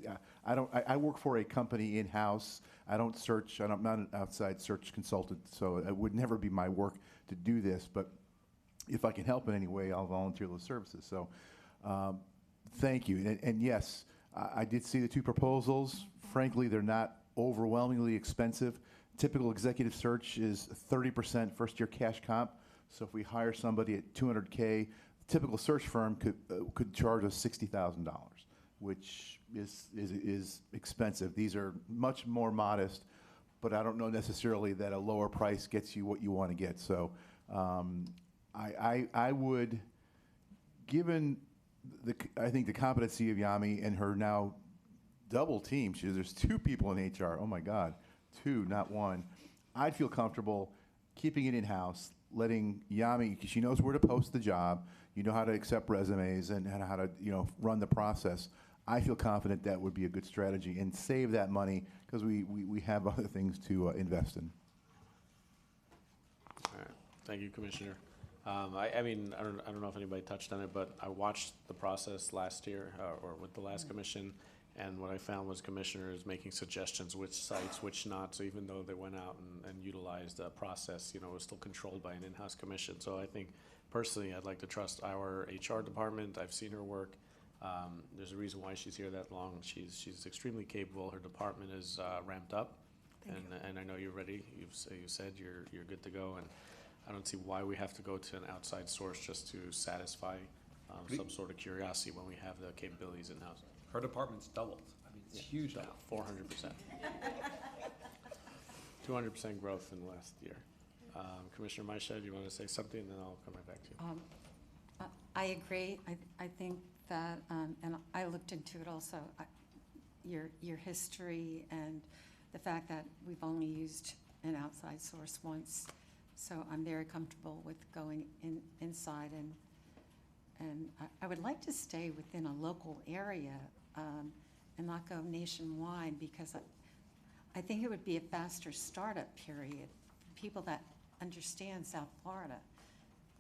I work for a company in-house. I don't search. I'm not an outside search consultant, so it would never be my work to do this. But if I can help in any way, I'll volunteer those services. So, thank you. And yes, I did see the 2 proposals. Frankly, they're not overwhelmingly expensive. Typical executive search is 30% first-year cash comp. So if we hire somebody at $200K, typical search firm could charge us $60,000, which is expensive. These are much more modest, but I don't know necessarily that a lower price gets you what you want to get. So I would, given I think the competency of Yami and her now double team, there's 2 people in HR. Oh my God, 2, not 1. I'd feel comfortable keeping it in-house, letting Yami, because she knows where to post the job, you know how to accept resumes and how to run the process. I feel confident that would be a good strategy and save that money because we have other things to invest in. All right. Thank you, Commissioner. I mean, I don't know if anybody touched on it, but I watched the process last year or with the last commission, and what I found was commissioners making suggestions, which sites, which not. So even though they went out and utilized the process, it was still controlled by an in-house commission. So I think personally, I'd like to trust our HR department. I've seen her work. There's a reason why she's here that long. She's extremely capable. Her department is ramped up, and I know you're ready. You said you're good to go, and I don't see why we have to go to an outside source just to satisfy some sort of curiosity when we have the capabilities in-house. Her department's doubled. I mean, it's huge now. 400%. 200% growth in the last year. Commissioner Maisha, do you want to say something, and then I'll come right back to you. I agree. I think that, and I looked into it also, your history and the fact that we've only used an outside source once. So I'm very comfortable with going inside, and I would like to stay within a local area, and not go nationwide, because I think it would be a faster startup period for people that understand South Florida.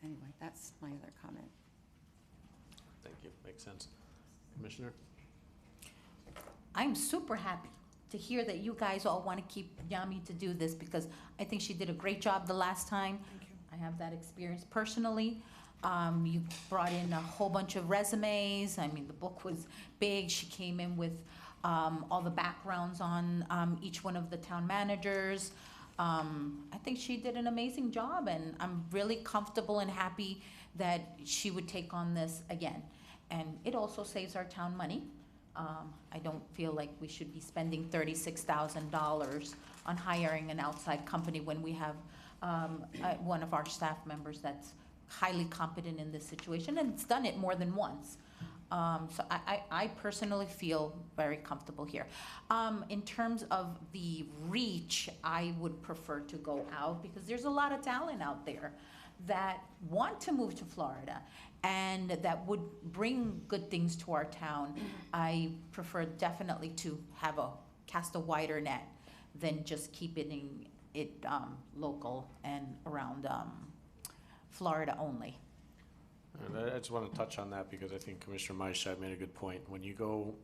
Anyway, that's my other comment. Thank you, makes sense. Commissioner? I'm super happy to hear that you guys all want to keep Yami to do this, because I think she did a great job the last time. I have that experience personally. You brought in a whole bunch of resumes. I mean, the book was big. She came in with all the backgrounds on each one of the town managers. I think she did an amazing job, and I'm really comfortable and happy that she would take on this again. And it also saves our town money. I don't feel like we should be spending $36,000 on hiring an outside company when we have one of our staff members that's highly competent in this situation, and it's done it more than once. So I personally feel very comfortable here. In terms of the reach, I would prefer to go out, because there's a lot of talent out there that want to move to Florida and that would bring good things to our town. I prefer definitely to have cast a wider net than just keeping it local and around Florida only. And I just want to touch on that, because I think Commissioner Maishat made a good point. When you go,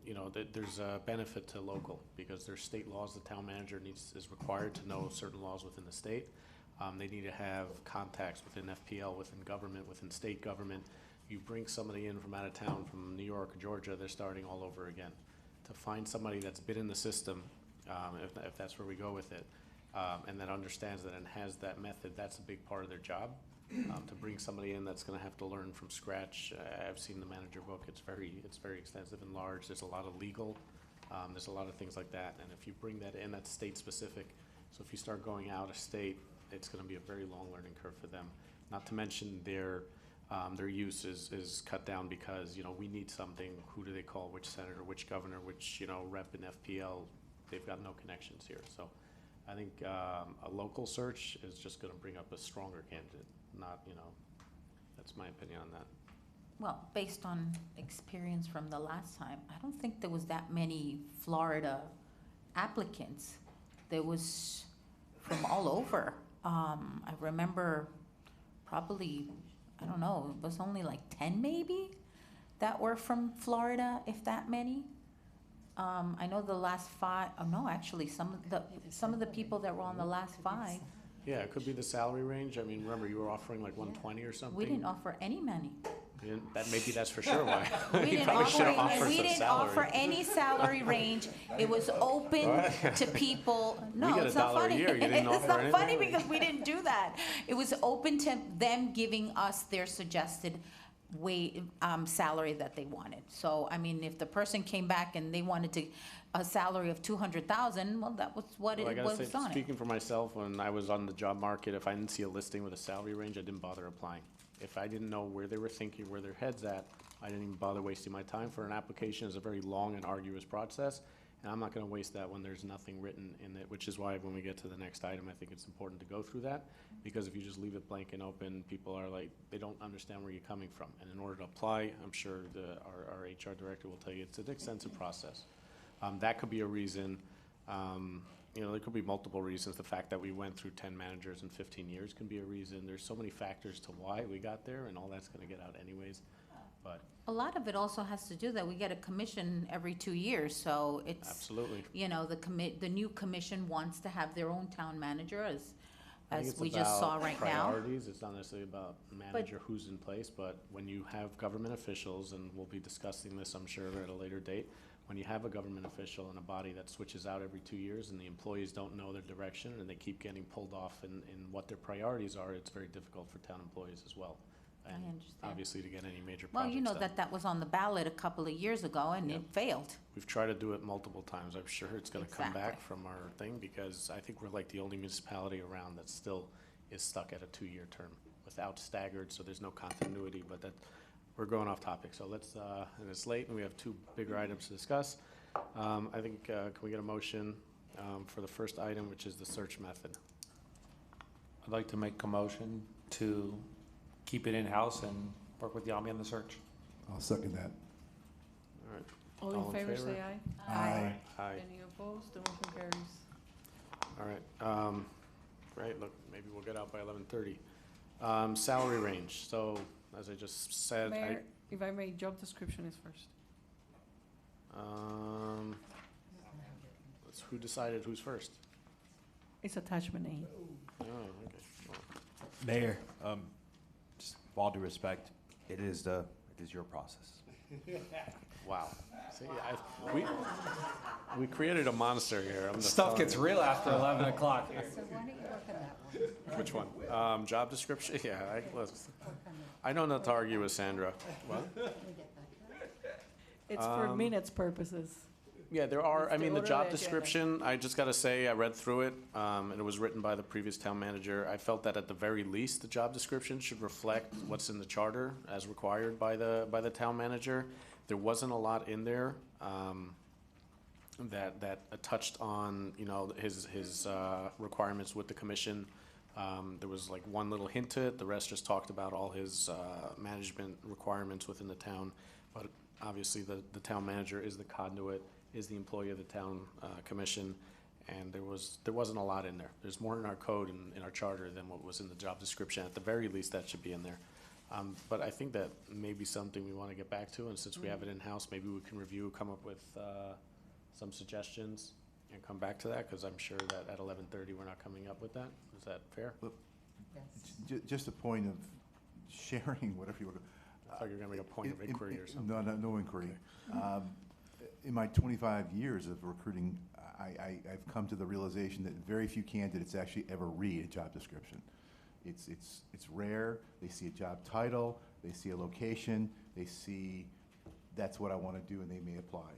there's a benefit to local, because there's state laws. The town manager is required to know certain laws within the state. They need to have contacts within FPL, within government, within state government. You bring somebody in from out of town, from New York or Georgia, they're starting all over again. To find somebody that's been in the system, if that's where we go with it, and that understands that and has that method, that's a big part of their job. To bring somebody in that's going to have to learn from scratch. I've seen the manager book. It's very extensive and large. There's a lot of legal. There's a lot of things like that. And if you bring that in, that's state specific. So if you start going out of state, it's going to be a very long learning curve for them. Not to mention their use is cut down, because we need something. Who do they call? Which senator? Which governor? Which rep in FPL? They've got no connections here. So I think a local search is just going to bring up a stronger candidate. Not, that's my opinion on that. Well, based on experience from the last time, I don't think there was that many Florida applicants. There was from all over. I remember probably, I don't know, it was only like 10 maybe that were from Florida, if that many. I know the last 5, no, actually, some of the people that were on the last 5. Yeah, it could be the salary range. I mean, remember, you were offering like 120 or something? We didn't offer any money. Maybe that's for sure why. We didn't offer any salary range. It was open to people. No, it's not funny. It's not funny because we didn't do that. It was open to them giving us their suggested salary that they wanted. So, I mean, if the person came back and they wanted a salary of $200,000, well, that was what it was on it. Speaking for myself, when I was on the job market, if I didn't see a listing with a salary range, I didn't bother applying. If I didn't know where they were thinking, where their head's at, I didn't even bother wasting my time. For an application, it's a very long and arduous process, and I'm not going to waste that when there's nothing written in it, which is why when we get to the next item, I think it's important to go through that, because if you just leave it blank and open, people are like, they don't understand where you're coming from. And in order to apply, I'm sure our HR director will tell you it's an extensive process. That could be a reason. There could be multiple reasons. The fact that we went through 10 managers in 15 years can be a reason. There's so many factors to why we got there, and all that's going to get out anyways. But a lot of it also has to do that we get a commission every 2 years, so it's absolutely. The new commission wants to have their own town manager, as we just saw right now. Priorities. It's not necessarily about manager who's in place, but when you have government officials, and we'll be discussing this, I'm sure, at a later date. When you have a government official and a body that switches out every 2 years, and the employees don't know their direction, and they keep getting pulled off in what their priorities are, it's very difficult for town employees as well. And I understand. Obviously, to get any major well, projects done. that was on the ballot a couple of years ago, and it failed. We've tried to do it multiple times. I'm sure it's going to come back from our thing, because I think we're like the only municipality around that still is stuck at a 2-year term without staggered, so there's no continuity. But we're going off topic, so let's, and it's late, and we have 2 bigger items to discuss. I think, can we get a motion for the first item, which is the search method? I'd like to make a motion to keep it in-house and work with Yami on the search. I'll second that. All right. All in favor, say aye. Aye. Aye. Any opposed? The motion carries. All right, great, look, maybe we'll get out by 11:30. Salary range, so, as I just said, Mayor, if I may, job description is first. Who decided who's first? It's attachment A. Oh, okay. Well, Mayor, just with all due respect, it is your process. Wow. See, we created a monster here. I'm just Stuff telling gets you. real after 11 o'clock here. So why don't you work on that one? Which one? Job description? Yeah, I know not to argue with Sandra. What? It's for minutes purposes. Yeah, there are, It's I the mean, the order job of the agenda. description, I just gotta say, I read through it, and it was written by the previous town manager. I felt that at the very least, the job description should reflect what's in the charter as required by the town manager. There wasn't a lot in there, that touched on, you know, his requirements with the commission. There was like one little hint to it, the rest just talked about all his, management requirements within the town. But obviously, the town manager is the conduit, is the employee of the town commission, and there wasn't a lot in there. There's more in our code and in our charter than what was in the job description. At the very least, that should be in there. But I think that may be something we want to get back to, and since we have it in-house, maybe we can review, come up with some suggestions, and come back to that, because I'm sure that at 11:30, we're not coming up with that. Is that fair? Just a point of sharing, whatever you want to. I thought you were going to make a point of inquiry or something. No inquiry. In my 25 years of recruiting, I've come to the realization that very few candidates actually ever read a job description. It's rare. They see a job title, they see a location, they see that's what I want to do, and they may apply.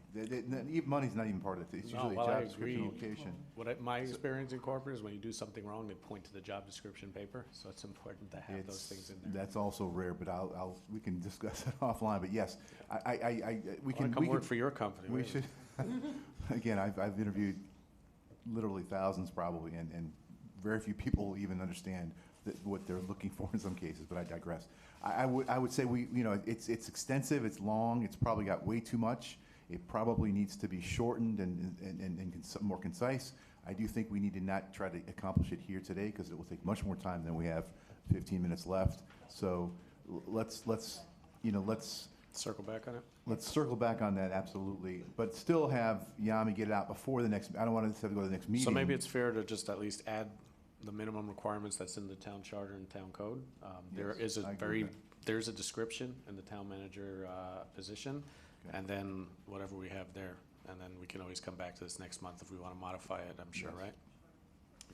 Money's not even part of it. It's No, usually well, a I job description, agree. location. My experience in corporate is when you do something wrong, they point to the job description paper, so it's important to have those things in there. That's also rare, but we can discuss it offline. But yes, we can. Come work for your company. We right? should. Again, I've interviewed literally thousands probably, and very few people even understand what they're looking for in some cases. But I digress. I would say it's extensive, it's long, it's probably got way too much. It probably needs to be shortened and more concise. I do think we need to not try to accomplish it here today, because it will take much more time than we have 15 minutes left. So let's circle back on it. Let's circle back on that, absolutely. But still have Yami get it out before the next, I don't want to have to go to the next meeting. So maybe it's fair to just at least add the minimum requirements that's in the town charter and town code. There's a description in the town manager position, and then whatever we have there, and then we can always come back to this next month if we want to modify it, I'm sure, right?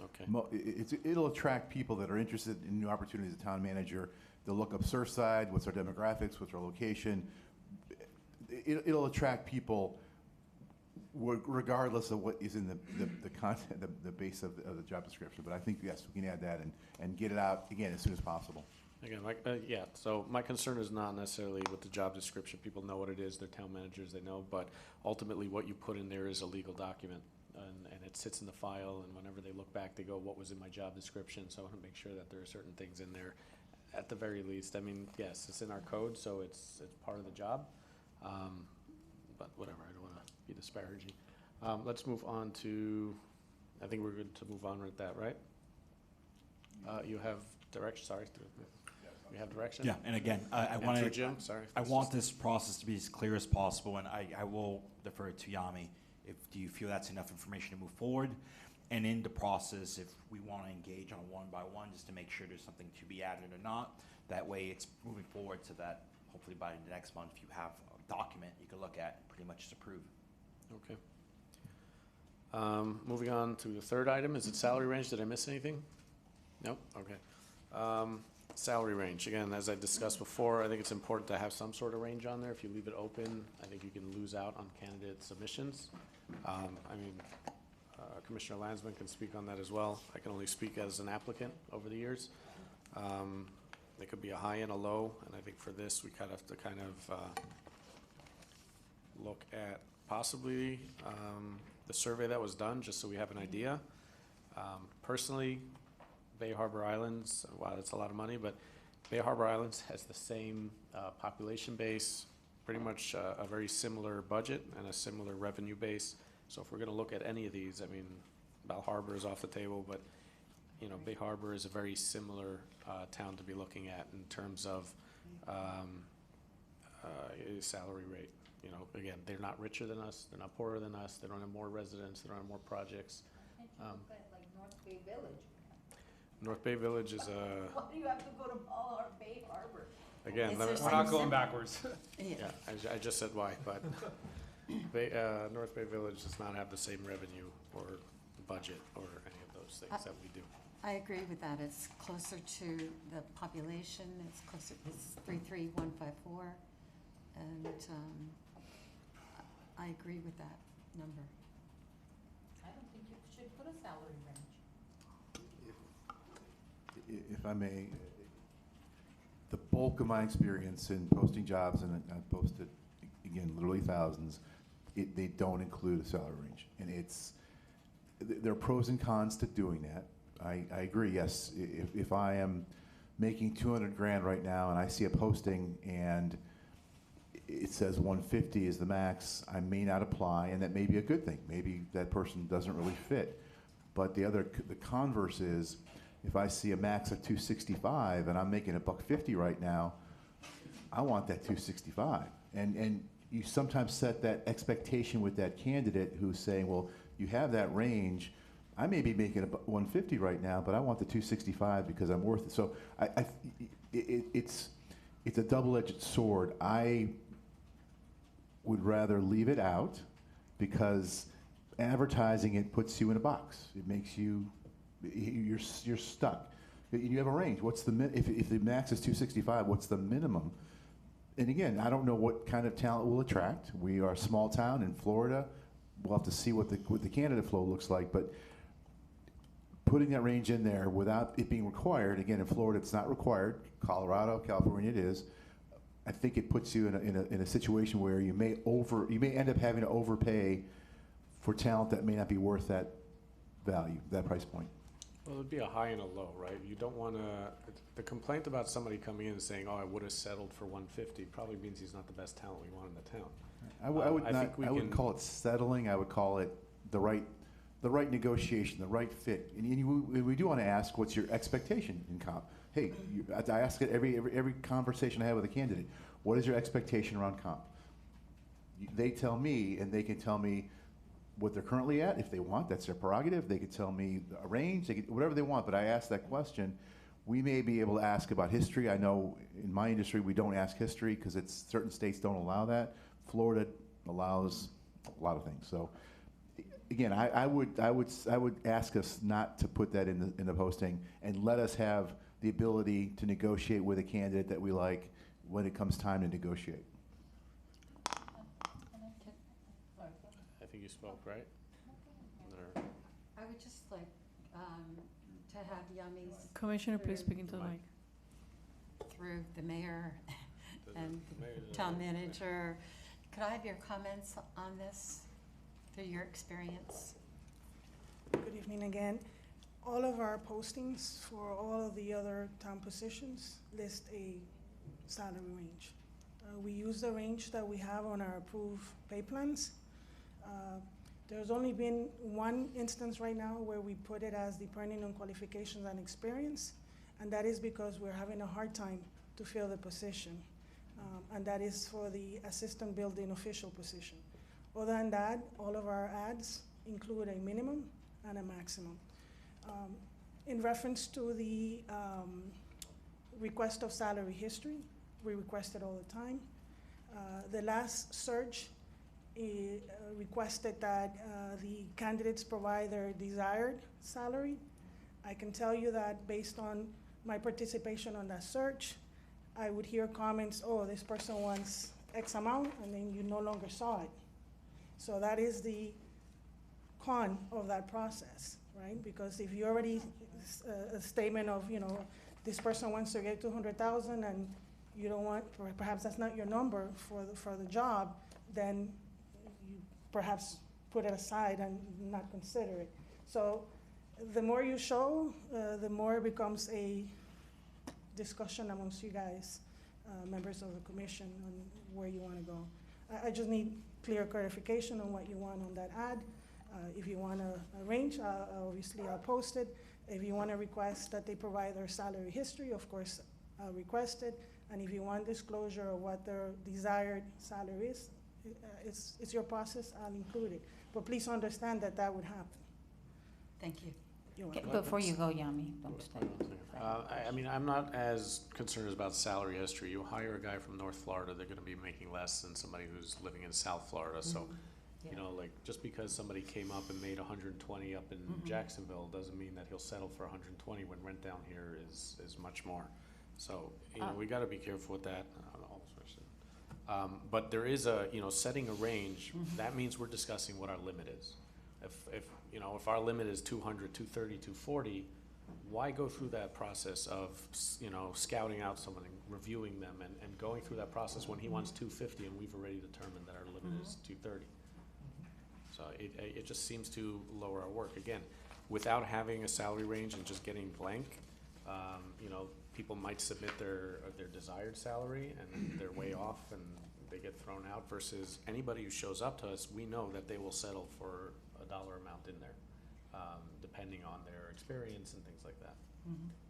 Okay. It'll attract people that are interested in new opportunities as a town manager. They'll look up Surfside, what's our demographics, what's our location. It'll attract people regardless of what is in the content, the base of the job description. But I think, yes, we can add that and get it out, again, as soon as possible. Again, so my concern is not necessarily with the job description. People know what it is, they're town managers, they know, but ultimately what you put in there is a legal document, and it sits in the file, and whenever they look back, they go, what was in my job description? So I want to make sure that there are certain things in there, at the very least. I mean, yes, it's in our code, so it's part of the job, but whatever, I don't want to be disparaging. Let's move on to, I think we're good to move on with that, right? You have direction, sorry. We have direction? Yeah, and again, I want Jim, sorry. I want this process to be as clear as possible, and I will defer it to Yami. Do you feel that's enough information to move forward? And in the process, if we want to engage on a one-by-one, just to make sure there's something to be added or not, that way it's moving forward so that hopefully by the next month, if you have a document you can look at and pretty much just approve. Okay. Moving on to the third item, is it salary range? Did I miss anything? Nope, okay. Salary range, again, as I discussed before, I think it's important to have some sort of range on there. If you leave it open, I think you can lose out on candidate submissions. Commissioner Landsman can speak on that as well. I can only speak as an applicant over the years. There could be a high and a low, and I think for this, we kind of have to look at possibly the survey that was done, just so we have an idea. Personally, Bay Harbor Islands, wow, that's a lot of money, but Bay Harbor Islands has the same population base, pretty much a very similar budget and a similar revenue base. So if we're gonna look at any of these, I mean, Bal Harbor is off the table, but, you know, Bay Harbor is a very similar town to be looking at in terms of salary rate. You know, again, they're not richer than us, they're not poorer than us, they don't have more residents, they don't have more projects. Can't you look at like North Bay Village? North Bay Village is Why do you have to go to Bay Harbor? again, let me- We're not going backwards. yeah, I just said why, but North Bay Village does not have the same revenue or budget or any of those things that we do. I agree with that. It's closer to the population. It's closer, it's 33154. And I agree with that number. I don't think you should put a salary range. If I may, the bulk of my experience in posting jobs, and I've posted, again, literally thousands, they don't include a salary range. And there are pros and cons to doing that. I agree, yes. If I am making 200 grand right now and I see a posting and it says 150 is the max, I may not apply, and that may be a good thing. Maybe that person doesn't really fit. But the converse is, if I see a max of 265 and I'm making $150 right now, I want that 265. And you sometimes set that expectation with that candidate who's saying, well, you have that range. I may be making $150 right now, but I want the 265 because I'm worth it. So it's a double-edged sword. I would rather leave it out because advertising it puts you in a box. It makes you're stuck. You have a range. What's the if the max is 265? What's the minimum? And again, I don't know what kind of talent we'll attract. We are a small town in Florida. We'll have to see what the candidate flow looks like. But putting that range in there without it being required, again, in Florida it's not required. Colorado, California it is. I think it puts you in a situation where you may end up having to overpay for talent that may not be worth that value, that price point. Well, it would be a high and a low, right? You don't want to, the complaint about somebody coming in and saying, oh, I would have settled for 150 probably means he's not the best talent we want in the town. I wouldn't call it settling. I would call it the right negotiation, the right fit. And we do want to ask, what's your expectation in comp? Hey, I ask it every conversation I have with a candidate. What is your expectation around comp? They tell me, and they can tell me what they're currently at. If they want, that's their prerogative. They could tell me a range, whatever they want. But I ask that question. We may be able to ask about history. I know in my industry we don't ask history because certain states don't allow that. Florida allows a lot of things. So again, I would ask us not to put that in the posting and let us have the ability to negotiate with a candidate that we like when it comes time to negotiate. I think you spoke, right? I would just like to have Yummy's. Commissioner, please speak into the mic. Through the mayor and the town manager. Could I have your comments on this through your experience? Good evening again. All of our postings for all of the other town positions list a salary range. We use the range that we have on our approved pay plans. There's only been one instance right now where we put it as depending on qualifications and experience, and that is because we're having a hard time to fill the position, and that is for the assistant building official position. Other than that, all of our ads include a minimum and a maximum. In reference to the request of salary history, we request it all the time. The last search requested that the candidates provide their desired salary. I can tell you that based on my participation on that search, I would hear comments, oh, this person wants X amount, and then you no longer saw it. So that is the con of that process, right? Because if you already, a statement of, this person wants to get 200,000 and you don't want, perhaps that's not your number for the job, then you perhaps put it aside and not consider it. So the more you show, the more it becomes a discussion amongst you guys members of the commission on where you want to go. I just need clear clarification on what you want on that ad. If you want to arrange, obviously I'll post it. If you want to request that they provide their salary history, of course, I'll request it. And if you want disclosure of what their desired salary is, it's your process, I'll include it. But please understand that that would happen. Thank you. You're Okay, welcome. before you go, Yami, don't stay. I mean, I'm not as concerned about salary history. You hire a guy from North Florida, they're gonna be making less than somebody who's living in South Florida, so, you know, like, just because somebody came up and made 120 up in Jacksonville doesn't mean that he'll settle for 120 when rent down here is much more. So, you know, we gotta be careful with that. But there is a, you know, setting a range, that means we're discussing what our limit is. If you know, if our limit is 200, 230, 240, why go through that process of, you know, scouting out someone and reviewing them and going through that process when he wants 250 and we've already determined that our limit is 230? So it just seems to lower our work. Again, without having a salary range and just getting blank, you know, people might submit their desired salary and they're way off and they get thrown out, versus anybody who shows up to us, we know that they will settle for a dollar amount in there, depending on their experience and things like that.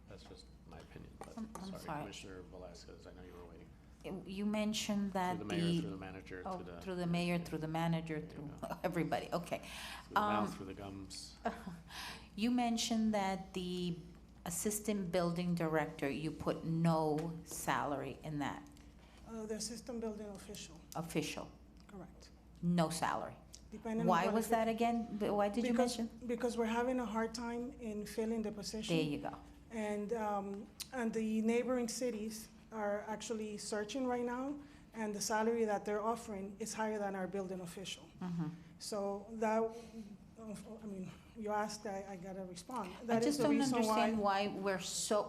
That's just my opinion, but I'm sorry, sorry. Commissioner Velazquez, I know you were waiting. You mentioned that Through the mayor, through the manager, oh, to the. through the mayor, through the manager, through everybody, okay. Through the mouth, through the gums. You mentioned that the assistant building director, you put no salary in that, The system building official, official, correct. no salary. Depending on Why was that qualification. again? Why did you mention? Because we're having a hard time in filling the position. There you go. And the neighboring cities are actually searching right now, and the salary that they're offering is higher than our building official. So that, I mean, you asked, I gotta respond. I That is just the don't reason understand why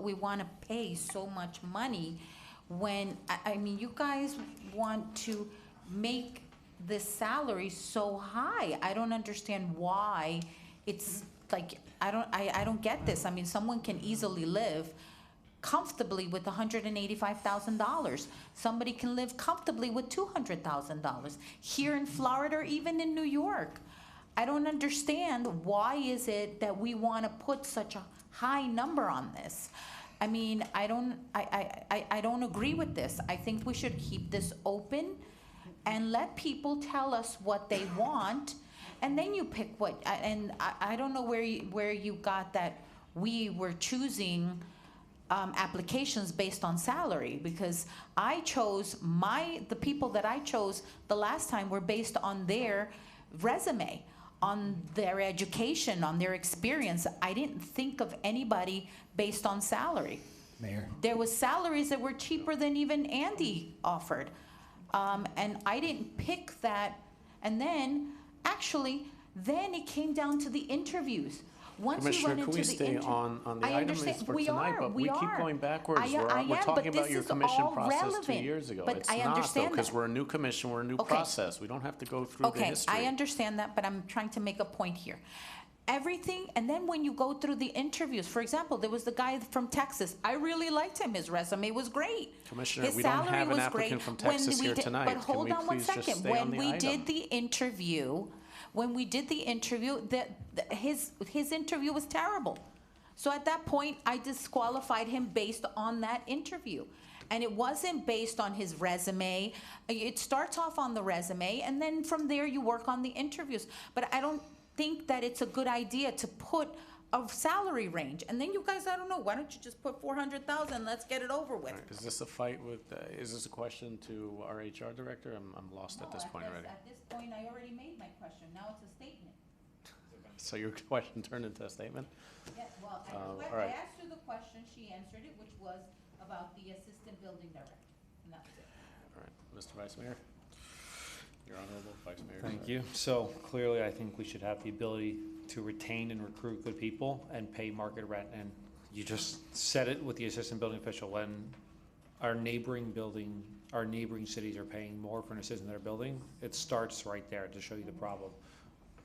we want to pay so much money when, I mean, you guys want to make the salary so high. I don't understand why it's like, I don't get this. I mean, someone can easily live comfortably with $185,000. Somebody can live comfortably with $200,000. Here in Florida or even in New York. I don't understand why is it that we want to put such a high number on this. I mean, I don't agree with this. I think we should keep this open and let people tell us what they want, and then you pick what. And I don't know where you got that we were choosing applications based on salary, because I chose the people that I chose the last time were based on their resume, on their education, on their experience. I didn't think of anybody based on salary. Mayor. There was salaries that were cheaper than even Andy offered. And I didn't pick that. And then, actually, then it came down to the interviews. Once you run Commissioner, into can we stay on the I item understand. is for We tonight, are, but we we keep are. going backwards. I We're am, talking but about this your is commission all process 2 relevant. years ago. But It's I not, though, understand because that. we're a new commission, we're a new Okay. process. We don't have to go through the Okay, history. I understand that, but I'm trying to make a point here. Everything, and then when you go through the interviews, for example, there was the guy from Texas. I really liked him. His resume was great. Commissioner, His we don't salary have an was applicant great. from When Texas we here did- tonight. But Can hold we on one please just second. stay on When the we item? did the interview, his interview was terrible. So at that point, I disqualified him based on that interview. And it wasn't based on his resume. It starts off on the resume, and then from there you work on the interviews. But I don't think that it's a good idea to put a salary range. And then you guys, I don't know, why don't you just put 400,000, let's get it over with. All right, is this a fight with, is this a question to our HR director? I'm lost at this point already. At this point, I already made my question, now it's a statement. So your question turned into a statement? Yeah, well, all I right. asked her the question, she answered it, which was about the assistant building director, and that's it. All right, Mr. Vice Mayor? Your Honorable Vice Mayor. Thank you. So clearly, I think we should have the ability to retain and recruit good people and pay market rent. And you just said it with the assistant building official. When our neighboring cities are paying more for an assistant in their building, it starts right there to show you the problem.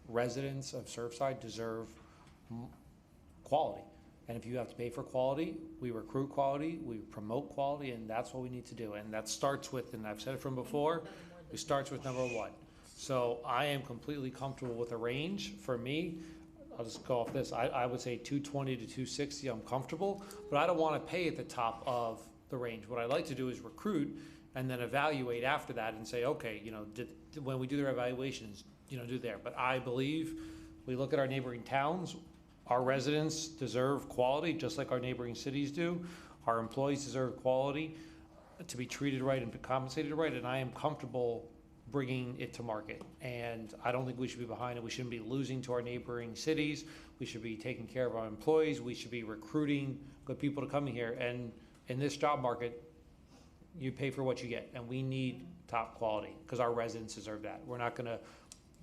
Residents of Surfside deserve quality. And if you have to pay for quality, we recruit quality, we promote quality, and that's what we need to do. And that starts with, and I've said it from before, it starts with number one. So I am completely comfortable with a range. For me, I'll just go off this. I would say 220 to 260, I'm comfortable, but I don't want to pay at the top of the range. What I like to do is recruit and then evaluate after that and say, okay, you know, when we do their evaluations, you know, do there. But I believe we look at our neighboring towns, our residents deserve quality just like our neighboring cities do. Our employees deserve quality, to be treated right and be compensated right, and I am comfortable bringing it to market. And I don't think we should be behind it. We shouldn't be losing to our neighboring cities. We should be taking care of our employees. We should be recruiting good people to come here. And in this job market, you pay for what you get, and we need top quality because our residents deserve that. We're not gonna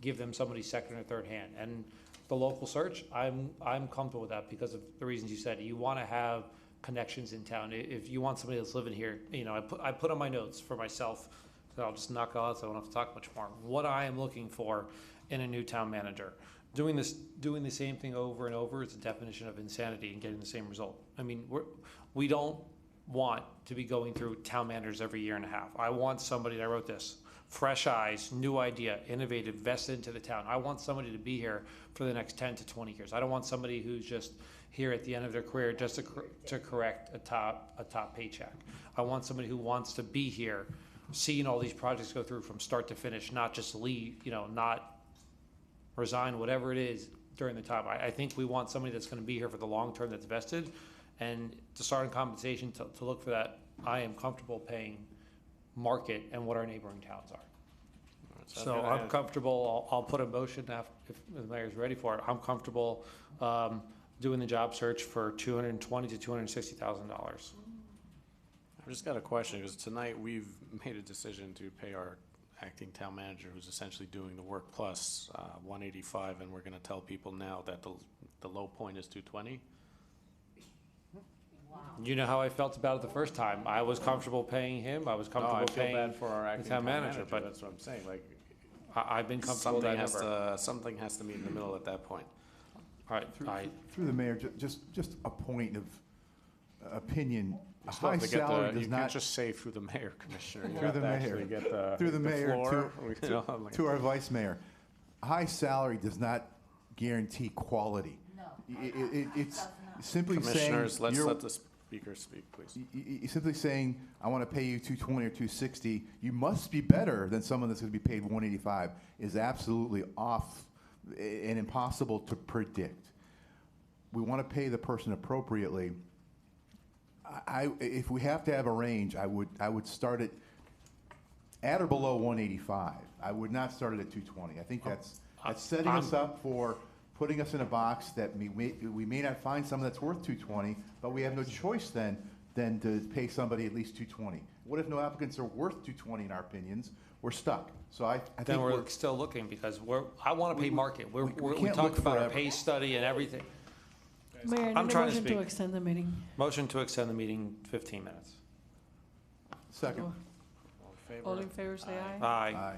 give them somebody's second or third hand. And the local search, I'm comfortable with that because of the reasons you said. You wanna have connections in town. If you want somebody that's living here, you know, I put on my notes for myself, so I'll just knock it out so I don't have to talk much more. What I am looking for in a new town manager. Doing the same thing over and over is a definition of insanity and getting the same result. I mean, we don't want to be going through town managers every year and a half. I want somebody, I wrote this, fresh eyes, new idea, innovative, vested into the town. I want somebody to be here for the next 10 to 20 years. I don't want somebody who's just here at the end of their career just to correct a top paycheck. I want somebody who wants to be here, seeing all these projects go through from start to finish, not just leave, you know, not resign, whatever it is during the time. I think we want somebody that's going to be here for the long term that's vested. And to start in compensation, to look for that, I am comfortable paying market and what our neighboring towns are. So I'm comfortable, I'll put a motion after, if the mayor's ready for it, I'm comfortable doing the job search for $220,000 to $260,000. I've just got a question, because tonight we've made a decision to pay our acting town manager, who's essentially doing the work plus $185, and we're gonna tell people now that the low point is $220. You know how I felt about it the first time. I was comfortable paying him. I was comfortable paying I feel bad for our acting the town manager, but that's what I'm saying. Like, I've been comfortable with that number. Something has to meet in the middle at that point. All right, Through the mayor, just a point of opinion. A Still high have to get salary the- does you not. can't just say through the mayor, Commissioner. You Through have the to mayor. actually get the Through the mayor floor. to- You know, I'm like- To our vice mayor, a high salary does not guarantee quality. No. It's simply saying. Commissioners, let's you're- let the speaker speak, please. Simply saying, I want to pay you 220 or 260, you must be better than someone that's going to be paid 185 is absolutely off and impossible to predict. We want to pay the person appropriately. If we have to have a range, I would start it at or below 185. I would not start it at 220. I think that's setting us up for putting us in a box that we may not find someone that's worth 220, but we have no choice then to pay somebody at least 220. What if no applicants are worth 220 in our opinions? We're stuck. So I think then we're still looking because I want to pay market. We can't talked look about a forever. pay study and everything. Mayor, I I'm need a trying to motion to speak. extend the meeting. Motion to extend the meeting 15 minutes. Second. All in favor, say aye. Aye.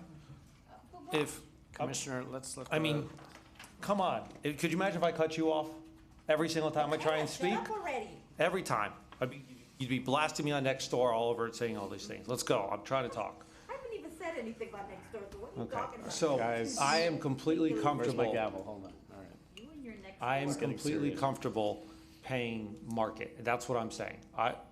If, Commissioner, let's let I mean, come on. Could you imagine if I cut you off every single time I try and speak? Shut up already. Every time. You'd be blasting me on next door all over saying all these things. Let's go. I'm trying to talk. I haven't even said anything about next door, so what are you Okay. talking about? So Guys, I am completely Where's comfortable. my gavel? Hold on. All right. You and your next I am door. getting completely serious. comfortable paying market. That's what I'm saying.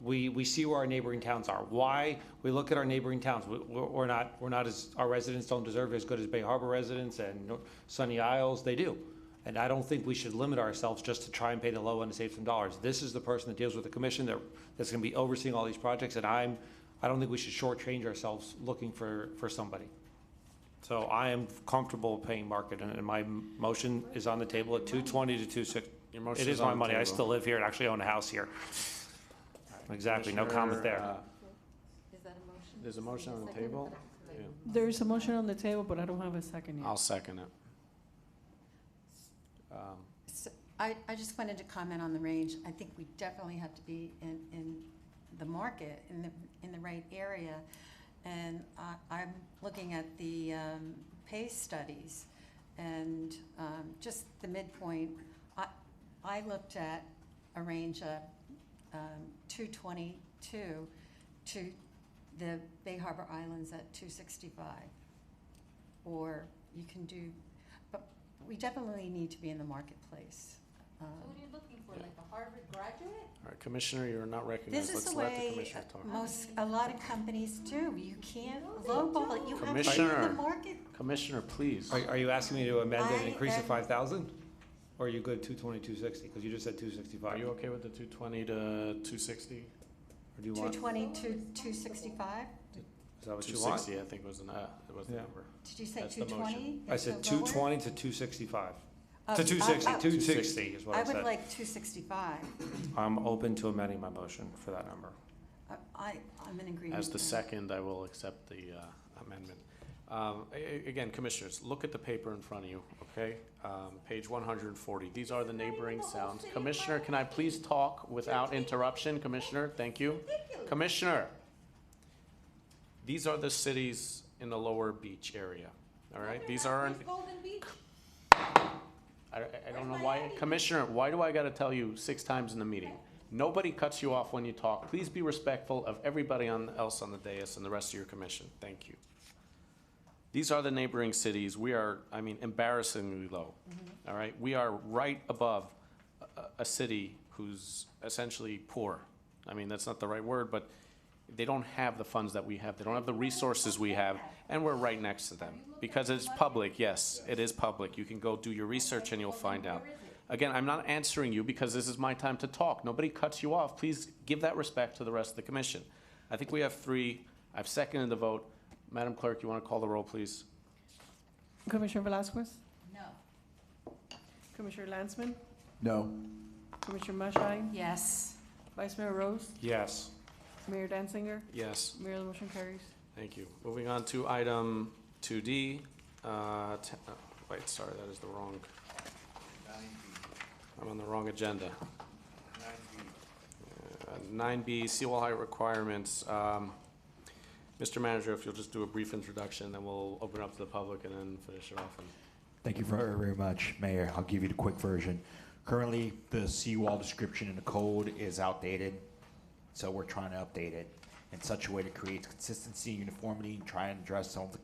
We see where our neighboring towns are. Why? We look at our neighboring towns. We're not as, our residents don't deserve as good as Bay Harbor residents and Sunny Isles. They do. And I don't think we should limit ourselves just to try and pay the low end to save some dollars. This is the person that deals with the commission that's gonna be overseeing all these projects, and I don't think we should shortchange ourselves looking for somebody. So I am comfortable paying market, and my motion is on the table at 220 to 260. Your motion It is on my the money. I table. still live here and actually own a house here. Exactly, no comment there. Is that a motion? There's a motion on the table? Yeah. There is a motion on the table, but I don't have a second yet. I'll second it. So I just wanted to comment on the range. I think we definitely have to be in the market, in the right area. And I'm looking at the pay studies and just the midpoint. I looked at arrange a 222 to the Bay Harbor Islands at 265. Or you can do, but we definitely need to be in the marketplace. So what are you looking for, like a Harvard graduate? All right, Commissioner, you're not recognized. This is Let's the let the way Commissioner talk. a lot of companies do. You can't lowball it. You have to be in the Commissioner, market. Commissioner, please. Are you asking me to amend it and I increase it am- 5,000? Or are you good 220, 260? Because you just said 265. Are you okay with the 220 to 260? Or do you want? 220 to 265? Is that what you want? 260, I think was the number. Did you say That's the motion. 220? I said So lower? 220 to 265. Oh, To 260, oh, 260 is what I I would said. like 265. I'm open to amending my motion for that number. I'm in agreement. As the with that. second, I will accept the amendment. Again, Commissioners, look at the paper in front of you, okay? Page 140. These are the neighboring sounds. Commissioner, can I please talk without interruption? Commissioner, thank you. Commissioner, these are the cities in the lower beach area, all right? These are, Golden Beach? I don't know why, Commissioner, why do I gotta tell you 6 times in the meeting? Nobody cuts you off when you talk. Please be respectful of everybody else on the dais and the rest of your commission. Thank you. These are the neighboring cities. We are, I mean, embarrassingly low, all right? We are right above a city who's essentially poor. I mean, that's not the right word, but they don't have the funds that we have. They don't have the resources we have, and we're right next to them. Because it's public, yes, it is public. You can go do your research and you'll find out. Again, I'm not answering you because this is my time to talk. Nobody cuts you off. Please give that respect to the rest of the commission. I think we have 3. I've seconded the vote. Madam Clerk, you want to call the roll, please? Commissioner Velazquez? No. Commissioner Lansman? No. Commissioner Mushai? Yes. Vice Mayor Rose? Yes. Mayor Danzinger? Yes. Mayor, the motion carries. Thank you. Moving on to item 2D. Wait, sorry, that is the wrong. I'm on the wrong agenda. 9B, seawall height requirements. Mr. Manager, if you'll just do a brief introduction, then we'll open up to the public and then finish it off. Thank you very much, Mayor. I'll give you the quick version. Currently, the seawall description in the code is outdated, so we're trying to update it in such a way that creates consistency and uniformity and try and address some of the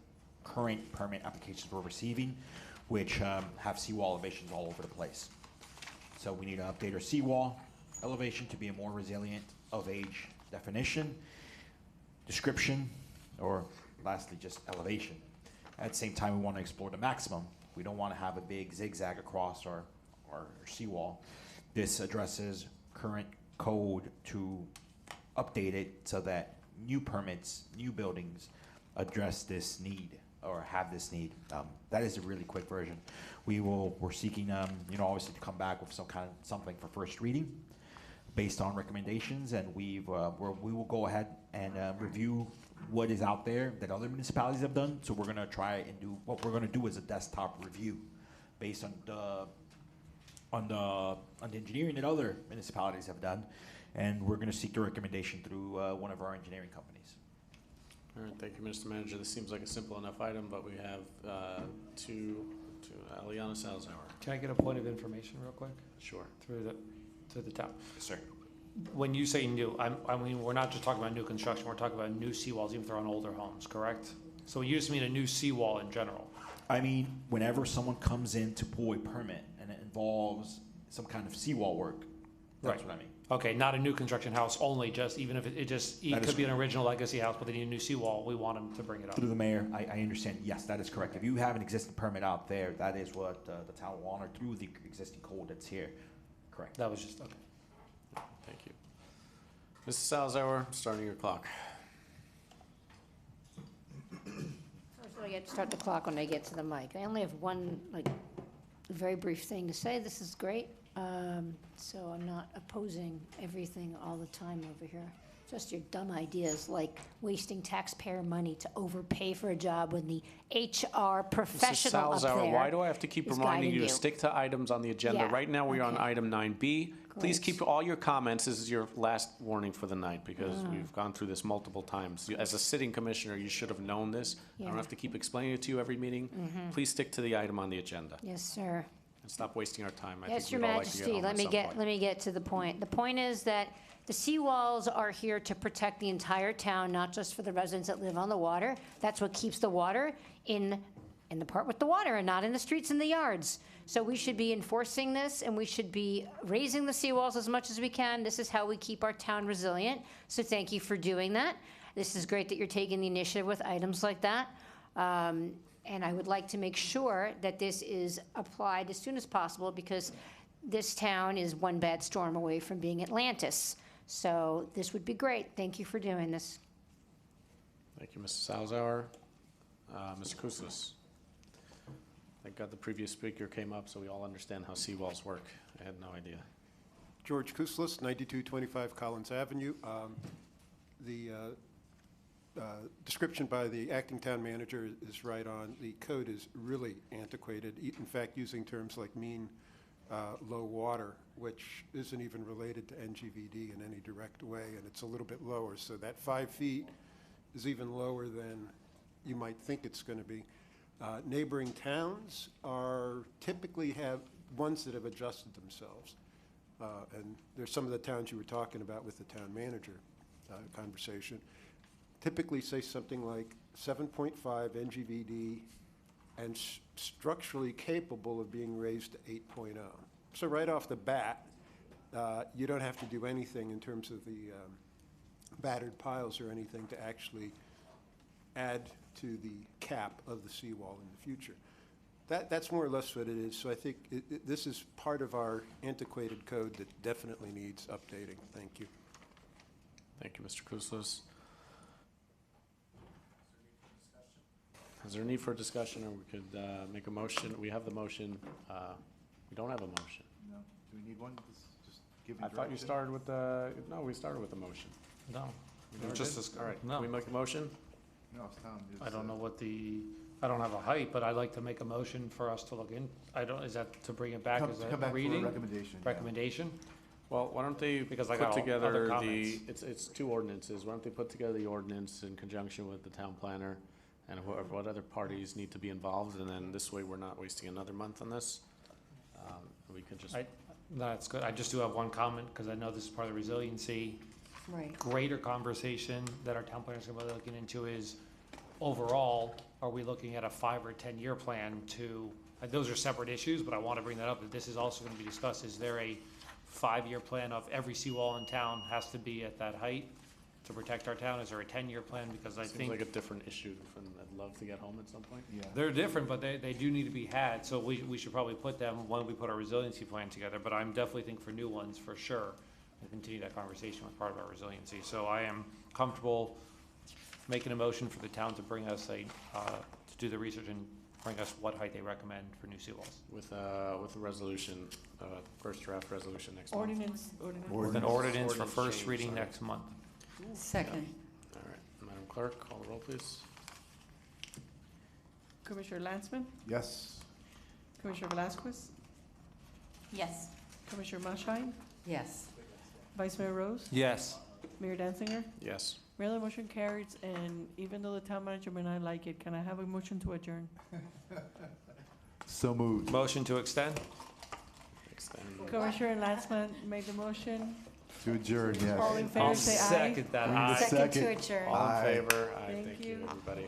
current permit applications we're receiving, which have seawall elevations all over the place. So we need to update our seawall elevation to be a more resilient of age definition, description, or lastly, just elevation. At the same time, we want to explore the maximum. We don't want to have a big zigzag across our seawall. This addresses current code to update it so that new permits, new buildings address this need or have this need. That is a really quick version. We're seeking, obviously to come back with something for first reading based on recommendations, and we will go ahead and review what is out there that other municipalities have done. So we're gonna try and do, what we're gonna do is a desktop review based on the engineering that other municipalities have done, and we're gonna seek the recommendation through one of our engineering companies. All right, thank you, Mr. Manager. This seems like a simple enough item, but we have to Allyn Salzauer. Can I get a point of information real quick? Sure. Through the top. Yes, sir. When you say new, I mean, we're not just talking about new construction, we're talking about new seawalls, even if they're on older homes, correct? So you just mean a new seawall in general? I mean, whenever someone comes in to pull a permit and it involves some kind of seawall work, that's what I mean. Okay, not a new construction house only, just even if it could be an original legacy house, but they need a new seawall, we want them to bring it up. Through the mayor, I understand, yes, that is correct. If you have an existing permit out there, that is what the town will honor through the existing code that's here, correct. That was just, okay. Thank you. Mrs. Salzauer, starting your clock. First of all, you have to start the clock when they get to the mic. I only have one, very brief thing to say. This is great. So I'm not opposing everything all the time over here. Just your dumb ideas like wasting taxpayer money to overpay for a job when the HR professional Mrs. up Salzauer, there why do I have to keep is reminding guiding you to stick to items on the agenda? Yeah, Right now, we're on okay. item 9B. Please Great. keep all your comments. This is your last warning for the night because we've gone through this multiple times. As a sitting commissioner, you should have known this. I Yeah. don't have to keep explaining it to you every meeting. Please stick to the item on the agenda. Yes, sir. And stop wasting our time. I Yes, think Your we'd all like to get Majesty, home at some point. let me get to the point. The point is that the seawalls are here to protect the entire town, not just for the residents that live on the water. That's what keeps the water in the part with the water and not in the streets and the yards. So we should be enforcing this, and we should be raising the seawalls as much as we can. This is how we keep our town resilient. So thank you for doing that. This is great that you're taking the initiative with items like that. And I would like to make sure that this is applied as soon as possible, because this town is one bad storm away from being Atlantis. So this would be great. Thank you for doing this. Thank you, Mrs. Salzauer. Mr. Kouslis. Thank God the previous speaker came up so we all understand how seawalls work. I had no idea. George Kouslis, 9225 Collins Avenue. The description by the acting town manager is right on. The code is really antiquated, in fact, using terms like mean low water, which isn't even related to NGVD in any direct way, and it's a little bit lower. So that 5 feet is even lower than you might think it's going to be. Neighboring towns are typically have ones that have adjusted themselves. And there's some of the towns you were talking about with the town manager conversation. Typically say something like 7.5 NGVD and structurally capable of being raised to 8.0. So right off the bat, you don't have to do anything in terms of the battered piles or anything to actually add to the cap of the seawall in the future. That's more or less what it is. So I think this is part of our antiquated code that definitely needs updating. Thank you. Thank you, Mr. Kouslis. Is there a need for a discussion, or we could make a motion? We have the motion. We don't have a motion. No. Do we need one? Just give me I thought you direction? started with the, no, we started with the motion. No. We never Just did? as- All right, no. can we make a motion? No, it's town. I don't know what I don't have a height, but I'd like to make a motion for us to look in. Is that to bring it back as Come a back for a reading? recommendation. yeah. Recommendation? Well, why don't they Because I put got together other the, comments. it's 2 ordinances. Why don't they put together the ordinance in conjunction with the town planner and what other parties need to be involved, and then this way we're not wasting another month on this. We could just. That's good. I just do have one comment, because I know this is part of the resiliency. Right. Greater conversation that our town planners are going to be looking into is, overall, are we looking at a 5 or 10 year plan to, those are separate issues, but I want to bring that up, that this is also going to be discussed. Is there a 5-year plan of every seawall in town has to be at that height to protect our town? Is there a 10-year plan? Because I Seems think like a different issue from I'd love to get home at some point. Yeah. they're different, but they do need to be had. So we should probably put them when we put our resiliency plan together. But I'm definitely think for new ones, for sure, and continue that conversation with part of our resiliency. So I am comfortable making a motion for the town to bring us to do the research and bring us what height they recommend for new seawalls. With the resolution, first draft resolution next month. Ordinance. With an ordinance for Ordinance first change, reading sorry. next month. Second. All right, Madam Clerk, call the roll, please. Commissioner Lansman, Yes. Commissioner Velazquez, Yes. Commissioner Maschein, Yes. Vice Mayor Rose, Yes. Mayor Danzinger. Yes. Mayor, the motion carries, and even though the town manager may not like it, can I have a motion to adjourn? So moved. Motion to extend? Extend. Commissioner Lansman made the motion. To adjourn, yes. All in favor, I'll say aye. second that. Bring the Aye. Second to second. adjourn. All in Aye. favor? Aye, Thank thank you, you. everybody.